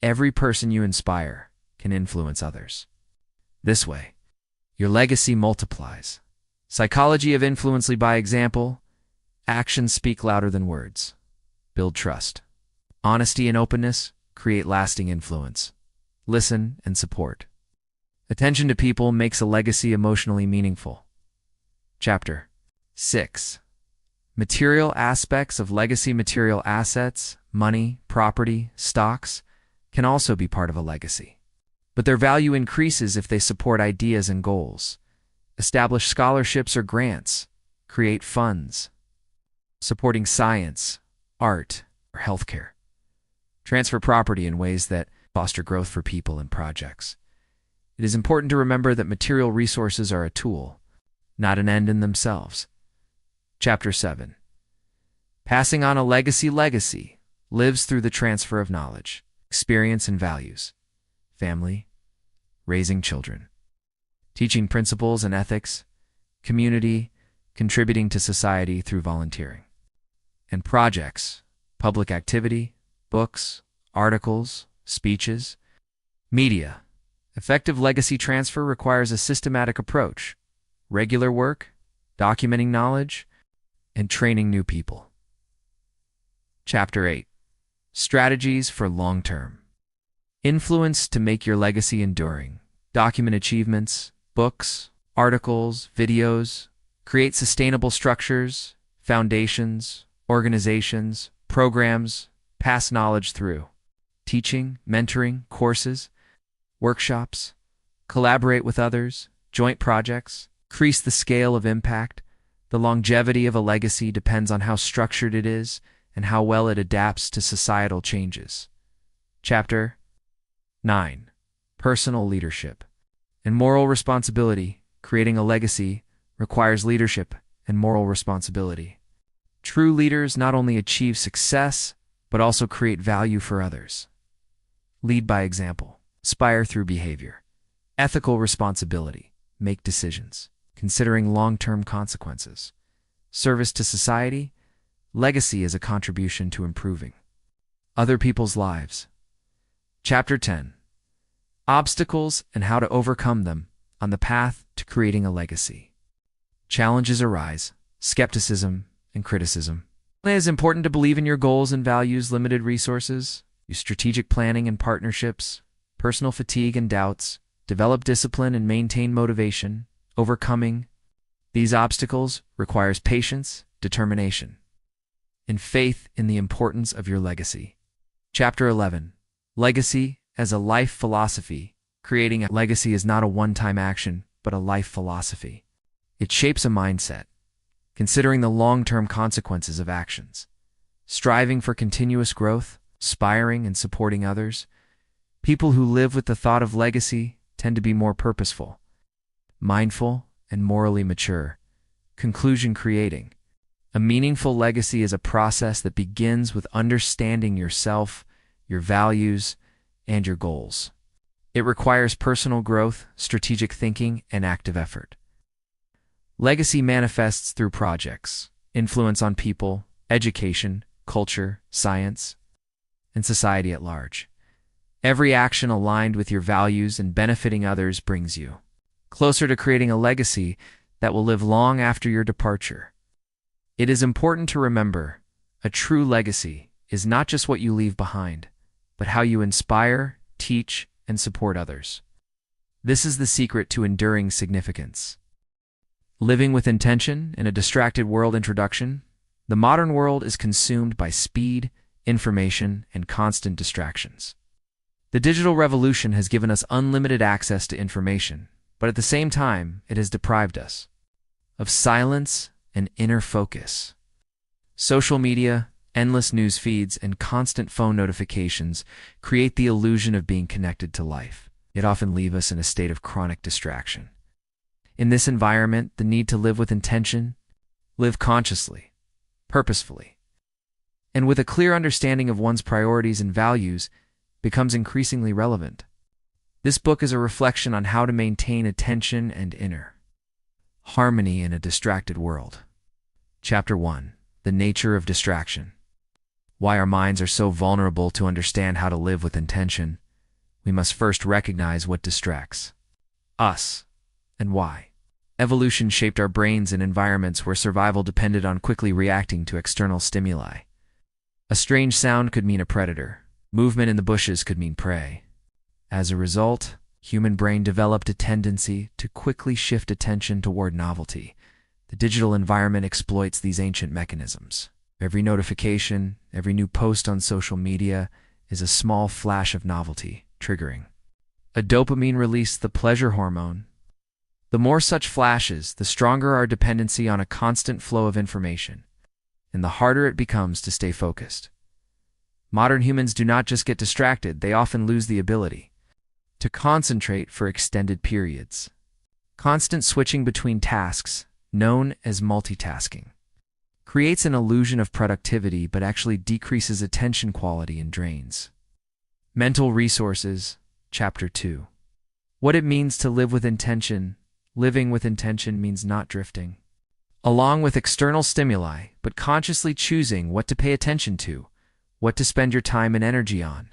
every person you inspire can influence others. This way, your legacy multiplies. Psychology of influence. By example, actions speak louder than words. Build trust. Honesty and openness create lasting influence. Listen and support. Attention to people makes a legacy emotionally meaningful. Chapter 6. Material aspects of legacy. Material assets, money, property, stocks, can also be part of a legacy. But their value increases if they support ideas and goals. Establish scholarships or grants. Create funds supporting science, art, or healthcare. Transfer property in ways that foster growth for people and projects. It is important to remember that material resources are a tool, not an end in themselves. Chapter 7. Passing on a legacy. Legacy lives through the transfer of knowledge, experience, and values. Family, raising children, teaching principles and ethics, community, contributing to society through volunteering. And projects, public activity, books, articles, speeches, media. Effective legacy transfer requires a systematic approach, regular work, documenting knowledge, and training new people. Chapter 8. Strategies for long-term influence. To make your legacy enduring, document achievements, books, articles, videos, create sustainable structures, foundations, organizations, programs, pass knowledge through teaching, mentoring, courses, workshops, collaborate with others, joint projects, increase the scale of impact. The longevity of a legacy depends on how structured it is and how well it adapts to societal changes. Chapter 9. Personal leadership and moral responsibility. Creating a legacy requires leadership and moral responsibility. True leaders not only achieve success, but also create value for others. Lead by example. Inspire through behavior. Ethical responsibility. Make decisions, considering long-term consequences. Service to society. Legacy is a contribution to improving other people's lives. Chapter 10. Obstacles and how to overcome them on the path to creating a legacy. Challenges arise, skepticism and criticism. It is important to believe in your goals and values. Limited resources. Use strategic planning and partnerships. Personal fatigue and doubts. Develop discipline and maintain motivation. Overcoming these obstacles requires patience, determination, and faith in the importance of your legacy. Chapter 11. Legacy as a life philosophy. Creating a legacy is not a one-time action, but a life philosophy. It shapes a mindset, considering the long-term consequences of actions, striving for continuous growth, inspiring and supporting others. People who live with the thought of legacy tend to be more purposeful, mindful, and morally mature. Conclusion: creating a meaningful legacy is a process that begins with understanding yourself, your values, and your goals. It requires personal growth, strategic thinking, and active effort. Legacy manifests through projects, influence on people, education, culture, science, and society at large. Every action aligned with your values and benefiting others brings you closer to creating a legacy that will live long after your departure. It is important to remember, a true legacy is not just what you leave behind, but how you inspire, teach, and support others. This is the secret to enduring significance. Living with intention in a distracted world. Introduction. The modern world is consumed by speed, information, and constant distractions. The digital revolution has given us unlimited access to information, but at the same time, it has deprived us of silence and inner focus. Social media, endless news feeds, and constant phone notifications create the illusion of being connected to life, yet often leave us in a state of chronic distraction. In this environment, the need to live with intention, live consciously, purposefully, and with a clear understanding of one's priorities and values becomes increasingly relevant. This book is a reflection on how to maintain attention and inner harmony in a distracted world. Chapter 1. The nature of distraction. Why our minds are so vulnerable. To understand how to live with intention, we must first recognize what distracts us and why. Evolution shaped our brains in environments where survival depended on quickly reacting to external stimuli. A strange sound could mean a predator. Movement in the bushes could mean prey. As a result, human brain developed a tendency to quickly shift attention toward novelty. The digital environment exploits these ancient mechanisms. Every notification, every new post on social media is a small flash of novelty, triggering a dopamine release, the pleasure hormone. The more such flashes, the stronger our dependency on a constant flow of information, and the harder it becomes to stay focused. Modern humans do not just get distracted, they often lose the ability to concentrate for extended periods. Constant switching between tasks, known as multitasking, creates an illusion of productivity but actually decreases attention quality and drains mental resources. Chapter 2. What it means to live with intention. Living with intention means not drifting along with external stimuli, but consciously choosing what to pay attention to, what to spend your time and energy on.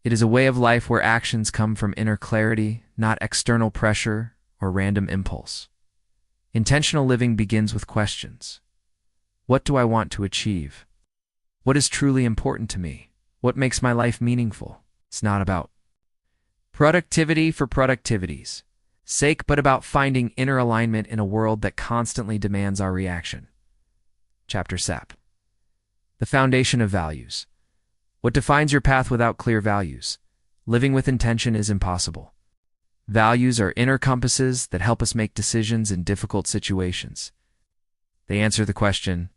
It is a way of life where actions come from inner clarity, not external pressure or random impulse. Intentional living begins with questions. What do I want to achieve? What is truly important to me? What makes my life meaningful? It's not about productivity for productivity's sake, but about finding inner alignment in a world that constantly demands our reaction. Chapter 7. The foundation of values. What defines your path without clear values? Living with intention is impossible. Values are inner compasses that help us make decisions in difficult situations. They answer the question,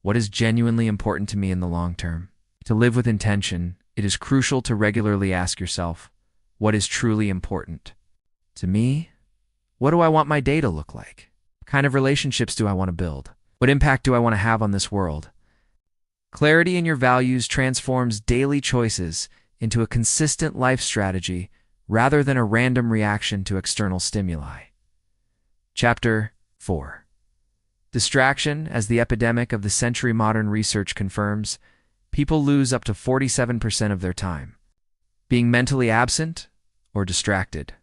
what is genuinely important to me in the long term? To live with intention, it is crucial to regularly ask yourself, What is truly important to me? What do I want my day to look like? What kind of relationships do I want to build? What impact do I want to have on this world? Clarity in your values transforms daily choices into a consistent life strategy rather than a random reaction to external stimuli. Chapter 4. Distraction, as the epidemic of the century. Modern research confirms, people lose up to 47% of their time being mentally absent or distracted.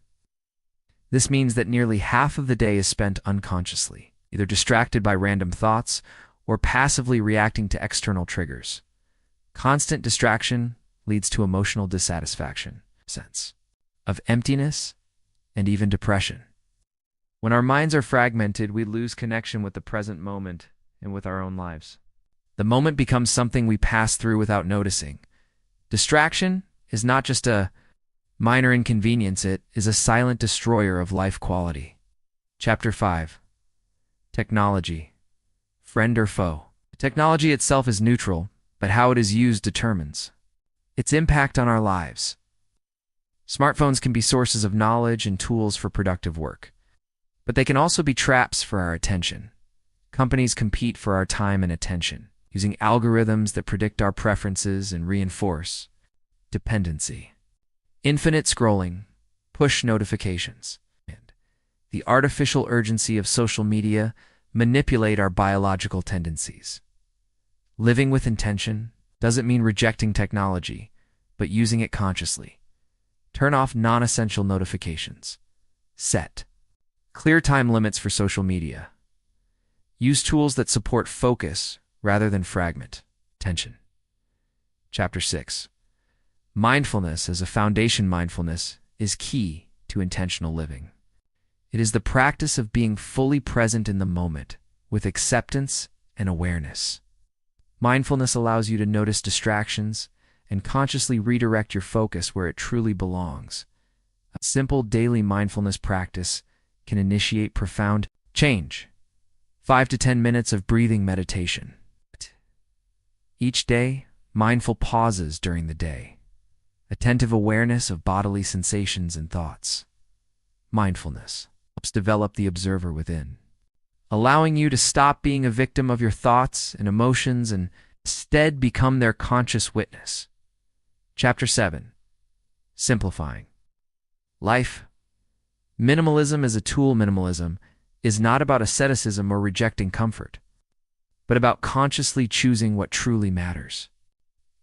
This means that nearly half of the day is spent unconsciously, either distracted by random thoughts or passively reacting to external triggers. Constant distraction leads to emotional dissatisfaction, sense of emptiness, and even depression. When our minds are fragmented, we lose connection with the present moment and with our own lives. The moment becomes something we pass through without noticing. Distraction is not just a minor inconvenience, it is a silent destroyer of life quality. Chapter 5. Technology. Friend or foe? Technology itself is neutral, but how it is used determines its impact on our lives. Smartphones can be sources of knowledge and tools for productive work, but they can also be traps for our attention. Companies compete for our time and attention, using algorithms that predict our preferences and reinforce dependency. Infinite scrolling, push notifications, and the artificial urgency of social media manipulate our biological tendencies. Living with intention doesn't mean rejecting technology, but using it consciously. Turn off non-essential notifications. Set clear time limits for social media. Use tools that support focus rather than fragment attention. Chapter 6. Mindfulness as a foundation. Mindfulness is key to intentional living. It is the practice of being fully present in the moment with acceptance and awareness. Mindfulness allows you to notice distractions and consciously redirect your focus where it truly belongs. A simple daily mindfulness practice can initiate profound change. 5 to 10 minutes of breathing meditation. Each day, mindful pauses during the day. Attentive awareness of bodily sensations and thoughts. Mindfulness helps develop the observer within, allowing you to stop being a victim of your thoughts and emotions and instead become their conscious witness. Chapter 7. Simplifying life. Minimalism as a tool. Minimalism is not about asceticism or rejecting comfort, but about consciously choosing what truly matters.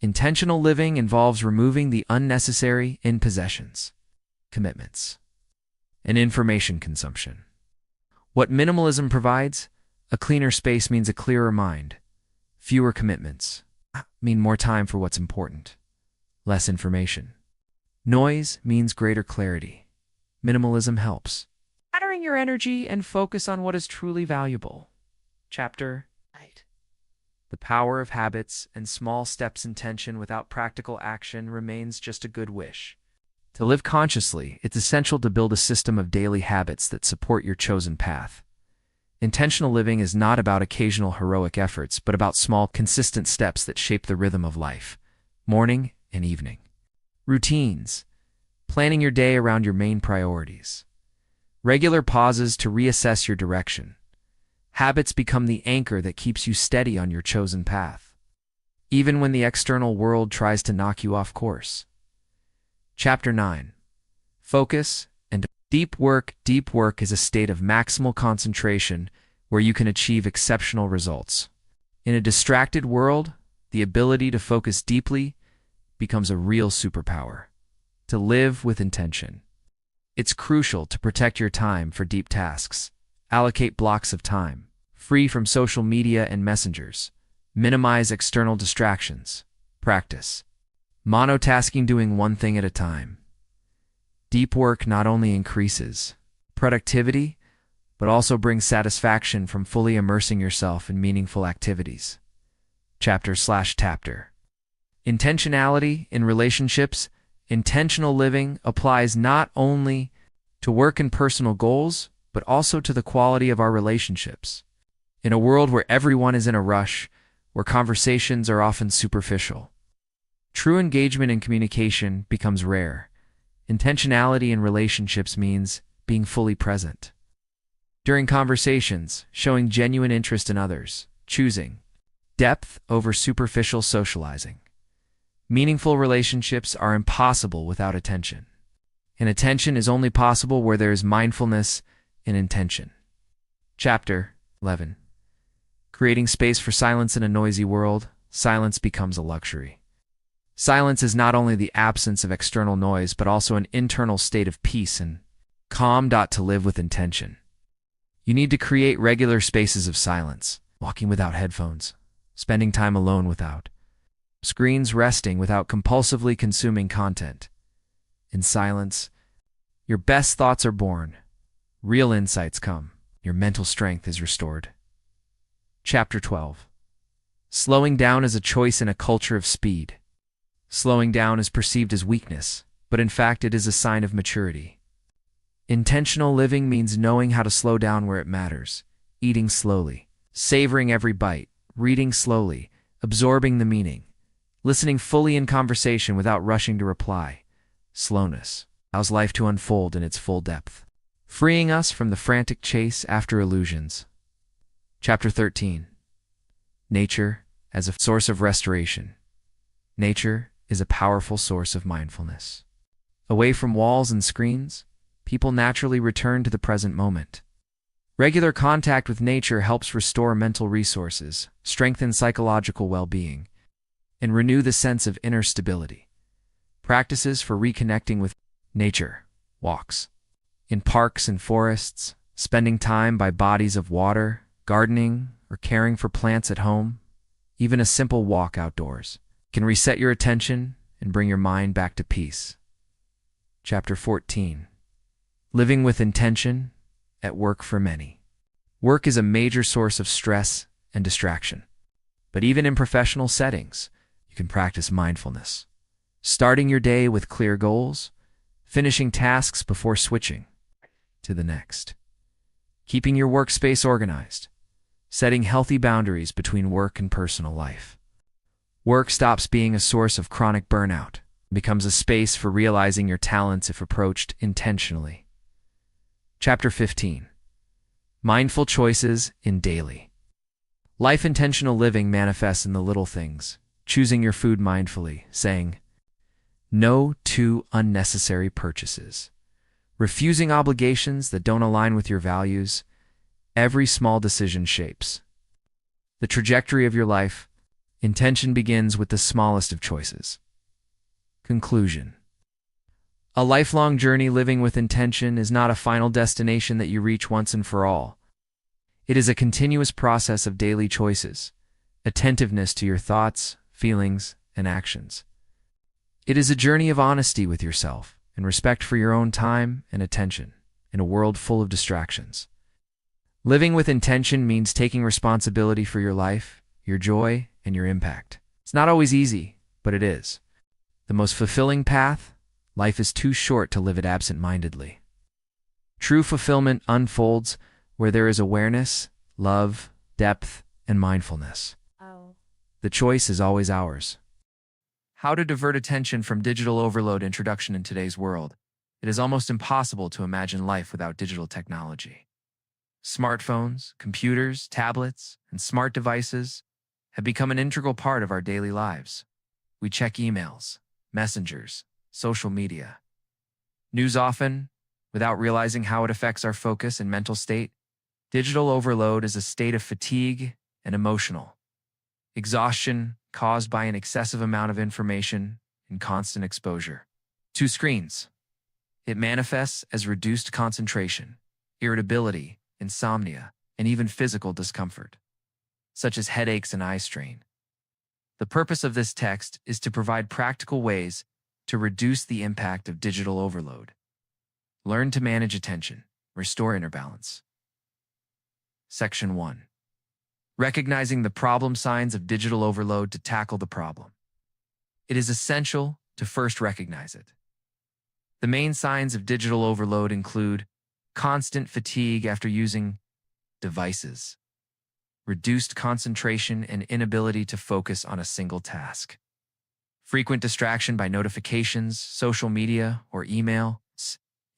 Intentional living involves removing the unnecessary in possessions, commitments, and information consumption. What minimalism provides? A cleaner space means a clearer mind. Fewer commitments mean more time for what's important. Less information. Noise means greater clarity. Minimalism helps scattering your energy and focus on what is truly valuable. Chapter 8. The power of habits and small steps. Intention without practical action remains just a good wish. To live consciously, it's essential to build a system of daily habits that support your chosen path. Intentional living is not about occasional heroic efforts, but about small, consistent steps that shape the rhythm of life, morning and evening. Routines. Planning your day around your main priorities. Regular pauses to reassess your direction. Habits become the anchor that keeps you steady on your chosen path, even when the external world tries to knock you off course. Chapter 9. Focus and deep work. Deep work is a state of maximal concentration where you can achieve exceptional results. In a distracted world, the ability to focus deeply becomes a real superpower. To live with intention. It's crucial to protect your time for deep tasks. Allocate blocks of time, free from social media and messengers. Minimize external distractions. Practice monotasking, doing one thing at a time. Deep work not only increases productivity, but also brings satisfaction from fully immersing yourself in meaningful activities. Chapter/chapter. Intentionality in relationships. Intentional living applies not only to work and personal goals, but also to the quality of our relationships. In a world where everyone is in a rush, where conversations are often superficial, true engagement and communication becomes rare. Intentionality in relationships means being fully present. During conversations, showing genuine interest in others, choosing depth over superficial socializing. Meaningful relationships are impossible without attention, and attention is only possible where there is mindfulness and intention. Chapter 11. Creating space for silence in a noisy world, silence becomes a luxury. Silence is not only the absence of external noise, but also an internal state of peace and calm. To live with intention, you need to create regular spaces of silence, walking without headphones, spending time alone without screens, resting without compulsively consuming content. In silence, your best thoughts are born, real insights come, your mental strength is restored. Chapter 12. Slowing down is a choice in a culture of speed. Slowing down is perceived as weakness, but in fact it is a sign of maturity. Intentional living means knowing how to slow down where it matters, eating slowly, savoring every bite, reading slowly, absorbing the meaning, listening fully in conversation without rushing to reply. Slowness allows life to unfold in its full depth, freeing us from the frantic chase after illusions. Chapter 13. Nature as a source of restoration. Nature is a powerful source of mindfulness. Away from walls and screens, people naturally return to the present moment. Regular contact with nature helps restore mental resources, strengthen psychological well-being, and renew the sense of inner stability. Practices for reconnecting with nature: walks in parks and forests, spending time by bodies of water, gardening, or caring for plants at home. Even a simple walk outdoors can reset your attention and bring your mind back to peace. Chapter 14. Living with intention at work for many. Work is a major source of stress and distraction. But even in professional settings, you can practice mindfulness. Starting your day with clear goals, finishing tasks before switching to the next. Keeping your workspace organized, setting healthy boundaries between work and personal life. Work stops being a source of chronic burnout and becomes a space for realizing your talents if approached intentionally. Chapter 15. Mindful choices in daily life. Intentional living manifests in the little things, choosing your food mindfully, saying no to unnecessary purchases, refusing obligations that don't align with your values. Every small decision shapes the trajectory of your life. Intention begins with the smallest of choices. Conclusion. A lifelong journey. Living with intention is not a final destination that you reach once and for all. It is a continuous process of daily choices, attentiveness to your thoughts, feelings, and actions. It is a journey of honesty with yourself and respect for your own time and attention in a world full of distractions. Living with intention means taking responsibility for your life, your joy, and your impact. It's not always easy, but it is the most fulfilling path. Life is too short to live it absent-mindedly. True fulfillment unfolds where there is awareness, love, depth, and mindfulness. The choice is always ours. How to divert attention from digital overload. Introduction. In today's world, it is almost impossible to imagine life without digital technology. Smartphones, computers, tablets, and smart devices have become an integral part of our daily lives. We check emails, messengers, social media, news often, without realizing how it affects our focus and mental state. Digital overload is a state of fatigue and emotional exhaustion caused by an excessive amount of information and constant exposure to screens. It manifests as reduced concentration, irritability, insomnia, and even physical discomfort, such as headaches and eye strain. The purpose of this text is to provide practical ways to reduce the impact of digital overload. Learn to manage attention, restore inner balance. Section 1. Recognizing the problem signs of digital overload. To tackle the problem, it is essential to first recognize it. The main signs of digital overload include constant fatigue after using devices, reduced concentration and inability to focus on a single task, frequent distraction by notifications, social media, or email,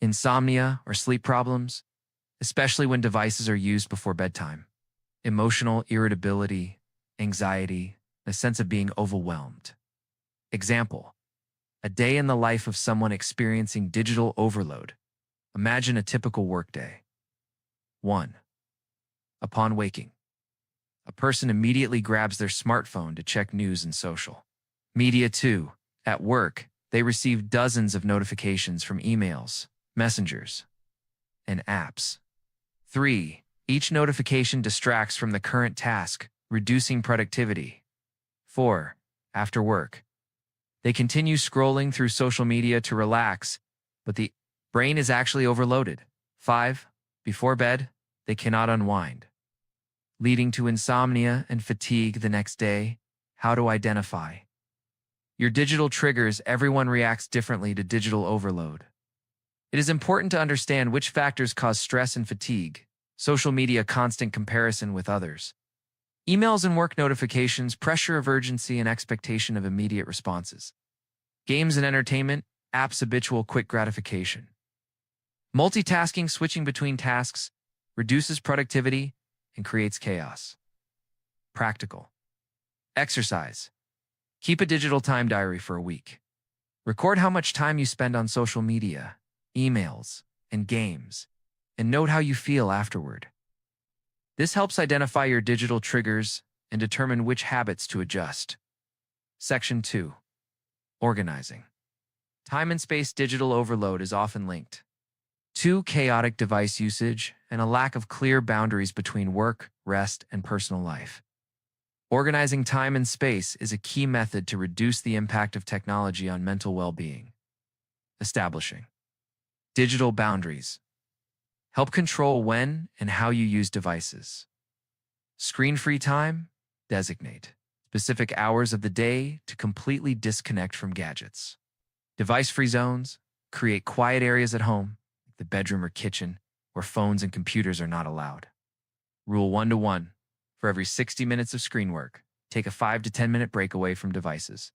insomnia or sleep problems, especially when devices are used before bedtime, emotional irritability, anxiety, a sense of being overwhelmed. Example: a day in the life of someone experiencing digital overload. Imagine a typical workday. 1. Upon waking, a person immediately grabs their smartphone to check news and social media. 2. At work, they receive dozens of notifications from emails, messengers, and apps. 3. Each notification distracts from the current task, reducing productivity. 4. After work, they continue scrolling through social media to relax, but the brain is actually overloaded. 5. Before bed, they cannot unwind, leading to insomnia and fatigue the next day. How to identify your digital triggers. Everyone reacts differently to digital overload. It is important to understand which factors cause stress and fatigue. Social media, constant comparison with others. Emails and work notifications, pressure of urgency and expectation of immediate responses. Games and entertainment, apps, habitual quick gratification. Multitasking, switching between tasks, reduces productivity and creates chaos. Practical exercise. Keep a digital time diary for a week. Record how much time you spend on social media, emails, and games, and note how you feel afterward. This helps identify your digital triggers and determine which habits to adjust. Section 2. Organizing. Time and space. Digital overload is often linked to chaotic device usage and a lack of clear boundaries between work, rest, and personal life. Organizing time and space is a key method to reduce the impact of technology on mental well-being. Establishing digital boundaries. Help control when and how you use devices. Screen-free time. Designate specific hours of the day to completely disconnect from gadgets. Device-free zones. Create quiet areas at home, like the bedroom or kitchen, where phones and computers are not allowed. Rule 1-to-1. For every 60 minutes of screen work, take a 5 to 10 minute break away from devices.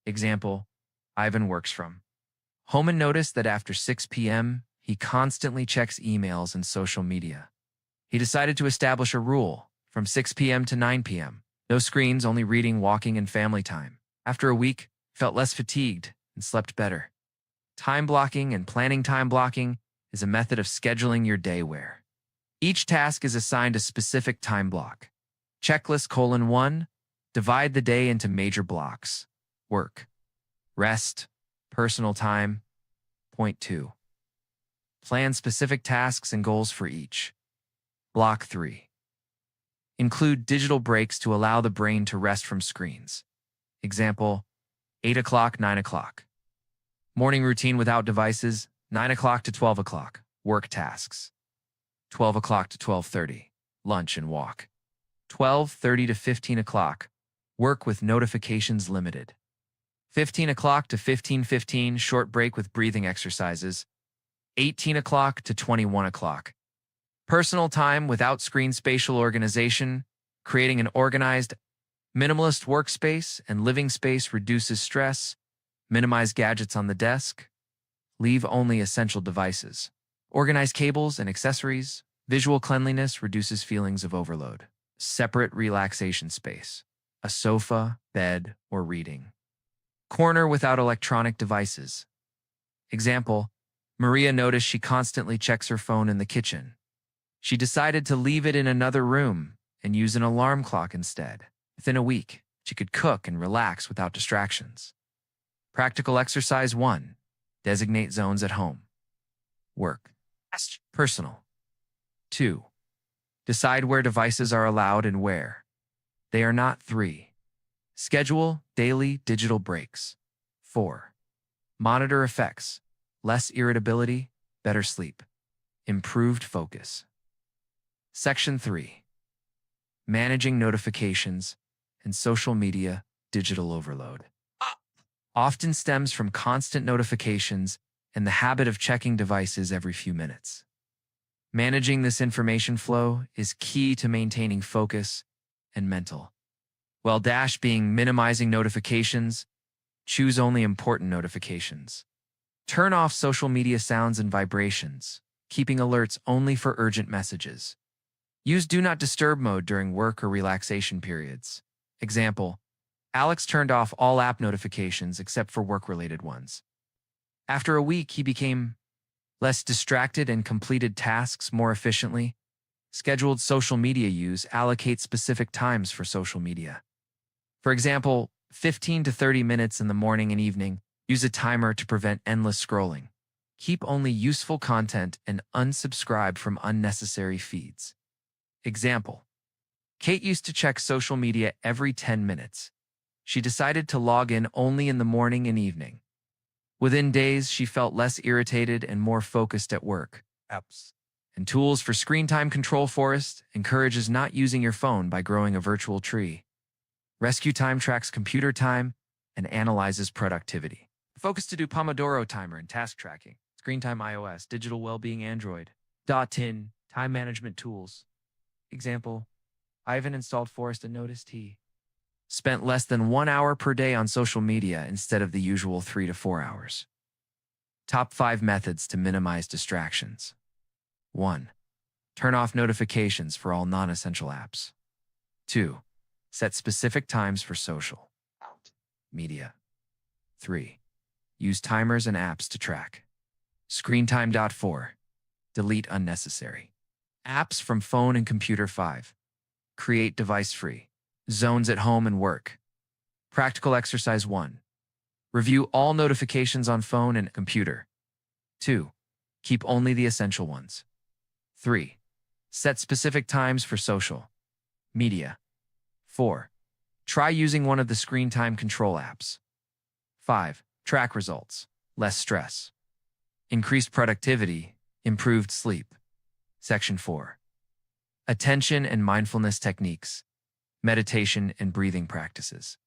Example: Ivan works from home and noticed that after 6 p.m., he constantly checks emails and social media. He decided to establish a rule: from 6 p.m. to 9 p.m., no screens, only reading, walking, and family time. After a week, he felt less fatigued and slept better. Time blocking and planning. Time blocking is a method of scheduling your day where each task is assigned a specific time block. Checklist: 1. Divide the day into major blocks: work, rest, personal time. Point 2. Plan specific tasks and goals for each. Block 3. Include digital breaks to allow the brain to rest from screens. Example: 8 o'clock, 9 o'clock. Morning routine without devices, 9 o'clock to 12 o'clock. Work tasks. 12 o'clock to 12:30, lunch and walk. 12:30 to 15 o'clock, work with notifications limited. 15 o'clock to 15:15, short break with breathing exercises. 18 o'clock to 21 o'clock. Personal time without screen. Spatial organization, creating an organized, minimalist workspace and living space reduces stress. Minimize gadgets on the desk. Leave only essential devices. Organize cables and accessories. Visual cleanliness reduces feelings of overload. Separate relaxation space: a sofa, bed, or reading corner without electronic devices. Example: Maria noticed she constantly checks her phone in the kitchen. She decided to leave it in another room and use an alarm clock instead. Within a week, she could cook and relax without distractions. Practical exercise 1. Designate zones at home: work, personal. 2. Decide where devices are allowed and where they are not. 3. Schedule daily digital breaks. 4. Monitor effects: less irritability, better sleep, improved focus. Section 3. Managing notifications and social media. Digital overload often stems from constant notifications and the habit of checking devices every few minutes. Managing this information flow is key to maintaining focus and mental well-being. Minimizing notifications. Choose only important notifications. Turn off social media sounds and vibrations, keeping alerts only for urgent messages. Use Do Not Disturb mode during work or relaxation periods. Example, Alex turned off all app notifications except for work-related ones. After a week, he became less distracted and completed tasks more efficiently. Scheduled social media use allocates specific times for social media. For example, 15 to 30 minutes in the morning and evening. Use a timer to prevent endless scrolling. Keep only useful content and unsubscribe from unnecessary feeds. Example, Kate used to check social media every 10 minutes. She decided to log in only in the morning and evening. Within days, she felt less irritated and more focused at work. Apps and tools for screen time control. Forest encourages not using your phone by growing a virtual tree. Rescue Time tracks computer time and analyzes productivity. Focus to do Pomodoro timer and task tracking. Screen time iOS, digital well-being Android. .in, time management tools. Example, Ivan installed Forest and noticed he spent less than 1 hour per day on social media instead of the usual 3 to 4 hours. Top 5 methods to minimize distractions. 1. Turn off notifications for all non-essential apps. 2. Set specific times for social media. 3. Use timers and apps to track screen time. 4. Delete unnecessary apps from phone and computer. 5. Create device-free zones at home and work. Practical exercise 1. Review all notifications on phone and computer. 2. Keep only the essential ones. 3. Set specific times for social media. 4. Try using one of the screen time control apps. 5. Track results. Less stress. Increased productivity. Improved sleep. Section 4. Attention and mindfulness techniques. Meditation and breathing practices.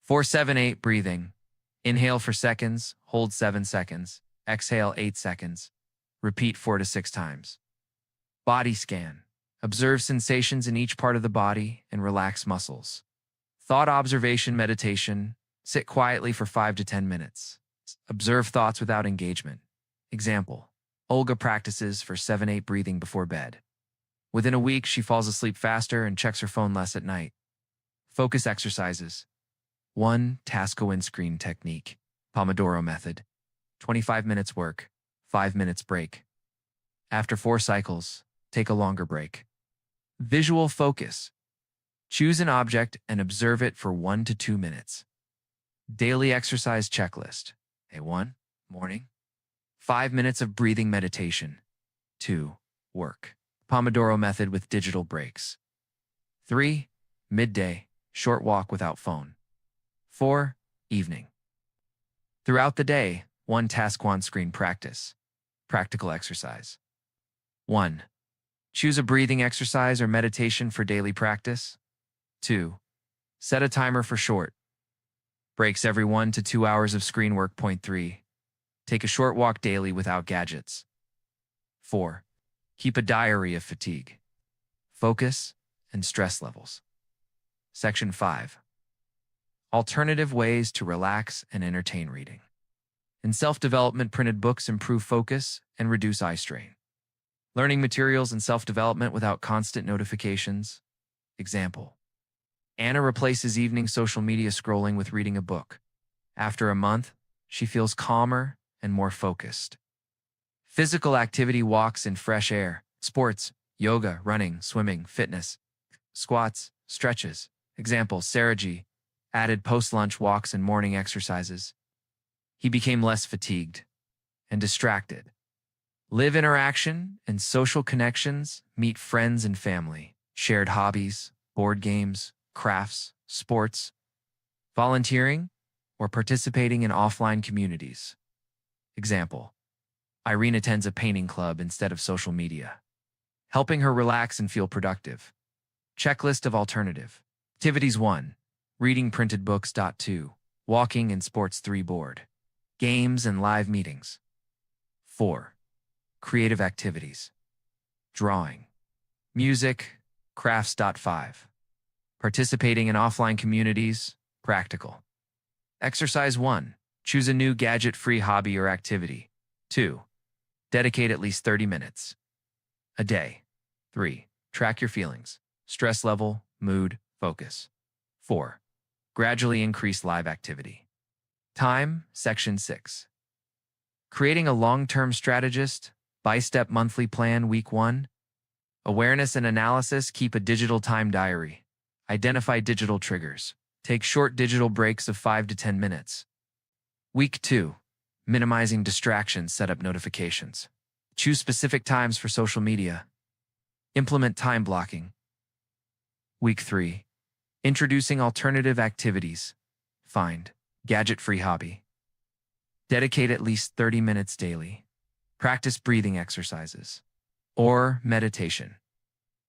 4-7-8 breathing. Inhale for seconds, hold 7 seconds, exhale 8 seconds. Repeat 4 to 6 times. Body scan. Observe sensations in each part of the body and relax muscles. Thought observation meditation. Sit quietly for 5 to 10 minutes. Observe thoughts without engagement. Example, Olga practices for 7-8 breathing before bed. Within a week, she falls asleep faster and checks her phone less at night. Focus exercises. 1. Task-O-In screen technique. Pomodoro method. 25 minutes work, 5 minutes break. After 4 cycles, take a longer break. Visual focus. Choose an object and observe it for 1 to 2 minutes. Daily exercise checklist. A1. Morning. 5 minutes of breathing meditation. 2. Work. Pomodoro method with digital breaks. 3. Midday. Short walk without phone. 4. Evening. Throughout the day, 1 task 1 screen practice. Practical exercise. 1. Choose a breathing exercise or meditation for daily practice. 2. Set a timer for short breaks every 1 to 2 hours of screen work. 3. Take a short walk daily without gadgets. 4. Keep a diary of fatigue, focus, and stress levels. Section 5. Alternative ways to relax and entertain reading. In self-development, printed books improve focus and reduce eye strain. Learning materials and self-development without constant notifications. Example, Anna replaces evening social media scrolling with reading a book. After a month, she feels calmer and more focused. Physical activity, walks in fresh air, sports, yoga, running, swimming, fitness, squats, stretches. Example, Saraji added post-lunch walks and morning exercises. He became less fatigued and distracted. Live interaction and social connections, meet friends and family, shared hobbies, board games, crafts, sports, volunteering, or participating in offline communities. Example, Irene attends a painting club instead of social media, helping her relax and feel productive. Checklist of alternative activities. 1. Reading printed books. 2. Walking and sports. 3. Board games and live meetings. 4. Creative activities. Drawing, music, crafts. 5. Participating in offline communities. Practical Exercise 1. Choose a new gadget-free hobby or activity. 2. Dedicate at least 30 minutes a day. 3. Track your feelings, stress level, mood, focus. 4. Gradually increase live activity. Time, Section 6. Creating a long-term strategist, by-step monthly plan, Week 1. Awareness and analysis, keep a digital time diary. Identify digital triggers. Take short digital breaks of 5 to 10 minutes. Week 2. Minimizing distractions, set up notifications. Choose specific times for social media. Implement time blocking. Week 3. Introducing alternative activities. Find gadget-free hobby. Dedicate at least 30 minutes daily. Practice breathing exercises or meditation.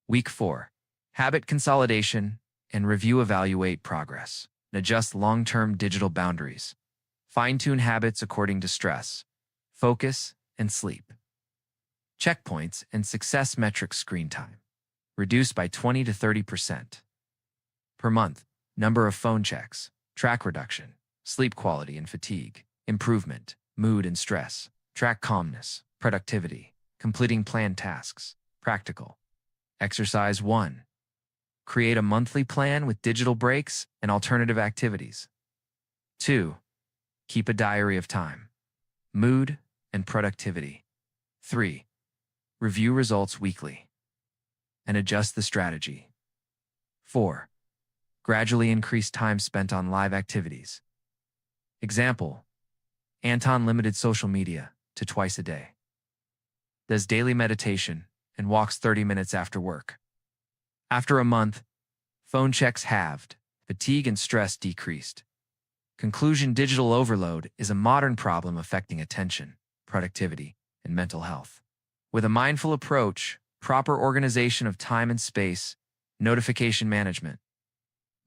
Week 4. Habit consolidation and review, evaluate progress. Adjust long-term digital boundaries. Fine-tune habits according to stress, focus, and sleep. Checkpoints and success metrics, screen time. Reduce by 20 to 30% per month. Number of phone checks. Track reduction. Sleep quality and fatigue. Improvement. Mood and stress. Track calmness. Productivity. Completing planned tasks. Practical. Exercise 1. Create a monthly plan with digital breaks and alternative activities. 2. Keep a diary of time, mood, and productivity. 3. Review results weekly and adjust the strategy. 4. Gradually increase time spent on live activities. Example: Anton limited social media to twice a day. Does daily meditation and walks 30 minutes after work. After a month, phone checks halved, fatigue and stress decreased. Conclusion: digital overload is a modern problem affecting attention, productivity, and mental health. With a mindful approach, proper organization of time and space, notification management,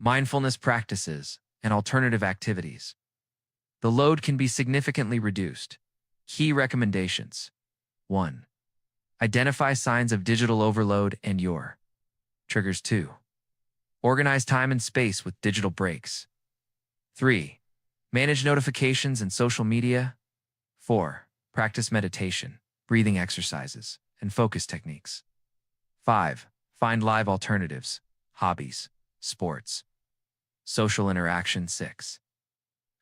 mindfulness practices, and alternative activities, the load can be significantly reduced. Key recommendations. 1. Identify signs of digital overload and your triggers. 2. Organize time and space with digital breaks. 3. Manage notifications and social media. 4. Practice meditation, breathing exercises, and focus techniques. 5. Find live alternatives, hobbies, sports, social interaction. 6.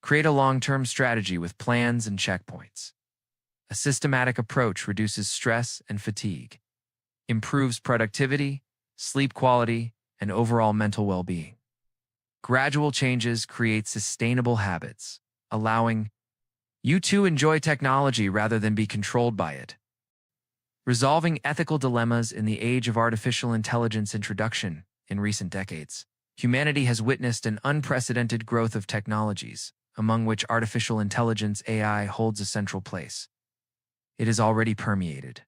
Create a long-term strategy with plans and checkpoints. A systematic approach reduces stress and fatigue, improves productivity, sleep quality, and overall mental well-being. Gradual changes create sustainable habits, allowing you to enjoy technology rather than be controlled by it. Resolving ethical dilemmas in the age of artificial intelligence. Introduction. In recent decades, humanity has witnessed an unprecedented growth of technologies, among which artificial intelligence (AI) holds a central place. It has already permeated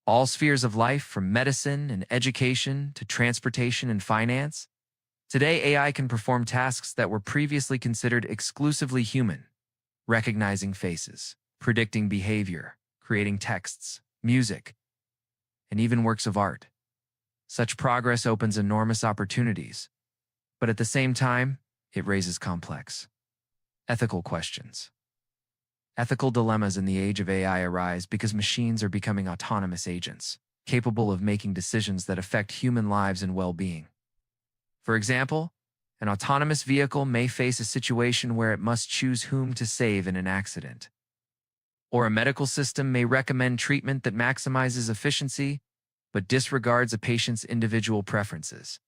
all spheres of life, from medicine and education to transportation and finance. Today, AI can perform tasks that were previously considered exclusively human, recognizing faces, predicting behavior, creating texts, music, and even works of art. Such progress opens enormous opportunities, but at the same time, it raises complex ethical questions. Ethical dilemmas in the age of AI arise because machines are becoming autonomous agents, capable of making decisions that affect human lives and well-being. For example, an autonomous vehicle may face a situation where it must choose whom to save in an accident. Or a medical system may recommend treatment that maximizes efficiency but disregards a patient's individual preferences.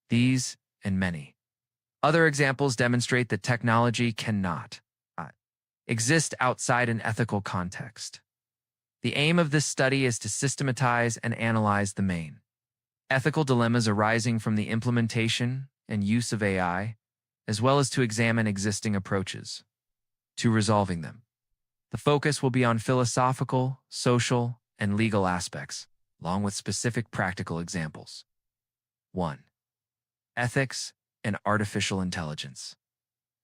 These, and many other examples, demonstrate that technology cannot exist outside an ethical context. The aim of this study is to systematize and analyze the main ethical dilemmas arising from the implementation and use of AI, as well as to examine existing approaches to resolving them. The focus will be on philosophical, social, and legal aspects, along with specific practical examples. 1. Ethics and artificial intelligence.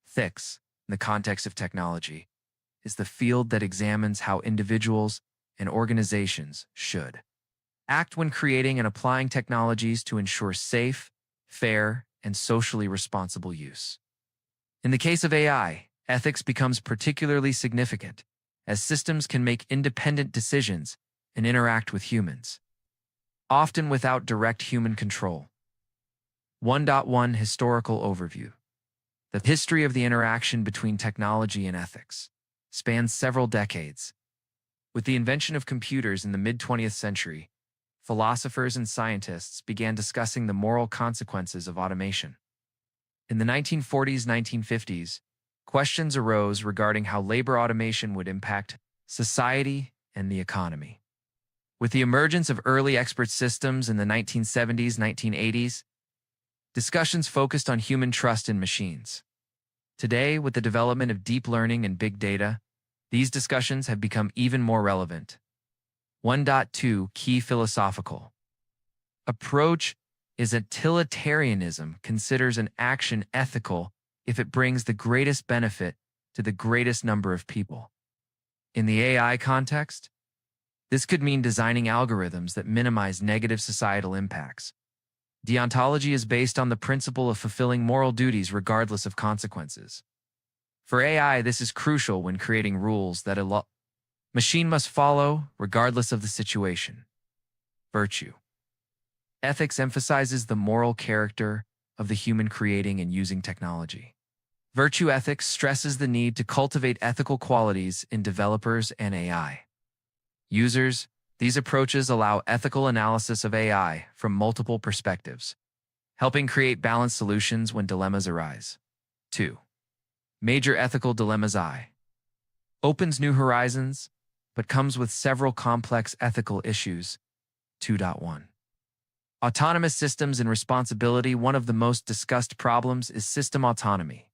Ethics, in the context of technology, is the field that examines how individuals and organizations should act when creating and applying technologies to ensure safe, fair, and socially responsible use. In the case of AI, ethics becomes particularly significant, as systems can make independent decisions and interact with humans, often without direct human control. 1.1 Historical Overview. The history of the interaction between technology and ethics spans several decades. With the invention of computers in the mid-20th century, philosophers and scientists began discussing the moral consequences of automation. In the 1940s-1950s, questions arose regarding how labor automation would impact society and the economy. With the emergence of early expert systems in the 1970s-1980s, discussions focused on human trust in machines. Today, with the development of deep learning and big data, these discussions have become even more relevant. 1.2 Key philosophical approach is utilitarianism considers an action ethical if it brings the greatest benefit to the greatest number of people. In the AI context, this could mean designing algorithms that minimize negative societal impacts. Deontology is based on the principle of fulfilling moral duties regardless of consequences. For AI, this is crucial when creating rules that a machine must follow regardless of the situation. Virtue. Ethics emphasizes the moral character of the human creating and using technology. Virtue ethics stresses the need to cultivate ethical qualities in developers and AI users. These approaches allow ethical analysis of AI from multiple perspectives, helping create balanced solutions when dilemmas arise. 2. Major ethical dilemmas. I opens new horizons, but comes with several complex ethical issues. 2.1 Autonomous systems and responsibility. One of the most discussed problems is system autonomy.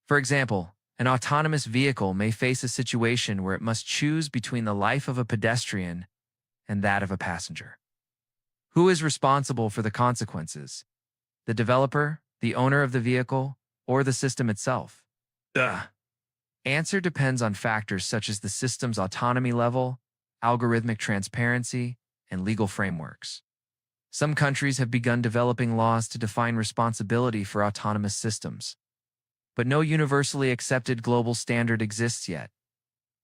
For example, an autonomous vehicle may face a situation where it must choose between the life of a pedestrian and that of a passenger. Who is responsible for the consequences? The developer, the owner of the vehicle, or the system itself? Answer depends on factors such as the system's autonomy level, algorithmic transparency, and legal frameworks. Some countries have begun developing laws to define responsibility for autonomous systems, but no universally accepted global standard exists yet.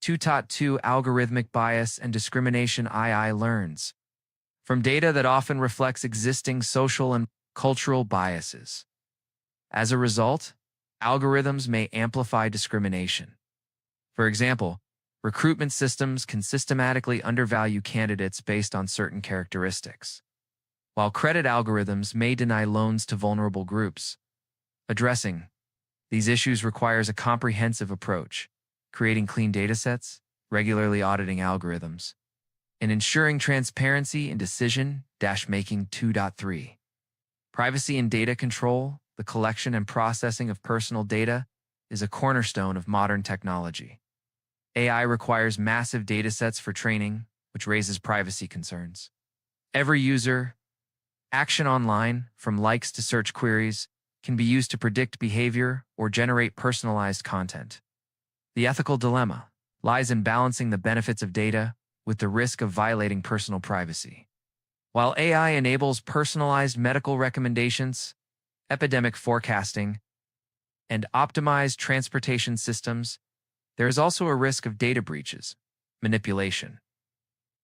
2.2 Algorithmic bias and discrimination. AI learns from data that often reflects existing social and cultural biases. As a result, algorithms may amplify discrimination. For example, recruitment systems can systematically undervalue candidates based on certain characteristics, while credit algorithms may deny loans to vulnerable groups. Addressing these issues requires a comprehensive approach, creating clean datasets, regularly auditing algorithms, and ensuring transparency in decision-making. 2.3 Privacy and data control. The collection and processing of personal data is a cornerstone of modern technology. AI requires massive datasets for training, which raises privacy concerns. Every user action online, from likes to search queries, can be used to predict behavior or generate personalized content. The ethical dilemma lies in balancing the benefits of data with the risk of violating personal privacy. While AI enables personalized medical recommendations, epidemic forecasting, and optimized transportation systems, there is also a risk of data breaches, manipulation,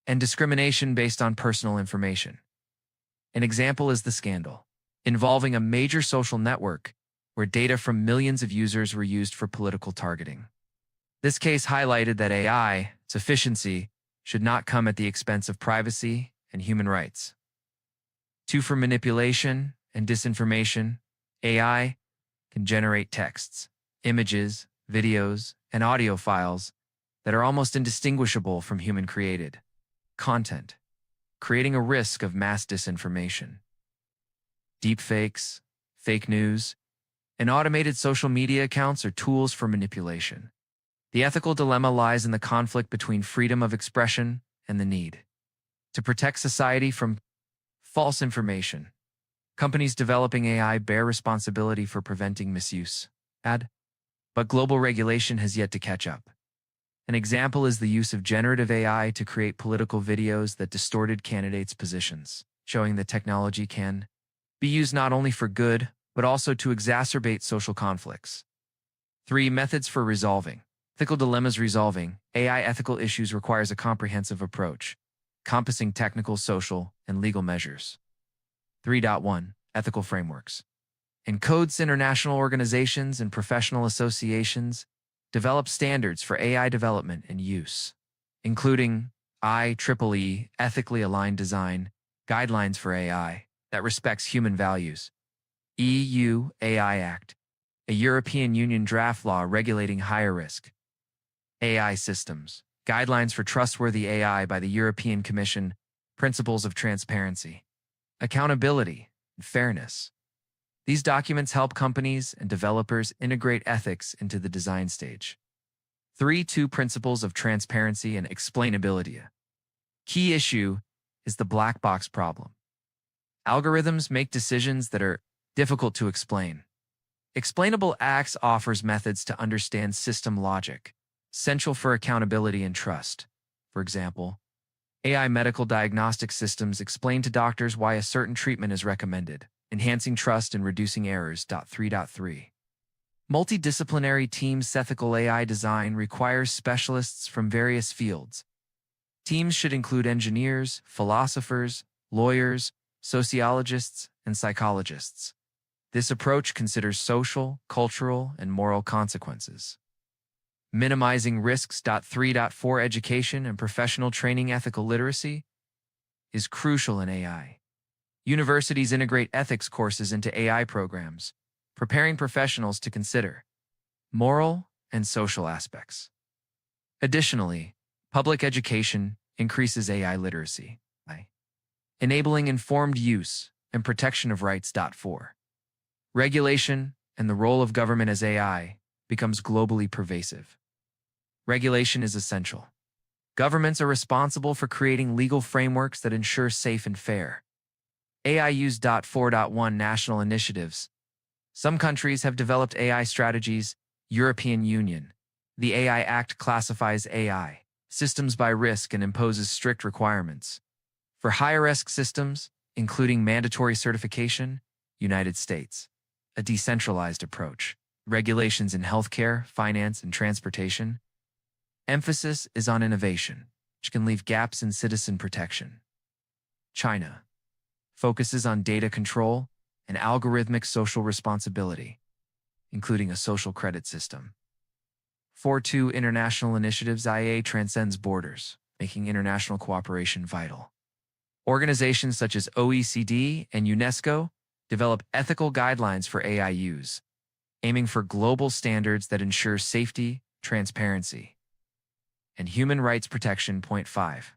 and discrimination based on personal information. An example is the scandal involving a major social network where data from millions of users were used for political targeting. This case highlighted that AI's efficiency should not come at the expense of privacy and human rights. 2. For manipulation and disinformation, AI can generate texts, images, videos, and audio files that are almost indistinguishable from human-created content, creating a risk of mass disinformation. Deepfakes, fake news, and automated social media accounts are tools for manipulation. The ethical dilemma lies in the conflict between freedom of expression and the need to protect society from false information. Companies developing AI bear responsibility for preventing misuse, but global regulation has yet to catch up. An example is the use of generative AI to create political videos that distorted candidates' positions, showing that technology can be used not only for good, but also to exacerbate social conflicts. 3. Methods for resolving. Ethical dilemmas resolving. AI ethical issues requires a comprehensive approach, encompassing technical, social, and legal measures. 3.1. Ethical frameworks. Encodes international organizations and professional associations develop standards for AI development and use, including IEEE ethically aligned design guidelines for AI that respects human values, EU AI Act, a European Union draft law regulating higher risk AI systems, guidelines for trustworthy AI by the European Commission, principles of transparency, accountability, and fairness. These documents help companies and developers integrate ethics into the design stage. 3.2 Principles of transparency and explainability. Key issue is the black box problem. Algorithms make decisions that are difficult to explain. Explainable Acts offers methods to understand system logic, essential for accountability and trust. For example, AI medical diagnostic systems explain to doctors why a certain treatment is recommended, enhancing trust and reducing errors. 3.3. Multidisciplinary teams. Ethical AI design requires specialists from various fields. Teams should include engineers, philosophers, lawyers, sociologists, and psychologists. This approach considers social, cultural, and moral consequences. Minimizing risks. 3.4 Education and professional training. Ethical literacy is crucial in AI. Universities integrate ethics courses into AI programs, preparing professionals to consider moral and social aspects. Additionally, public education increases AI literacy, enabling informed use and protection of rights. 4. Regulation and the role of government as AI becomes globally pervasive. Regulation is essential. Governments are responsible for creating legal frameworks that ensure safe and fair AI use. 4.1 National initiatives. Some countries have developed AI strategies. European Union. The AI Act classifies AI systems by risk and imposes strict requirements. For higher-risk systems, including mandatory certification, United States. A decentralized approach. Regulations in healthcare, finance, and transportation. Emphasis is on innovation, which can leave gaps in citizen protection. China focuses on data control and algorithmic social responsibility, including a social credit system. 4.2 International initiatives. IA transcends borders, making international cooperation vital. Organizations such as OECD and UNESCO develop ethical guidelines for AI use, aiming for global standards that ensure safety, transparency, and human rights protection. 5.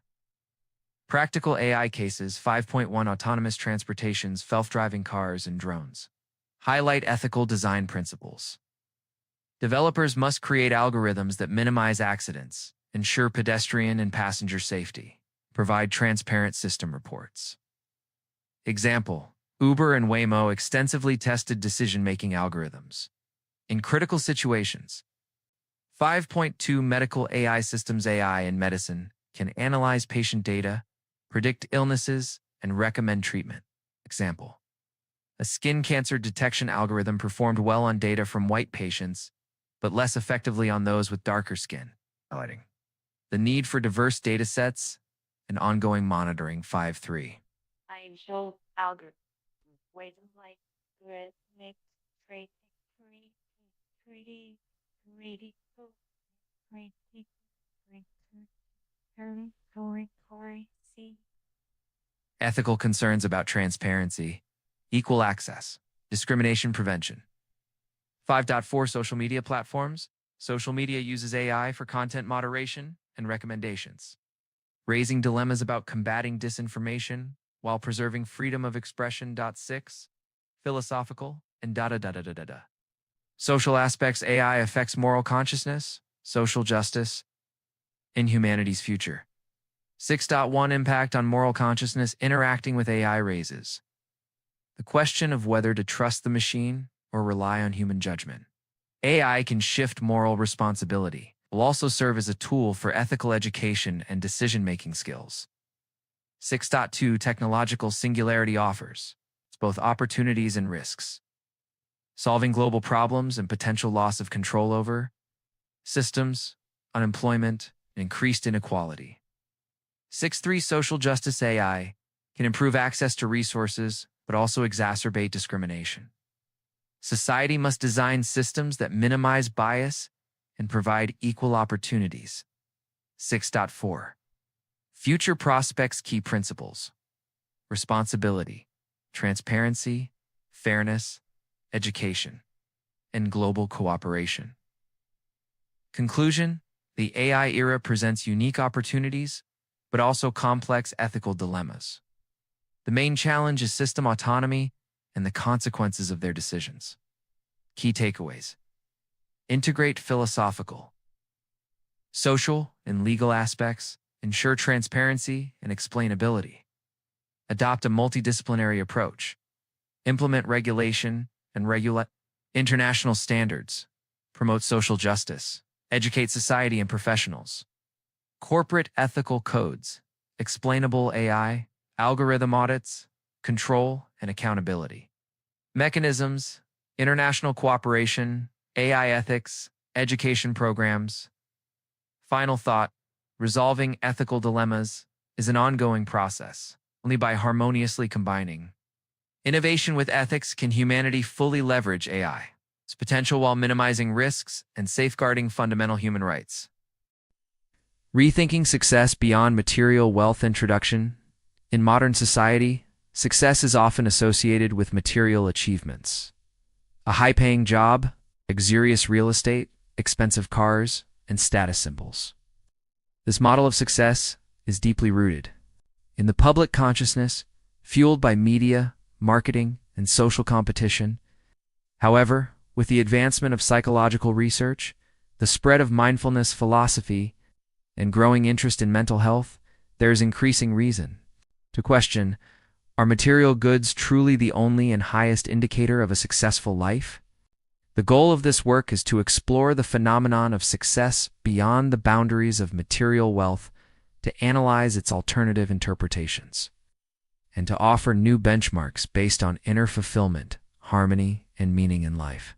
Practical AI cases. 5.1 Autonomous transportations, self-driving cars, and drones. Highlight ethical design principles. Developers must create algorithms that minimize accidents, ensure pedestrian and passenger safety, provide transparent system reports. Example: Uber and Waymo extensively tested decision-making algorithms in critical situations. 5.2 Medical AI systems. AI in medicine can analyze patient data, predict illnesses, and recommend treatment. Example: a skin cancer detection algorithm performed well on data from white patients, but less effectively on those with darker skin, highlighting the need for diverse data sets and ongoing monitoring. 5.3. I show algorithm. Wait, like rhythmic trading, pretty, see. Ethical concerns about transparency, equal access, discrimination prevention. 5.4 Social media platforms. Social media uses AI for content moderation and recommendations, raising dilemmas about combating disinformation while preserving freedom of expression. 6. Philosophical and social aspects. AI affects moral consciousness, social justice, and humanity's future. 6.1 Impact on moral consciousness. Interacting with AI raises the question of whether to trust the machine or rely on human judgment. AI can shift moral responsibility, will also serve as a tool for ethical education and decision-making skills. 6.2 Technological singularity offers both opportunities and risks. solving global problems and potential loss of control over systems, unemployment, and increased inequality. 6.3 Social justice AI can improve access to resources, but also exacerbate discrimination. Society must design systems that minimize bias and provide equal opportunities. 6.4 Future prospects key principles: responsibility, transparency, fairness, education, and global cooperation. Conclusion: the AI era presents unique opportunities, but also complex ethical dilemmas. The main challenge is system autonomy and the consequences of their decisions. Key takeaways: integrate philosophical, social, and legal aspects, ensure transparency and explainability, adopt a multidisciplinary approach, implement regulation and regulate international standards, promote social justice, educate society and professionals, corporate ethical codes, explainable AI, algorithm audits, control and accountability, mechanisms, international cooperation, AI ethics, education programs. Final thought: resolving ethical dilemmas is an ongoing process. Only by harmoniously combining innovation with ethics can humanity fully leverage AI's potential while minimizing risks and safeguarding fundamental human rights. Rethinking success beyond material wealth. Introduction. In modern society, success is often associated with material achievements. A high-paying job, luxurious real estate, expensive cars, and status symbols. This model of success is deeply rooted in the public consciousness, fueled by media, marketing, and social competition. However, with the advancement of psychological research, the spread of mindfulness philosophy, and growing interest in mental health, there is increasing reason to question: are material goods truly the only and highest indicator of a successful life? The goal of this work is to explore the phenomenon of success beyond the boundaries of material wealth, to analyze its alternative interpretations, and to offer new benchmarks based on inner fulfillment, harmony, and meaning in life.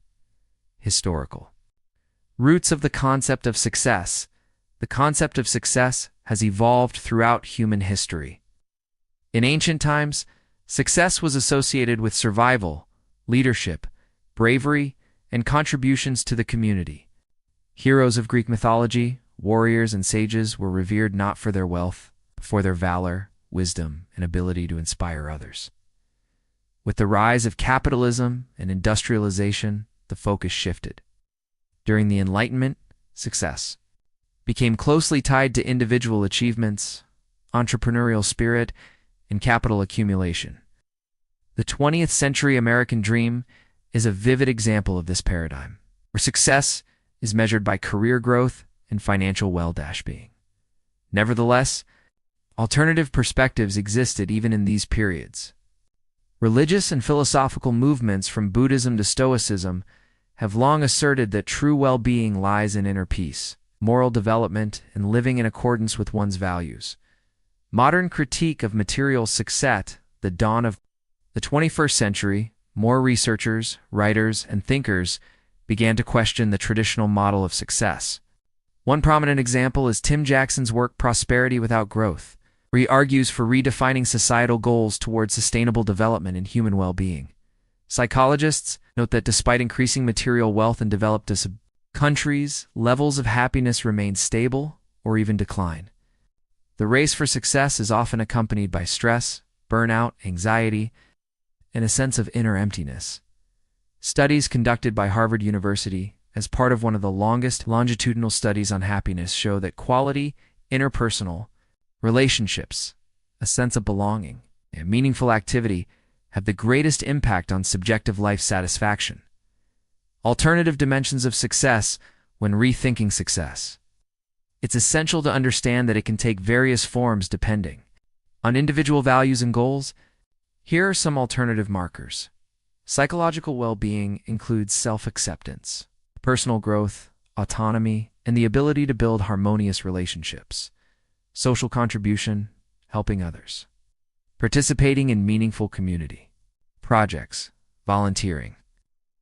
Historical roots of the concept of success. The concept of success has evolved throughout human history. In ancient times, success was associated with survival, leadership, bravery, and contributions to the community. Heroes of Greek mythology, warriors and sages were revered not for their wealth, but for their valor, wisdom, and ability to inspire others. With the rise of capitalism and industrialization, the focus shifted. During the Enlightenment, success became closely tied to individual achievements, entrepreneurial spirit, and capital accumulation. The 20th century American dream is a vivid example of this paradigm, where success is measured by career growth and financial well-being. Nevertheless, alternative perspectives existed even in these periods. Religious and philosophical movements from Buddhism to Stoicism have long asserted that true well-being lies in inner peace, moral development, and living in accordance with one's values. Modern critique of material success. The dawn of the 21st century, more researchers, writers, and thinkers began to question the traditional model of success. One prominent example is Tim Jackson's work Prosperity Without Growth, where he argues for redefining societal goals towards sustainable development and human well-being. Psychologists note that despite increasing material wealth in developed countries, levels of happiness remain stable or even decline. The race for success is often accompanied by stress, burnout, anxiety, and a sense of inner emptiness. Studies conducted by Harvard University, as part of one of the longest longitudinal studies on happiness, show that quality, interpersonal relationships, a sense of belonging, and meaningful activity have the greatest impact on subjective life satisfaction. Alternative dimensions of success when rethinking success. It's essential to understand that it can take various forms depending on individual values and goals. Here are some alternative markers. Psychological well-being includes self-acceptance, personal growth, autonomy, and the ability to build harmonious relationships. Social contribution, helping others. Participating in meaningful community projects, volunteering.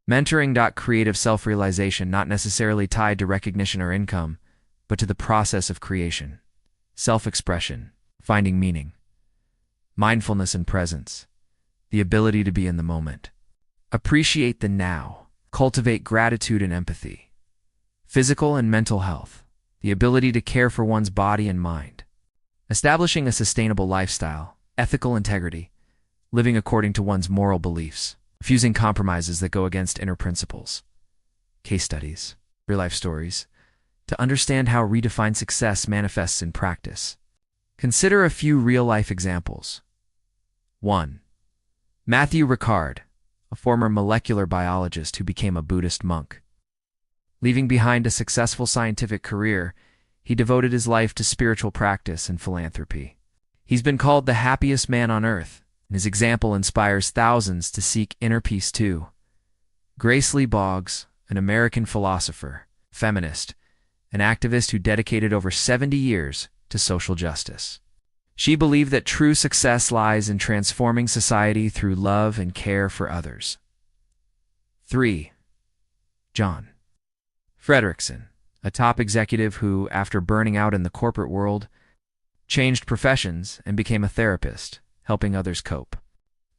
Mentoring. Creative self-realization, not necessarily tied to recognition or income, but to the process of creation. Self-expression, finding meaning. Mindfulness and presence, the ability to be in the moment. Appreciate the now, cultivate gratitude and empathy. Physical and mental health, the ability to care for one's body and mind. Establishing a sustainable lifestyle, ethical integrity, living according to one's moral beliefs, refusing compromises that go against inner principles. Case studies, real-life stories, to understand how redefined success manifests in practice. Consider a few real-life examples. 1. Matthew Ricard, a former molecular biologist who became a Buddhist monk. Leaving behind a successful scientific career, he devoted his life to spiritual practice and philanthropy. He's been called the happiest man on earth, and his example inspires thousands to seek inner peace too. Grace Lee Boggs, an American philosopher, feminist, an activist who dedicated over 70 years to social justice. She believed that true success lies in transforming society through love and care for others. 3. John Frederickson, a top executive who, after burning out in the corporate world, changed professions and became a therapist, helping others cope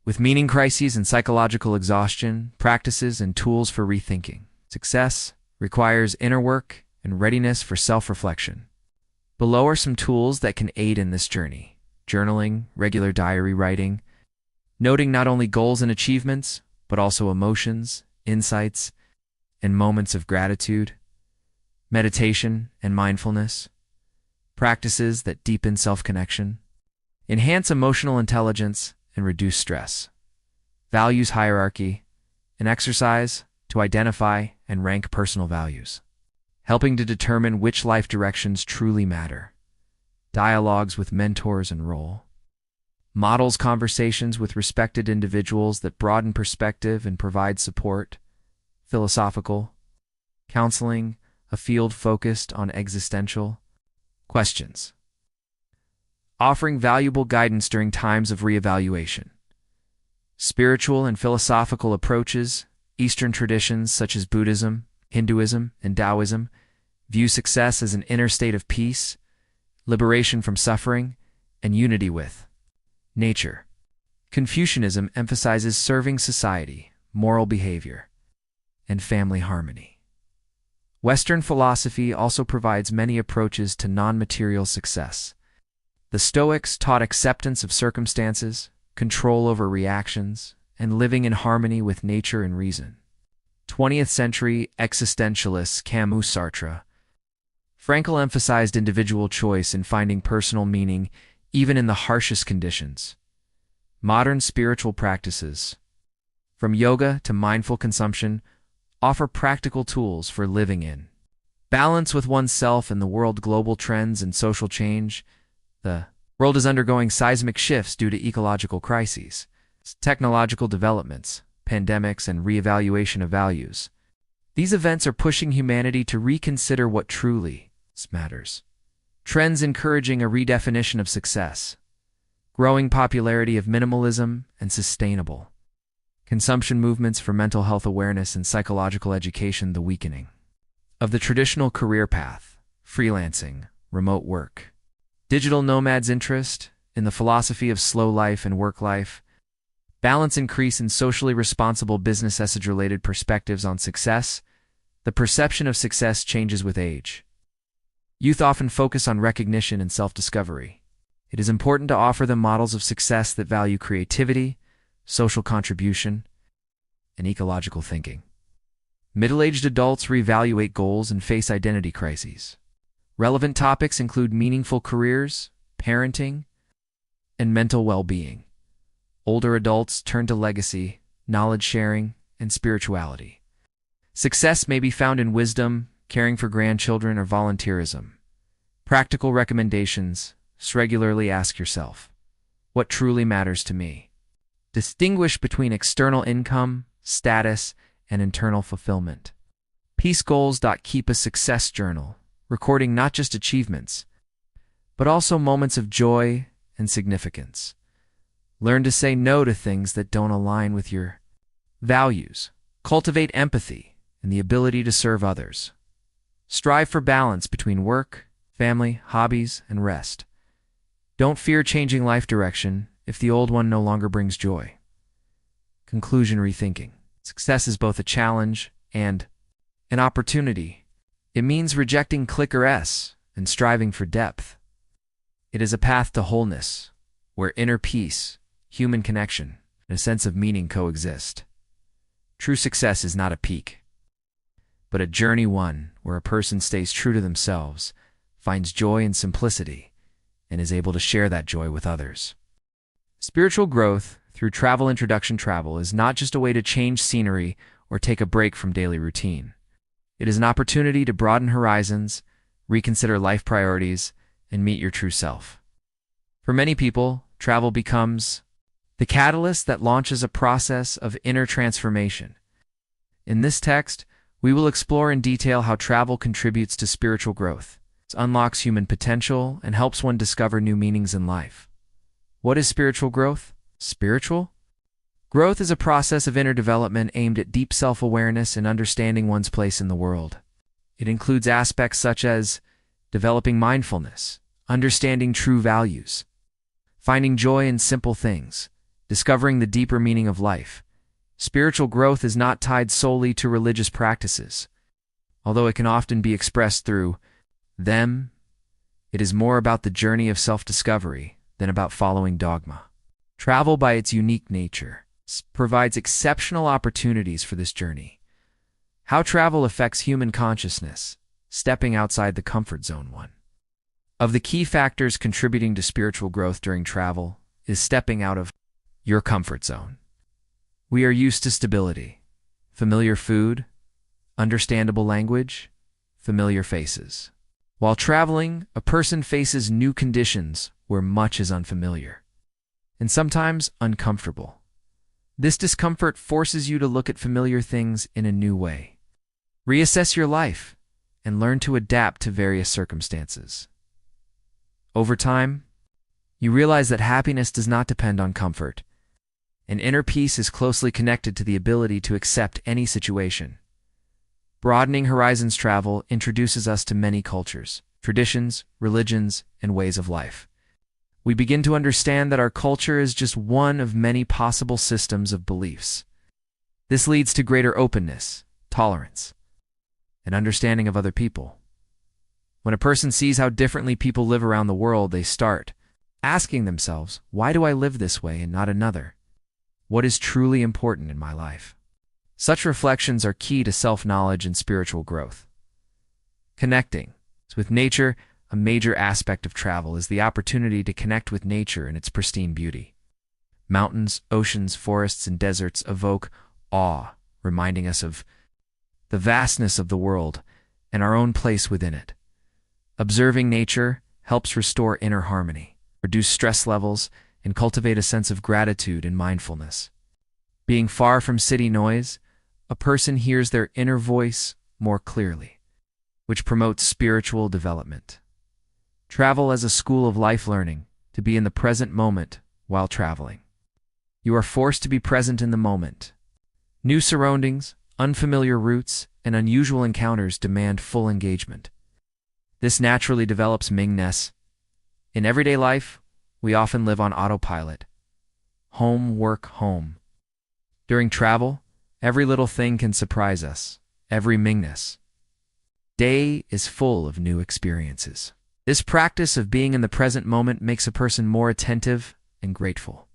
with meaning crises and psychological exhaustion. Practices and tools for rethinking. Success requires inner work and readiness for self-reflection. Below are some tools that can aid in this journey. Journaling, regular diary writing, noting not only goals and achievements, but also emotions, insights, and moments of gratitude. Meditation and mindfulness, practices that deepen self-connection, enhance emotional intelligence, and reduce stress. Values hierarchy, an exercise to identify and rank personal values, helping to determine which life directions truly matter. Dialogues with mentors and role. Models conversations with respected individuals that broaden perspective and provide support. Philosophical. Counseling, a field focused on existential questions. Offering valuable guidance during times of reevaluation. Spiritual and philosophical approaches. Eastern traditions such as Buddhism, Hinduism, and Taoism view success as an inner state of peace, liberation from suffering, and unity with nature. Confucianism emphasizes serving society, moral behavior, and family harmony. Western philosophy also provides many approaches to non-material success. The Stoics taught acceptance of circumstances, control over reactions, and living in harmony with nature and reason. 20th century existentialists Camus, Sartre. Frankl emphasized individual choice in finding personal meaning even in the harshest conditions. Modern spiritual practices, from yoga to mindful consumption, offer practical tools for living in balance with oneself and the world. Global trends and social change. The world is undergoing seismic shifts due to ecological crises, technological developments, pandemics, and reevaluation of values. These events are pushing humanity to reconsider what truly matters. Trends encouraging a redefinition of success. Growing popularity of minimalism and sustainable consumption movements for mental health awareness and psychological education. The weakening of the traditional career path, freelancing, remote work. Digital nomads' interest in the philosophy of slow life and work life. Balance increase in socially responsible business. Related perspectives on success. The perception of success changes with age. Youth often focus on recognition and self-discovery. It is important to offer them models of success that value creativity, social contribution, and ecological thinking. Middle-aged adults reevaluate goals and face identity crises. Relevant topics include meaningful careers, parenting, and mental well-being. Older adults turn to legacy, knowledge sharing, and spirituality. Success may be found in wisdom, caring for grandchildren, or volunteerism. Practical recommendations. Regularly ask yourself, what truly matters to me? Distinguish between external income, status, and internal fulfillment. Peace goals. Keep a success journal, recording not just achievements, but also moments of joy and significance. Learn to say no to things that don't align with your values. Cultivate empathy and the ability to serve others. Strive for balance between work, family, hobbies, and rest. Don't fear changing life direction if the old one no longer brings joy. Conclusion: rethinking. Success is both a challenge and an opportunity. It means rejecting clicker S and striving for depth. It is a path to wholeness, where inner peace, human connection, and a sense of meaning coexist. True success is not a peak, but a journey, one where a person stays true to themselves, finds joy in simplicity, and is able to share that joy with others. Spiritual growth through travel. Introduction. Travel is not just a way to change scenery or take a break from daily routine. It is an opportunity to broaden horizons, reconsider life priorities, and meet your true self. For many people, travel becomes the catalyst that launches a process of inner transformation. In this text, we will explore in detail how travel contributes to spiritual growth, unlocks human potential, and helps one discover new meanings in life. What is spiritual growth? Spiritual growth is a process of inner development aimed at deep self-awareness and understanding one's place in the world. It includes aspects such as developing mindfulness, understanding true values, finding joy in simple things, discovering the deeper meaning of life. Spiritual growth is not tied solely to religious practices. Although it can often be expressed through them, it is more about the journey of self-discovery than about following dogma. Travel, by its unique nature, provides exceptional opportunities for this journey. How travel affects human consciousness, stepping outside the comfort zone. One of the key factors contributing to spiritual growth during travel is stepping out of your comfort zone. We are used to stability, familiar food, understandable language, familiar faces. While traveling, a person faces new conditions where much is unfamiliar and sometimes uncomfortable. This discomfort forces you to look at familiar things in a new way, reassess your life, and learn to adapt to various circumstances. Over time, you realize that happiness does not depend on comfort, and inner peace is closely connected to the ability to accept any situation. Broadening horizons. Travel introduces us to many cultures, traditions, religions, and ways of life. We begin to understand that our culture is just one of many possible systems of beliefs. This leads to greater openness, tolerance, and understanding of other people. When a person sees how differently people live around the world, they start asking themselves, why do I live this way and not another? What is truly important in my life? Such reflections are key to self-knowledge and spiritual growth. Connecting with nature. A major aspect of travel is the opportunity to connect with nature in its pristine beauty. Mountains, oceans, forests, and deserts evoke awe, reminding us of the vastness of the world and our own place within it. Observing nature helps restore inner harmony, reduce stress levels, and cultivate a sense of gratitude and mindfulness. Being far from city noise, a person hears their inner voice more clearly, which promotes spiritual development. Travel as a school of life. Learning to be in the present moment while traveling. You are forced to be present in the moment. New surroundings, unfamiliar routes, and unusual encounters demand full engagement. This naturally develops Mingness. In everyday life, we often live on autopilot. Home, work, home. During travel, every little thing can surprise us. Every Mingness day is full of new experiences. This practice of being in the present moment makes a person more attentive and grateful.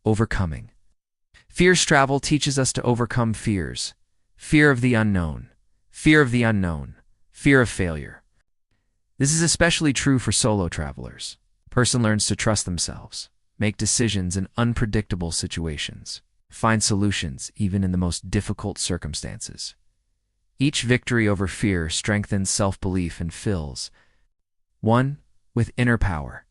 Overcoming fears. Travel teaches us to overcome fears. Fear of the unknown, fear of the unknown, fear of failure. This is especially true for solo travelers. A person learns to trust themselves, make decisions in unpredictable situations, find solutions even in the most difficult circumstances. Each victory over fear strengthens self-belief and fills one with inner power,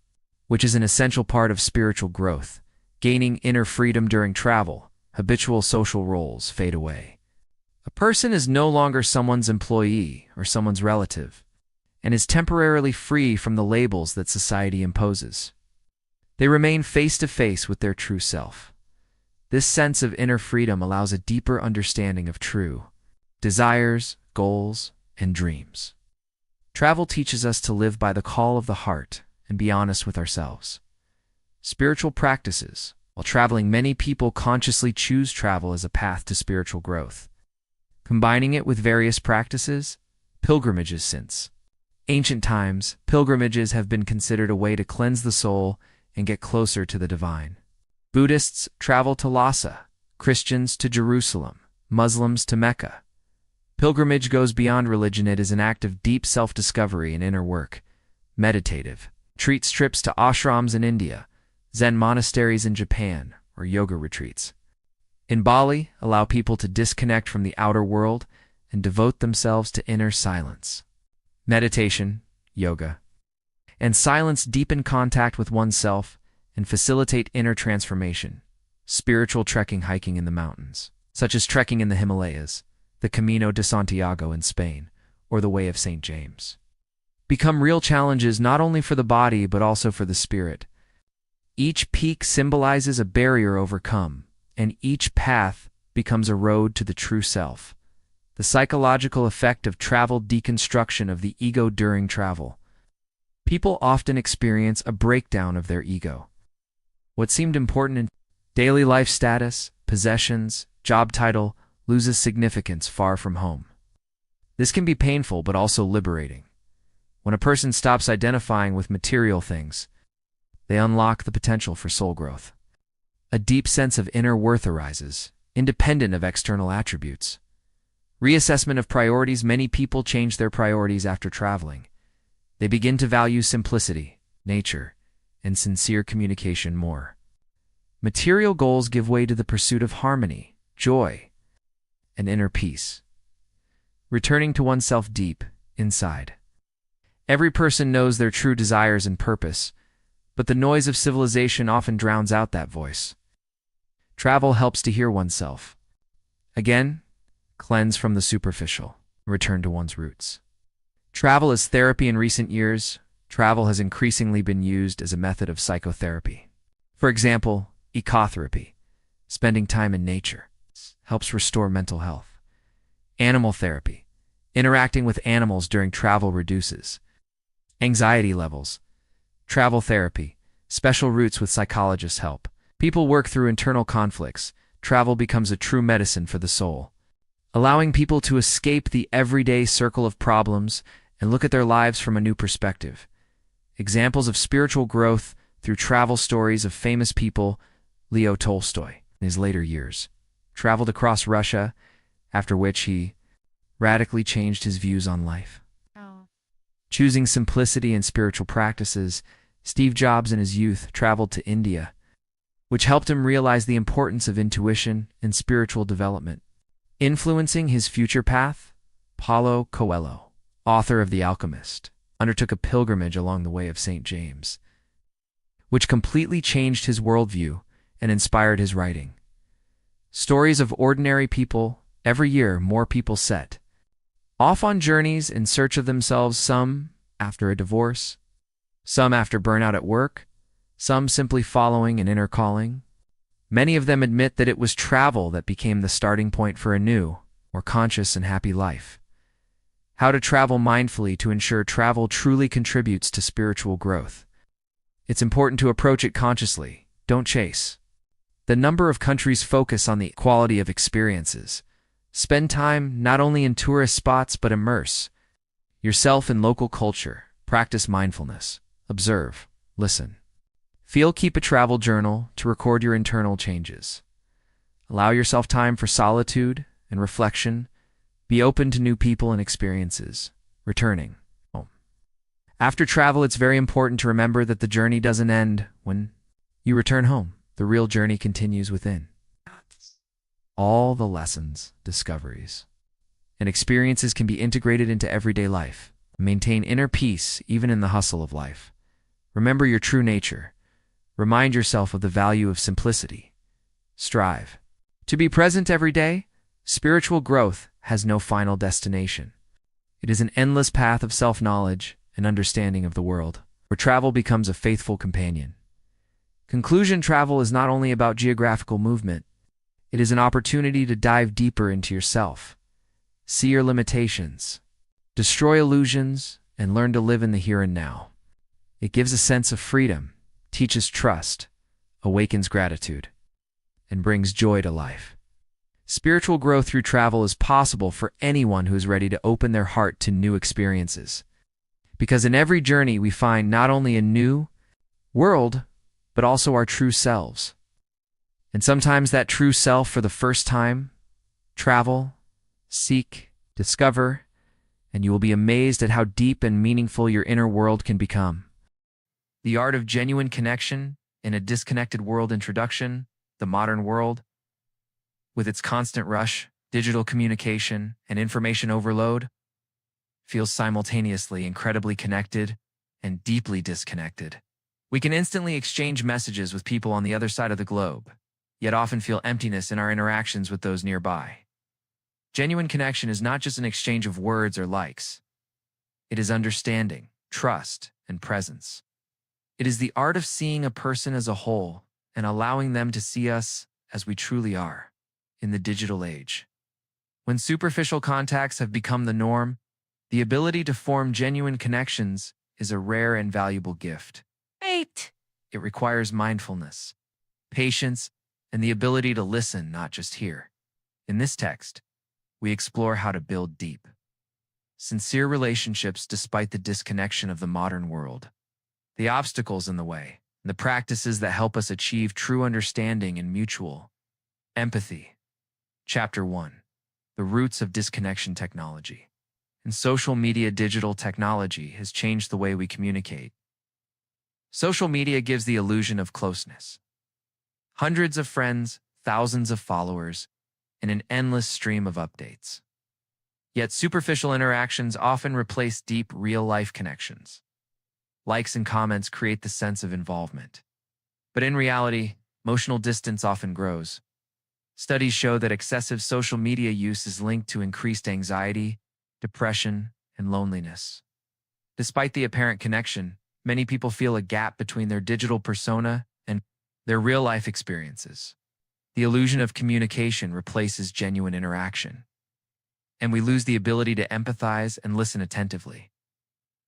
which is an essential part of spiritual growth. Gaining inner freedom during travel, habitual social roles fade away. A person is no longer someone's employee or someone's relative, and is temporarily free from the labels that society imposes. They remain face to face with their true self. This sense of inner freedom allows a deeper understanding of true desires, goals, and dreams. Travel teaches us to live by the call of the heart and be honest with ourselves. Spiritual practices. While traveling, many people consciously choose travel as a path to spiritual growth. Combining it with various practices, pilgrimages. Since ancient times, pilgrimages have been considered a way to cleanse the soul and get closer to the divine. Buddhists travel to Lhasa, Christians to Jerusalem, Muslims to Mecca. Pilgrimage goes beyond religion. It is an act of deep self-discovery and inner work. Meditative. Retreats, trips to ashrams in India, Zen monasteries in Japan, or yoga retreats in Bali allow people to disconnect from the outer world and devote themselves to inner silence. Meditation, yoga, and silence deepen contact with oneself and facilitate inner transformation. Spiritual trekking, hiking in the mountains, such as trekking in the Himalayas, the Camino de Santiago in Spain, or the Way of St. James, become real challenges not only for the body but also for the spirit. Each peak symbolizes a barrier overcome, and each path becomes a road to the true self. The psychological effect of travel. Deconstruction of the ego during travel. People often experience a breakdown of their ego. What seemed important in daily life, status, possessions, job title, loses significance far from home. This can be painful but also liberating. When a person stops identifying with material things, they unlock the potential for soul growth. A deep sense of inner worth arises, independent of external attributes. Reassessment of priorities. Many people change their priorities after traveling. They begin to value simplicity, nature, and sincere communication more. Material goals give way to the pursuit of harmony, joy, and inner peace. Returning to oneself deep inside. Every person knows their true desires and purpose, but the noise of civilization often drowns out that voice. Travel helps to hear oneself. Again, cleanse from the superficial, return to one's roots. Travel as therapy. In recent years, travel has increasingly been used as a method of psychotherapy. For example, ecotherapy, spending time in nature, helps restore mental health. Animal therapy, interacting with animals during travel reduces anxiety levels. Travel therapy, special routes with psychologists help. People work through internal conflicts. Travel becomes a true medicine for the soul, allowing people to escape the everyday circle of problems and look at their lives from a new perspective. Examples of spiritual growth through travel. Stories of famous people. Leo Tolstoy, in his later years, traveled across Russia, after which he radically changed his views on life. Choosing simplicity and spiritual practices. Steve Jobs in his youth traveled to India, which helped him realize the importance of intuition and spiritual development. Influencing his future path, Paulo Coelho, author of The Alchemist, undertook a pilgrimage along the Way of St. James, which completely changed his worldview and inspired his writing. Stories of ordinary people. Every year, more people set off on journeys in search of themselves, some after a divorce, some after burnout at work, some simply following an inner calling. Many of them admit that it was travel that became the starting point for a new, more conscious and happy life. How to travel mindfully to ensure travel truly contributes to spiritual growth. It's important to approach it consciously, don't chase. The number of countries focus on the quality of experiences. Spend time not only in tourist spots but immerse yourself in local culture. Practice mindfulness. Observe. Listen. Feel. Keep a travel journal to record your internal changes. Allow yourself time for solitude and reflection. Be open to new people and experiences. Returning home. After travel, it's very important to remember that the journey doesn't end when you return home. The real journey continues within. All the lessons, discoveries, and experiences can be integrated into everyday life. Maintain inner peace even in the hustle of life. Remember your true nature. Remind yourself of the value of simplicity. Strive to be present every day. Spiritual growth has no final destination. It is an endless path of self-knowledge and understanding of the world, where travel becomes a faithful companion. Conclusion. Travel is not only about geographical movement, It is an opportunity to dive deeper into yourself, see your limitations, destroy illusions, and learn to live in the here and now. It gives a sense of freedom, teaches trust, awakens gratitude, and brings joy to life. Spiritual growth through travel is possible for anyone who is ready to open their heart to new experiences. Because in every journey we find not only a new world, but also our true selves. And sometimes that true self for the first time, travel, seek, discover, and you will be amazed at how deep and meaningful your inner world can become. The Art of Genuine Connection in a Disconnected World Introduction, The Modern World, with its constant rush, digital communication, and information overload, feels simultaneously incredibly connected and deeply disconnected. We can instantly exchange messages with people on the other side of the globe, yet often feel emptiness in our interactions with those nearby. Genuine connection is not just an exchange of words or likes. It is understanding, trust, and presence. It is the art of seeing a person as a whole and allowing them to see us as we truly are in the digital age. When superficial contacts have become the norm, the ability to form genuine connections is a rare and valuable gift. Wait! It requires mindfulness, patience, and the ability to listen, not just hear. In this text, we explore how to build deep, sincere relationships despite the disconnection of the modern world, the obstacles in the way, and the practices that help us achieve true understanding and mutual empathy. Chapter 1. The Roots of Disconnection Technology. In social media, digital technology has changed the way we communicate. Social media gives the illusion of closeness. Hundreds of friends, thousands of followers, and an endless stream of updates. Yet superficial interactions often replace deep, real-life connections. Likes and comments create the sense of involvement. But in reality, emotional distance often grows. Studies show that excessive social media use is linked to increased anxiety, depression, and loneliness. Despite the apparent connection, many people feel a gap between their digital persona and their real-life experiences. The illusion of communication replaces genuine interaction, and we lose the ability to empathize and listen attentively.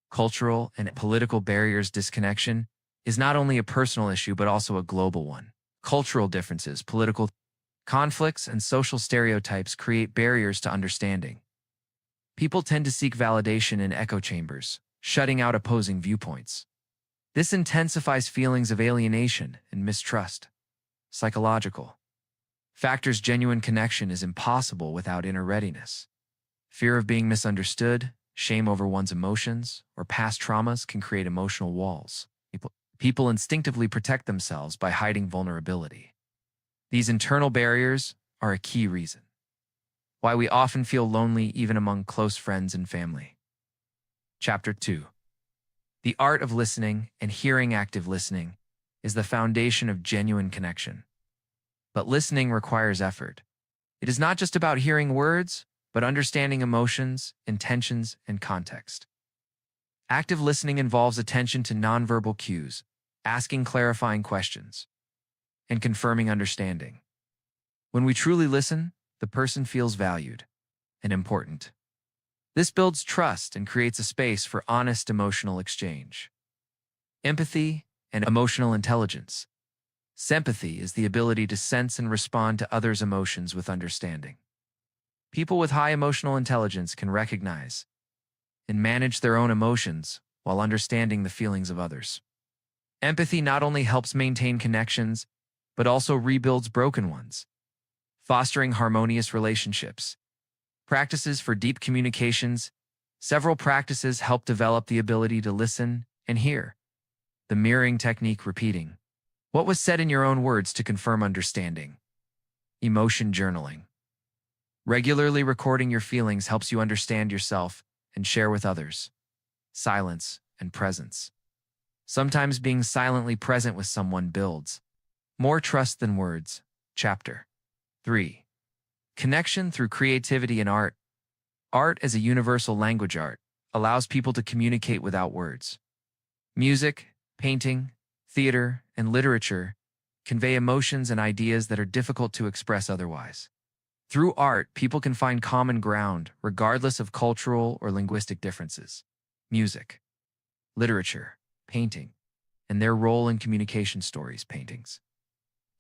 Cultural and political barriers. Disconnection is not only a personal issue but also a global one. Cultural differences, political conflicts, and social stereotypes create barriers to understanding. People tend to seek validation in echo chambers, shutting out opposing viewpoints. This intensifies feelings of alienation and mistrust. Psychological factors. Genuine connection is impossible without inner readiness. Fear of being misunderstood, shame over one's emotions, or past traumas can create emotional walls. People instinctively protect themselves by hiding vulnerability. These internal barriers are a key reason why we often feel lonely even among close friends and family. Chapter 2. The art of listening and hearing. Active listening is the foundation of genuine connection. But listening requires effort. It is not just about hearing words, but understanding emotions, intentions, and context. Active listening involves attention to nonverbal cues, asking clarifying questions, and confirming understanding. When we truly listen, the person feels valued and important. This builds trust and creates a space for honest emotional exchange. Empathy and emotional intelligence. Sympathy is the ability to sense and respond to others' emotions with understanding. People with high emotional intelligence can recognize and manage their own emotions while understanding the feelings of others. Empathy not only helps maintain connections, but also rebuilds broken ones, fostering harmonious relationships. Practices for deep communications. Several practices help develop the ability to listen and hear. The mirroring technique. Repeating what was said in your own words to confirm understanding. Emotion journaling. Regularly recording your feelings helps you understand yourself and share with others. Silence and presence. Sometimes being silently present with someone builds more trust than words. Chapter 3. Connection through creativity and art. Art as a universal language. Art allows people to communicate without words. Music, painting, theater, and literature convey emotions and ideas that are difficult to express otherwise. Through art, people can find common ground, regardless of cultural or linguistic differences. Music, literature, painting, and their role in communication stories, paintings.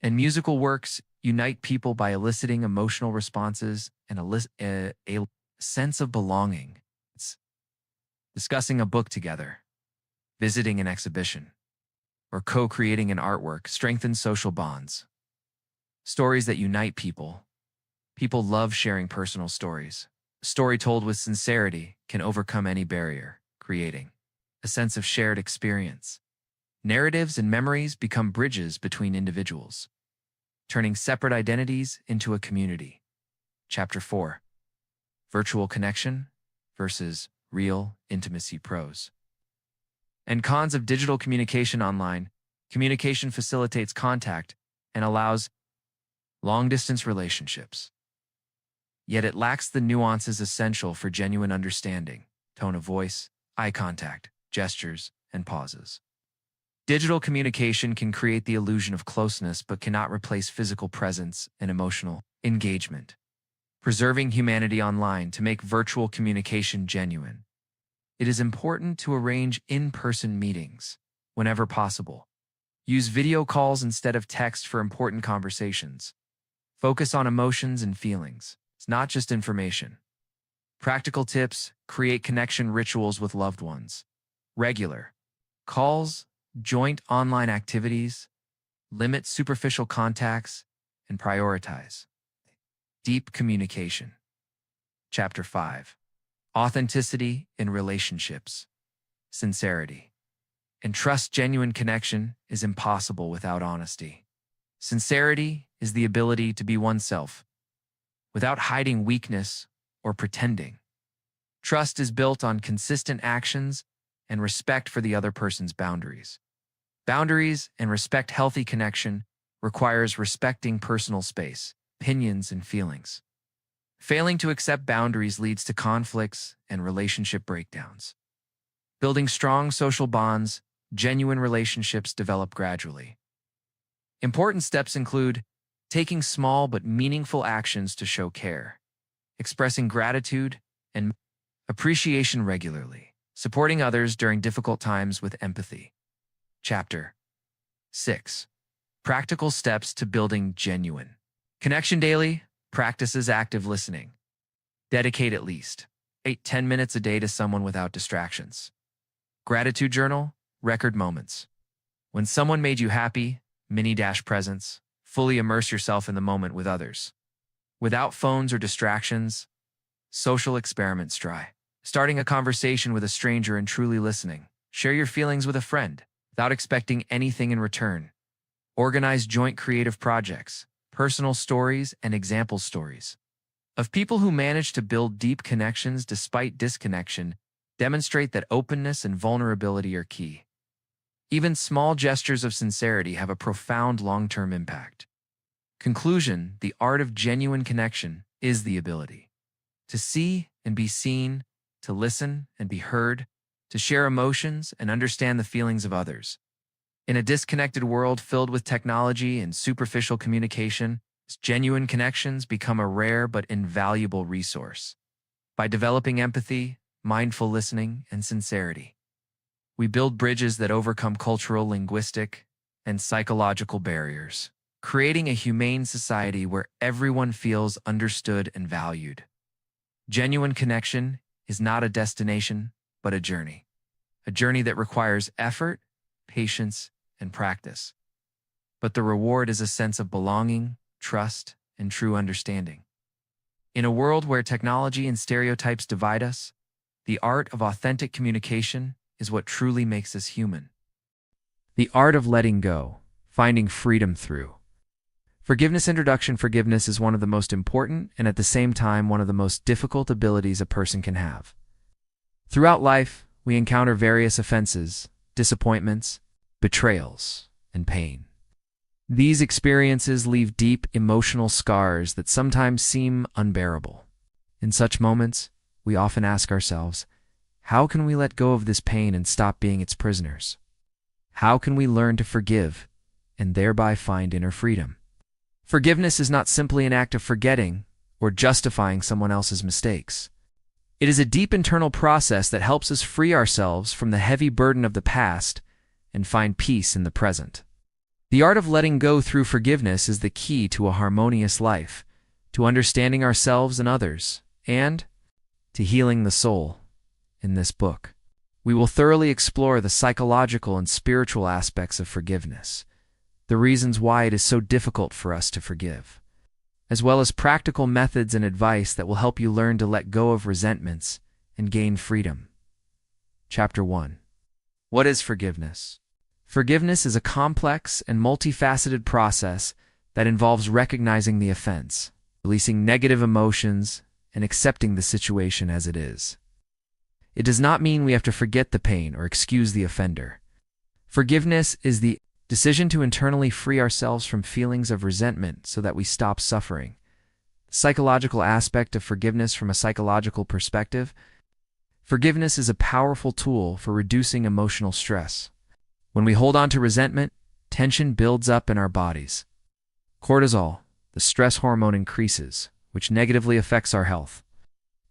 And musical works unite people by eliciting emotional responses and a sense of belonging. It's discussing a book together, visiting an exhibition, or co-creating an artwork strengthens social bonds. Stories that unite people. People love sharing personal stories. A story told with sincerity can overcome any barrier, creating a sense of shared experience. Narratives and memories become bridges between individuals, turning separate identities into a community. Chapter 4. Virtual connection versus real intimacy, pros and cons of digital communication online. Communication facilitates contact and allows long-distance relationships. Yet it lacks the nuances essential for genuine understanding: tone of voice, eye contact, gestures, and pauses. Digital communication can create the illusion of closeness but cannot replace physical presence and emotional engagement. Preserving humanity online to make virtual communication genuine. It is important to arrange in-person meetings whenever possible. Use video calls instead of text for important conversations. Focus on emotions and feelings. It's not just information. Practical tips: create connection rituals with loved ones. Regular calls, joint online activities, limit superficial contacts, and prioritize deep communication. Chapter 5. Authenticity in relationships. Sincerity. And trust. Genuine connection is impossible without honesty. Sincerity is the ability to be oneself, without hiding weakness or pretending. Trust is built on consistent actions and respect for the other person's boundaries. Boundaries and respect. Healthy connection requires respecting personal space, opinions, and feelings. Failing to accept boundaries leads to conflicts and relationship breakdowns. Building strong social bonds. Genuine relationships develop gradually. Important steps include taking small but meaningful actions to show care, expressing gratitude and appreciation regularly, supporting others during difficult times with empathy. Chapter 6. Practical steps to building genuine connection daily. Practices active listening. Dedicate at least 8-10 minutes a day to someone without distractions. Gratitude journal. Record moments. When someone made you happy, mini-presents. Fully immerse yourself in the moment with others. Without phones or distractions. Social experiments. Try starting a conversation with a stranger and truly listening. Share your feelings with a friend without expecting anything in return. Organize joint creative projects, personal stories, and example stories of people who manage to build deep connections despite disconnection. Demonstrate that openness and vulnerability are key. Even small gestures of sincerity have a profound long-term impact. Conclusion: the art of genuine connection is the ability to see and be seen, to listen and be heard, to share emotions and understand the feelings of others. In a disconnected world filled with technology and superficial communication, genuine connections become a rare but invaluable resource. By developing empathy, mindful listening, and sincerity, we build bridges that overcome cultural, linguistic, and psychological barriers, creating a humane society where everyone feels understood and valued. Genuine connection is not a destination, but a journey that requires effort, patience, and practice. But the reward is a sense of belonging, trust, and true understanding. In a world where technology and stereotypes divide us, the art of authentic communication is what truly makes us human. The art of letting go, finding freedom through forgiveness. Introduction. Forgiveness is one of the most important and at the same time one of the most difficult abilities a person can have. Throughout life, we encounter various offenses, disappointments, betrayals, and pain. These experiences leave deep emotional scars that sometimes seem unbearable. In such moments, we often ask ourselves, how can we let go of this pain and stop being its prisoners? How can we learn to forgive and thereby find inner freedom. Forgiveness is not simply an act of forgetting or justifying someone else's mistakes. It is a deep internal process that helps us free ourselves from the heavy burden of the past and find peace in the present. The art of letting go through forgiveness is the key to a harmonious life, to understanding ourselves and others, and to healing the soul. In this book, we will thoroughly explore the psychological and spiritual aspects of forgiveness, the reasons why it is so difficult for us to forgive, as well as practical methods and advice that will help you learn to let go of resentments and gain freedom. Chapter 1. What is forgiveness? Forgiveness is a complex and multifaceted process that involves recognizing the offense, releasing negative emotions, and accepting the situation as it is. It does not mean we have to forget the pain or excuse the offender. Forgiveness is the decision to internally free ourselves from feelings of resentment so that we stop suffering. The psychological aspect of forgiveness from a psychological perspective. Forgiveness is a powerful tool for reducing emotional stress. When we hold on to resentment, tension builds up in our bodies. Cortisol, the stress hormone, increases, which negatively affects our health.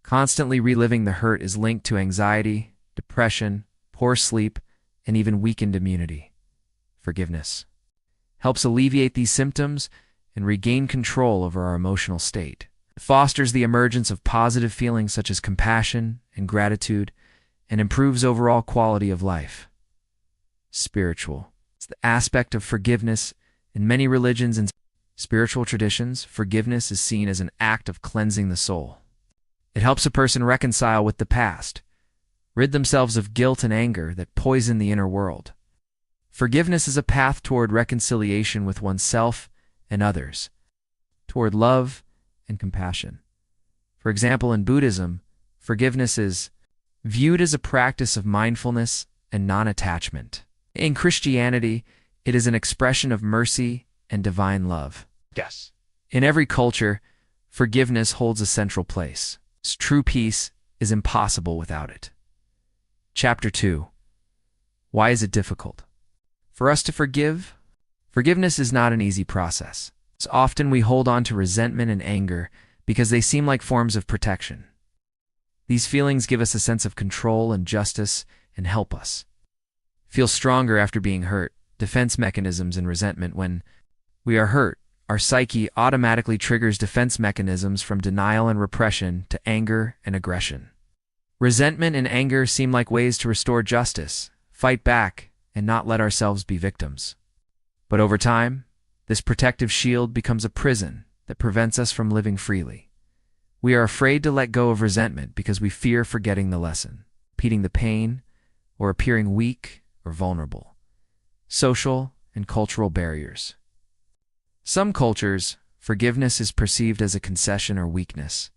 Constantly reliving the hurt is linked to anxiety, depression, poor sleep, and even weakened immunity. Forgiveness helps alleviate these symptoms and regain control over our emotional state. It fosters the emergence of positive feelings such as compassion and gratitude, and improves overall quality of life. Spiritual. It's the aspect of forgiveness. In many religions and spiritual traditions, forgiveness is seen as an act of cleansing the soul. It helps a person reconcile with the past, rid themselves of guilt and anger that poison the inner world. Forgiveness is a path toward reconciliation with oneself and others, toward love and compassion. For example, in Buddhism, forgiveness is viewed as a practice of mindfulness and non-attachment. In Christianity, it is an expression of mercy and divine love. Yes. In every culture, forgiveness holds a central place. True peace is impossible without it. Chapter 2. Why is it difficult? For us to forgive, forgiveness is not an easy process. So often we hold on to resentment and anger because they seem like forms of protection. These feelings give us a sense of control and justice and help us feel stronger after being hurt. Defense mechanisms and resentment. When we are hurt, our psyche automatically triggers defense mechanisms from denial and repression to anger and aggression. Resentment and anger seem like ways to restore justice, fight back, and not let ourselves be victims. But over time, this protective shield becomes a prison that prevents us from living freely. We are afraid to let go of resentment because we fear forgetting the lesson, repeating the pain, or appearing weak or vulnerable. Social and cultural barriers. Some cultures, forgiveness is perceived as a concession or weakness.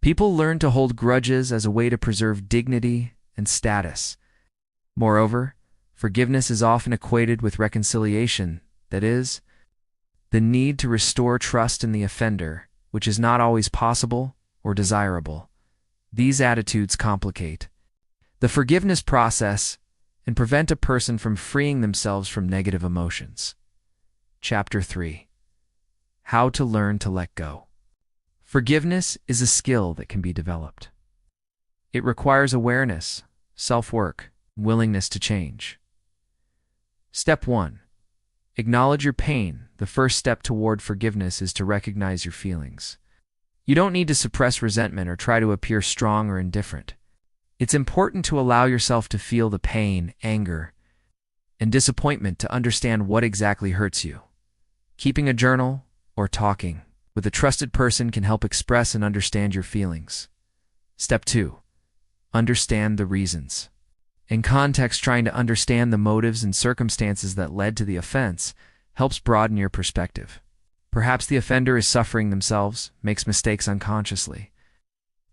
People learn to hold grudges as a way to preserve dignity and status. Moreover, forgiveness is often equated with reconciliation, that is, the need to restore trust in the offender, which is not always possible or desirable. These attitudes complicate the forgiveness process and prevent a person from freeing themselves from negative emotions. Chapter 3. How to learn to let go. Forgiveness is a skill that can be developed. It requires awareness, self-work, and willingness to change. Step 1. Acknowledge your pain. The first step toward forgiveness is to recognize your feelings. You don't need to suppress resentment or try to appear strong or indifferent. It's important to allow yourself to feel the pain, anger, and disappointment to understand what exactly hurts you. Keeping a journal or talking with a trusted person can help express and understand your feelings. Step 2. Understand the reasons. In context, trying to understand the motives and circumstances that led to the offense helps broaden your perspective. Perhaps the offender is suffering themselves, makes mistakes unconsciously,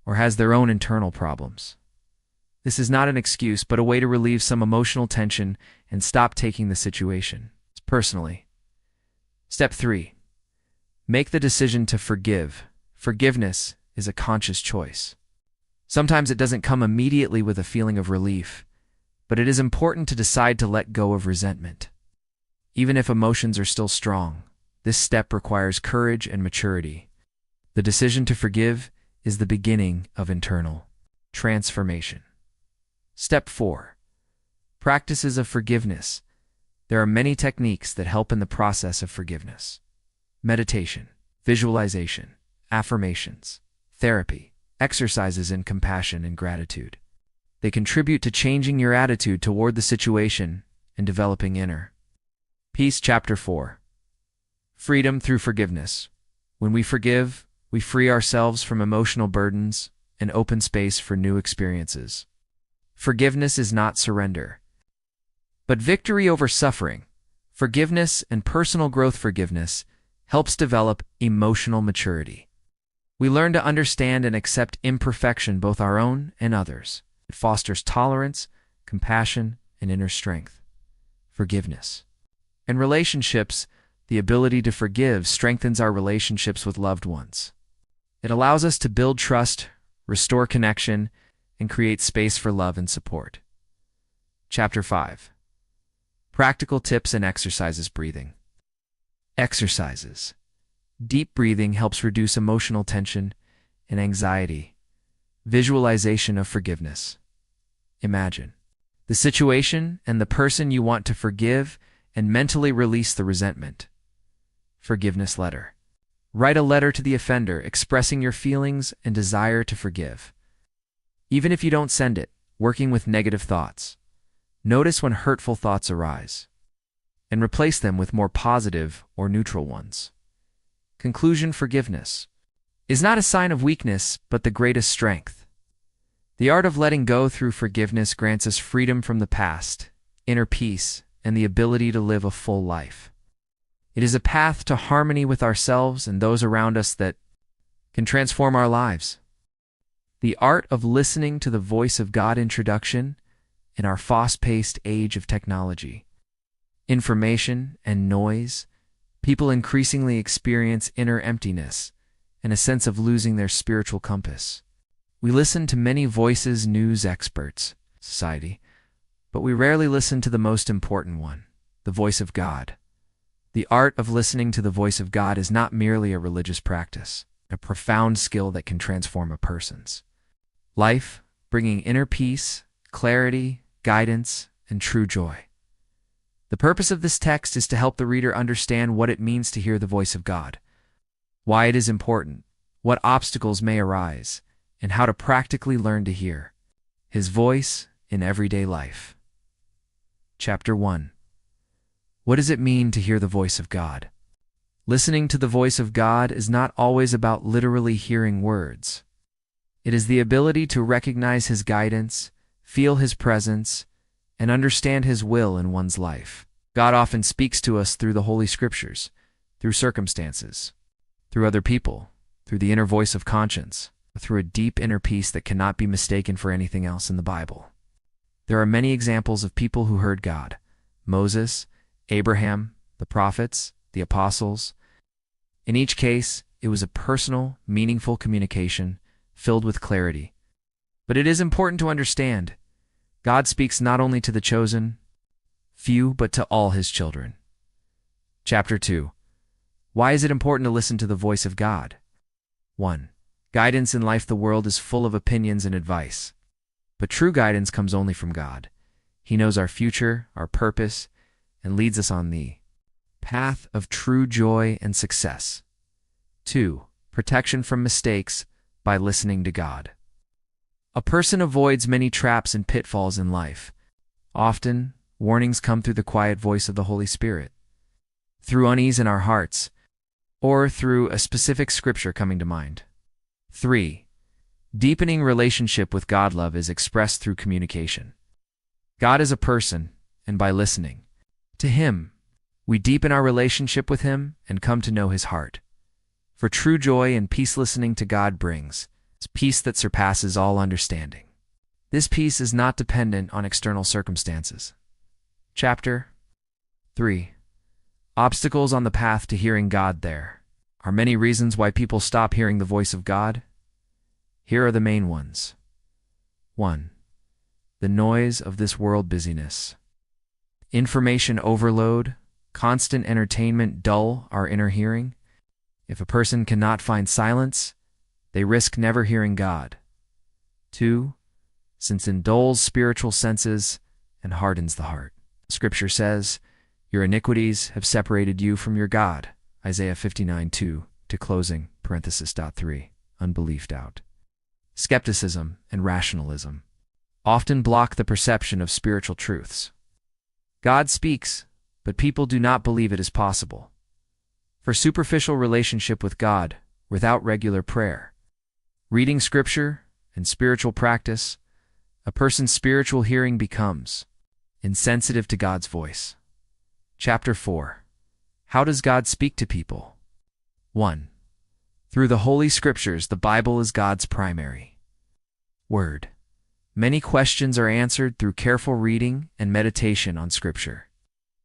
or has their own internal problems. This is not an excuse, but a way to relieve some emotional tension and stop taking the situation personally. Step 3. Make the decision to forgive. Forgiveness is a conscious choice. Sometimes it doesn't come immediately with a feeling of relief, but it is important to decide to let go of resentment. Even if emotions are still strong, this step requires courage and maturity. The decision to forgive is the beginning of internal transformation. Step 4. Practices of forgiveness. There are many techniques that help in the process of forgiveness. Meditation, visualization, affirmations, therapy, exercises in compassion and gratitude. They contribute to changing your attitude toward the situation and developing inner peace. Chapter 4. Freedom through forgiveness. When we forgive, we free ourselves from emotional burdens and open space for new experiences. Forgiveness is not surrender, but victory over suffering. Forgiveness and personal growth. Forgiveness helps develop emotional maturity. We learn to understand and accept imperfection, both our own and others. It fosters tolerance, compassion, and inner strength. Forgiveness. In relationships, the ability to forgive strengthens our relationships with loved ones. It allows us to build trust, restore connection, and create space for love and support. Chapter 5. Practical tips and exercises. Breathing. Exercises. Deep breathing helps reduce emotional tension and anxiety. Visualization of forgiveness. Imagine the situation and the person you want to forgive and mentally release the resentment. Forgiveness letter. Write a letter to the offender expressing your feelings and desire to forgive. Even if you don't send it, working with negative thoughts. Notice when hurtful thoughts arise and replace them with more positive or neutral ones. Conclusion. Forgiveness is not a sign of weakness, but the greatest strength. The art of letting go through forgiveness grants us freedom from the past, inner peace, and the ability to live a full life. It is a path to harmony with ourselves and those around us that can transform our lives. The art of listening to the voice of God. Introduction. In our fast-paced age of technology, information, and noise, people increasingly experience inner emptiness and a sense of losing their spiritual compass. We listen to many voices, news, experts, society, but we rarely listen to the most important one, the voice of God. The art of listening to the voice of God is not merely a religious practice, a profound skill that can transform a person's life, bringing inner peace, clarity, guidance, and true joy. The purpose of this text is to help the reader understand what it means to hear the voice of God, why it is important, what obstacles may arise, and how to practically learn to hear His voice in everyday life. Chapter 1. What does it mean to hear the voice of God? Listening to the voice of God is not always about literally hearing words. It is the ability to recognize His guidance, feel His presence, and understand His will in one's life. God often speaks to us through the Holy Scriptures, through circumstances, through other people, through the inner voice of conscience, through a deep inner peace that cannot be mistaken for anything else in the Bible. There are many examples of people who heard God: Moses, Abraham, the prophets, the apostles. In each case, it was a personal, meaningful communication filled with clarity. But it is important to understand, God speaks not only to the chosen few, but to all His children. Chapter 2. Why is it important to listen to the voice of God? 1. Guidance in life. The world is full of opinions and advice, but true guidance comes only from God. He knows our future, our purpose, and leads us on the path of true joy and success. 2. Protection from mistakes by listening to God. A person avoids many traps and pitfalls in life. Often, warnings come through the quiet voice of the Holy Spirit, through unease in our hearts, or through a specific scripture coming to mind. 3. Deepening relationship with God. Love is expressed through communication. God is a person, and by listening to Him, we deepen our relationship with Him and come to know His heart. For true joy and peace, listening to God brings peace that surpasses all understanding. This peace is not dependent on external circumstances. Chapter 3. Obstacles on the path to hearing God. There are many reasons why people stop hearing the voice of God. Here are the main ones. 1. The noise of this world. Busyness. Information overload, constant entertainment dull our inner hearing? If a person cannot find silence, they risk never hearing God. 2. Since it dulls spiritual senses and hardens the heart. Scripture says, "Your iniquities have separated you from your God." Isaiah 59:2 to closing, parenthesis 3. Unbelief, doubt. Skepticism and rationalism often block the perception of spiritual truths. God speaks, but people do not believe it is possible. For superficial relationship with God without regular prayer, reading Scripture, and spiritual practice, a person's spiritual hearing becomes insensitive to God's voice. Chapter 4. How does God speak to people? 1. Through the Holy Scriptures, the Bible is God's primary word. Many questions are answered through careful reading and meditation on Scripture.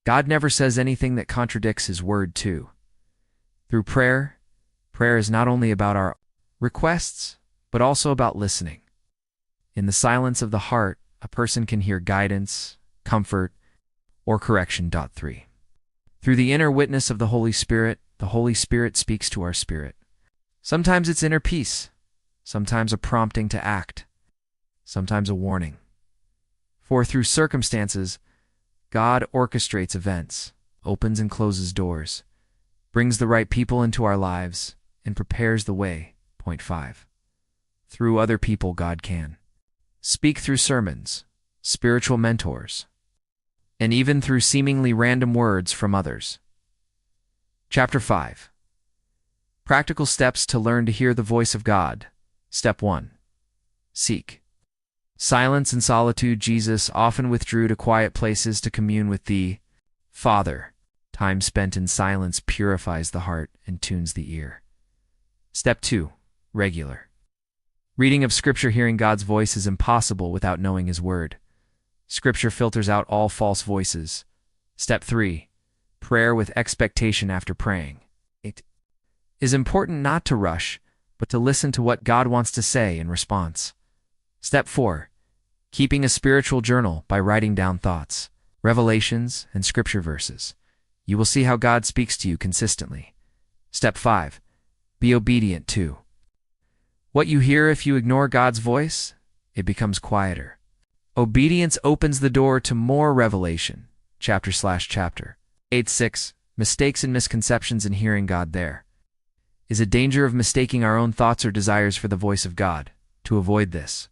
God never says anything that contradicts His word, too. Through prayer, prayer is not only about our requests, but also about listening. In the silence of the heart, a person can hear guidance, comfort, or correction. 3. Through the inner witness of the Holy Spirit speaks to our spirit. Sometimes it's inner peace, sometimes a prompting to act, sometimes a warning. 4. Through circumstances, God orchestrates events, opens and closes doors, brings the right people into our lives, and prepares the way. 5. Through other people, God can speak through sermons, spiritual mentors, and even through seemingly random words from others. Chapter 5. Practical steps to learn to hear the voice of God. Step 1. Seek silence and solitude. Jesus often withdrew to quiet places to commune with the Father. Time spent in silence purifies the heart and tunes the ear. Step 2. Regular reading of Scripture. Hearing God's voice is impossible without knowing His word. Scripture filters out all false voices. Step 3. Prayer with expectation after praying. It is important not to rush, but to listen to what God wants to say in response. Step 4. Keeping a spiritual journal by writing down thoughts, revelations, and Scripture verses. You will see how God speaks to you consistently. Step 5. Be obedient to what you hear. If you ignore God's voice, it becomes quieter. Obedience opens the door to more revelation. Chapter. 8.6. Mistakes and misconceptions in hearing God. There is a danger of mistaking our own thoughts or desires for the voice of God. To avoid this,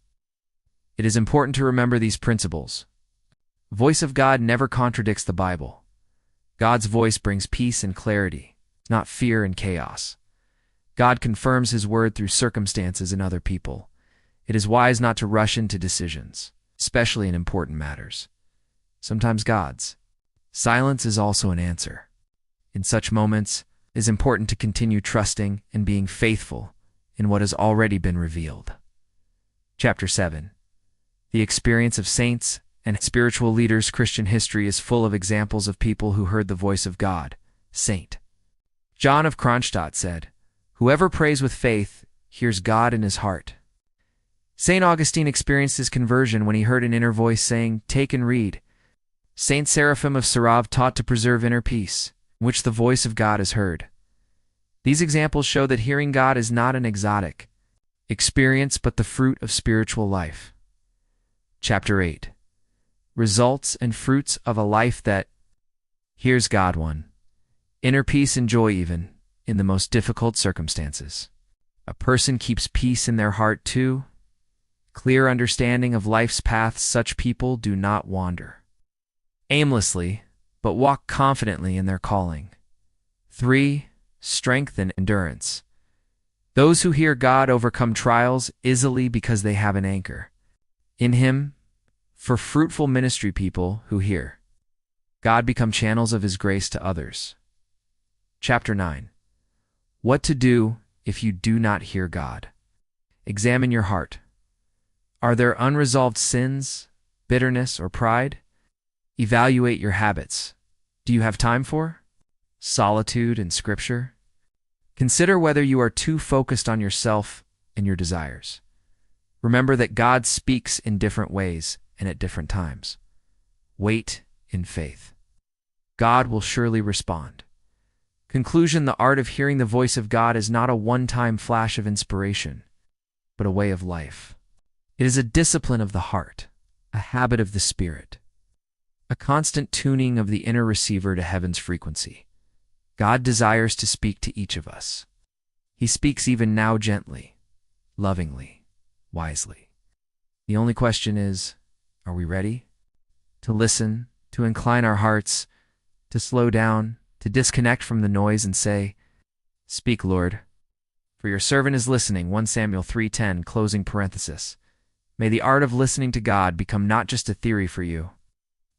it is important to remember these principles. Voice of God never contradicts the Bible. God's voice brings peace and clarity, not fear and chaos. God confirms His word through circumstances and other people. It is wise not to rush into decisions, especially in important matters. Sometimes God's silence is also an answer. In such moments, it is important to continue trusting and being faithful in what has already been revealed. Chapter 7. The experience of saints and spiritual leaders. Christian history is full of examples of people who heard the voice of God. St. John of Kronstadt said, "Whoever prays with faith hears God in his heart." St. Augustine experienced his conversion when he heard an inner voice saying, "Take and read." St. Seraphim of Sarov taught to preserve inner peace, in which the voice of God is heard. These examples show that hearing God is not an exotic experience but the fruit of spiritual life. Chapter 8. Results and fruits of a life that hears God. 1. Inner peace and joy even in the most difficult circumstances. A person keeps peace in their heart. 2. Clear understanding of life's paths. Such people do not wander aimlessly, but walk confidently in their calling. 3. Strength and endurance. Those who hear God overcome trials easily because they have an anchor in Him. For fruitful ministry, people who hear God become channels of His grace to others. Chapter 9. What to do if you do not hear God. Examine your heart. Are there unresolved sins, bitterness, or pride? Evaluate your habits. Do you have time for solitude and Scripture? Consider whether you are too focused on yourself and your desires. Remember that God speaks in different ways and at different times. Wait in faith. God will surely respond. Conclusion: the art of hearing the voice of God is not a one-time flash of inspiration, but a way of life. It is a discipline of the heart, a habit of the spirit, a constant tuning of the inner receiver to heaven's frequency. God desires to speak to each of us. He speaks even now gently, lovingly, wisely. The only question is, are we ready? To listen, to incline our hearts, to slow down, to disconnect from the noise and say, "Speak, Lord, for your servant is listening." 1 Samuel 3:10, closing parenthesis. May the art of listening to God become not just a theory for you,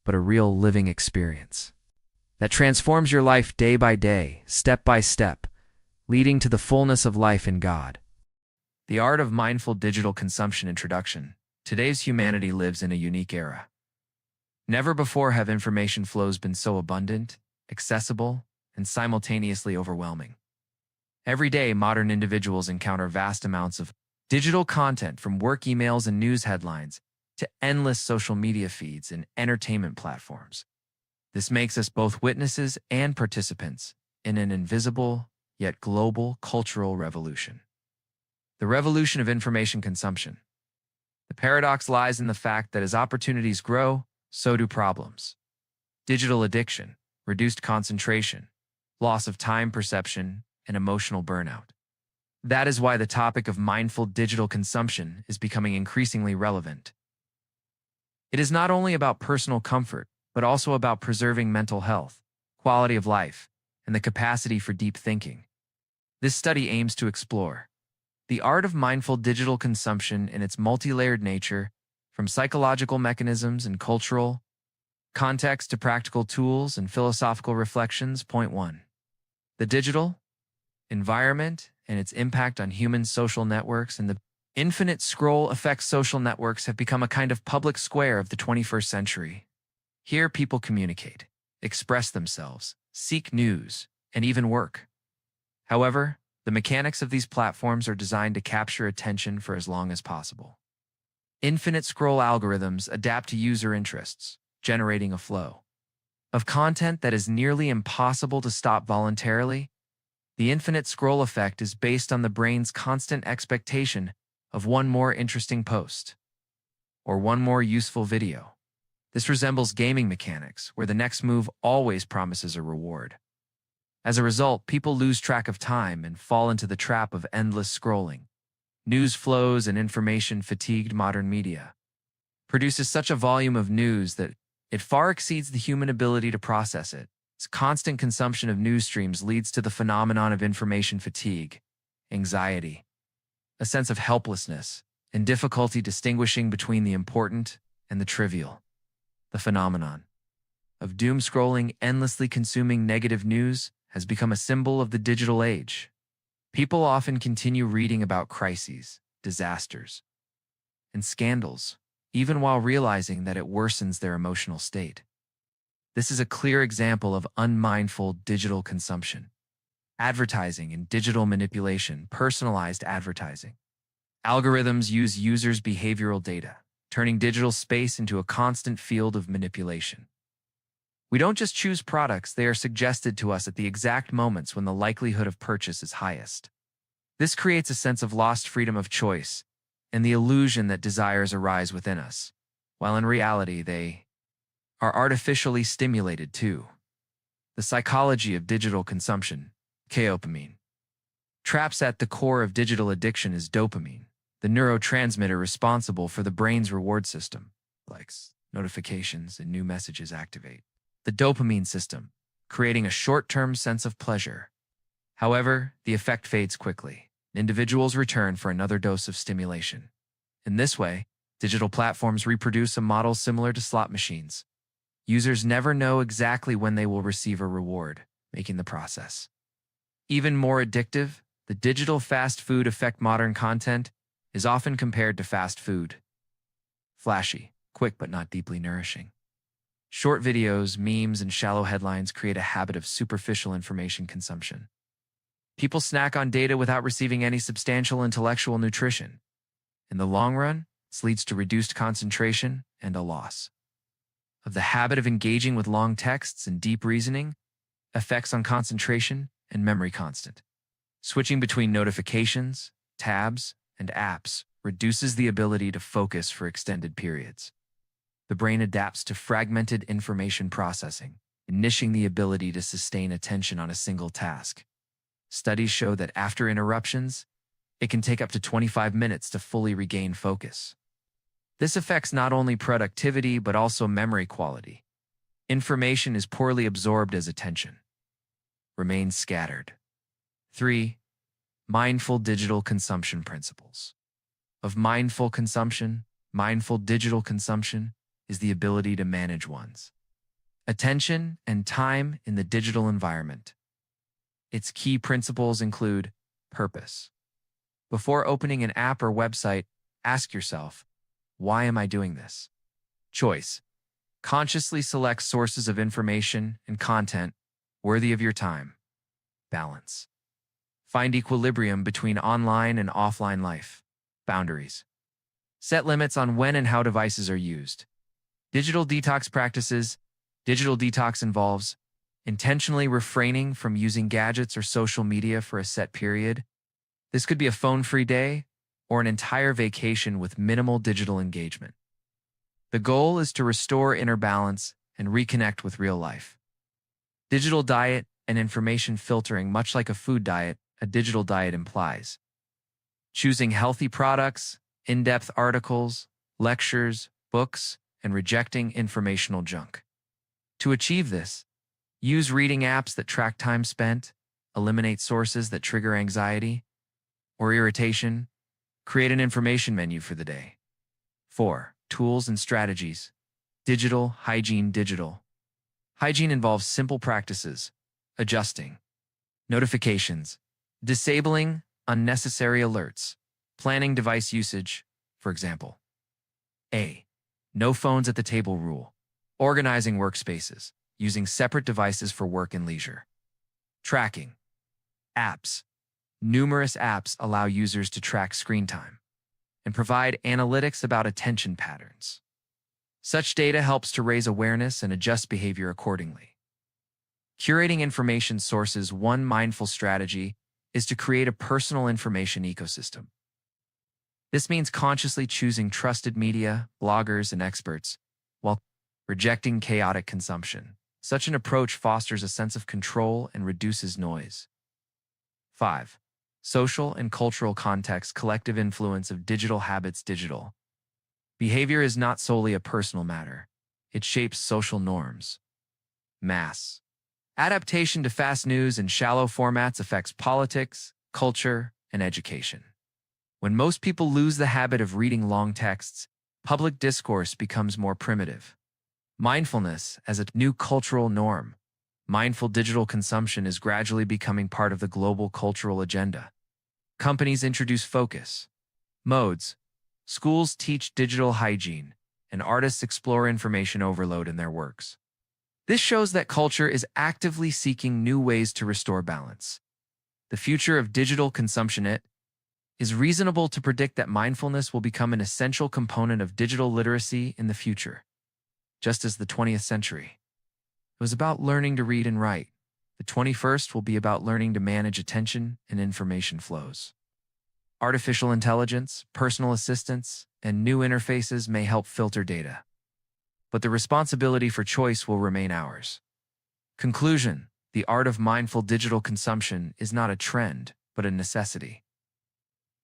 but a real living experience that transforms your life day by day, step by step, leading to the fullness of life in God. The art of mindful digital consumption introduction. Today's humanity lives in a unique era. Never before have information flows been so abundant, accessible, and simultaneously overwhelming. Every day, modern individuals encounter vast amounts of digital content, from work emails and news headlines to endless social media feeds and entertainment platforms. This makes us both witnesses and participants in an invisible yet global cultural revolution. The revolution of information consumption. The paradox lies in the fact that as opportunities grow, so do problems. Digital addiction, reduced concentration, loss of time perception, and emotional burnout. That is why the topic of mindful digital consumption is becoming increasingly relevant. It is not only about personal comfort, but also about preserving mental health, quality of life, and the capacity for deep thinking. This study aims to explore the art of mindful digital consumption in its multi-layered nature, from psychological mechanisms and cultural context to practical tools and philosophical reflections. Point 1. The digital environment and its impact on human social networks. And the infinite scroll effect. Social networks have become a kind of public square of the 21st century. Here, people communicate, express themselves, seek news, and even work. However, the mechanics of these platforms are designed to capture attention for as long as possible. Infinite scroll algorithms adapt to user interests, generating a flow of content that is nearly impossible to stop voluntarily. The infinite scroll effect is based on the brain's constant expectation of one more interesting post or one more useful video. This resembles gaming mechanics, where the next move always promises a reward. As a result, people lose track of time and fall into the trap of endless scrolling. News flows and information fatigued. Modern media produces such a volume of news that it far exceeds the human ability to process it. This constant consumption of news streams leads to the phenomenon of information fatigue, anxiety, a sense of helplessness, and difficulty distinguishing between the important and the trivial. The phenomenon of doom scrolling, endlessly consuming negative news, has become a symbol of the digital age. People often continue reading about crises, disasters, and scandals, even while realizing that it worsens their emotional state. This is a clear example of unmindful digital consumption. Advertising and digital manipulation. Personalized advertising. Algorithms use users' behavioral data, turning digital space into a constant field of manipulation. We don't just choose products, they are suggested to us at the exact moments when the likelihood of purchase is highest. This creates a sense of lost freedom of choice and the illusion that desires arise within us, while in reality they are artificially stimulated too. The psychology of digital consumption. Dopamine. Traps at the core of digital addiction is dopamine, the neurotransmitter responsible for the brain's reward system. Likes, notifications, and new messages activate the dopamine system, creating a short-term sense of pleasure. However, the effect fades quickly. Individuals return for another dose of stimulation. In this way, digital platforms reproduce a model similar to slot machines. Users never know exactly when they will receive a reward, making the process even more addictive. The digital fast food effect. Modern content is often compared to fast food. Flashy, quick but not deeply nourishing. Short videos, memes, and shallow headlines create a habit of superficial information consumption. People snack on data without receiving any substantial intellectual nutrition. In the long run, this leads to reduced concentration and a loss of the habit of engaging with long texts and deep reasoning, effects on concentration and memory constant. Switching between notifications, tabs, and apps reduces the ability to focus for extended periods. The brain adapts to fragmented information processing, diminishing the ability to sustain attention on a single task. Studies show that after interruptions, it can take up to 25 minutes to fully regain focus. This affects not only productivity but also memory quality. Information is poorly absorbed as attention remains scattered. 3. Mindful digital consumption principles. Of mindful digital consumption is the ability to manage one's attention and time in the digital environment. Its key principles include purpose. Before opening an app or website, ask yourself, why am I doing this? Choice. Consciously select sources of information and content worthy of your time. Balance. Find equilibrium between online and offline life. Boundaries. Set limits on when and how devices are used. Digital detox practices. Digital detox involves intentionally refraining from using gadgets or social media for a set period. This could be a phone-free day or an entire vacation with minimal digital engagement. The goal is to restore inner balance and reconnect with real life. Digital diet and information filtering. Much like a food diet, a digital diet implies choosing healthy products, in-depth articles, lectures, books, and rejecting informational junk. To achieve this, use reading apps that track time spent, eliminate sources that trigger anxiety or irritation, create an information menu for the day. 4. Tools and strategies. Digital hygiene. Digital hygiene involves simple practices: adjusting notifications, disabling unnecessary alerts, planning device usage, for example. A. No phones at the table rule. Organizing workspaces, using separate devices for work and leisure. Tracking. Apps. Numerous apps allow users to track screen time and provide analytics about attention patterns. Such data helps to raise awareness and adjust behavior accordingly. Curating information sources. One mindful strategy is to create a personal information ecosystem. This means consciously choosing trusted media, bloggers, and experts, while rejecting chaotic consumption. Such an approach fosters a sense of control and reduces noise. 5. Social and cultural context. Collective influence of digital habits. Digital behavior is not solely a personal matter. It shapes social norms. Mass adaptation to fast news and shallow formats affects politics, culture, and education. When most people lose the habit of reading long texts, public discourse becomes more primitive. Mindfulness as a new cultural norm. Mindful digital consumption is gradually becoming part of the global cultural agenda. Companies introduce focus modes, schools teach digital hygiene, and artists explore information overload in their works. This shows that culture is actively seeking new ways to restore balance. The future of digital consumption. It is reasonable to predict that mindfulness will become an essential component of digital literacy in the future. Just as the 20th century was about learning to read and write, the 21st will be about learning to manage attention and information flows. Artificial intelligence, personal assistants, and new interfaces may help filter data, but the responsibility for choice will remain ours. Conclusion: the art of mindful digital consumption is not a trend, but a necessity.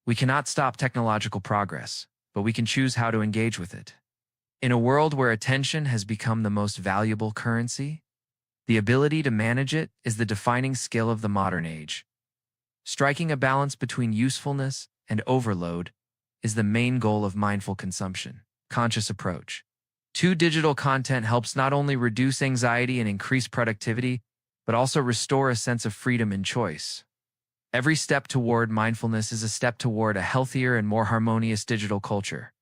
We cannot stop technological progress, but we can choose how to engage with it. In a world where attention has become the most valuable currency, the ability to manage it is the defining skill of the modern age. Striking a balance between usefulness and overload is the main goal of mindful consumption. Conscious approach. Digital content helps not only reduce anxiety and increase productivity, but also restore a sense of freedom and choice. Every step toward mindfulness is a step toward a healthier and more harmonious digital culture.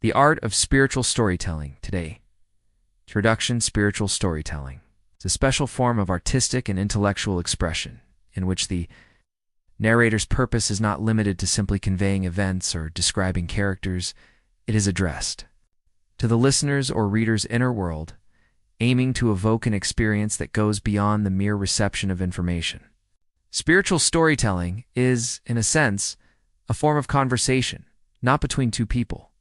The art of spiritual storytelling today. Introduction: spiritual storytelling. It's a special form of artistic and intellectual expression in which the narrator's purpose is not limited to simply conveying events or describing characters. It is addressed to the listener's or reader's inner world, aiming to evoke an experience that goes beyond the mere reception of information. Spiritual storytelling is, in a sense, a form of conversation, not between two people,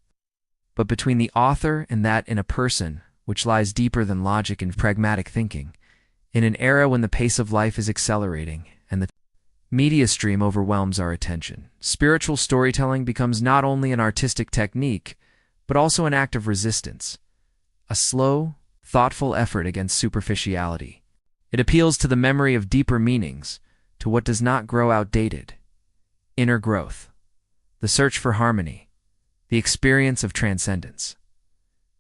but between the author and that in a person, which lies deeper than logic and pragmatic thinking. In an era when the pace of life is accelerating and the media stream overwhelms our attention, spiritual storytelling becomes not only an artistic technique, but also an act of resistance, a slow, thoughtful effort against superficiality. It appeals to the memory of deeper meanings, to what does not grow outdated, inner growth, the search for harmony, the experience of transcendence.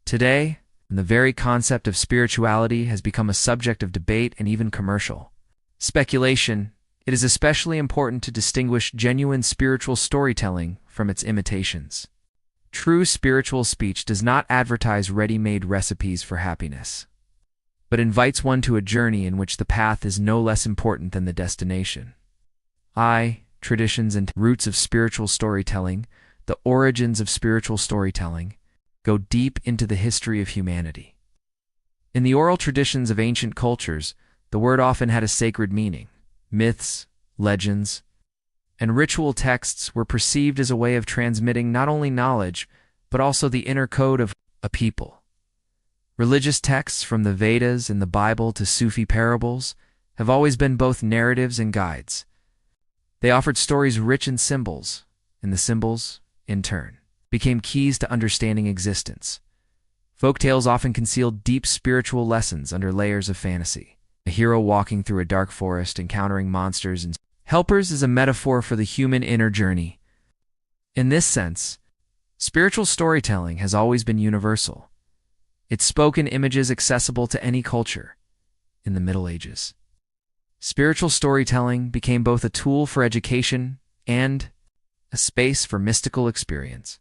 Today, the very concept of spirituality has become a subject of debate and even commercial speculation. It is especially important to distinguish genuine spiritual storytelling from its imitations. True spiritual speech does not advertise ready-made recipes for happiness, but invites one to a journey in which the path is no less important than the destination. Traditions and roots of spiritual storytelling, the origins of spiritual storytelling, go deep into the history of humanity. In the oral traditions of ancient cultures, the word often had a sacred meaning. Myths, legends, and ritual texts were perceived as a way of transmitting not only knowledge, but also the inner code of a people. Religious texts from the Vedas and the Bible to Sufi parables have always been both narratives and guides. They offered stories rich in symbols, and the symbols, in turn, became keys to understanding existence. Folktales often concealed deep spiritual lessons under layers of fantasy. A hero walking through a dark forest, encountering monsters and helpers is a metaphor for the human inner journey. In this sense, spiritual storytelling has always been universal. Its spoken images accessible to any culture. In the Middle Ages, spiritual storytelling became both a tool for education and a space for mystical experience.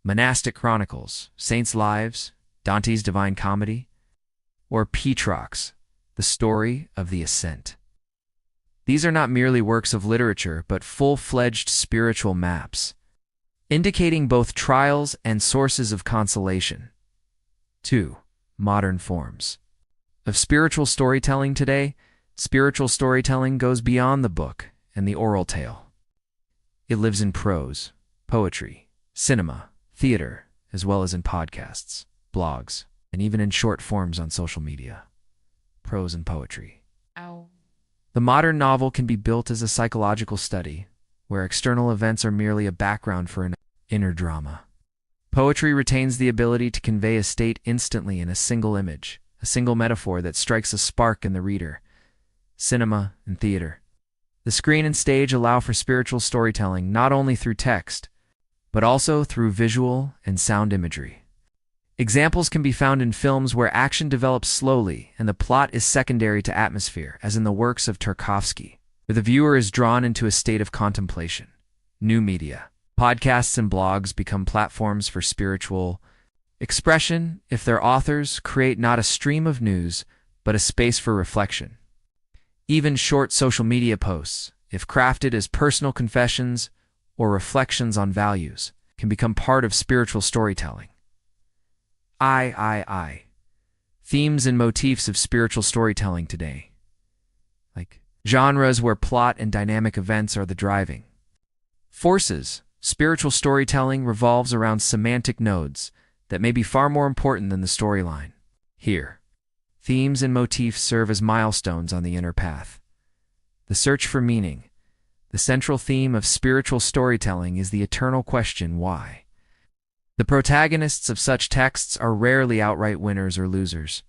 Monastic chronicles, saints' lives, Dante's Divine Comedy, or Petrarch's The Story of the Ascent. These are not merely works of literature, but full-fledged spiritual maps, indicating both trials and sources of consolation. 2. Modern forms of spiritual storytelling today. Spiritual storytelling goes beyond the book and the oral tale. It lives in prose, poetry, cinema, theater, as well as in podcasts, blogs, and even in short forms on social media. Prose and poetry. Ow. The modern novel can be built as a psychological study, where external events are merely a background for an inner drama. Poetry retains the ability to convey a state instantly in a single image, a single metaphor that strikes a spark in the reader. Cinema and theater. The screen and stage allow for spiritual storytelling not only through text, but also through visual and sound imagery. Examples can be found in films where action develops slowly and the plot is secondary to atmosphere, as in the works of Tarkovsky, where the viewer is drawn into a state of contemplation. New media. Podcasts and blogs become platforms for spiritual expression if their authors create not a stream of news, but a space for reflection. Even short social media posts, if crafted as personal confessions or reflections on values, can become part of spiritual storytelling. Themes and motifs of spiritual storytelling today. Like genres where plot and dynamic events are the driving forces. Spiritual storytelling revolves around semantic nodes that may be far more important than the storyline. Here, themes and motifs serve as milestones on the inner path. The search for meaning. The central theme of spiritual storytelling is the eternal question, why? The protagonists of such texts are rarely outright winners or losers.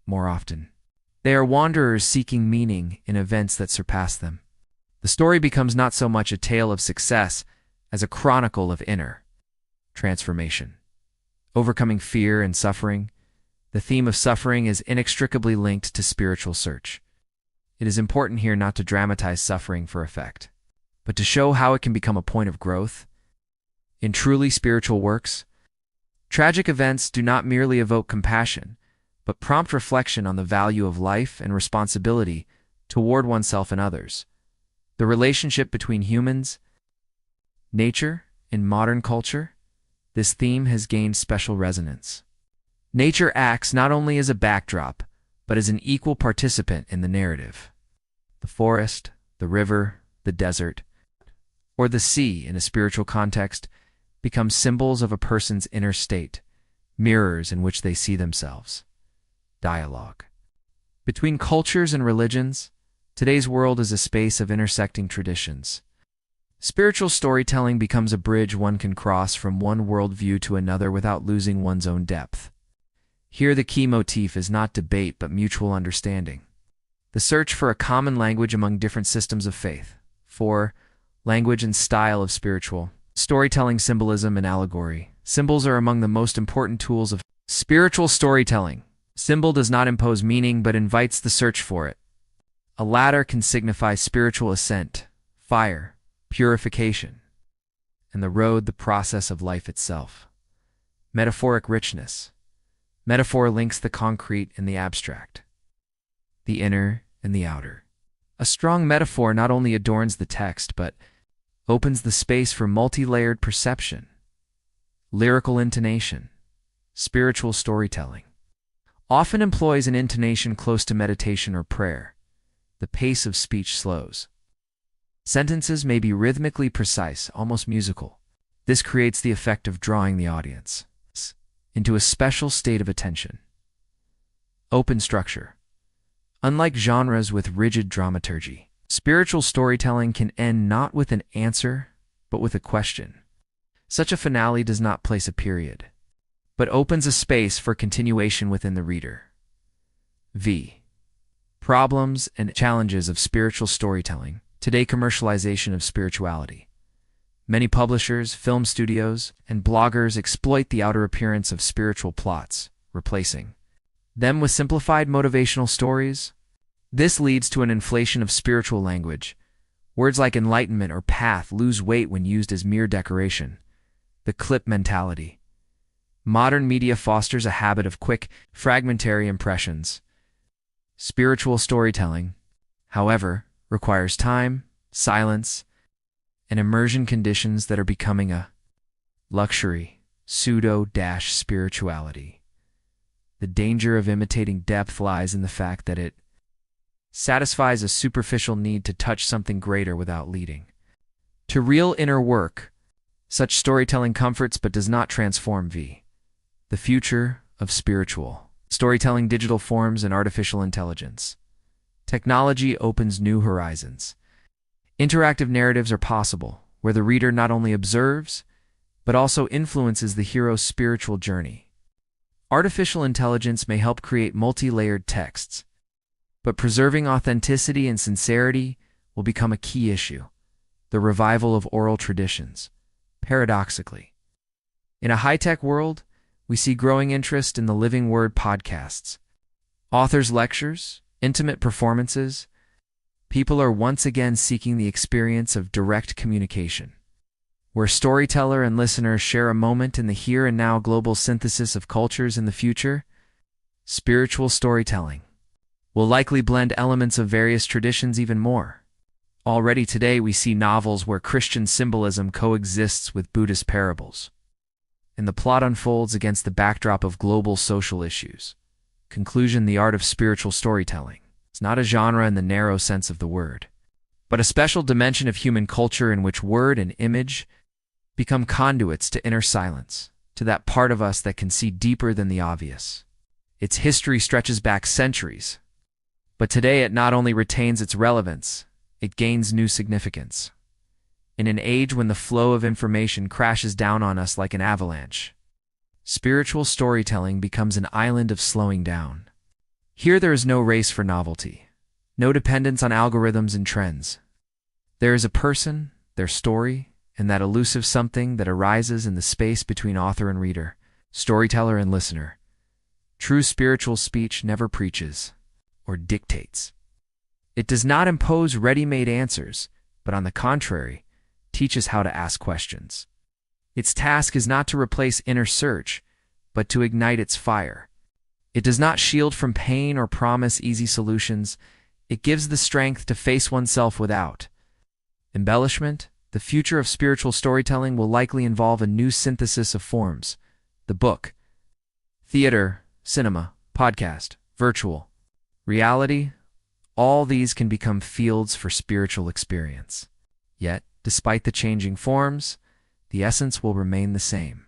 More often, they are wanderers seeking meaning in events that surpass them. The story becomes not so much a tale of success as a chronicle of inner transformation. Overcoming fear and suffering. The theme of suffering is inextricably linked to spiritual search. It is important here not to dramatize suffering for effect, but to show how it can become a point of growth. In truly spiritual works, tragic events do not merely evoke compassion, but prompt reflection on the value of life and responsibility toward oneself and others. The relationship between humans, nature, and modern culture, this theme has gained special resonance. Nature acts not only as a backdrop, but as an equal participant in the narrative. The forest, the river, the desert, or the sea in a spiritual context become symbols of a person's inner state, mirrors in which they see themselves. Dialogue. Between cultures and religions, today's world is a space of intersecting traditions. Spiritual storytelling becomes a bridge one can cross from one worldview to another without losing one's own depth. Here the key motif is not debate but mutual understanding. The search for a common language among different systems of faith. 4. Language and style of spiritual storytelling, symbolism, and allegory. Symbols are among the most important tools of spiritual storytelling. Symbol does not impose meaning but invites the search for it. A ladder can signify spiritual ascent, fire, purification, and the road, the process of life itself. Metaphoric richness. Metaphor links the concrete and the abstract, the inner and the outer. A strong metaphor not only adorns the text, but opens the space for multi-layered perception, lyrical intonation. Spiritual storytelling often employs an intonation close to meditation or prayer. The pace of speech slows. Sentences may be rhythmically precise, almost musical. This creates the effect of drawing the audience into a special state of attention. Open structure. Unlike genres with rigid dramaturgy, spiritual storytelling can end not with an answer, but with a question. Such a finale does not place a period, but opens a space for continuation within the reader. Problems and challenges of spiritual storytelling. Today, commercialization of spirituality. Many publishers, film studios, and bloggers exploit the outer appearance of spiritual plots, replacing them with simplified motivational stories. This leads to an inflation of spiritual language. Words like enlightenment or path lose weight when used as mere decoration. The clip mentality. Modern media fosters a habit of quick, fragmentary impressions. Spiritual storytelling, however, requires time, silence, and immersion conditions that are becoming a luxury, pseudo-spirituality. The danger of imitating depth lies in the fact that it satisfies a superficial need to touch something greater without leading to real inner work. Such storytelling comforts but does not transform. The future of spiritual storytelling, digital forms, and artificial intelligence. Technology opens new horizons. Interactive narratives are possible, where the reader not only observes, but also influences the hero's spiritual journey. Artificial intelligence may help create multi-layered texts, but preserving authenticity and sincerity will become a key issue. The revival of oral traditions. Paradoxically, in a high-tech world, we see growing interest in the living word podcasts, authors' lectures, intimate performances. People are once again seeking the experience of direct communication, where storyteller and listener share a moment in the here and now. Global synthesis of cultures in the future. Spiritual storytelling will likely blend elements of various traditions even more. Already today we see novels where Christian symbolism coexists with Buddhist parables, and the plot unfolds against the backdrop of global social issues. Conclusion: the art of spiritual storytelling. It's not a genre in the narrow sense of the word, but a special dimension of human culture in which word and image become conduits to inner silence, to that part of us that can see deeper than the obvious. Its history stretches back centuries, but today it not only retains its relevance, it gains new significance. In an age when the flow of information crashes down on us like an avalanche, spiritual storytelling becomes an island of slowing down. Here there is no race for novelty, no dependence on algorithms and trends. There is a person, their story, and that elusive something that arises in the space between author and reader, storyteller and listener. True spiritual speech never preaches or dictates. It does not impose ready-made answers, but on the contrary, teaches how to ask questions. Its task is not to replace inner search, but to ignite its fire. It does not shield from pain or promise easy solutions. It gives the strength to face oneself without embellishment, the future of spiritual storytelling will likely involve a new synthesis of forms: the book, theater, cinema, podcast, virtual reality. All these can become fields for spiritual experience. Yet, despite the changing forms, the essence will remain the same: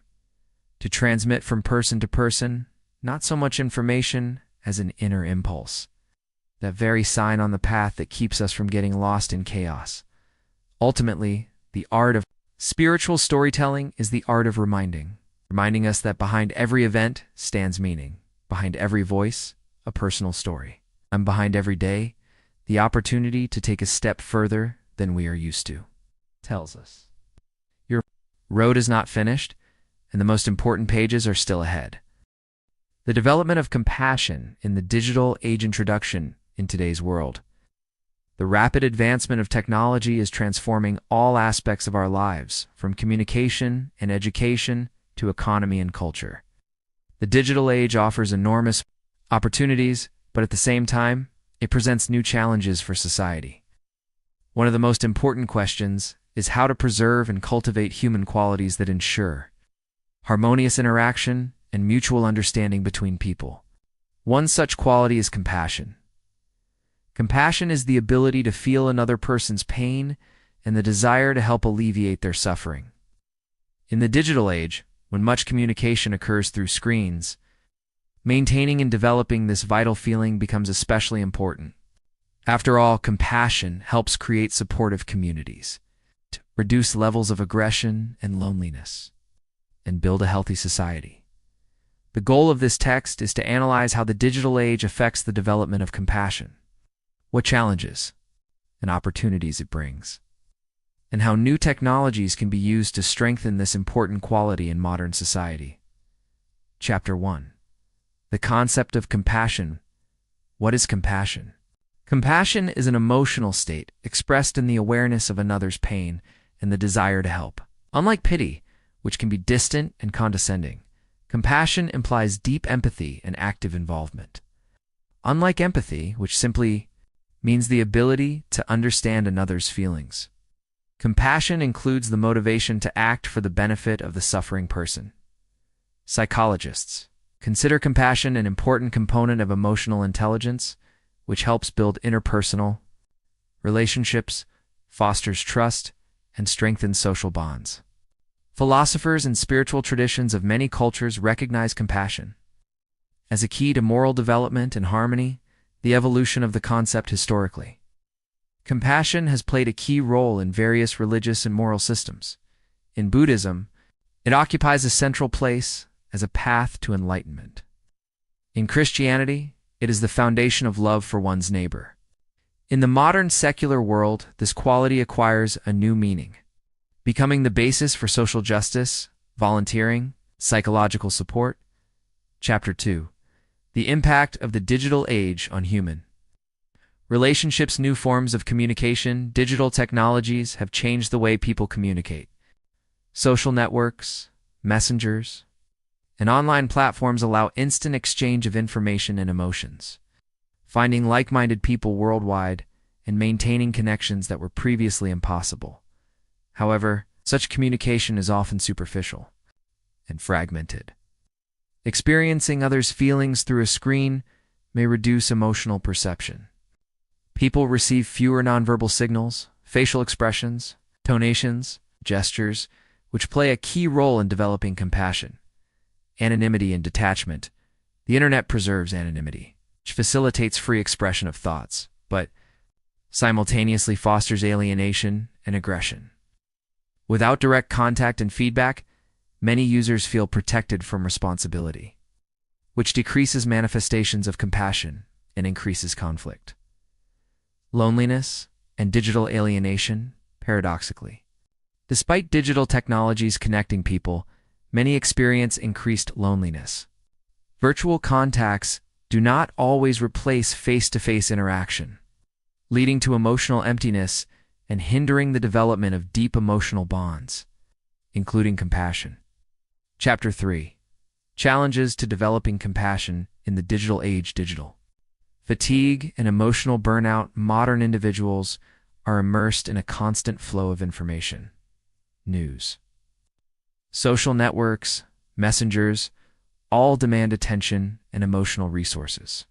to transmit from person to person, not so much information as an inner impulse, that very sign on the path that keeps us from getting lost in chaos. Ultimately, the art of spiritual storytelling is the art of reminding us that behind every event stands meaning, behind every voice, a personal story, and behind every day, the opportunity to take a step further than we are used to. Tells us your road is not finished, and the most important pages are still ahead. The development of compassion in the digital age. Introduction in today's world. The rapid advancement of technology is transforming all aspects of our lives, from communication and education to economy and culture. The digital age offers enormous opportunities, but at the same time, it presents new challenges for society. One of the most important questions is how to preserve and cultivate human qualities that ensure harmonious interaction and mutual understanding between people. One such quality is compassion. Compassion is the ability to feel another person's pain and the desire to help alleviate their suffering. In the digital age, when much communication occurs through screens, maintaining and developing this vital feeling becomes especially important. After all, compassion helps create supportive communities, to reduce levels of aggression and loneliness, and build a healthy society. The goal of this text is to analyze how the digital age affects the development of compassion, what challenges and opportunities it brings, and how new technologies can be used to strengthen this important quality in modern society. Chapter 1. The concept of compassion. What is compassion? Compassion is an emotional state expressed in the awareness of another's pain and the desire to help. Unlike pity, which can be distant and condescending, compassion implies deep empathy and active involvement. Unlike empathy, which simply means the ability to understand another's feelings, compassion includes the motivation to act for the benefit of the suffering person. Psychologists consider compassion an important component of emotional intelligence, which helps build interpersonal relationships, fosters trust, and strengthens social bonds. Philosophers and spiritual traditions of many cultures recognize compassion as a key to moral development and harmony, the evolution of the concept historically. Compassion has played a key role in various religious and moral systems. In Buddhism, it occupies a central place as a path to enlightenment. In Christianity, it is the foundation of love for one's neighbor. In the modern secular world, this quality acquires a new meaning, becoming the basis for social justice, volunteering, psychological support. Chapter 2. The impact of the digital age on human relationships. New forms of communication. Digital technologies have changed the way people communicate. Social networks, messengers, and online platforms allow instant exchange of information and emotions, finding like-minded people worldwide and maintaining connections that were previously impossible. However, such communication is often superficial and fragmented. Experiencing others' feelings through a screen may reduce emotional perception. People receive fewer nonverbal signals, facial expressions, tonations, gestures, which play a key role in developing compassion. Anonymity and detachment. The internet preserves anonymity, which facilitates free expression of thoughts, but simultaneously fosters alienation and aggression. Without direct contact and feedback, many users feel protected from responsibility, which decreases manifestations of compassion and increases conflict. Loneliness and digital alienation, paradoxically. Despite digital technologies connecting people, many experience increased loneliness. Virtual contacts do not always replace face-to-face interaction, leading to emotional emptiness and hindering the development of deep emotional bonds, including compassion. Chapter 3. Challenges to developing compassion in the digital age. Digital fatigue and emotional burnout. Modern individuals are immersed in a constant flow of information. News, social networks, messengers, all demand attention and emotional resources.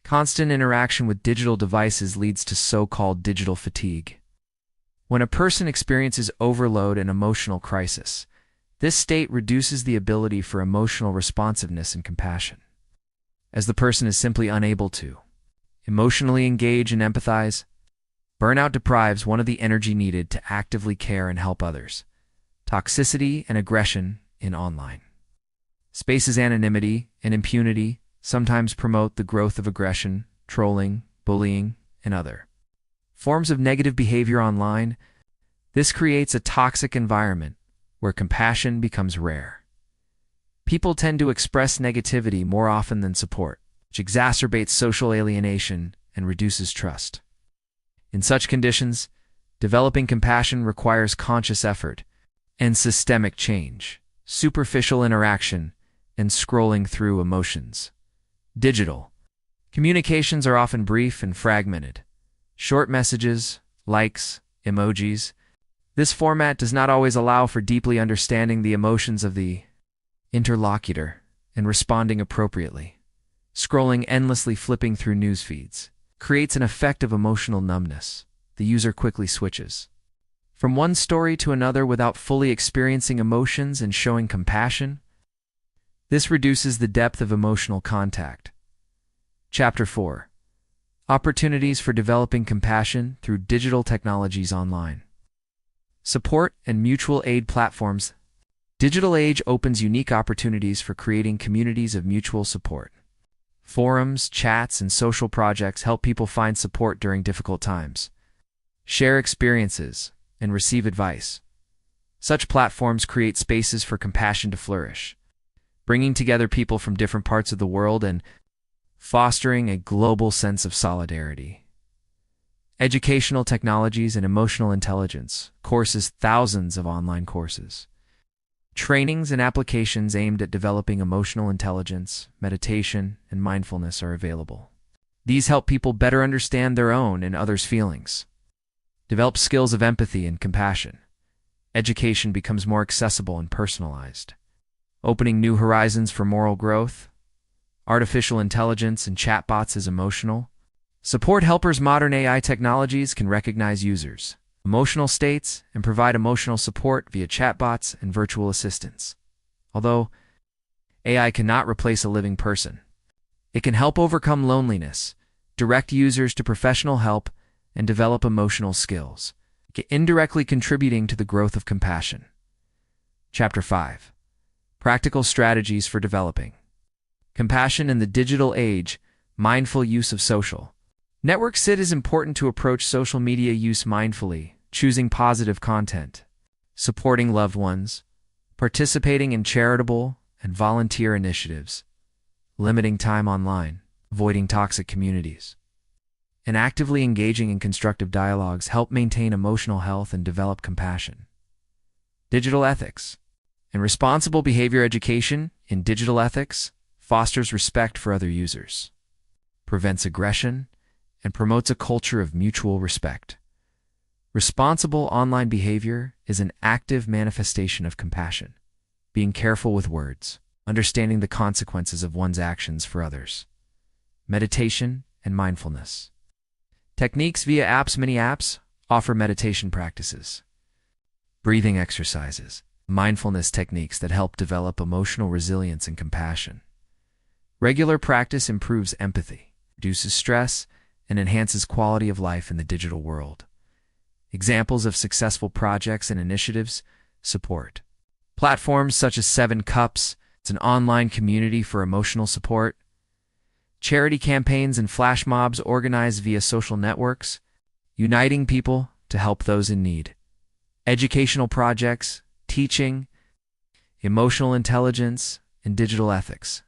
Constant interaction with digital devices leads to so-called digital fatigue. When a person experiences overload and emotional crisis, this state reduces the ability for emotional responsiveness and compassion, as the person is simply unable to emotionally engage and empathize. Burnout deprives one of the energy needed to actively care and help others. Toxicity and aggression in online spaces. Anonymity and impunity sometimes promote the growth of aggression, trolling, bullying, and other forms of negative behavior online. This creates a toxic environment where compassion becomes rare. People tend to express negativity more often than support, which exacerbates social alienation and reduces trust. In such conditions, developing compassion requires conscious effort and systemic change. Superficial interaction and scrolling through emotions. Digital communications are often brief and fragmented. Short messages, likes, emojis. This format does not always allow for deeply understanding the emotions of the interlocutor and responding appropriately. Scrolling endlessly, flipping through news feeds, creates an effect of emotional numbness. The user quickly switches from one story to another without fully experiencing emotions and showing compassion. This reduces the depth of emotional contact. Chapter 4. Opportunities for developing compassion through digital technologies online. Support and mutual aid platforms. Digital age opens unique opportunities for creating communities of mutual support. Forums, chats, and social projects help people find support during difficult times, share experiences, and receive advice. Such platforms create spaces for compassion to flourish, bringing together people from different parts of the world and fostering a global sense of solidarity. Educational technologies and emotional intelligence courses. Thousands of online courses, trainings, and applications aimed at developing emotional intelligence, meditation, and mindfulness are available. These help people better understand their own and others' feelings, develop skills of empathy and compassion. Education becomes more accessible and personalized, opening new horizons for moral growth. Artificial intelligence and chatbots as emotional support helpers. Modern AI technologies can recognize users' emotional states and provide emotional support via chatbots and virtual assistants. Although AI cannot replace a living person, it can help overcome loneliness, direct users to professional help, and develop emotional skills, indirectly contributing to the growth of compassion. Chapter 5. Practical strategies for developing compassion in the digital age. Mindful use of social networks. It is important to approach social media use mindfully, choosing positive content, supporting loved ones, participating in charitable and volunteer initiatives, limiting time online, avoiding toxic communities, and actively engaging in constructive dialogues help maintain emotional health and develop compassion. Digital ethics and responsible behavior. Education in digital ethics fosters respect for other users, prevents aggression, and promotes a culture of mutual respect. Responsible online behavior is an active manifestation of compassion, being careful with words, understanding the consequences of one's actions for others. Meditation and mindfulness techniques via apps. Many apps offer meditation practices, breathing exercises, mindfulness techniques that help develop emotional resilience and compassion. Regular practice improves empathy, reduces stress, and enhances quality of life in the digital world. Examples of successful projects and initiatives. Support platforms such as 7 Cups. It's an online community for emotional support. Charity campaigns and flash mobs organized via social networks, uniting people to help those in need. Educational projects, teaching, emotional intelligence, and digital ethics.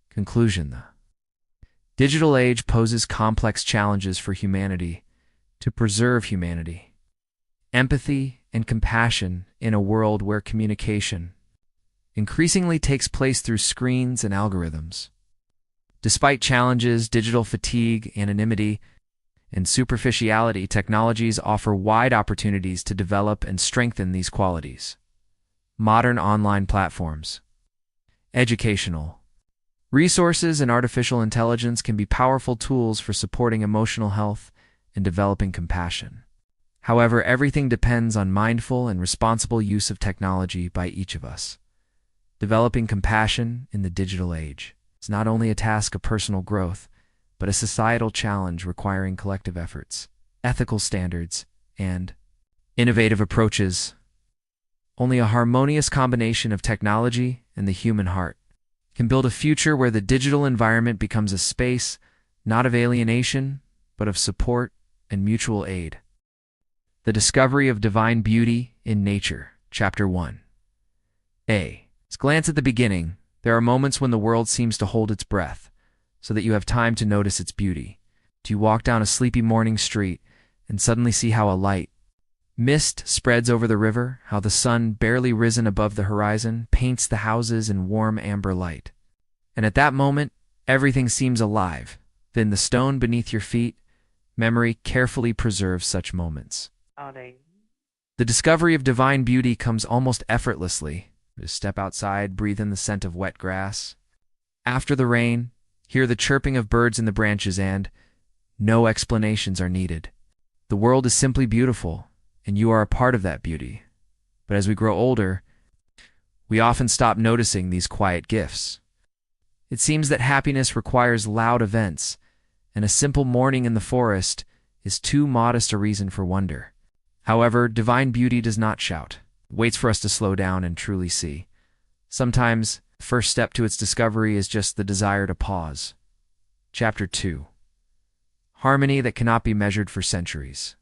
Conclusion: the digital age poses complex challenges for humanity to preserve humanity, empathy, and compassion in a world where communication increasingly takes place through screens and algorithms. Despite challenges, digital fatigue, anonymity, and superficiality, technologies offer wide opportunities to develop and strengthen these qualities. Modern online platforms. Educational. Resources and artificial intelligence can be powerful tools for supporting emotional health and developing compassion. However, everything depends on mindful and responsible use of technology by each of us. Developing compassion in the digital age is not only a task of personal growth, but a societal challenge requiring collective efforts, ethical standards, and innovative approaches. Only a harmonious combination of technology and the human heart can build a future where the digital environment becomes a space not of alienation, but of support and mutual aid. The discovery of divine beauty in nature. Chapter 1. Let's glance at the beginning. There are moments when the world seems to hold its breath, so that you have time to notice its beauty. Do you walk down a sleepy morning street and suddenly see how a light mist spreads over the river, how the sun, barely risen above the horizon, paints the houses in warm amber light? And at that moment, everything seems alive. Then the stone beneath your feet, memory carefully preserves such moments. The discovery of divine beauty comes almost effortlessly. Just step outside, breathe in the scent of wet grass. After the rain, hear the chirping of birds in the branches, and no explanations are needed. The world is simply beautiful, and you are a part of that beauty. But as we grow older, we often stop noticing these quiet gifts. It seems that happiness requires loud events, and a simple morning in the forest is too modest a reason for wonder. However, divine beauty does not shout. It waits for us to slow down and truly see. Sometimes, the first step to its discovery is just the desire to pause. Chapter 2. Harmony that cannot be measured for centuries.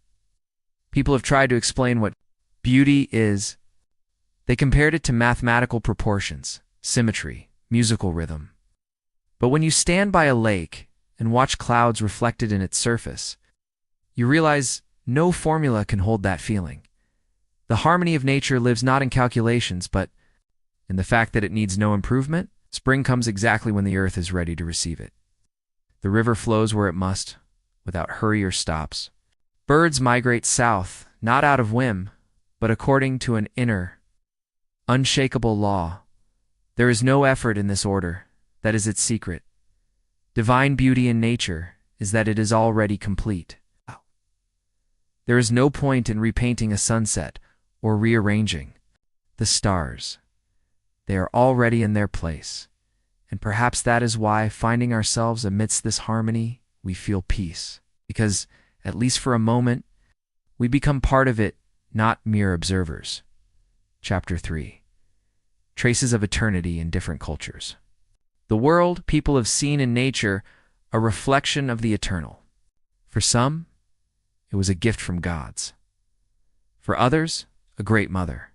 People have tried to explain what beauty is. They compared it to mathematical proportions, symmetry, musical rhythm. But when you stand by a lake and watch clouds reflected in its surface, you realize no formula can hold that feeling. The harmony of nature lives not in calculations, but in the fact that it needs no improvement. Spring comes exactly when the earth is ready to receive it. The river flows where it must, without hurry or stops. Birds migrate south, not out of whim, but according to an inner, unshakable law. There is no effort in this order. That is its secret. Divine beauty in nature is that it is already complete. There is no point in repainting a sunset or rearranging the stars. They are already in their place, and perhaps that is why, finding ourselves amidst this harmony, we feel peace, because, at least for a moment, we become part of it, not mere observers. Chapter 3. Traces of eternity in different cultures. The world people have seen in nature a reflection of the eternal. For some, it was a gift from gods. For others, a great mother.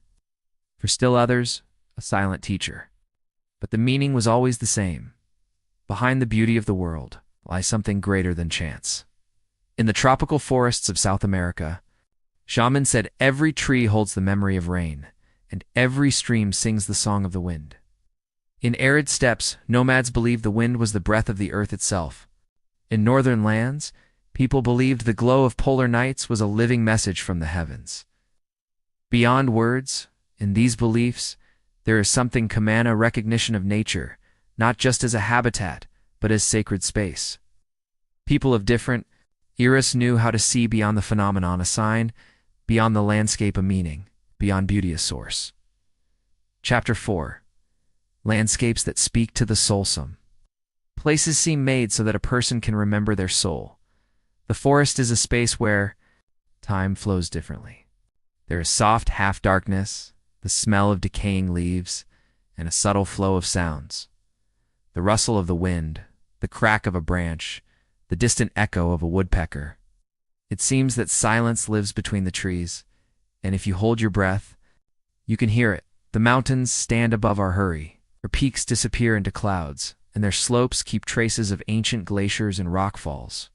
For still others, a silent teacher. But the meaning was always the same. Behind the beauty of the world lies something greater than chance. In the tropical forests of South America, shamans said every tree holds the memory of rain, and every stream sings the song of the wind. In arid steppes, nomads believed the wind was the breath of the earth itself. In northern lands, people believed the glow of polar nights was a living message from the heavens. Beyond words, in these beliefs, there is something Kamana recognition of nature, not just as a habitat, but as sacred space. People of different eras knew how to see beyond the phenomenon a sign, beyond the landscape a meaning, beyond beauty a source. Chapter 4. Landscapes that speak to the soulsome. Places seem made so that a person can remember their soul. The forest is a space where time flows differently. There is soft half-darkness, the smell of decaying leaves, and a subtle flow of sounds. The rustle of the wind, the crack of a branch, the distant echo of a woodpecker. It seems that silence lives between the trees, and if you hold your breath, you can hear it. The mountains stand above our hurry. Their peaks disappear into clouds, and their slopes keep traces of ancient glaciers and rockfalls.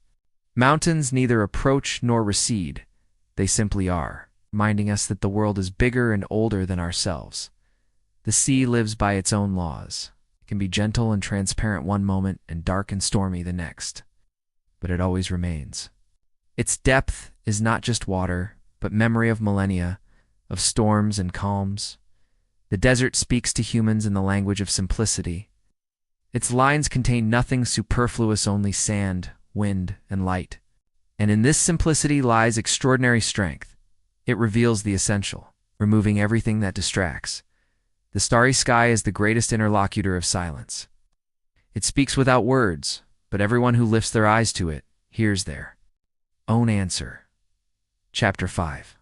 Mountains neither approach nor recede. They simply are, reminding us that the world is bigger and older than ourselves. The sea lives by its own laws. It can be gentle and transparent one moment and dark and stormy the next, but it always remains. Its depth is not just water, but memory of millennia, of storms and calms. The desert speaks to humans in the language of simplicity. Its lines contain nothing superfluous, only sand, wind, and light. And in this simplicity lies extraordinary strength. It reveals the essential, removing everything that distracts. The starry sky is the greatest interlocutor of silence. It speaks without words, but everyone who lifts their eyes to it hears their own answer. Chapter 5.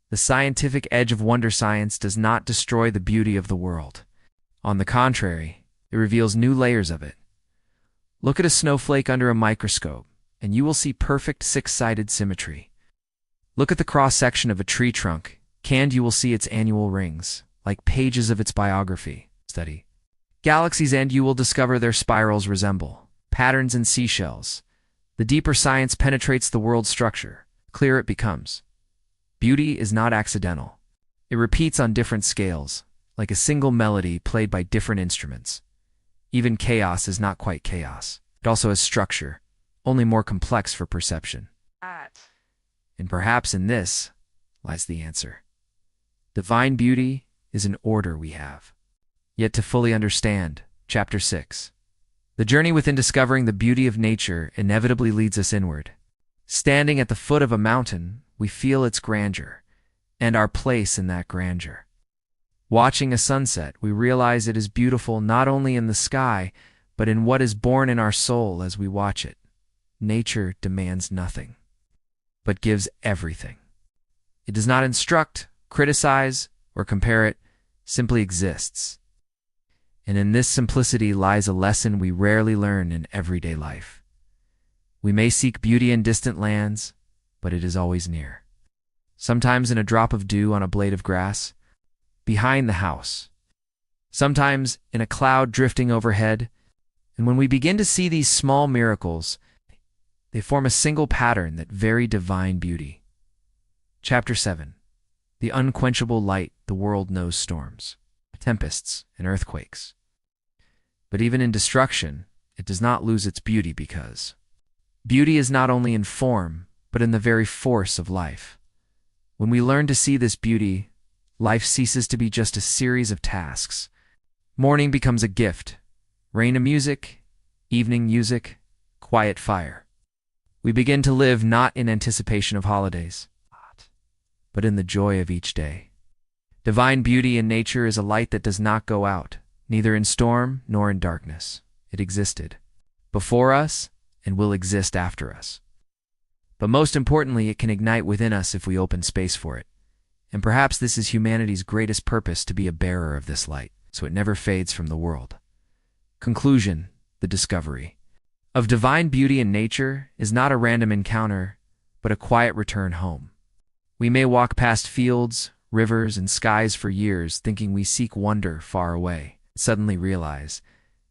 The scientific edge of wonder science does not destroy the beauty of the world. On the contrary, it reveals new layers of it. Look at a snowflake under a microscope, and you will see perfect six-sided symmetry. Look at the cross-section of a tree trunk, and you will see its annual rings, like pages of its biography. Study galaxies, and you will discover their spirals resemble patterns in seashells. The deeper science penetrates the world's structure, clearer it becomes. Beauty is not accidental. It repeats on different scales, like a single melody played by different instruments. Even chaos is not quite chaos. It also has structure, only more complex for perception. And perhaps in this lies the answer. Divine beauty is an order we have yet to fully understand. Chapter 6. The journey within discovering the beauty of nature inevitably leads us inward. Standing at the foot of a mountain, we feel its grandeur and our place in that grandeur. Watching a sunset, we realize it is beautiful not only in the sky, but in what is born in our soul as we watch it. Nature demands nothing, but gives everything. It does not instruct, criticize, or compare, it simply exists. And in this simplicity lies a lesson we rarely learn in everyday life. We may seek beauty in distant lands, but it is always near. Sometimes in a drop of dew on a blade of grass, behind the house. Sometimes in a cloud drifting overhead. And when we begin to see these small miracles, they form a single pattern that very divine beauty. Chapter 7. The unquenchable light the world knows storms, tempests, and earthquakes. But even in destruction, it does not lose its beauty, because beauty is not only in form, but in the very force of life. When we learn to see this beauty, life ceases to be just a series of tasks. Morning becomes a gift, rain a music, evening music, quiet fire. We begin to live not in anticipation of holidays, but in the joy of each day. Divine beauty in nature is a light that does not go out, neither in storm nor in darkness. It existed before us and will exist after us. But most importantly, it can ignite within us if we open space for it. And perhaps this is humanity's greatest purpose, to be a bearer of this light, so it never fades from the world. Conclusion: the discovery of divine beauty in nature is not a random encounter, but a quiet return home. We may walk past fields, rivers, and skies for years thinking we seek wonder far away, suddenly realize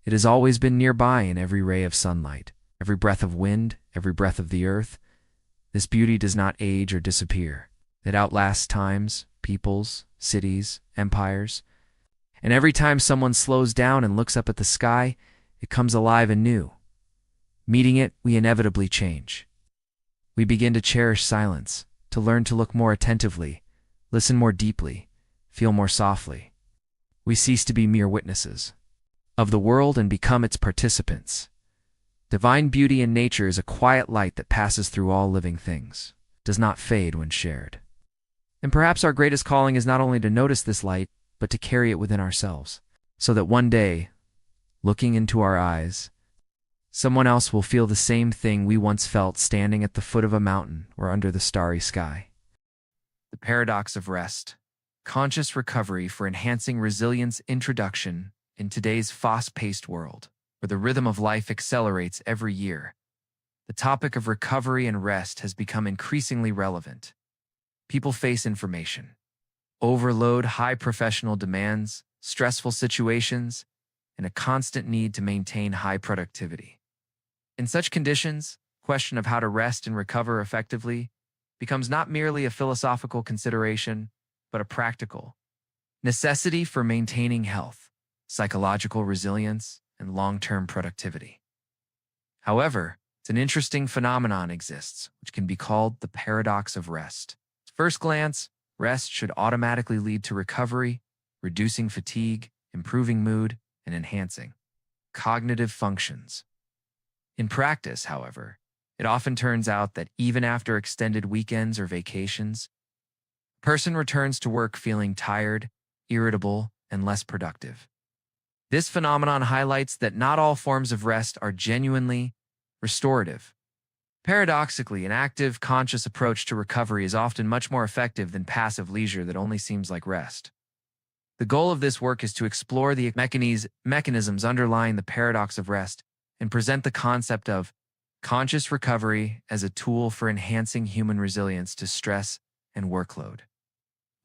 it has always been nearby in every ray of sunlight, every breath of wind, every breath of the earth. This beauty does not age or disappear. It outlasts times, peoples, cities, empires. And every time someone slows down and looks up at the sky, it comes alive anew. Meeting it, we inevitably change. We begin to cherish silence, to learn to look more attentively, listen more deeply, feel more softly. We cease to be mere witnesses of the world and become its participants. Divine beauty in nature is a quiet light that passes through all living things, does not fade when shared. And perhaps our greatest calling is not only to notice this light, but to carry it within ourselves, so that one day, looking into our eyes, someone else will feel the same thing we once felt standing at the foot of a mountain or under the starry sky. The paradox of rest. Conscious recovery for enhancing resilience. Introduction. In today's fast-paced world, where the rhythm of life accelerates every year, the topic of recovery and rest has become increasingly relevant. People face information overload, high professional demands, stressful situations, and a constant need to maintain high productivity. In such conditions, the question of how to rest and recover effectively becomes not merely a philosophical consideration, but a practical necessity for maintaining health, psychological resilience, and long-term productivity. However, An interesting phenomenon exists, which can be called the paradox of rest. At first glance, rest should automatically lead to recovery, reducing fatigue, improving mood, and enhancing cognitive functions. In practice, however, it often turns out that even after extended weekends or vacations, a person returns to work feeling tired, irritable, and less productive. This phenomenon highlights that not all forms of rest are genuinely restorative. Paradoxically, an active, conscious approach to recovery is often much more effective than passive leisure that only seems like rest. The goal of this work is to explore the mechanisms underlying the paradox of rest and present the concept of conscious recovery as a tool for enhancing human resilience to stress and workload.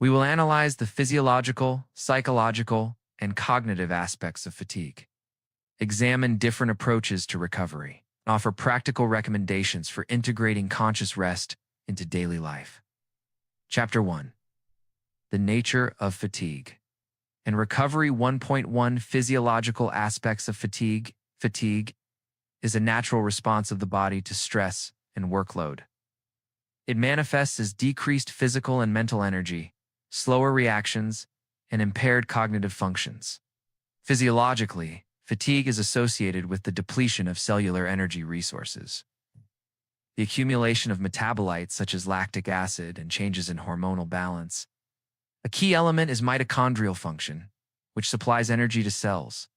We will analyze the physiological, psychological, and cognitive aspects of fatigue, examine different approaches to recovery, and offer practical recommendations for integrating conscious rest into daily life. Chapter 1. The Nature of Fatigue. In Recovery 1.1, Physiological Aspects of Fatigue. Fatigue is a natural response of the body to stress and workload. It manifests as decreased physical and mental energy, slower reactions, and impaired cognitive functions. Physiologically, fatigue is associated with the depletion of cellular energy resources. The accumulation of metabolites such as lactic acid and changes in hormonal balance. A key element is mitochondrial function, which supplies energy to cells.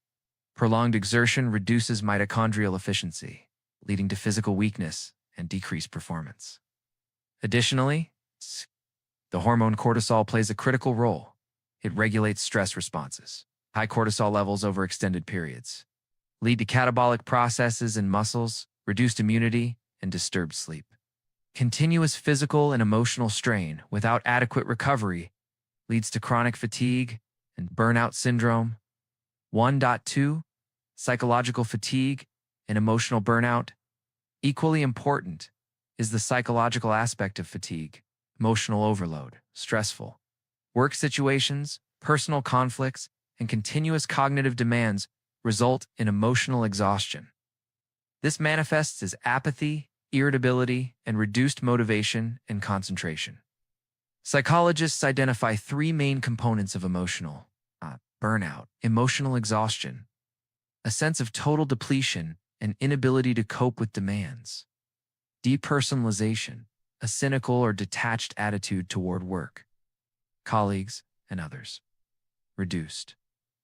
Prolonged exertion reduces mitochondrial efficiency, leading to physical weakness and decreased performance. Additionally, the hormone cortisol plays a critical role. It regulates stress responses. High cortisol levels over extended periods lead to catabolic processes in muscles, reduced immunity, and disturbed sleep. Continuous physical and emotional strain without adequate recovery leads to chronic fatigue and burnout syndrome. 1.2 Psychological fatigue and emotional burnout. Equally important is the psychological aspect of fatigue, emotional overload, stressful work situations, personal conflicts, and continuous cognitive demands result in emotional exhaustion. This manifests as apathy, irritability, and reduced motivation and concentration. Psychologists identify three main components of emotional burnout: emotional exhaustion, a sense of total depletion and inability to cope with demands; depersonalization, a cynical or detached attitude toward work, colleagues, and others; reduced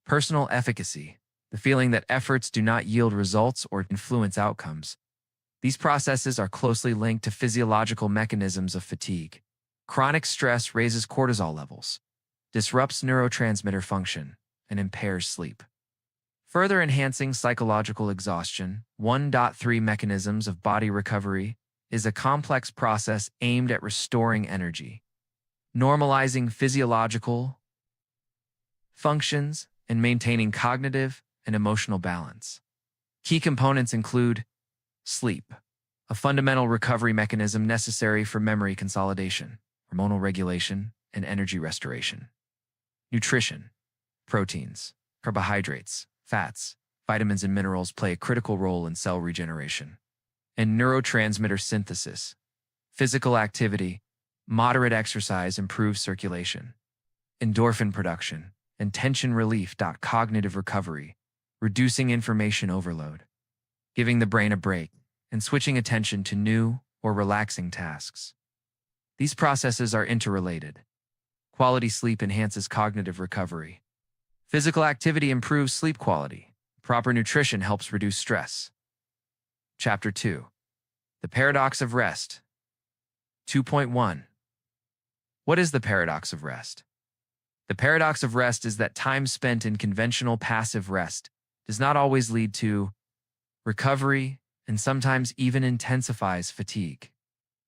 personal efficacy, the feeling that efforts do not yield results or influence outcomes. These processes are closely linked to physiological mechanisms of fatigue. Chronic stress raises cortisol levels, disrupts neurotransmitter function, and impairs sleep, further enhancing psychological exhaustion. 1.3 Mechanisms of body recovery is a complex process aimed at restoring energy, normalizing physiological functions, and maintaining cognitive and emotional balance. Key components include sleep, a fundamental recovery mechanism necessary for memory consolidation, hormonal regulation, and energy restoration; nutrition, proteins, carbohydrates, fats, vitamins, and minerals play a critical role in cell regeneration; and neurotransmitter synthesis, physical activity, moderate exercise improves circulation; endorphin production, and tension relief. Cognitive recovery, reducing information overload, giving the brain a break, and switching attention to new or relaxing tasks. These processes are interrelated. Quality sleep enhances cognitive recovery. Physical activity improves sleep quality. Proper nutrition helps reduce stress. Chapter 2. The Paradox of Rest. 2.1. What is the paradox of rest? The paradox of rest is that time spent in conventional passive rest does not always lead to recovery and sometimes even intensifies fatigue.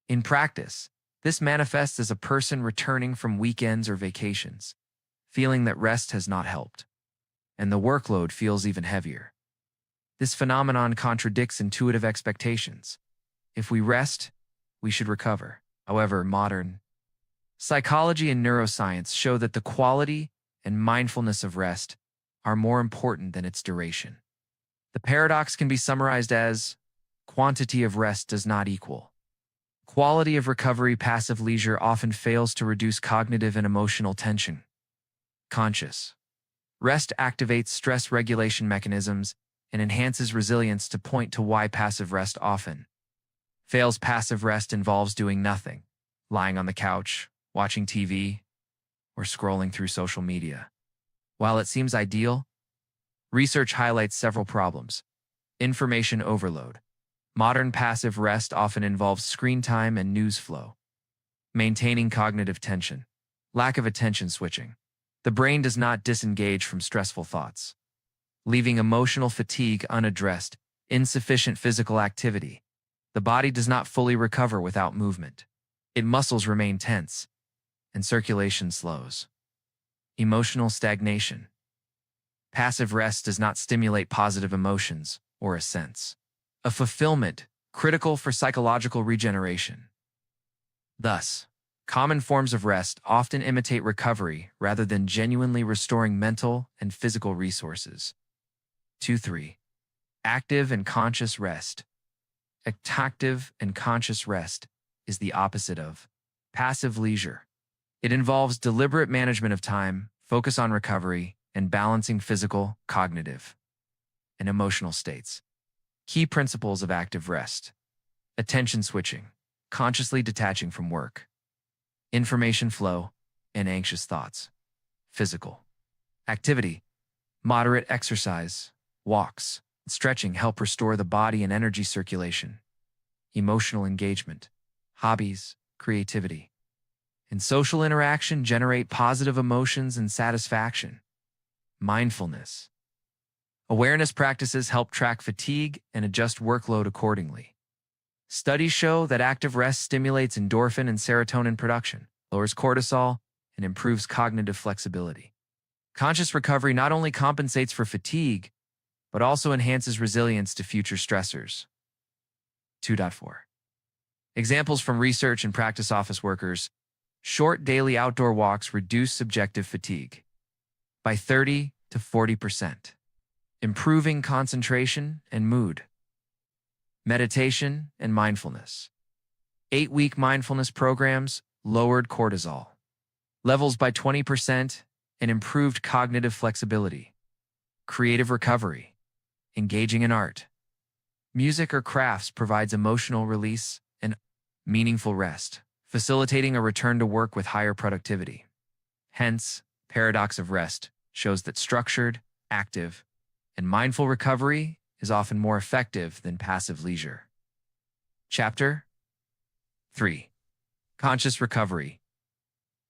In practice, this manifests as a person returning from weekends or vacations, feeling that rest has not helped, and the workload feels even heavier. This phenomenon contradicts intuitive expectations. If we rest, we should recover. However, modern psychology and neuroscience show that the quality and mindfulness of rest are more important than its duration. The paradox can be summarized as, quantity of rest does not equal quality of recovery. Passive leisure often fails to reduce cognitive and emotional tension. Conscious rest activates stress regulation mechanisms and enhances resilience. To point to why passive rest often fails. Passive rest involves doing nothing, lying on the couch, watching TV, or scrolling through social media. While it seems ideal, research highlights several problems. Information overload. Modern passive rest often involves screen time and news flow. Maintaining cognitive tension. Lack of attention switching. The brain does not disengage from stressful thoughts, leaving emotional fatigue unaddressed. Insufficient physical activity. The body does not fully recover without movement. Its muscles remain tense, and circulation slows. Emotional stagnation. Passive rest does not stimulate positive emotions or a sense of fulfillment, critical for psychological regeneration. Thus, common forms of rest often imitate recovery rather than genuinely restoring mental and physical resources. 2-3. Active and conscious rest. Active and conscious rest is the opposite of passive leisure. It involves deliberate management of time, focus on recovery, and balancing physical, cognitive, and emotional states. Key principles of active rest. Attention switching, consciously detaching from work, information flow, and anxious thoughts. Physical activity. Moderate exercise, walks, and stretching help restore the body and energy circulation. Emotional engagement. Hobbies, creativity, and social interaction generate positive emotions and satisfaction. Mindfulness. Awareness practices help track fatigue and adjust workload accordingly. Studies show that active rest stimulates endorphin and serotonin production, lowers cortisol, and improves cognitive flexibility. Conscious recovery not only compensates for fatigue, but also enhances resilience to future stressors. 2.4. Examples from research and practice. Office workers. Short daily outdoor walks reduce subjective fatigue by 30 to 40%, improving concentration and mood. Meditation and mindfulness. 8-week mindfulness programs lowered cortisol levels by 20% and improved cognitive flexibility. Creative recovery. Engaging in art, music, or crafts provides emotional release and meaningful rest, facilitating a return to work with higher productivity. Hence, paradox of rest shows that structured, active, and mindful recovery is often more effective than passive leisure. Chapter 3. Conscious recovery.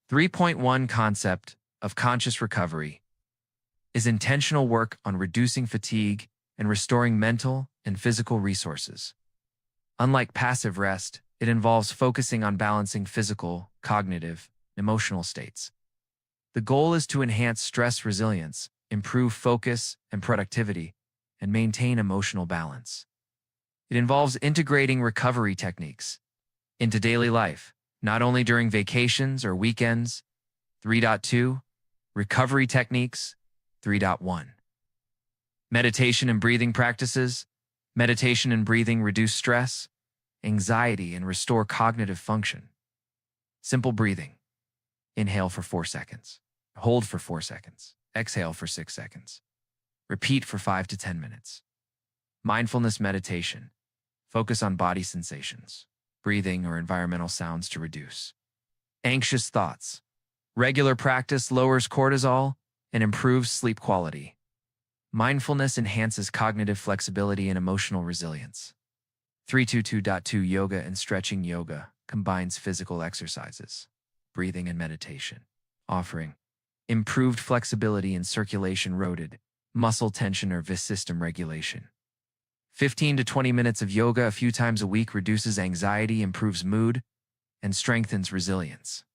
3.1 Concept of conscious recovery is intentional work on reducing fatigue and restoring mental and physical resources. Unlike passive rest, it involves focusing on balancing physical, cognitive, and emotional states. The goal is to enhance stress resilience, improve focus and productivity, and maintain emotional balance. It involves integrating recovery techniques into daily life, not only during vacations or weekends. 3.2. Recovery techniques. 3.1. Meditation and breathing practices. Meditation and breathing reduce stress, anxiety, and restore cognitive function. Simple breathing. Inhale for 4 seconds. Hold for 4 seconds. Exhale for 6 seconds. Repeat for 5 to 10 minutes. Mindfulness meditation. Focus on body sensations, breathing, or environmental sounds to reduce anxious thoughts. Regular practice lowers cortisol and improves sleep quality. Mindfulness enhances cognitive flexibility and emotional resilience. 3.2.2 Yoga and stretching. Yoga combines physical exercises, breathing, and meditation, offering improved flexibility and circulation, rotated muscle tension, or vis system regulation. 15 to 20 minutes of yoga a few times a week reduces anxiety, improves mood, and strengthens resilience.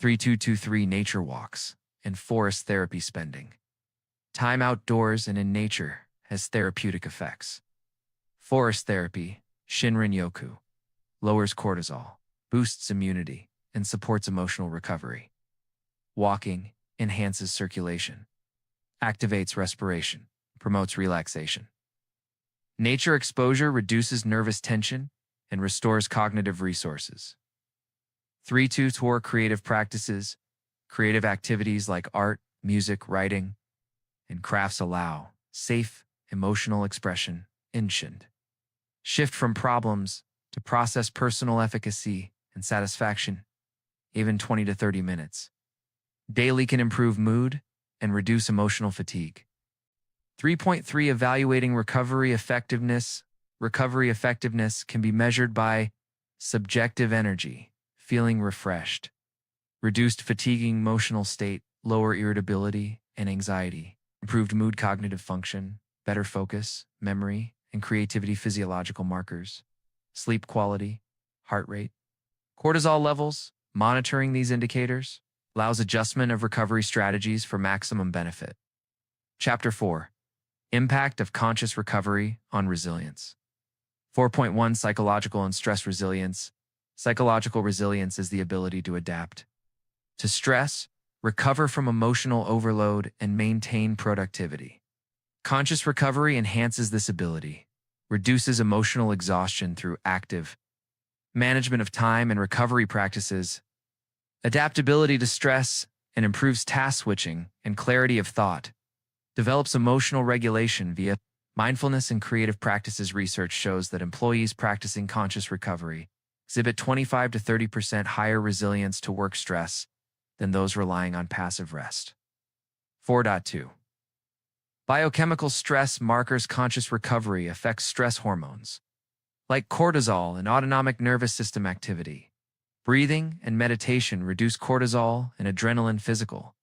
3.2.3 Nature walks and forest therapy. Spending time outdoors and in nature has therapeutic effects. Forest therapy, Shinrin-yoku, lowers cortisol, boosts immunity, and supports emotional recovery. Walking enhances circulation, activates respiration, promotes relaxation. Nature exposure reduces nervous tension and restores cognitive resources. 3-2 tour creative practices. Creative activities like art, music, writing, and crafts allow safe emotional expression. Instant. Shift from problems to process personal efficacy and satisfaction, even 20 to 30 minutes. Daily can improve mood and reduce emotional fatigue. 3.3 Evaluating recovery effectiveness. Recovery effectiveness can be measured by subjective energy, feeling refreshed, reduced fatiguing emotional state, lower irritability and anxiety, improved mood, cognitive function, better focus, memory, and creativity. Physiological markers, sleep quality, heart rate, cortisol levels. Monitoring these indicators allows adjustment of recovery strategies for maximum benefit. Chapter 4. Impact of conscious recovery on resilience. 4.1 Psychological and stress resilience. Psychological resilience is the ability to adapt to stress, recover from emotional overload, and maintain productivity. Conscious recovery enhances this ability, reduces emotional exhaustion through active management of time and recovery practices, adaptability to stress, and improves task switching and clarity of thought, develops emotional regulation via mindfulness and creative practices. Research shows that employees practicing conscious recovery exhibit 25 to 30% higher resilience to work stress than those relying on passive rest. 4.2 Biochemical stress markers. Conscious recovery affects stress hormones, like cortisol and autonomic nervous system activity. Breathing and meditation reduce cortisol and adrenaline. Physical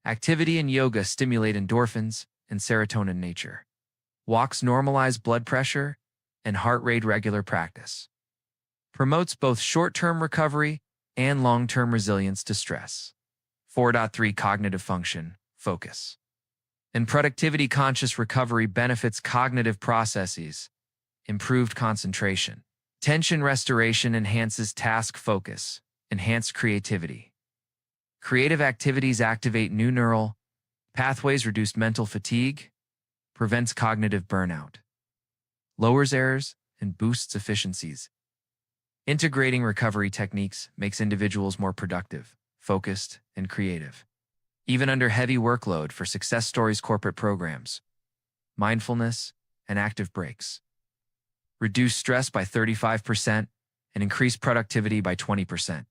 activity and yoga stimulate endorphins and serotonin. Nature walks normalize blood pressure and heart rate. Regular practice promotes both short-term recovery and long-term resilience to stress. 4.3 Cognitive function, focus, and productivity. Conscious recovery benefits cognitive processes, improved concentration, tension restoration, enhances task focus, enhanced creativity. Creative activities activate new neural pathways, reduce mental fatigue, prevents cognitive burnout, lowers errors, and boosts efficiencies. Integrating recovery techniques makes individuals more productive, focused, and creative, even under heavy workload. For success stories, corporate programs, mindfulness, and active breaks reduce stress by 35% and increase productivity by 20%.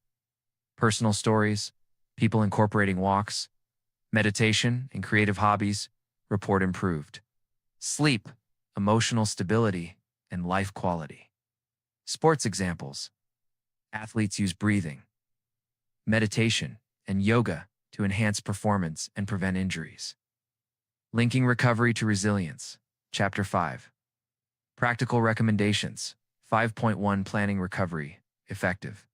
Personal stories, people incorporating walks, meditation, and creative hobbies report improved sleep, emotional stability, and life quality. Sports examples. Athletes use breathing, meditation, and yoga to enhance performance and prevent injuries. Linking recovery to resilience. Chapter 5. Practical recommendations. 5.1 Planning recovery effective.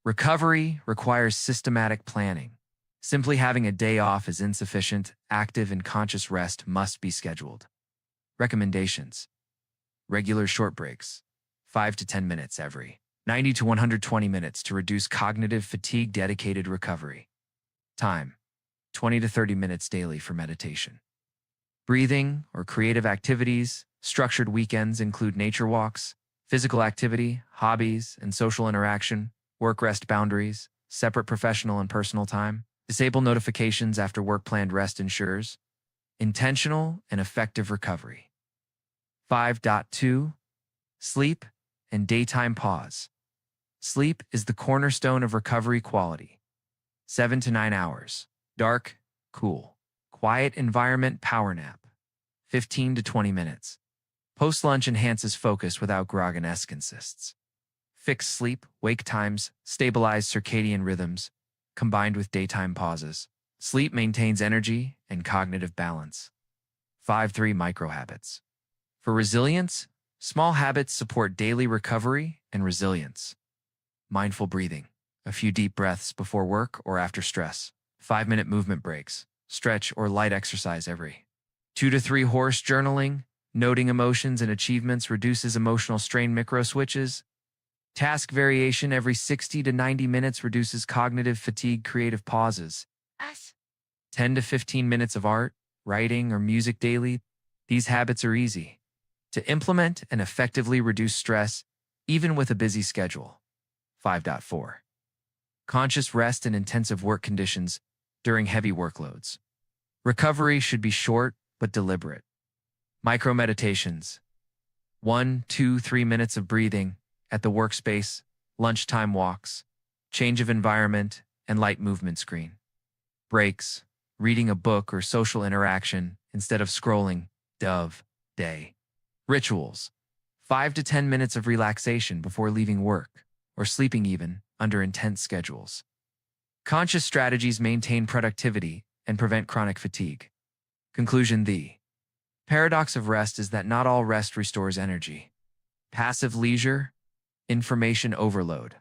Recovery requires systematic planning. Simply having a day off is insufficient. Active and conscious rest must be scheduled. Recommendations. Regular short breaks, 5 to 10 minutes every 90 to 120 minutes to reduce cognitive fatigue. Dedicated recovery time, 20 to 30 minutes daily for meditation, breathing, or creative activities. Structured weekends include nature walks, physical activity, hobbies, and social interaction. Work-rest boundaries, separate professional and personal time. Disable notifications after work. Planned rest ensures intentional and effective recovery. 5.2 Sleep and daytime pause. Sleep is the cornerstone of recovery quality. 7 to 9 hours. Dark, cool, quiet environment. Power nap, 15 to 20 minutes. Post-lunch enhances focus without grogginess. Consists fixed sleep, wake times, stabilize circadian rhythms, combined with daytime pauses. Sleep maintains energy and cognitive balance. 5.3 Micro habits. For resilience, small habits support daily recovery and resilience. Mindful breathing, a few deep breaths before work or after stress. 5-minute movement breaks, stretch or light exercise every 2 to 3 Horse journaling, noting emotions and achievements reduces emotional strain. Micro switches. Task variation every 60 to 90 minutes reduces cognitive fatigue. Creative pauses. 10 to 15 minutes of art, writing, or music daily. These habits are easy, to implement and effectively reduce stress, even with a busy schedule. 5.4. Conscious rest in intensive work conditions during heavy workloads. Recovery should be short but deliberate. Micro-meditations. 1, 2, 3 minutes of breathing at the workspace, lunchtime walks, change of environment, and light movement screen. Breaks, reading a book or social interaction instead of scrolling, day. Rituals. 5 to 10 minutes of relaxation before leaving work, or sleeping even, under intense schedules. Conscious strategies maintain productivity and prevent chronic fatigue. Conclusion: the paradox of rest is that not all rest restores energy. Passive leisure, information overload,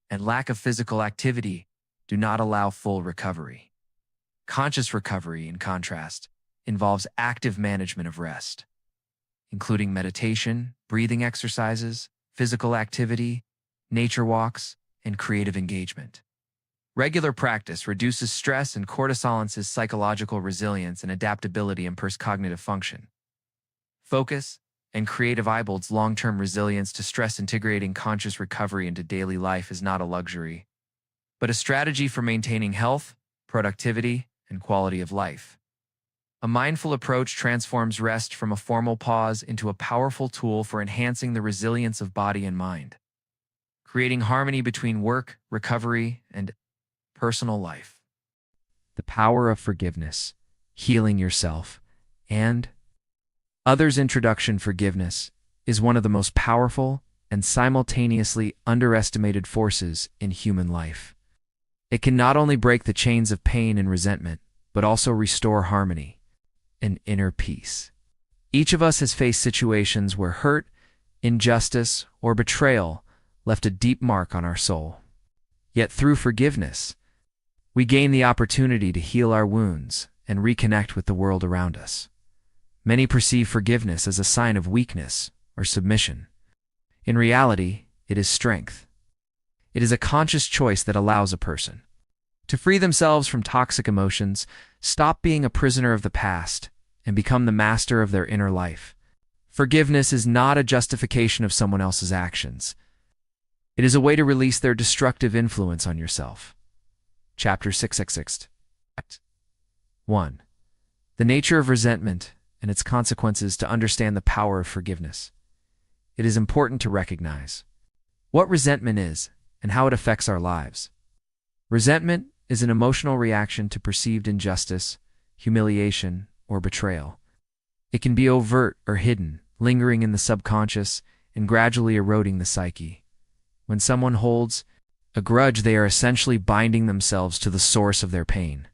and lack of physical activity do not allow full recovery. Conscious recovery, in contrast, involves active management of rest, including meditation, breathing exercises, physical activity, nature walks, and creative engagement. Regular practice reduces stress and cortisolenses psychological resilience and adaptability improves cognitive function. Focus and creative eye builds long-term resilience to stress. Integrating conscious recovery into daily life is not a luxury, but a strategy for maintaining health, productivity, and quality of life. A mindful approach transforms rest from a formal pause into a powerful tool for enhancing the resilience of body and mind, creating harmony between work, recovery, and personal life. The power of forgiveness, healing yourself, and others. Introduction. Forgiveness is one of the most powerful and simultaneously underestimated forces in human life. It can not only break the chains of pain and resentment, but also restore harmony and inner peace. Each of us has faced situations where hurt, injustice, or betrayal left a deep mark on our soul. Yet through forgiveness, we gain the opportunity to heal our wounds and reconnect with the world around us. Many perceive forgiveness as a sign of weakness or submission. In reality, it is strength. It is a conscious choice that allows a person to free themselves from toxic emotions, stop being a prisoner of the past, and become the master of their inner life. Forgiveness is not a justification of someone else's actions. It is a way to release their destructive influence on yourself. Chapter 666. 1. The nature of resentment and its consequences. To understand the power of forgiveness, it is important to recognize what resentment is and how it affects our lives. Resentment is an emotional reaction to perceived injustice, humiliation, or betrayal. It can be overt or hidden, lingering in the subconscious and gradually eroding the psyche. When someone holds a grudge, they are essentially binding themselves to the source of their pain.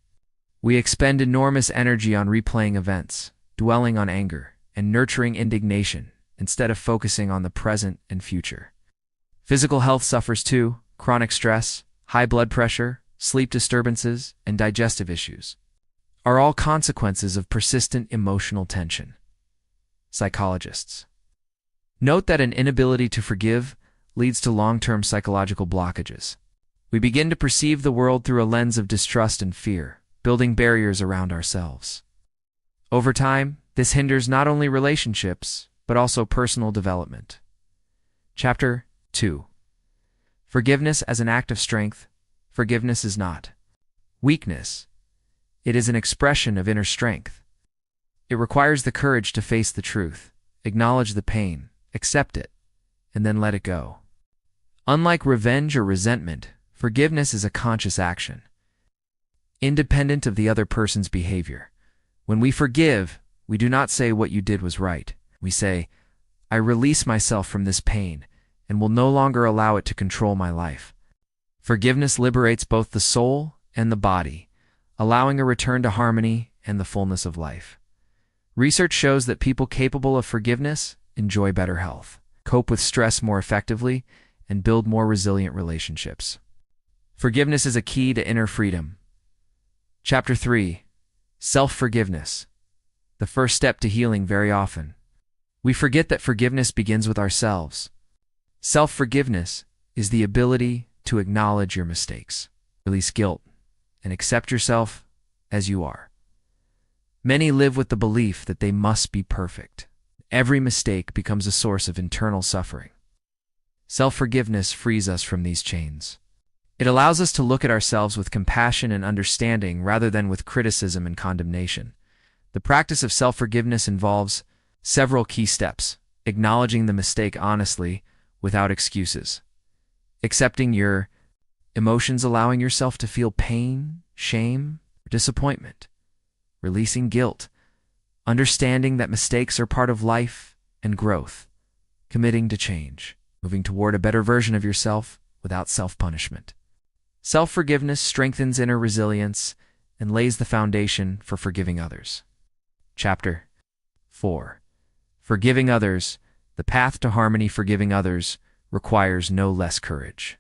We expend enormous energy on replaying events, dwelling on anger, and nurturing indignation instead of focusing on the present and future. Physical health suffers too. Chronic stress, high blood pressure, sleep disturbances, and digestive issues are all consequences of persistent emotional tension. Psychologists note that an inability to forgive leads to long-term psychological blockages. We begin to perceive the world through a lens of distrust and fear, building barriers around ourselves. Over time, this hinders not only relationships, but also personal development. Chapter 2. Forgiveness as an act of strength. Forgiveness is not weakness. It is an expression of inner strength. It requires the courage to face the truth, acknowledge the pain, accept it, and then let it go. Unlike revenge or resentment, forgiveness is a conscious action, independent of the other person's behavior. When we forgive, we do not say what you did was right. We say, I release myself from this pain and will no longer allow it to control my life. Forgiveness liberates both the soul and the body, allowing a return to harmony and the fullness of life. Research shows that people capable of forgiveness enjoy better health, cope with stress more effectively, and build more resilient relationships. Forgiveness is a key to inner freedom. Chapter 3. Self-forgiveness. The first step to healing. Very often, we forget that forgiveness begins with ourselves. Self-forgiveness is the ability to acknowledge your mistakes, release guilt, and accept yourself as you are. Many live with the belief that they must be perfect, every mistake becomes a source of internal suffering. Self-forgiveness frees us from these chains. It allows us to look at ourselves with compassion and understanding rather than with criticism and condemnation. The practice of self-forgiveness involves several key steps: acknowledging the mistake honestly, without excuses; accepting your emotions, allowing yourself to feel pain, shame, or disappointment; releasing guilt, understanding that mistakes are part of life and growth; committing to change, moving toward a better version of yourself without self-punishment. Self-forgiveness strengthens inner resilience and lays the foundation for forgiving others. Chapter 4. Forgiving others, the path to harmony. Forgiving others requires no less courage.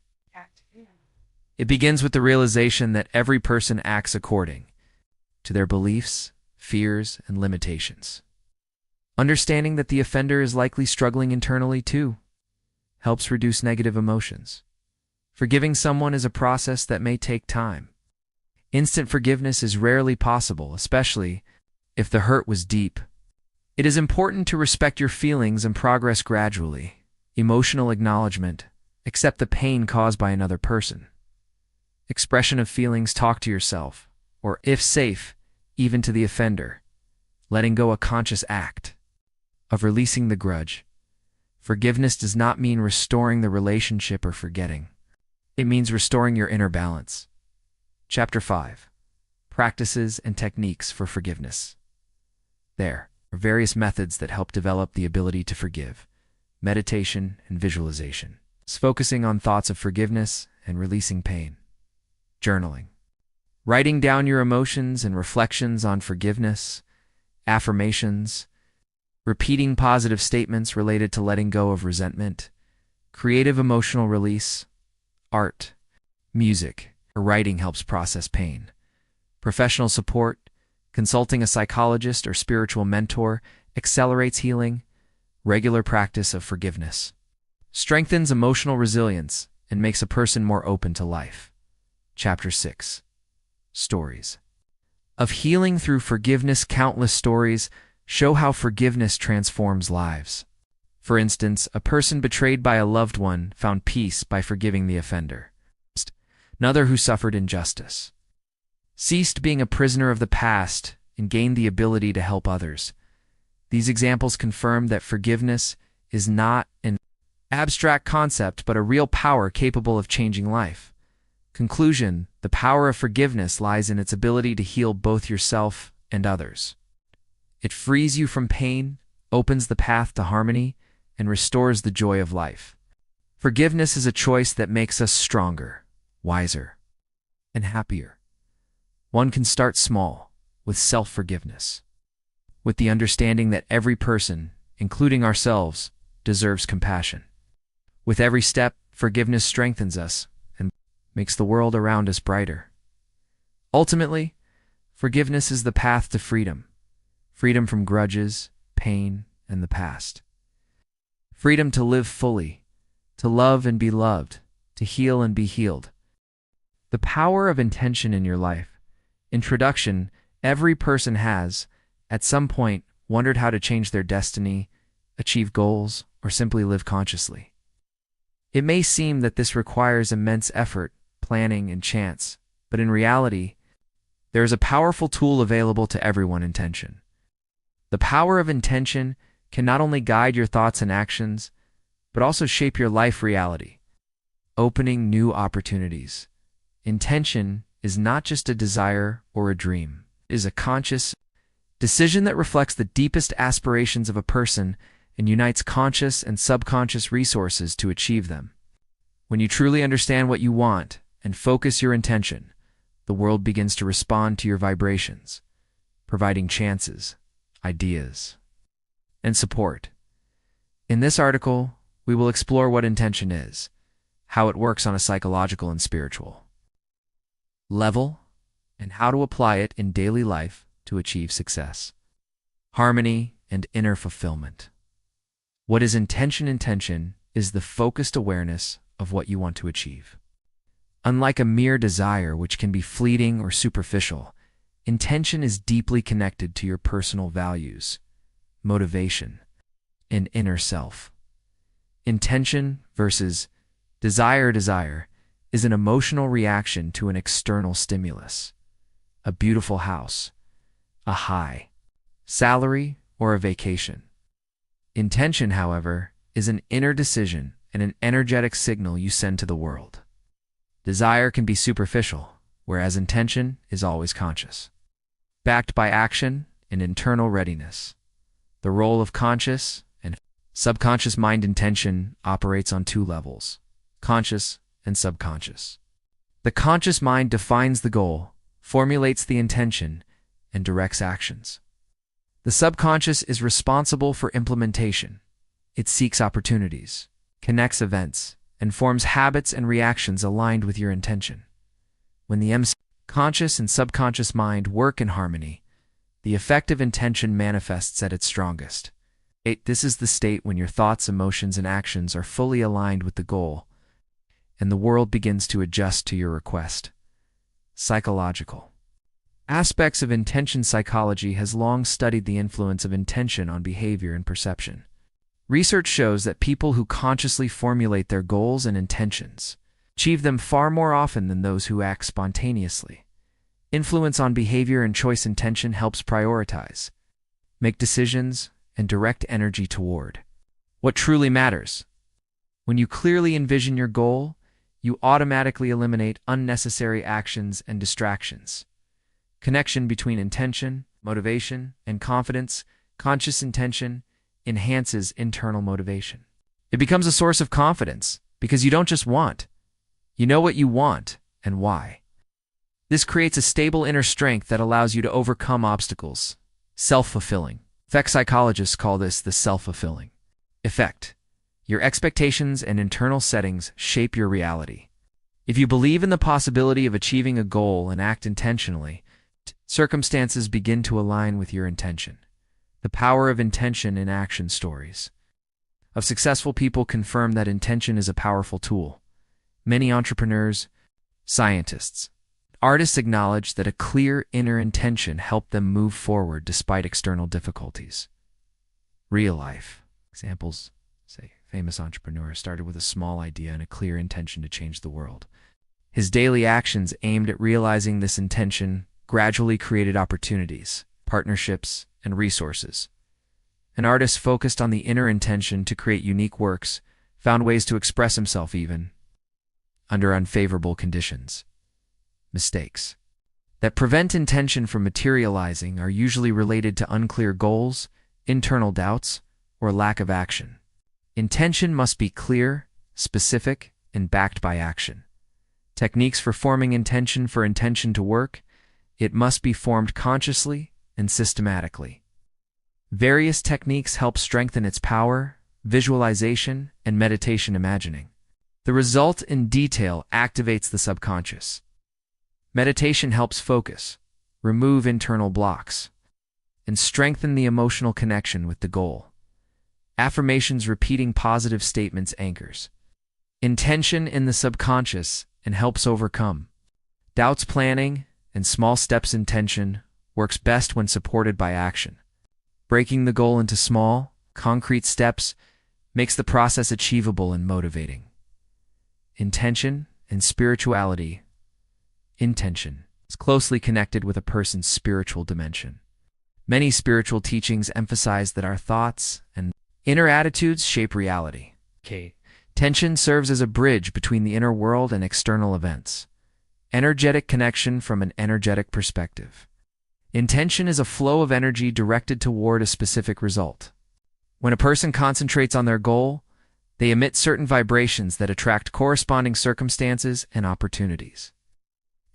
It begins with the realization that every person acts according to their beliefs, fears, and limitations. Understanding that the offender is likely struggling internally too helps reduce negative emotions. Forgiving someone is a process that may take time. Instant forgiveness is rarely possible, especially if the hurt was deep. It is important to respect your feelings and progress gradually. Emotional acknowledgement: accept the pain caused by another person. Expression of feelings: talk to yourself, or, if safe, even to the offender. Letting go: a conscious act of releasing the grudge. Forgiveness does not mean restoring the relationship or forgetting. It means restoring your inner balance. Chapter 5. Practices and techniques for forgiveness. There are various methods that help develop the ability to forgive: meditation and visualization, focusing on thoughts of forgiveness and releasing pain; journaling, writing down your emotions and reflections on forgiveness; affirmations, repeating positive statements related to letting go of resentment; creative emotional release; art, music, or writing helps process pain; professional support, consulting a psychologist or spiritual mentor, accelerates healing; regular practice of forgiveness strengthens emotional resilience and makes a person more open to life. Chapter 6. Stories of healing through forgiveness. Countless stories show how forgiveness transforms lives. For instance, a person betrayed by a loved one found peace by forgiving the offender. Another who suffered injustice ceased being a prisoner of the past and gained the ability to help others. These examples confirm that forgiveness is not an abstract concept but a real power capable of changing life. Conclusion: the power of forgiveness lies in its ability to heal both yourself and others. It frees you from pain, opens the path to harmony, and restores the joy of life. Forgiveness is a choice that makes us stronger, wiser, and happier. One can start small, with self-forgiveness, with the understanding that every person, including ourselves, deserves compassion. With every step, forgiveness strengthens us and makes the world around us brighter. Ultimately, forgiveness is the path to freedom. Freedom from grudges, pain, and the past. Freedom to live fully, to love and be loved, to heal and be healed. The power of intention in your life. Introduction: every person has, at some point, wondered how to change their destiny, achieve goals, or simply live consciously. It may seem that this requires immense effort, planning, and chance, but in reality, there is a powerful tool available to everyone: intention. The power of intention can not only guide your thoughts and actions, but also shape your life reality, opening new opportunities. Intention is not just a desire or a dream. It is a conscious decision that reflects the deepest aspirations of a person and unites conscious and subconscious resources to achieve them. When you truly understand what you want and focus your intention, the world begins to respond to your vibrations, providing chances, ideas, and support. In this article, we will explore what intention is, how it works on a psychological and spiritual level, and how to apply it in daily life to achieve success, harmony, and inner fulfillment. What is intention? Intention is the focused awareness of what you want to achieve. Unlike a mere desire, which can be fleeting or superficial, intention is deeply connected to your personal values, motivation, and inner self. Intention versus desire is an emotional reaction to an external stimulus. A beautiful house, a high salary, or a vacation. Intention, however, is an inner decision and an energetic signal you send to the world. Desire can be superficial, whereas intention is always conscious. Backed by action and internal readiness. The role of conscious and subconscious mind. Intention operates on two levels, conscious and subconscious. The conscious mind defines the goal, formulates the intention, and directs actions. The subconscious is responsible for implementation. It seeks opportunities, connects events, and forms habits and reactions aligned with your intention. When the conscious and subconscious mind work in harmony, the effective intention manifests at its strongest. This is the state when your thoughts, emotions, and actions are fully aligned with the goal, and the world begins to adjust to your request. Psychological aspects of intention. Psychology has long studied the influence of intention on behavior and perception. Research shows that people who consciously formulate their goals and intentions achieve them far more often than those who act spontaneously. Influence on behavior and choice. Intention helps prioritize, make decisions, and direct energy toward what truly matters. When you clearly envision your goal, you automatically eliminate unnecessary actions and distractions. Connection between intention, motivation, and confidence. Conscious intention enhances internal motivation. It becomes a source of confidence because you don't just want, you know what you want and why. This creates a stable inner strength that allows you to overcome obstacles. Self-fulfilling. Effect psychologists call this the self-fulfilling effect. Your expectations and internal settings shape your reality. If you believe in the possibility of achieving a goal and act intentionally, circumstances begin to align with your intention. The power of intention in action. Stories of successful people confirm that intention is a powerful tool. Many entrepreneurs, scientists, artists acknowledge that a clear inner intention helped them move forward despite external difficulties. Real life examples, say, famous entrepreneur started with a small idea and a clear intention to change the world. His daily actions aimed at realizing this intention gradually created opportunities, partnerships, and resources. An artist focused on the inner intention to create unique works, found ways to express himself even under unfavorable conditions. Mistakes that prevent intention from materializing are usually related to unclear goals, internal doubts, or lack of action. Intention must be clear, specific, and backed by action. Techniques for forming intention. For intention to work, it must be formed consciously and systematically. Various techniques help strengthen its power: visualization and meditation. Imagining the result in detail activates the subconscious. Meditation helps focus, remove internal blocks, and strengthen the emotional connection with the goal. Affirmations. Repeating positive statements anchors intention in the subconscious and helps overcome doubts. Planning and small steps. Intention works best when supported by action. Breaking the goal into small, concrete steps makes the process achievable and motivating. Intention and spirituality. Intention is closely connected with a person's spiritual dimension. Many spiritual teachings emphasize that our thoughts and inner attitudes shape reality. Intention serves as a bridge between the inner world and external events. Energetic connection from an energetic perspective. Intention is a flow of energy directed toward a specific result. When a person concentrates on their goal, they emit certain vibrations that attract corresponding circumstances and opportunities.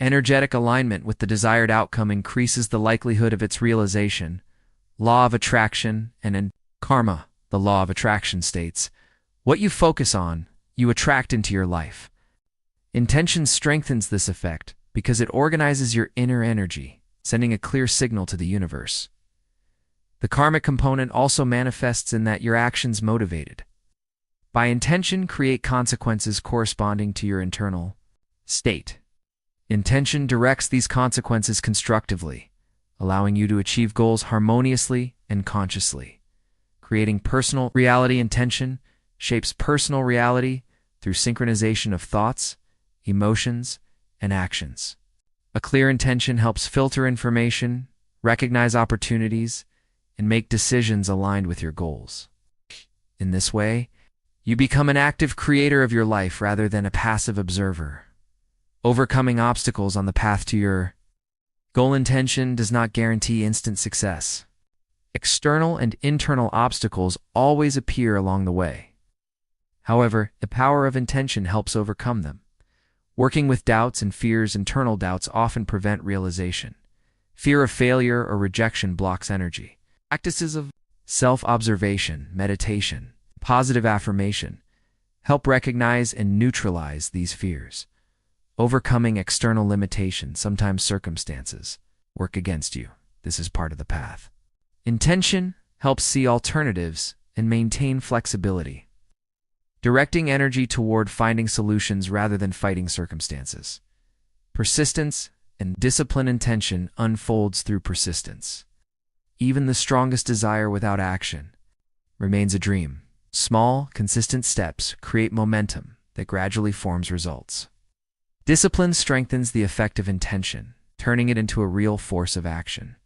Energetic alignment with the desired outcome increases the likelihood of its realization. Law of attraction and in karma, the law of attraction states, what you focus on, you attract into your life. Intention strengthens this effect because it organizes your inner energy, sending a clear signal to the universe. The karmic component also manifests in that your actions motivated by intention create consequences corresponding to your internal state. Intention directs these consequences constructively, allowing you to achieve goals harmoniously and consciously. creating personal reality. Intention shapes personal reality through synchronization of thoughts, emotions, and actions. A clear intention helps filter information, recognize opportunities, and make decisions aligned with your goals. In this way, you become an active creator of your life rather than a passive observer, overcoming obstacles on the path to your goal. Intention does not guarantee instant success. External and internal obstacles always appear along the way. However, the power of intention helps overcome them. Working with doubts and fears. Internal doubts often prevent realization. Fear of failure or rejection blocks energy. Practices of self-observation, meditation, positive affirmation help recognize and neutralize these fears. Overcoming external limitations, sometimes circumstances, work against you. This is part of the path. Intention helps see alternatives and maintain flexibility, directing energy toward finding solutions rather than fighting circumstances. Persistence and discipline. Intention unfolds through persistence. Even the strongest desire without action remains a dream. Small, consistent steps create momentum that gradually forms results. Discipline strengthens the effect of intention, turning it into a real force of action.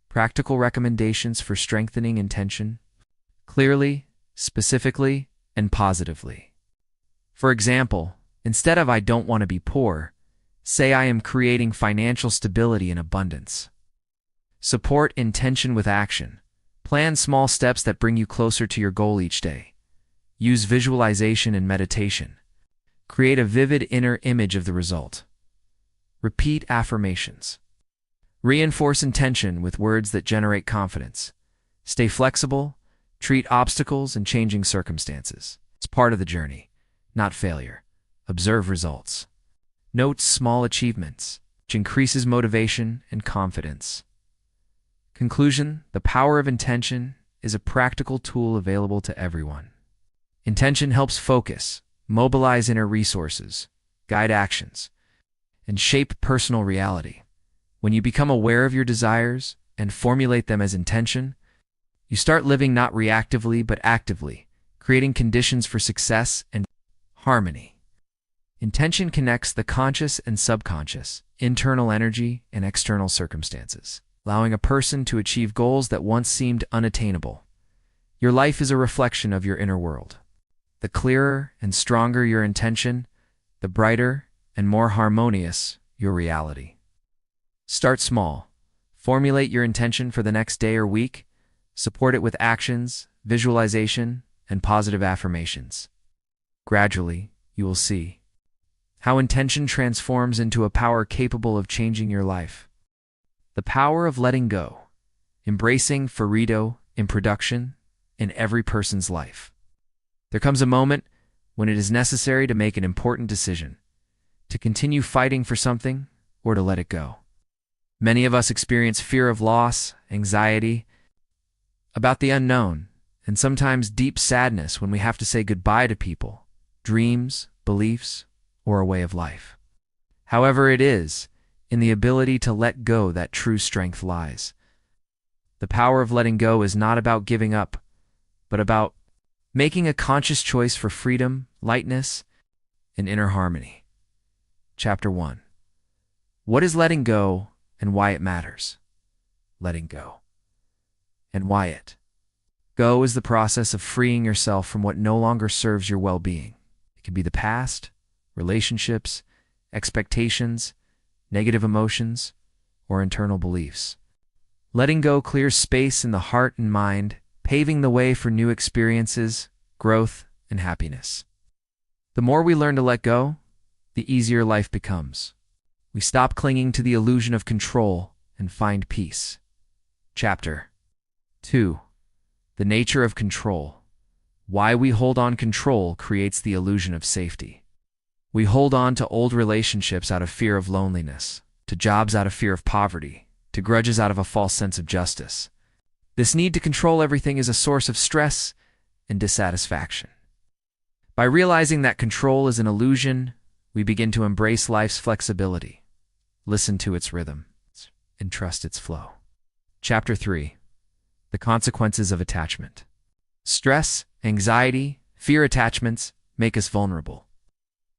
Practical recommendations for strengthening intention: clearly, specifically, and positively. For example, instead of "I don't want to be poor," say "I am creating financial stability and abundance." Support intention with action. Plan small steps that bring you closer to your goal each day. Use visualization and meditation. Create a vivid inner image of the result. Repeat affirmations. Reinforce intention with words that generate confidence. Stay flexible. Treat obstacles and changing circumstances. It's part of the journey, not failure. Observe results. Note small achievements, which increases motivation and confidence. Conclusion: the power of intention is a practical tool available to everyone. Intention helps focus, mobilize inner resources, guide actions, and shape personal reality. When you become aware of your desires and formulate them as intention, you start living not reactively but actively, creating conditions for success and harmony. Intention connects the conscious and subconscious, internal energy and external circumstances, allowing a person to achieve goals that once seemed unattainable. Your life is a reflection of your inner world. The clearer and stronger your intention, the brighter and more harmonious your reality. Start small. Formulate your intention for the next day or week. Support it with actions, visualization, and positive affirmations. Gradually, you will see how intention transforms into a power capable of changing your life. The power of letting go, embracing Faredo in production in every person's life. There comes a moment when it is necessary to make an important decision, to continue fighting for something or to let it go. Many of us experience fear of loss, anxiety about the unknown, and sometimes deep sadness when we have to say goodbye to people, dreams, beliefs, or a way of life. However, it is in the ability to let go that true strength lies. The power of letting go is not about giving up, but about making a conscious choice for freedom, lightness, and inner harmony. Chapter 1. What is letting go and why it matters? Letting go. And why it? Go is the process of freeing yourself from what no longer serves your well-being. It can be the past, relationships, expectations, negative emotions, or internal beliefs. Letting go clears space in the heart and mind, paving the way for new experiences, growth, and happiness. The more we learn to let go, the easier life becomes. We stop clinging to the illusion of control and find peace. Chapter 2. The nature of control. Why we hold on. Control creates the illusion of safety. We hold on to old relationships out of fear of loneliness, to jobs out of fear of poverty, to grudges out of a false sense of justice. This need to control everything is a source of stress and dissatisfaction. By realizing that control is an illusion, we begin to embrace life's flexibility, listen to its rhythm, and trust its flow. Chapter 3. The consequences of attachment. Stress, anxiety, fear attachments make us vulnerable.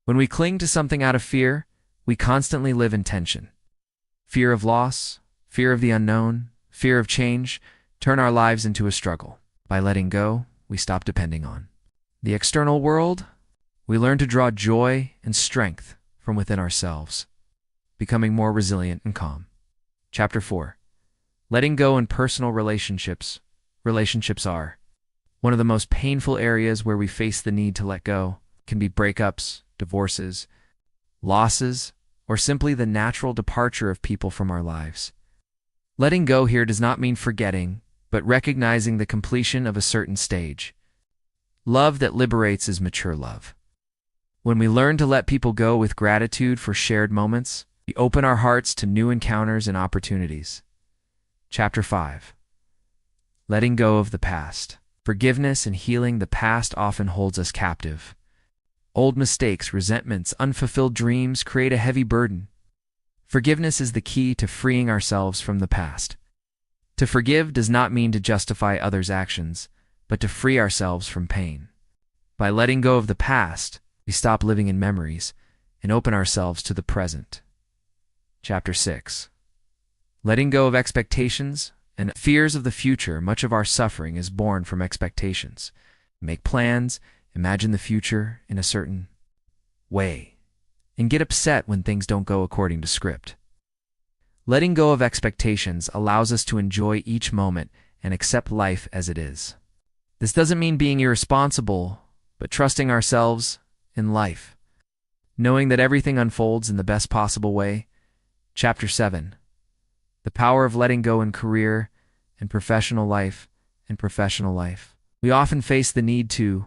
When we cling to something out of fear, we constantly live in tension. Fear of loss, fear of the unknown, fear of change turn our lives into a struggle. By letting go, we stop depending on the external world. We learn to draw joy and strength from within ourselves, becoming more resilient and calm. Chapter 4. Letting go in personal relationships. Relationships are one of the most painful areas where we face the need to let go. It can be breakups, divorces, losses, or simply the natural departure of people from our lives. Letting go here does not mean forgetting, but recognizing the completion of a certain stage. Love that liberates is mature love. When we learn to let people go with gratitude for shared moments, we open our hearts to new encounters and opportunities. Chapter 5. Letting go of the past. Forgiveness and healing the past often holds us captive. Old mistakes, resentments, unfulfilled dreams create a heavy burden. Forgiveness is the key to freeing ourselves from the past. To forgive does not mean to justify others' actions, but to free ourselves from pain. By letting go of the past, we stop living in memories and open ourselves to the present. Chapter 6. Letting go of expectations and fears of the future. Much of our suffering is born from expectations. We make plans, imagine the future in a certain way, and get upset when things don't go according to script. Letting go of expectations allows us to enjoy each moment and accept life as it is. This doesn't mean being irresponsible, but trusting ourselves in life, knowing that everything unfolds in the best possible way. Chapter 7. The power of letting go in career and professional life. We often face the need to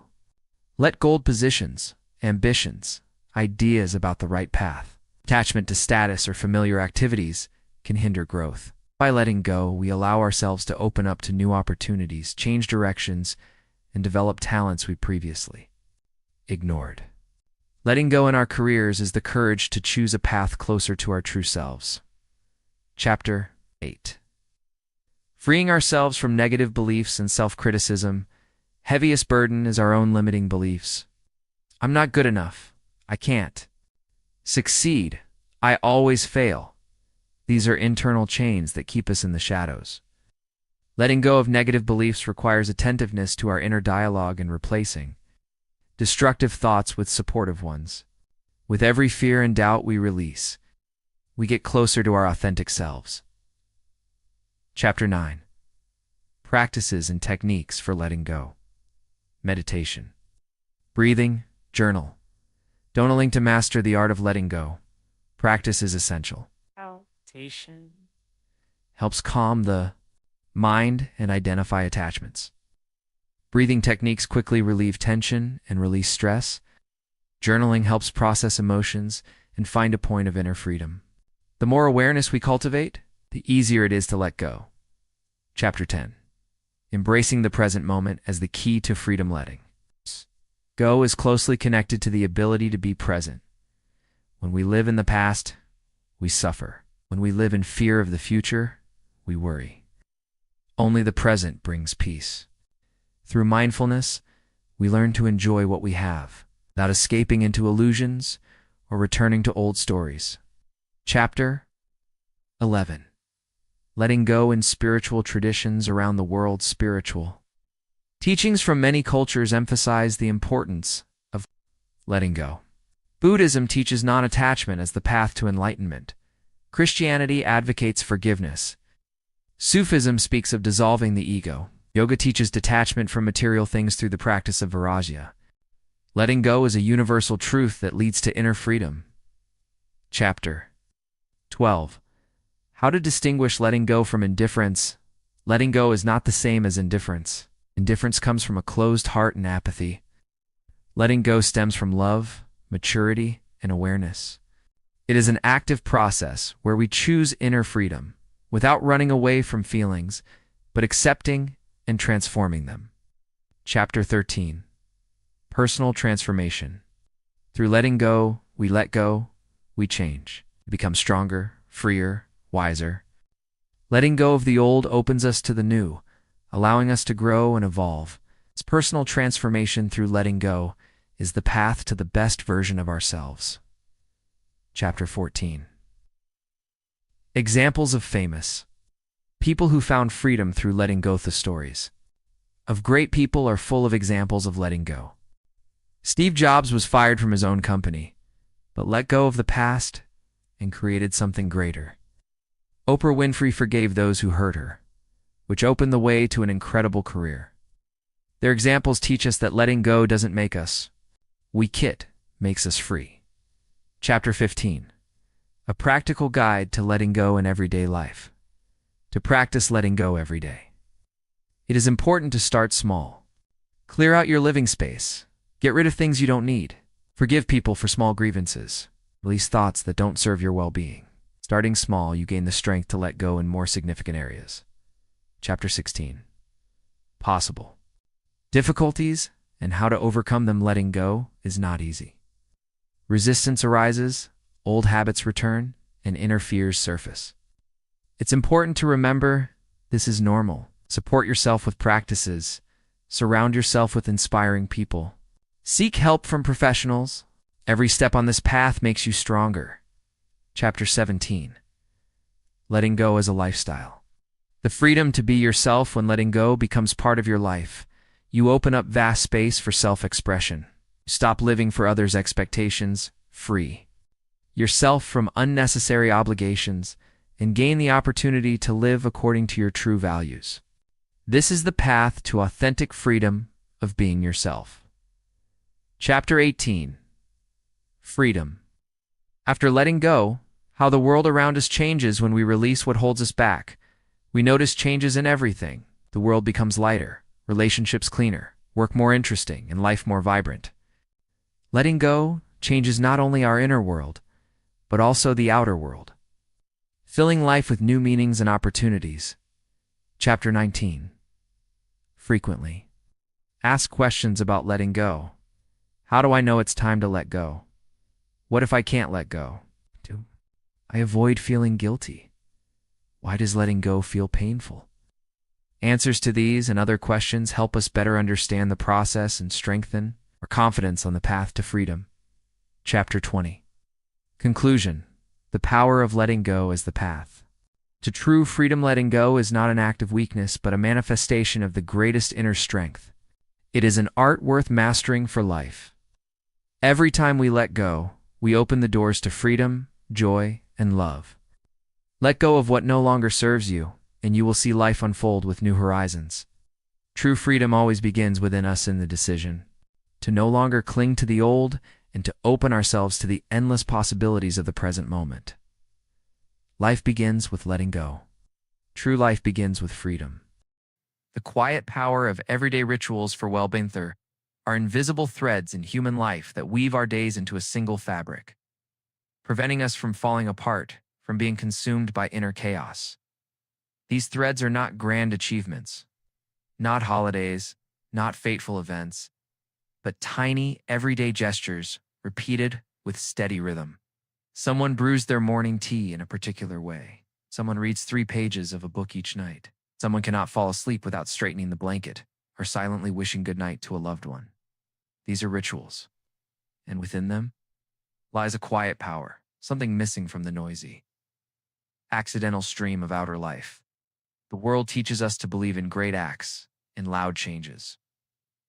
let go of positions, ambitions, ideas about the right path. Attachment to status or familiar activities can hinder growth. By letting go, we allow ourselves to open up to new opportunities, change directions, and develop talents we previously ignored. Letting go in our careers is the courage to choose a path closer to our true selves. Chapter 8. Freeing ourselves from negative beliefs and self-criticism. Heaviest burden is our own limiting beliefs. I'm not good enough. I can't succeed. I always fail. These are internal chains that keep us in the shadows. Letting go of negative beliefs requires attentiveness to our inner dialogue and replacing destructive thoughts with supportive ones. With every fear and doubt we release, we get closer to our authentic selves. Chapter 9. Practices and techniques for letting go. Meditation. Breathing, journal. Journaling to master the art of letting go. Practice is essential. Meditation Helps calm the mind and identify attachments. Breathing techniques quickly relieve tension and release stress. Journaling helps process emotions and find a point of inner freedom. The more awareness we cultivate, the easier it is to let go. Chapter 10. Embracing the present moment as the key to freedom. Letting go is closely connected to the ability to be present. When we live in the past, we suffer. When we live in fear of the future, we worry. Only the present brings peace. Through mindfulness, we learn to enjoy what we have, without escaping into illusions or returning to old stories. Chapter 11. Letting go in spiritual traditions around the world. Spiritual teachings from many cultures emphasize the importance of letting go. Buddhism teaches non-attachment as the path to enlightenment. Christianity advocates forgiveness. Sufism speaks of dissolving the ego. Yoga teaches detachment from material things through the practice of vairagya. Letting go is a universal truth that leads to inner freedom. Chapter 12. How to distinguish letting go from indifference. Letting go is not the same as indifference. Indifference comes from a closed heart and apathy. Letting go stems from love, maturity, and awareness. It is an active process where we choose inner freedom, without running away from feelings, but accepting and transforming them. Chapter 13. Personal transformation. Through letting go, we change. We become stronger, freer, wiser. Letting go of the old opens us to the new, allowing us to grow and evolve. Personal transformation through letting go is the path to the best version of ourselves. Chapter 14. Examples of famous people who found freedom through letting go. The stories of great people are full of examples of letting go. Steve Jobs was fired from his own company, but let go of the past and created something greater. Oprah Winfrey forgave those who hurt her, which opened the way to an incredible career. Their examples teach us that letting go doesn't make us weak, it makes us free. Chapter 15. A practical guide to letting go in everyday life. To practice letting go every day. It is important to start small. Clear out your living space. Get rid of things you don't need. Forgive people for small grievances. Release thoughts that don't serve your well-being. Starting small, you gain the strength to let go in more significant areas. Chapter 16. Possible. Difficulties and how to overcome them. Letting go is not easy. Resistance arises, old habits return, and inner fears surface. It's important to remember this is normal. Support yourself with practices. Surround yourself with inspiring people. Seek help from professionals. Every step on this path makes you stronger. Chapter 17. Letting go as a lifestyle. The freedom to be yourself. When letting go becomes part of your life, you open up vast space for self-expression. Stop living for others' expectations. Free yourself from unnecessary obligations and gain the opportunity to live according to your true values. This is the path to authentic freedom of being yourself. Chapter 18. Freedom. After letting go, how the world around us changes when we release what holds us back. We notice changes in everything. The world becomes lighter, relationships cleaner, work more interesting, and life more vibrant. Letting go changes not only our inner world, but also the outer world, filling life with new meanings and opportunities. Chapter 19. Frequently. Ask questions about letting go. How do I know it's time to let go? What if I can't let go? Do I avoid feeling guilty? Why does letting go feel painful? Answers to these and other questions help us better understand the process and strengthen our confidence on the path to freedom. Chapter 20. Conclusion. The power of letting go as the path to true freedom. Letting go is not an act of weakness, but a manifestation of the greatest inner strength. It is an art worth mastering for life. Every time we let go, we open the doors to freedom, joy, and love. Let go of what no longer serves you, and you will see life unfold with new horizons. True freedom always begins within us in the decision to no longer cling to the old and to open ourselves to the endless possibilities of the present moment. Life begins with letting go. True life begins with freedom. The quiet power of everyday rituals for well-being are invisible threads in human life that weave our days into a single fabric, preventing us from falling apart, from being consumed by inner chaos. These threads are not grand achievements, not holidays, not fateful events, but tiny, everyday gestures repeated with steady rhythm. Someone brews their morning tea in a particular way. Someone reads 3 pages of a book each night. Someone cannot fall asleep without straightening the blanket or silently wishing goodnight to a loved one. These are rituals, and within them lies a quiet power, something missing from the noisy, accidental stream of outer life. The world teaches us to believe in great acts and loud changes.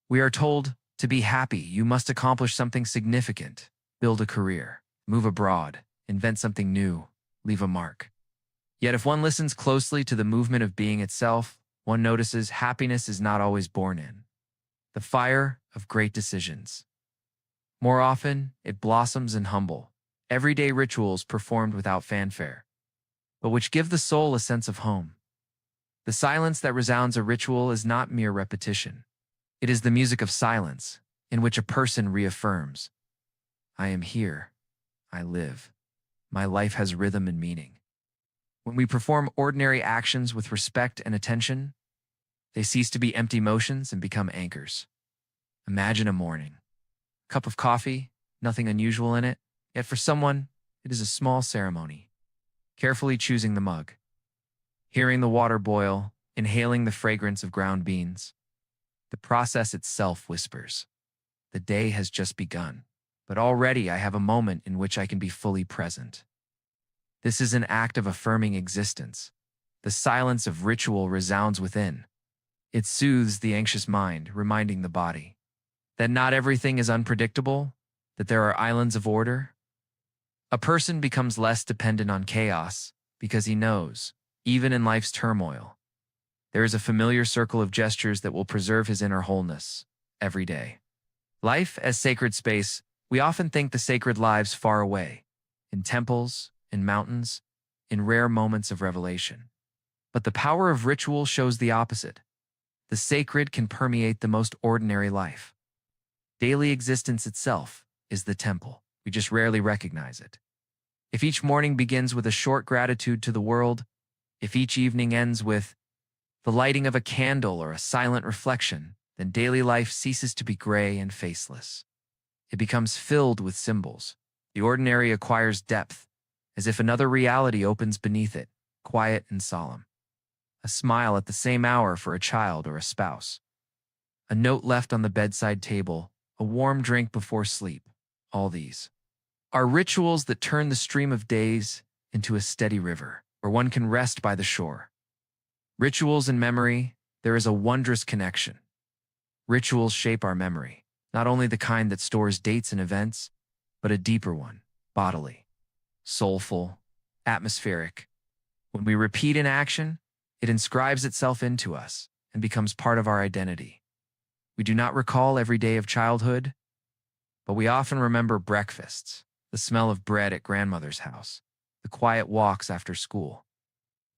We are told to be happy, you must accomplish something significant, build a career, move abroad, invent something new, leave a mark. Yet if one listens closely to the movement of being itself, one notices happiness is not always born in the fire of great decisions. More often, it blossoms in humble, everyday rituals performed without fanfare, but which give the soul a sense of home. The silence that resounds a ritual is not mere repetition. It is the music of silence, in which a person reaffirms, I am here, I live, my life has rhythm and meaning. When we perform ordinary actions with respect and attention, they cease to be empty motions and become anchors. Imagine a morning. Cup of coffee, nothing unusual in it, yet for someone, it is a small ceremony. Carefully choosing the mug, hearing the water boil, inhaling the fragrance of ground beans. The process itself whispers, "The day has just begun, but already I have a moment in which I can be fully present." This is an act of affirming existence. The silence of ritual resounds within. It soothes the anxious mind, reminding the body that not everything is unpredictable, that there are islands of order. A person becomes less dependent on chaos because he knows, even in life's turmoil, there is a familiar circle of gestures that will preserve his inner wholeness every day. Life as sacred space, we often think the sacred lives far away, in temples, in mountains, in rare moments of revelation. But the power of ritual shows the opposite. The sacred can permeate the most ordinary life. Daily existence itself is the temple. We just rarely recognize it. If each morning begins with a short gratitude to the world, if each evening ends with the lighting of a candle or a silent reflection, then daily life ceases to be gray and faceless. It becomes filled with symbols. The ordinary acquires depth, as if another reality opens beneath it, quiet and solemn. A smile at the same hour for a child or a spouse. A note left on the bedside table, a warm drink before sleep. All these are rituals that turn the stream of days into a steady river, where one can rest by the shore. Rituals and memory, there is a wondrous connection. Rituals shape our memory, not only the kind that stores dates and events, but a deeper one, bodily, soulful, atmospheric. When we repeat an action, it inscribes itself into us and becomes part of our identity. We do not recall every day of childhood, but we often remember breakfasts, the smell of bread at grandmother's house, the quiet walks after school.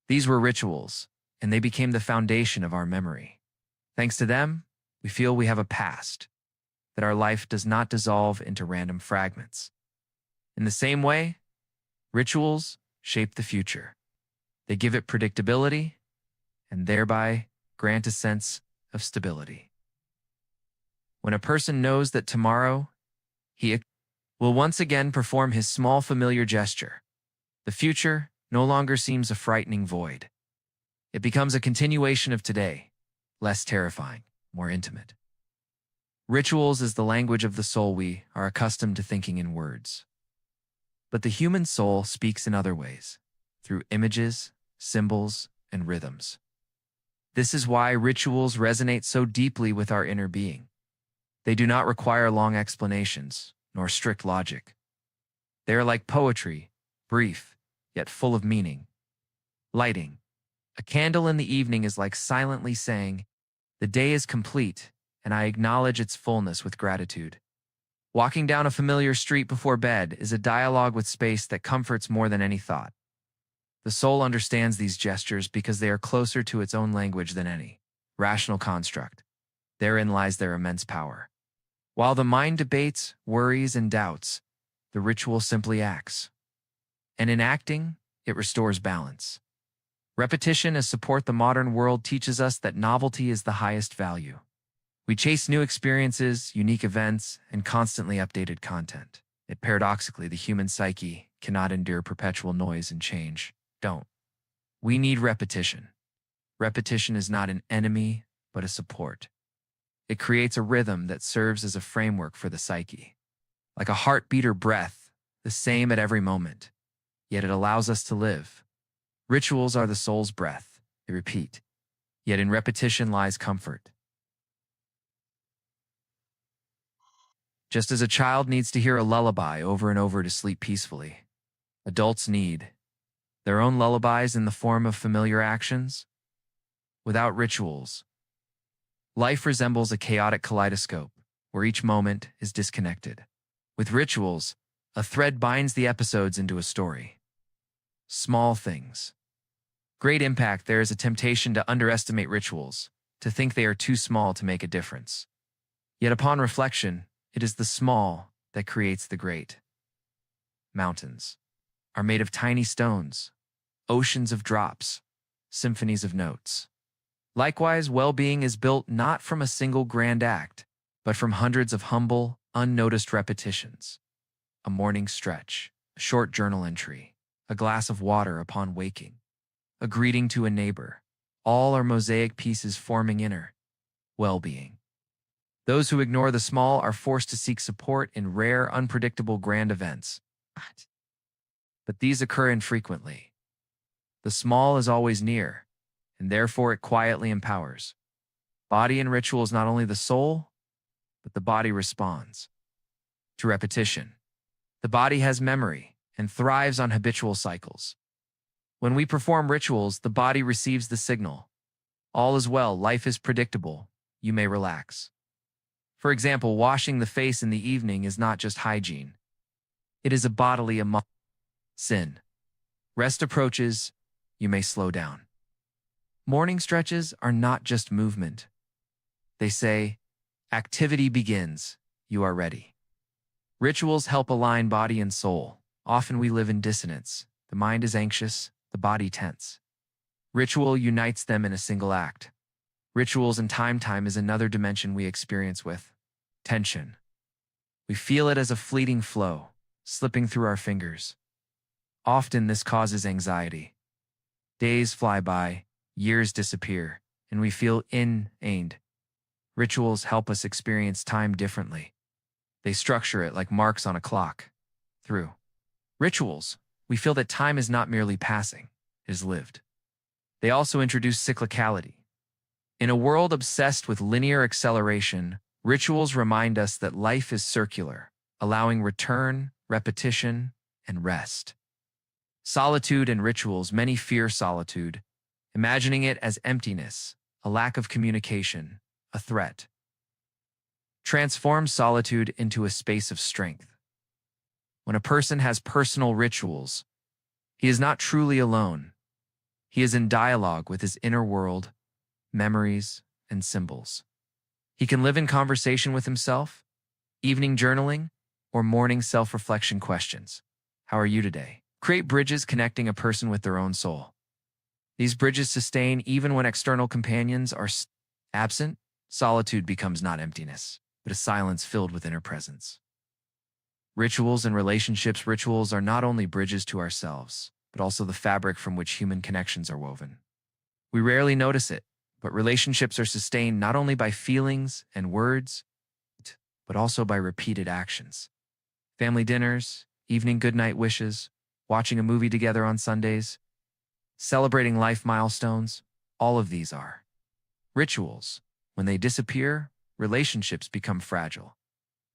These were rituals, and they became the foundation of our memory. Thanks to them, we feel we have a past, that our life does not dissolve into random fragments. In the same way, rituals shape the future. They give it predictability and thereby grant a sense of stability. When a person knows that tomorrow he will once again perform his small familiar gesture, the future no longer seems a frightening void. It becomes a continuation of today, less terrifying, more intimate. Rituals is the language of the soul. We are accustomed to thinking in words. But the human soul speaks in other ways, through images, symbols, and rhythms. This is why rituals resonate so deeply with our inner being. They do not require long explanations, nor strict logic. They are like poetry, brief, yet full of meaning. Lighting a candle in the evening is like silently saying, "The day is complete, and I acknowledge its fullness with gratitude." Walking down a familiar street before bed is a dialogue with space that comforts more than any thought. The soul understands these gestures because they are closer to its own language than any rational construct. Therein lies their immense power. While the mind debates, worries, and doubts, the ritual simply acts. And in acting, it restores balance. Repetition as support the modern world teaches us that novelty is the highest value. We chase new experiences, unique events, and constantly updated content. Yet paradoxically, the human psyche cannot endure perpetual noise and change. Don't. We need repetition. Repetition is not an enemy, but a support. It creates a rhythm that serves as a framework for the psyche. Like a heartbeat or breath, the same at every moment. Yet it allows us to live. Rituals are the soul's breath. They repeat. Yet in repetition lies comfort. Just as a child needs to hear a lullaby over and over to sleep peacefully, adults need their own lullabies in the form of familiar actions. Without rituals, life resembles a chaotic kaleidoscope where each moment is disconnected. With rituals, a thread binds the episodes into a story. Small things. Great impact. There is a temptation to underestimate rituals, to think they are too small to make a difference. Yet upon reflection, it is the small that creates the great. Mountains are made of tiny stones, oceans of drops, symphonies of notes. Likewise, well-being is built not from a single grand act, but from hundreds of humble, unnoticed repetitions. A morning stretch, a short journal entry, a glass of water upon waking, a greeting to a neighbor. All are mosaic pieces forming inner well-being. Those who ignore the small are forced to seek support in rare, unpredictable grand events. But these occur infrequently. The small is always near, and therefore it quietly empowers. Body and ritual is not only the soul, but the body responds to repetition. The body has memory and thrives on habitual cycles. When we perform rituals, the body receives the signal. All is well, life is predictable, you may relax. For example, washing the face in the evening is not just hygiene. It is a bodily sin. Rest approaches, you may slow down. Morning stretches are not just movement. They say, activity begins, you are ready. Rituals help align body and soul. Often we live in dissonance. The mind is anxious, the body tense. Ritual unites them in a single act. Rituals and time is another dimension we experience with tension. We feel it as a fleeting flow, slipping through our fingers. Often this causes anxiety. Days fly by, years disappear, and we feel inaned. Rituals help us experience time differently. They structure it like marks on a clock. Through rituals, we feel that time is not merely passing, it is lived. They also introduce cyclicality. In a world obsessed with linear acceleration, rituals remind us that life is circular, allowing return, repetition, and rest. Solitude and rituals, many fear solitude, imagining it as emptiness, a lack of communication, a threat. Transform solitude into a space of strength. When a person has personal rituals, he is not truly alone. He is in dialogue with his inner world, memories, and symbols. He can live in conversation with himself, evening journaling, or morning self-reflection questions. How are you today? Create bridges connecting a person with their own soul. These bridges sustain even when external companions are absent. Solitude becomes not emptiness, but a silence filled with inner presence. Rituals and relationships. Rituals are not only bridges to ourselves, but also the fabric from which human connections are woven. We rarely notice it, but relationships are sustained not only by feelings and words, but also by repeated actions. Family dinners, evening goodnight wishes, watching a movie together on Sundays, celebrating life milestones, all of these are rituals. When they disappear, relationships become fragile.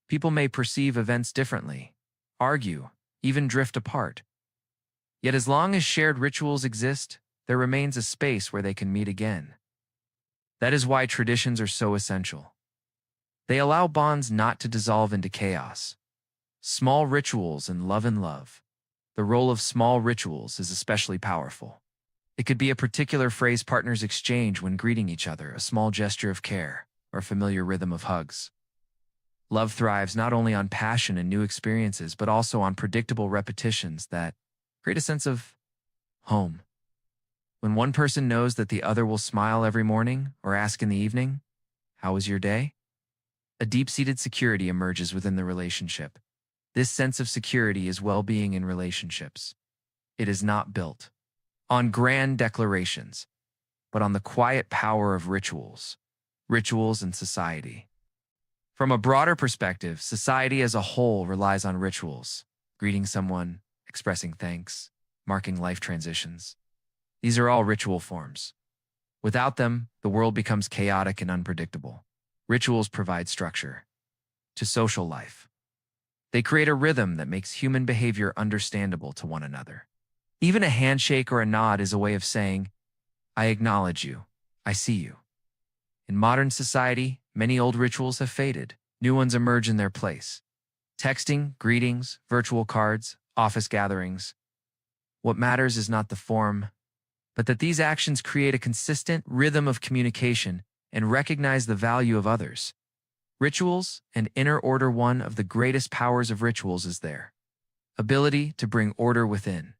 People may perceive events differently, argue, even drift apart. Yet as long as shared rituals exist, there remains a space where they can meet again. That is why traditions are so essential. They allow bonds not to dissolve into chaos. Small rituals and love. The role of small rituals is especially powerful. It could be a particular phrase partners exchange when greeting each other, a small gesture of care, or a familiar rhythm of hugs. Love thrives not only on passion and new experiences, but also on predictable repetitions that create a sense of home. When one person knows that the other will smile every morning or ask in the evening, "How was your day?" a deep-seated security emerges within the relationship. This sense of security is well-being in relationships. It is not built on grand declarations, but on the quiet power of rituals and society. From a broader perspective, society as a whole relies on rituals, greeting someone, expressing thanks, marking life transitions. These are all ritual forms. Without them, the world becomes chaotic and unpredictable. Rituals provide structure to social life. They create a rhythm that makes human behavior understandable to one another. Even a handshake or a nod is a way of saying, "I acknowledge you, I see you." In modern society, many old rituals have faded. New ones emerge in their place. Texting, greetings, virtual cards, office gatherings. What matters is not the form, but that these actions create a consistent rhythm of communication and recognize the value of others. Rituals and inner order. One of the greatest powers of rituals is their ability to bring order within.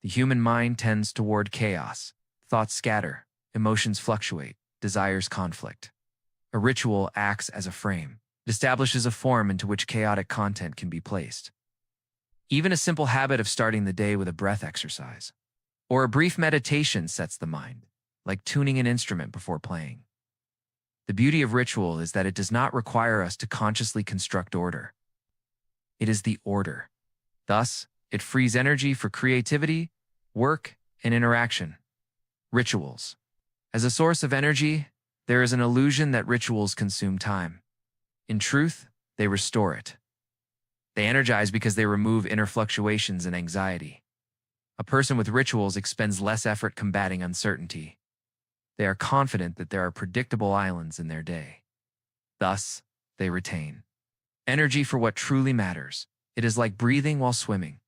The human mind tends toward chaos. Thoughts scatter, emotions fluctuate, desires conflict. A ritual acts as a frame. It establishes a form into which chaotic content can be placed. Even a simple habit of starting the day with a breath exercise or a brief meditation sets the mind, like tuning an instrument before playing. The beauty of ritual is that it does not require us to consciously construct order. It is the order. Thus, it frees energy for creativity, work, and interaction. Rituals. As a source of energy, there is an illusion that rituals consume time. In truth, they restore it. They energize because they remove inner fluctuations and anxiety. A person with rituals expends less effort combating uncertainty. They are confident that there are predictable islands in their day. Thus, they retain energy for what truly matters. It is like breathing while swimming.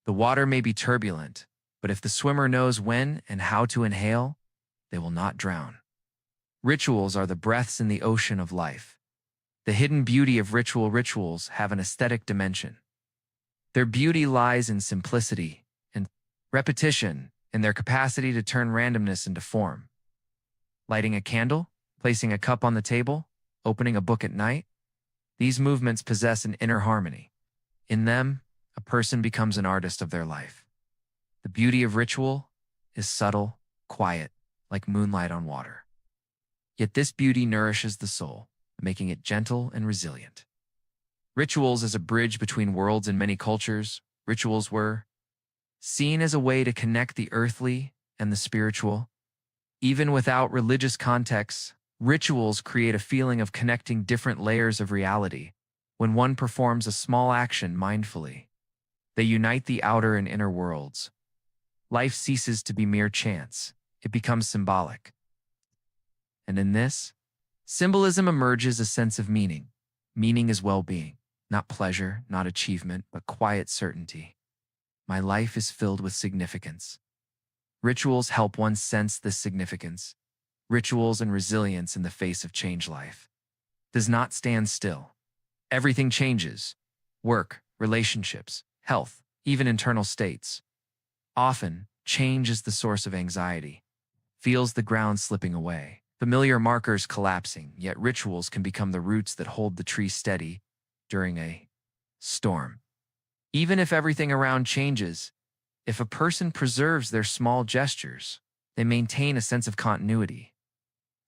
The water may be turbulent, but if the swimmer knows when and how to inhale, they will not drown. Rituals are the breaths in the ocean of life. The hidden beauty of rituals have an aesthetic dimension. Their beauty lies in simplicity and repetition, in their capacity to turn randomness into form. Lighting a candle, placing a cup on the table, opening a book at night, these movements possess an inner harmony. In them, a person becomes an artist of their life. The beauty of ritual is subtle, quiet, like moonlight on water. Yet this beauty nourishes the soul, making it gentle and resilient. Rituals as a bridge between worlds in many cultures, rituals were seen as a way to connect the earthly and the spiritual. Even without religious contexts, rituals create a feeling of connecting different layers of reality. When one performs a small action mindfully, they unite the outer and inner worlds. Life ceases to be mere chance. It becomes symbolic. And in this, symbolism emerges a sense of meaning. Meaning is well-being, not pleasure, not achievement, but quiet certainty. My life is filled with significance. Rituals help one sense this significance. Rituals and resilience in the face of change. Life does not stand still. Everything changes. Work, relationships, health, even internal states. Often, change is the source of anxiety. Feels the ground slipping away. Familiar markers collapsing, yet rituals can become the roots that hold the tree steady during a storm. Even if everything around changes, if a person preserves their small gestures, they maintain a sense of continuity.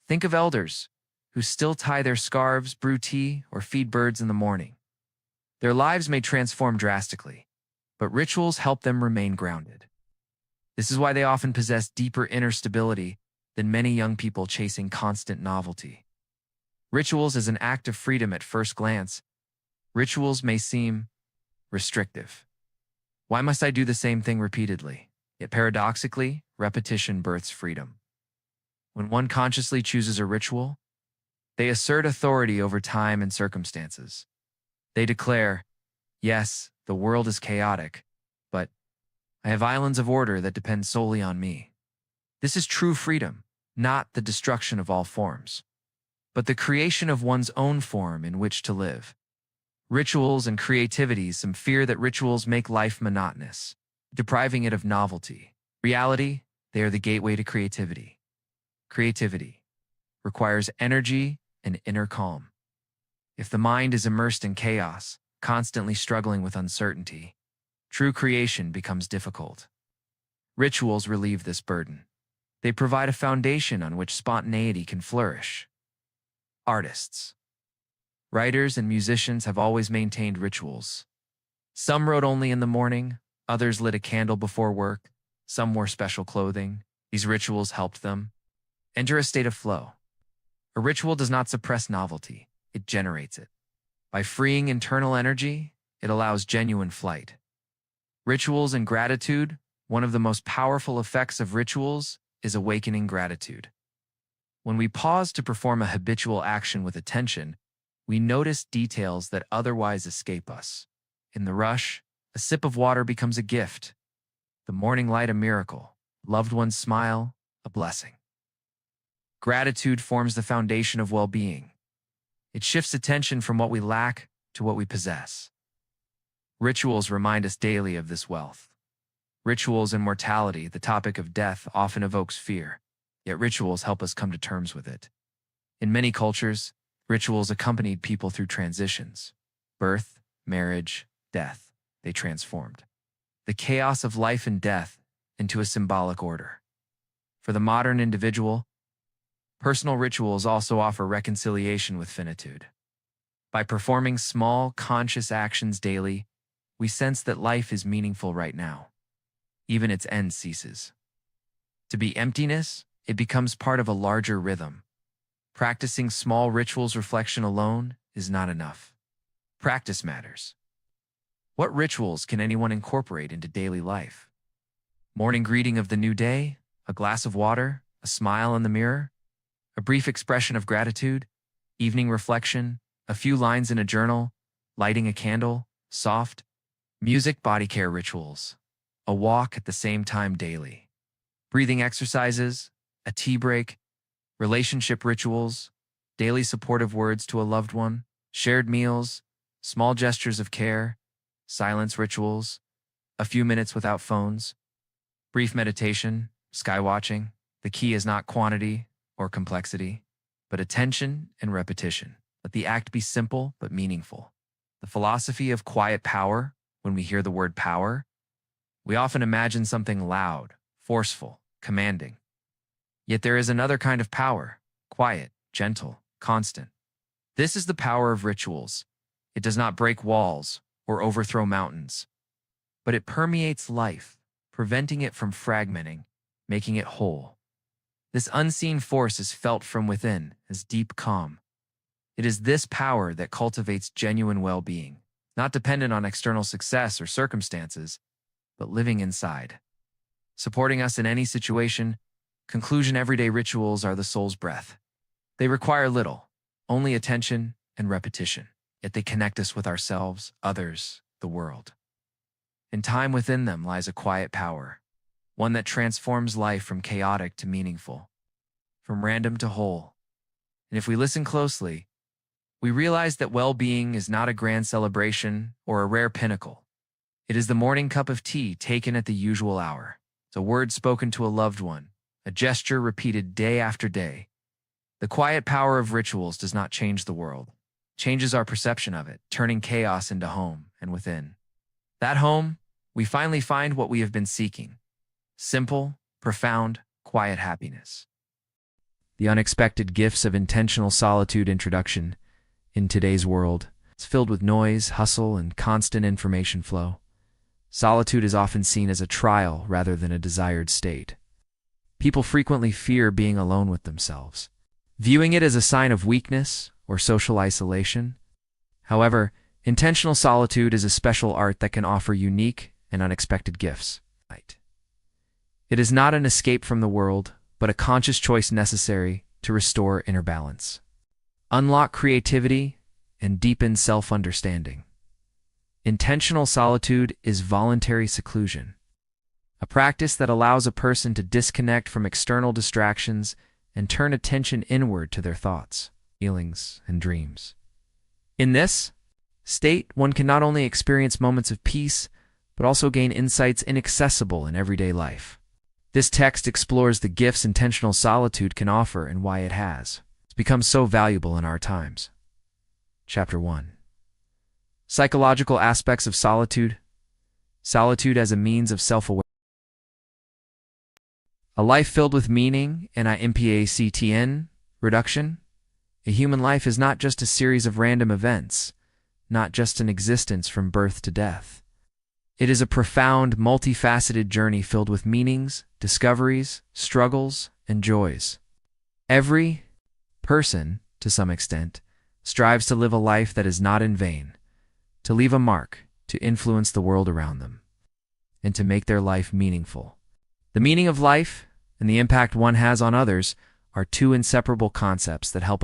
Think of elders who still tie their scarves, brew tea, or feed birds in the morning. Their lives may transform drastically, but rituals help them remain grounded. This is why they often possess deeper inner stability than many young people chasing constant novelty. Rituals as an act of freedom. At first glance, rituals may seem restrictive. Why must I do the same thing repeatedly? Yet paradoxically, repetition births freedom. When one consciously chooses a ritual, they assert authority over time and circumstances. They declare, yes, the world is chaotic, but I have islands of order that depend solely on me. This is true freedom, not the destruction of all forms, but the creation of one's own form in which to live. Rituals and creativity. Some fear that rituals make life monotonous, depriving it of novelty. Reality, they are the gateway to creativity. Creativity requires energy and inner calm. If the mind is immersed in chaos, constantly struggling with uncertainty, true creation becomes difficult. Rituals relieve this burden. They provide a foundation on which spontaneity can flourish. Artists, writers, and musicians have always maintained rituals. Some wrote only in the morning, others lit a candle before work, some wore special clothing. These rituals helped them enter a state of flow. A ritual does not suppress novelty, it generates it. By freeing internal energy, it allows genuine flight. Rituals and gratitude. One of the most powerful effects of rituals is awakening gratitude. When we pause to perform a habitual action with attention, we notice details that otherwise escape us. In the rush, a sip of water becomes a gift. The morning light, a miracle. Loved one's smile, a blessing. Gratitude forms the foundation of well-being. It shifts attention from what we lack to what we possess. Rituals remind us daily of this wealth. Rituals and mortality. The topic of death often evokes fear, yet rituals help us come to terms with it. In many cultures, rituals accompanied people through transitions. Birth, marriage, death. They transformed the chaos of life and death into a symbolic order. For the modern individual, Personal rituals also offer reconciliation with finitude. By performing small, conscious actions daily, we sense that life is meaningful right now. Even its end ceases. To be emptiness, it becomes part of a larger rhythm. Practicing small rituals reflection alone is not enough. Practice matters. What rituals can anyone incorporate into daily life? Morning greeting of the new day, a glass of water, a smile in the mirror, a brief expression of gratitude, evening reflection, a few lines in a journal, lighting a candle, soft, music, body care rituals, a walk at the same time daily, breathing exercises, a tea break, relationship rituals, daily supportive words to a loved one, shared meals, small gestures of care, silence rituals, a few minutes without phones, brief meditation, sky watching. The key is not quantity or complexity, but attention and repetition. Let the act be simple but meaningful. The philosophy of quiet power. When we hear the word power, we often imagine something loud, forceful, commanding. Yet there is another kind of power, quiet, gentle, constant. This is the power of rituals. It does not break walls or overthrow mountains, but it permeates life, preventing it from fragmenting, making it whole. This unseen force is felt from within as deep calm. It is this power that cultivates genuine well-being, not dependent on external success or circumstances, but living inside. Supporting us in any situation, conclusion everyday rituals are the soul's breath. They require little, only attention and repetition, yet they connect us with ourselves, others, the world. In time within them lies a quiet power, one that transforms life from chaotic to meaningful, from random to whole. And if we listen closely, we realize that well-being is not a grand celebration or a rare pinnacle. It is the morning cup of tea taken at the usual hour. It's a word spoken to a loved one, a gesture repeated day after day. The quiet power of rituals does not change the world. It changes our perception of it, turning chaos into home and within. That home, we finally find what we have been seeking. Simple, profound, quiet happiness. The unexpected gifts of intentional solitude introduction. In today's world, it's filled with noise, hustle, and constant information flow. Solitude is often seen as a trial rather than a desired state. People frequently fear being alone with themselves, viewing it as a sign of weakness or social isolation. However, intentional solitude is a special art that can offer unique and unexpected gifts. It is not an escape from the world, but a conscious choice necessary to restore inner balance, unlock creativity, and deepen self-understanding. Intentional solitude is voluntary seclusion, a practice that allows a person to disconnect from external distractions and turn attention inward to their thoughts, feelings, and dreams. In this state, one can not only experience moments of peace, but also gain insights inaccessible in everyday life. This text explores the gifts intentional solitude can offer and why it has become so valuable in our times. Chapter 1. Psychological aspects of solitude. Solitude as a means of self-awareness. A life filled with meaning and impactn reduction. A human life is not just a series of random events, not just an existence from birth to death. It is a profound, multifaceted journey filled with meanings, discoveries, struggles, and joys. Every person, to some extent, strives to live a life that is not in vain, to leave a mark, to influence the world around them, and to make their life meaningful. The meaning of life and the impact one has on others are two inseparable concepts that help us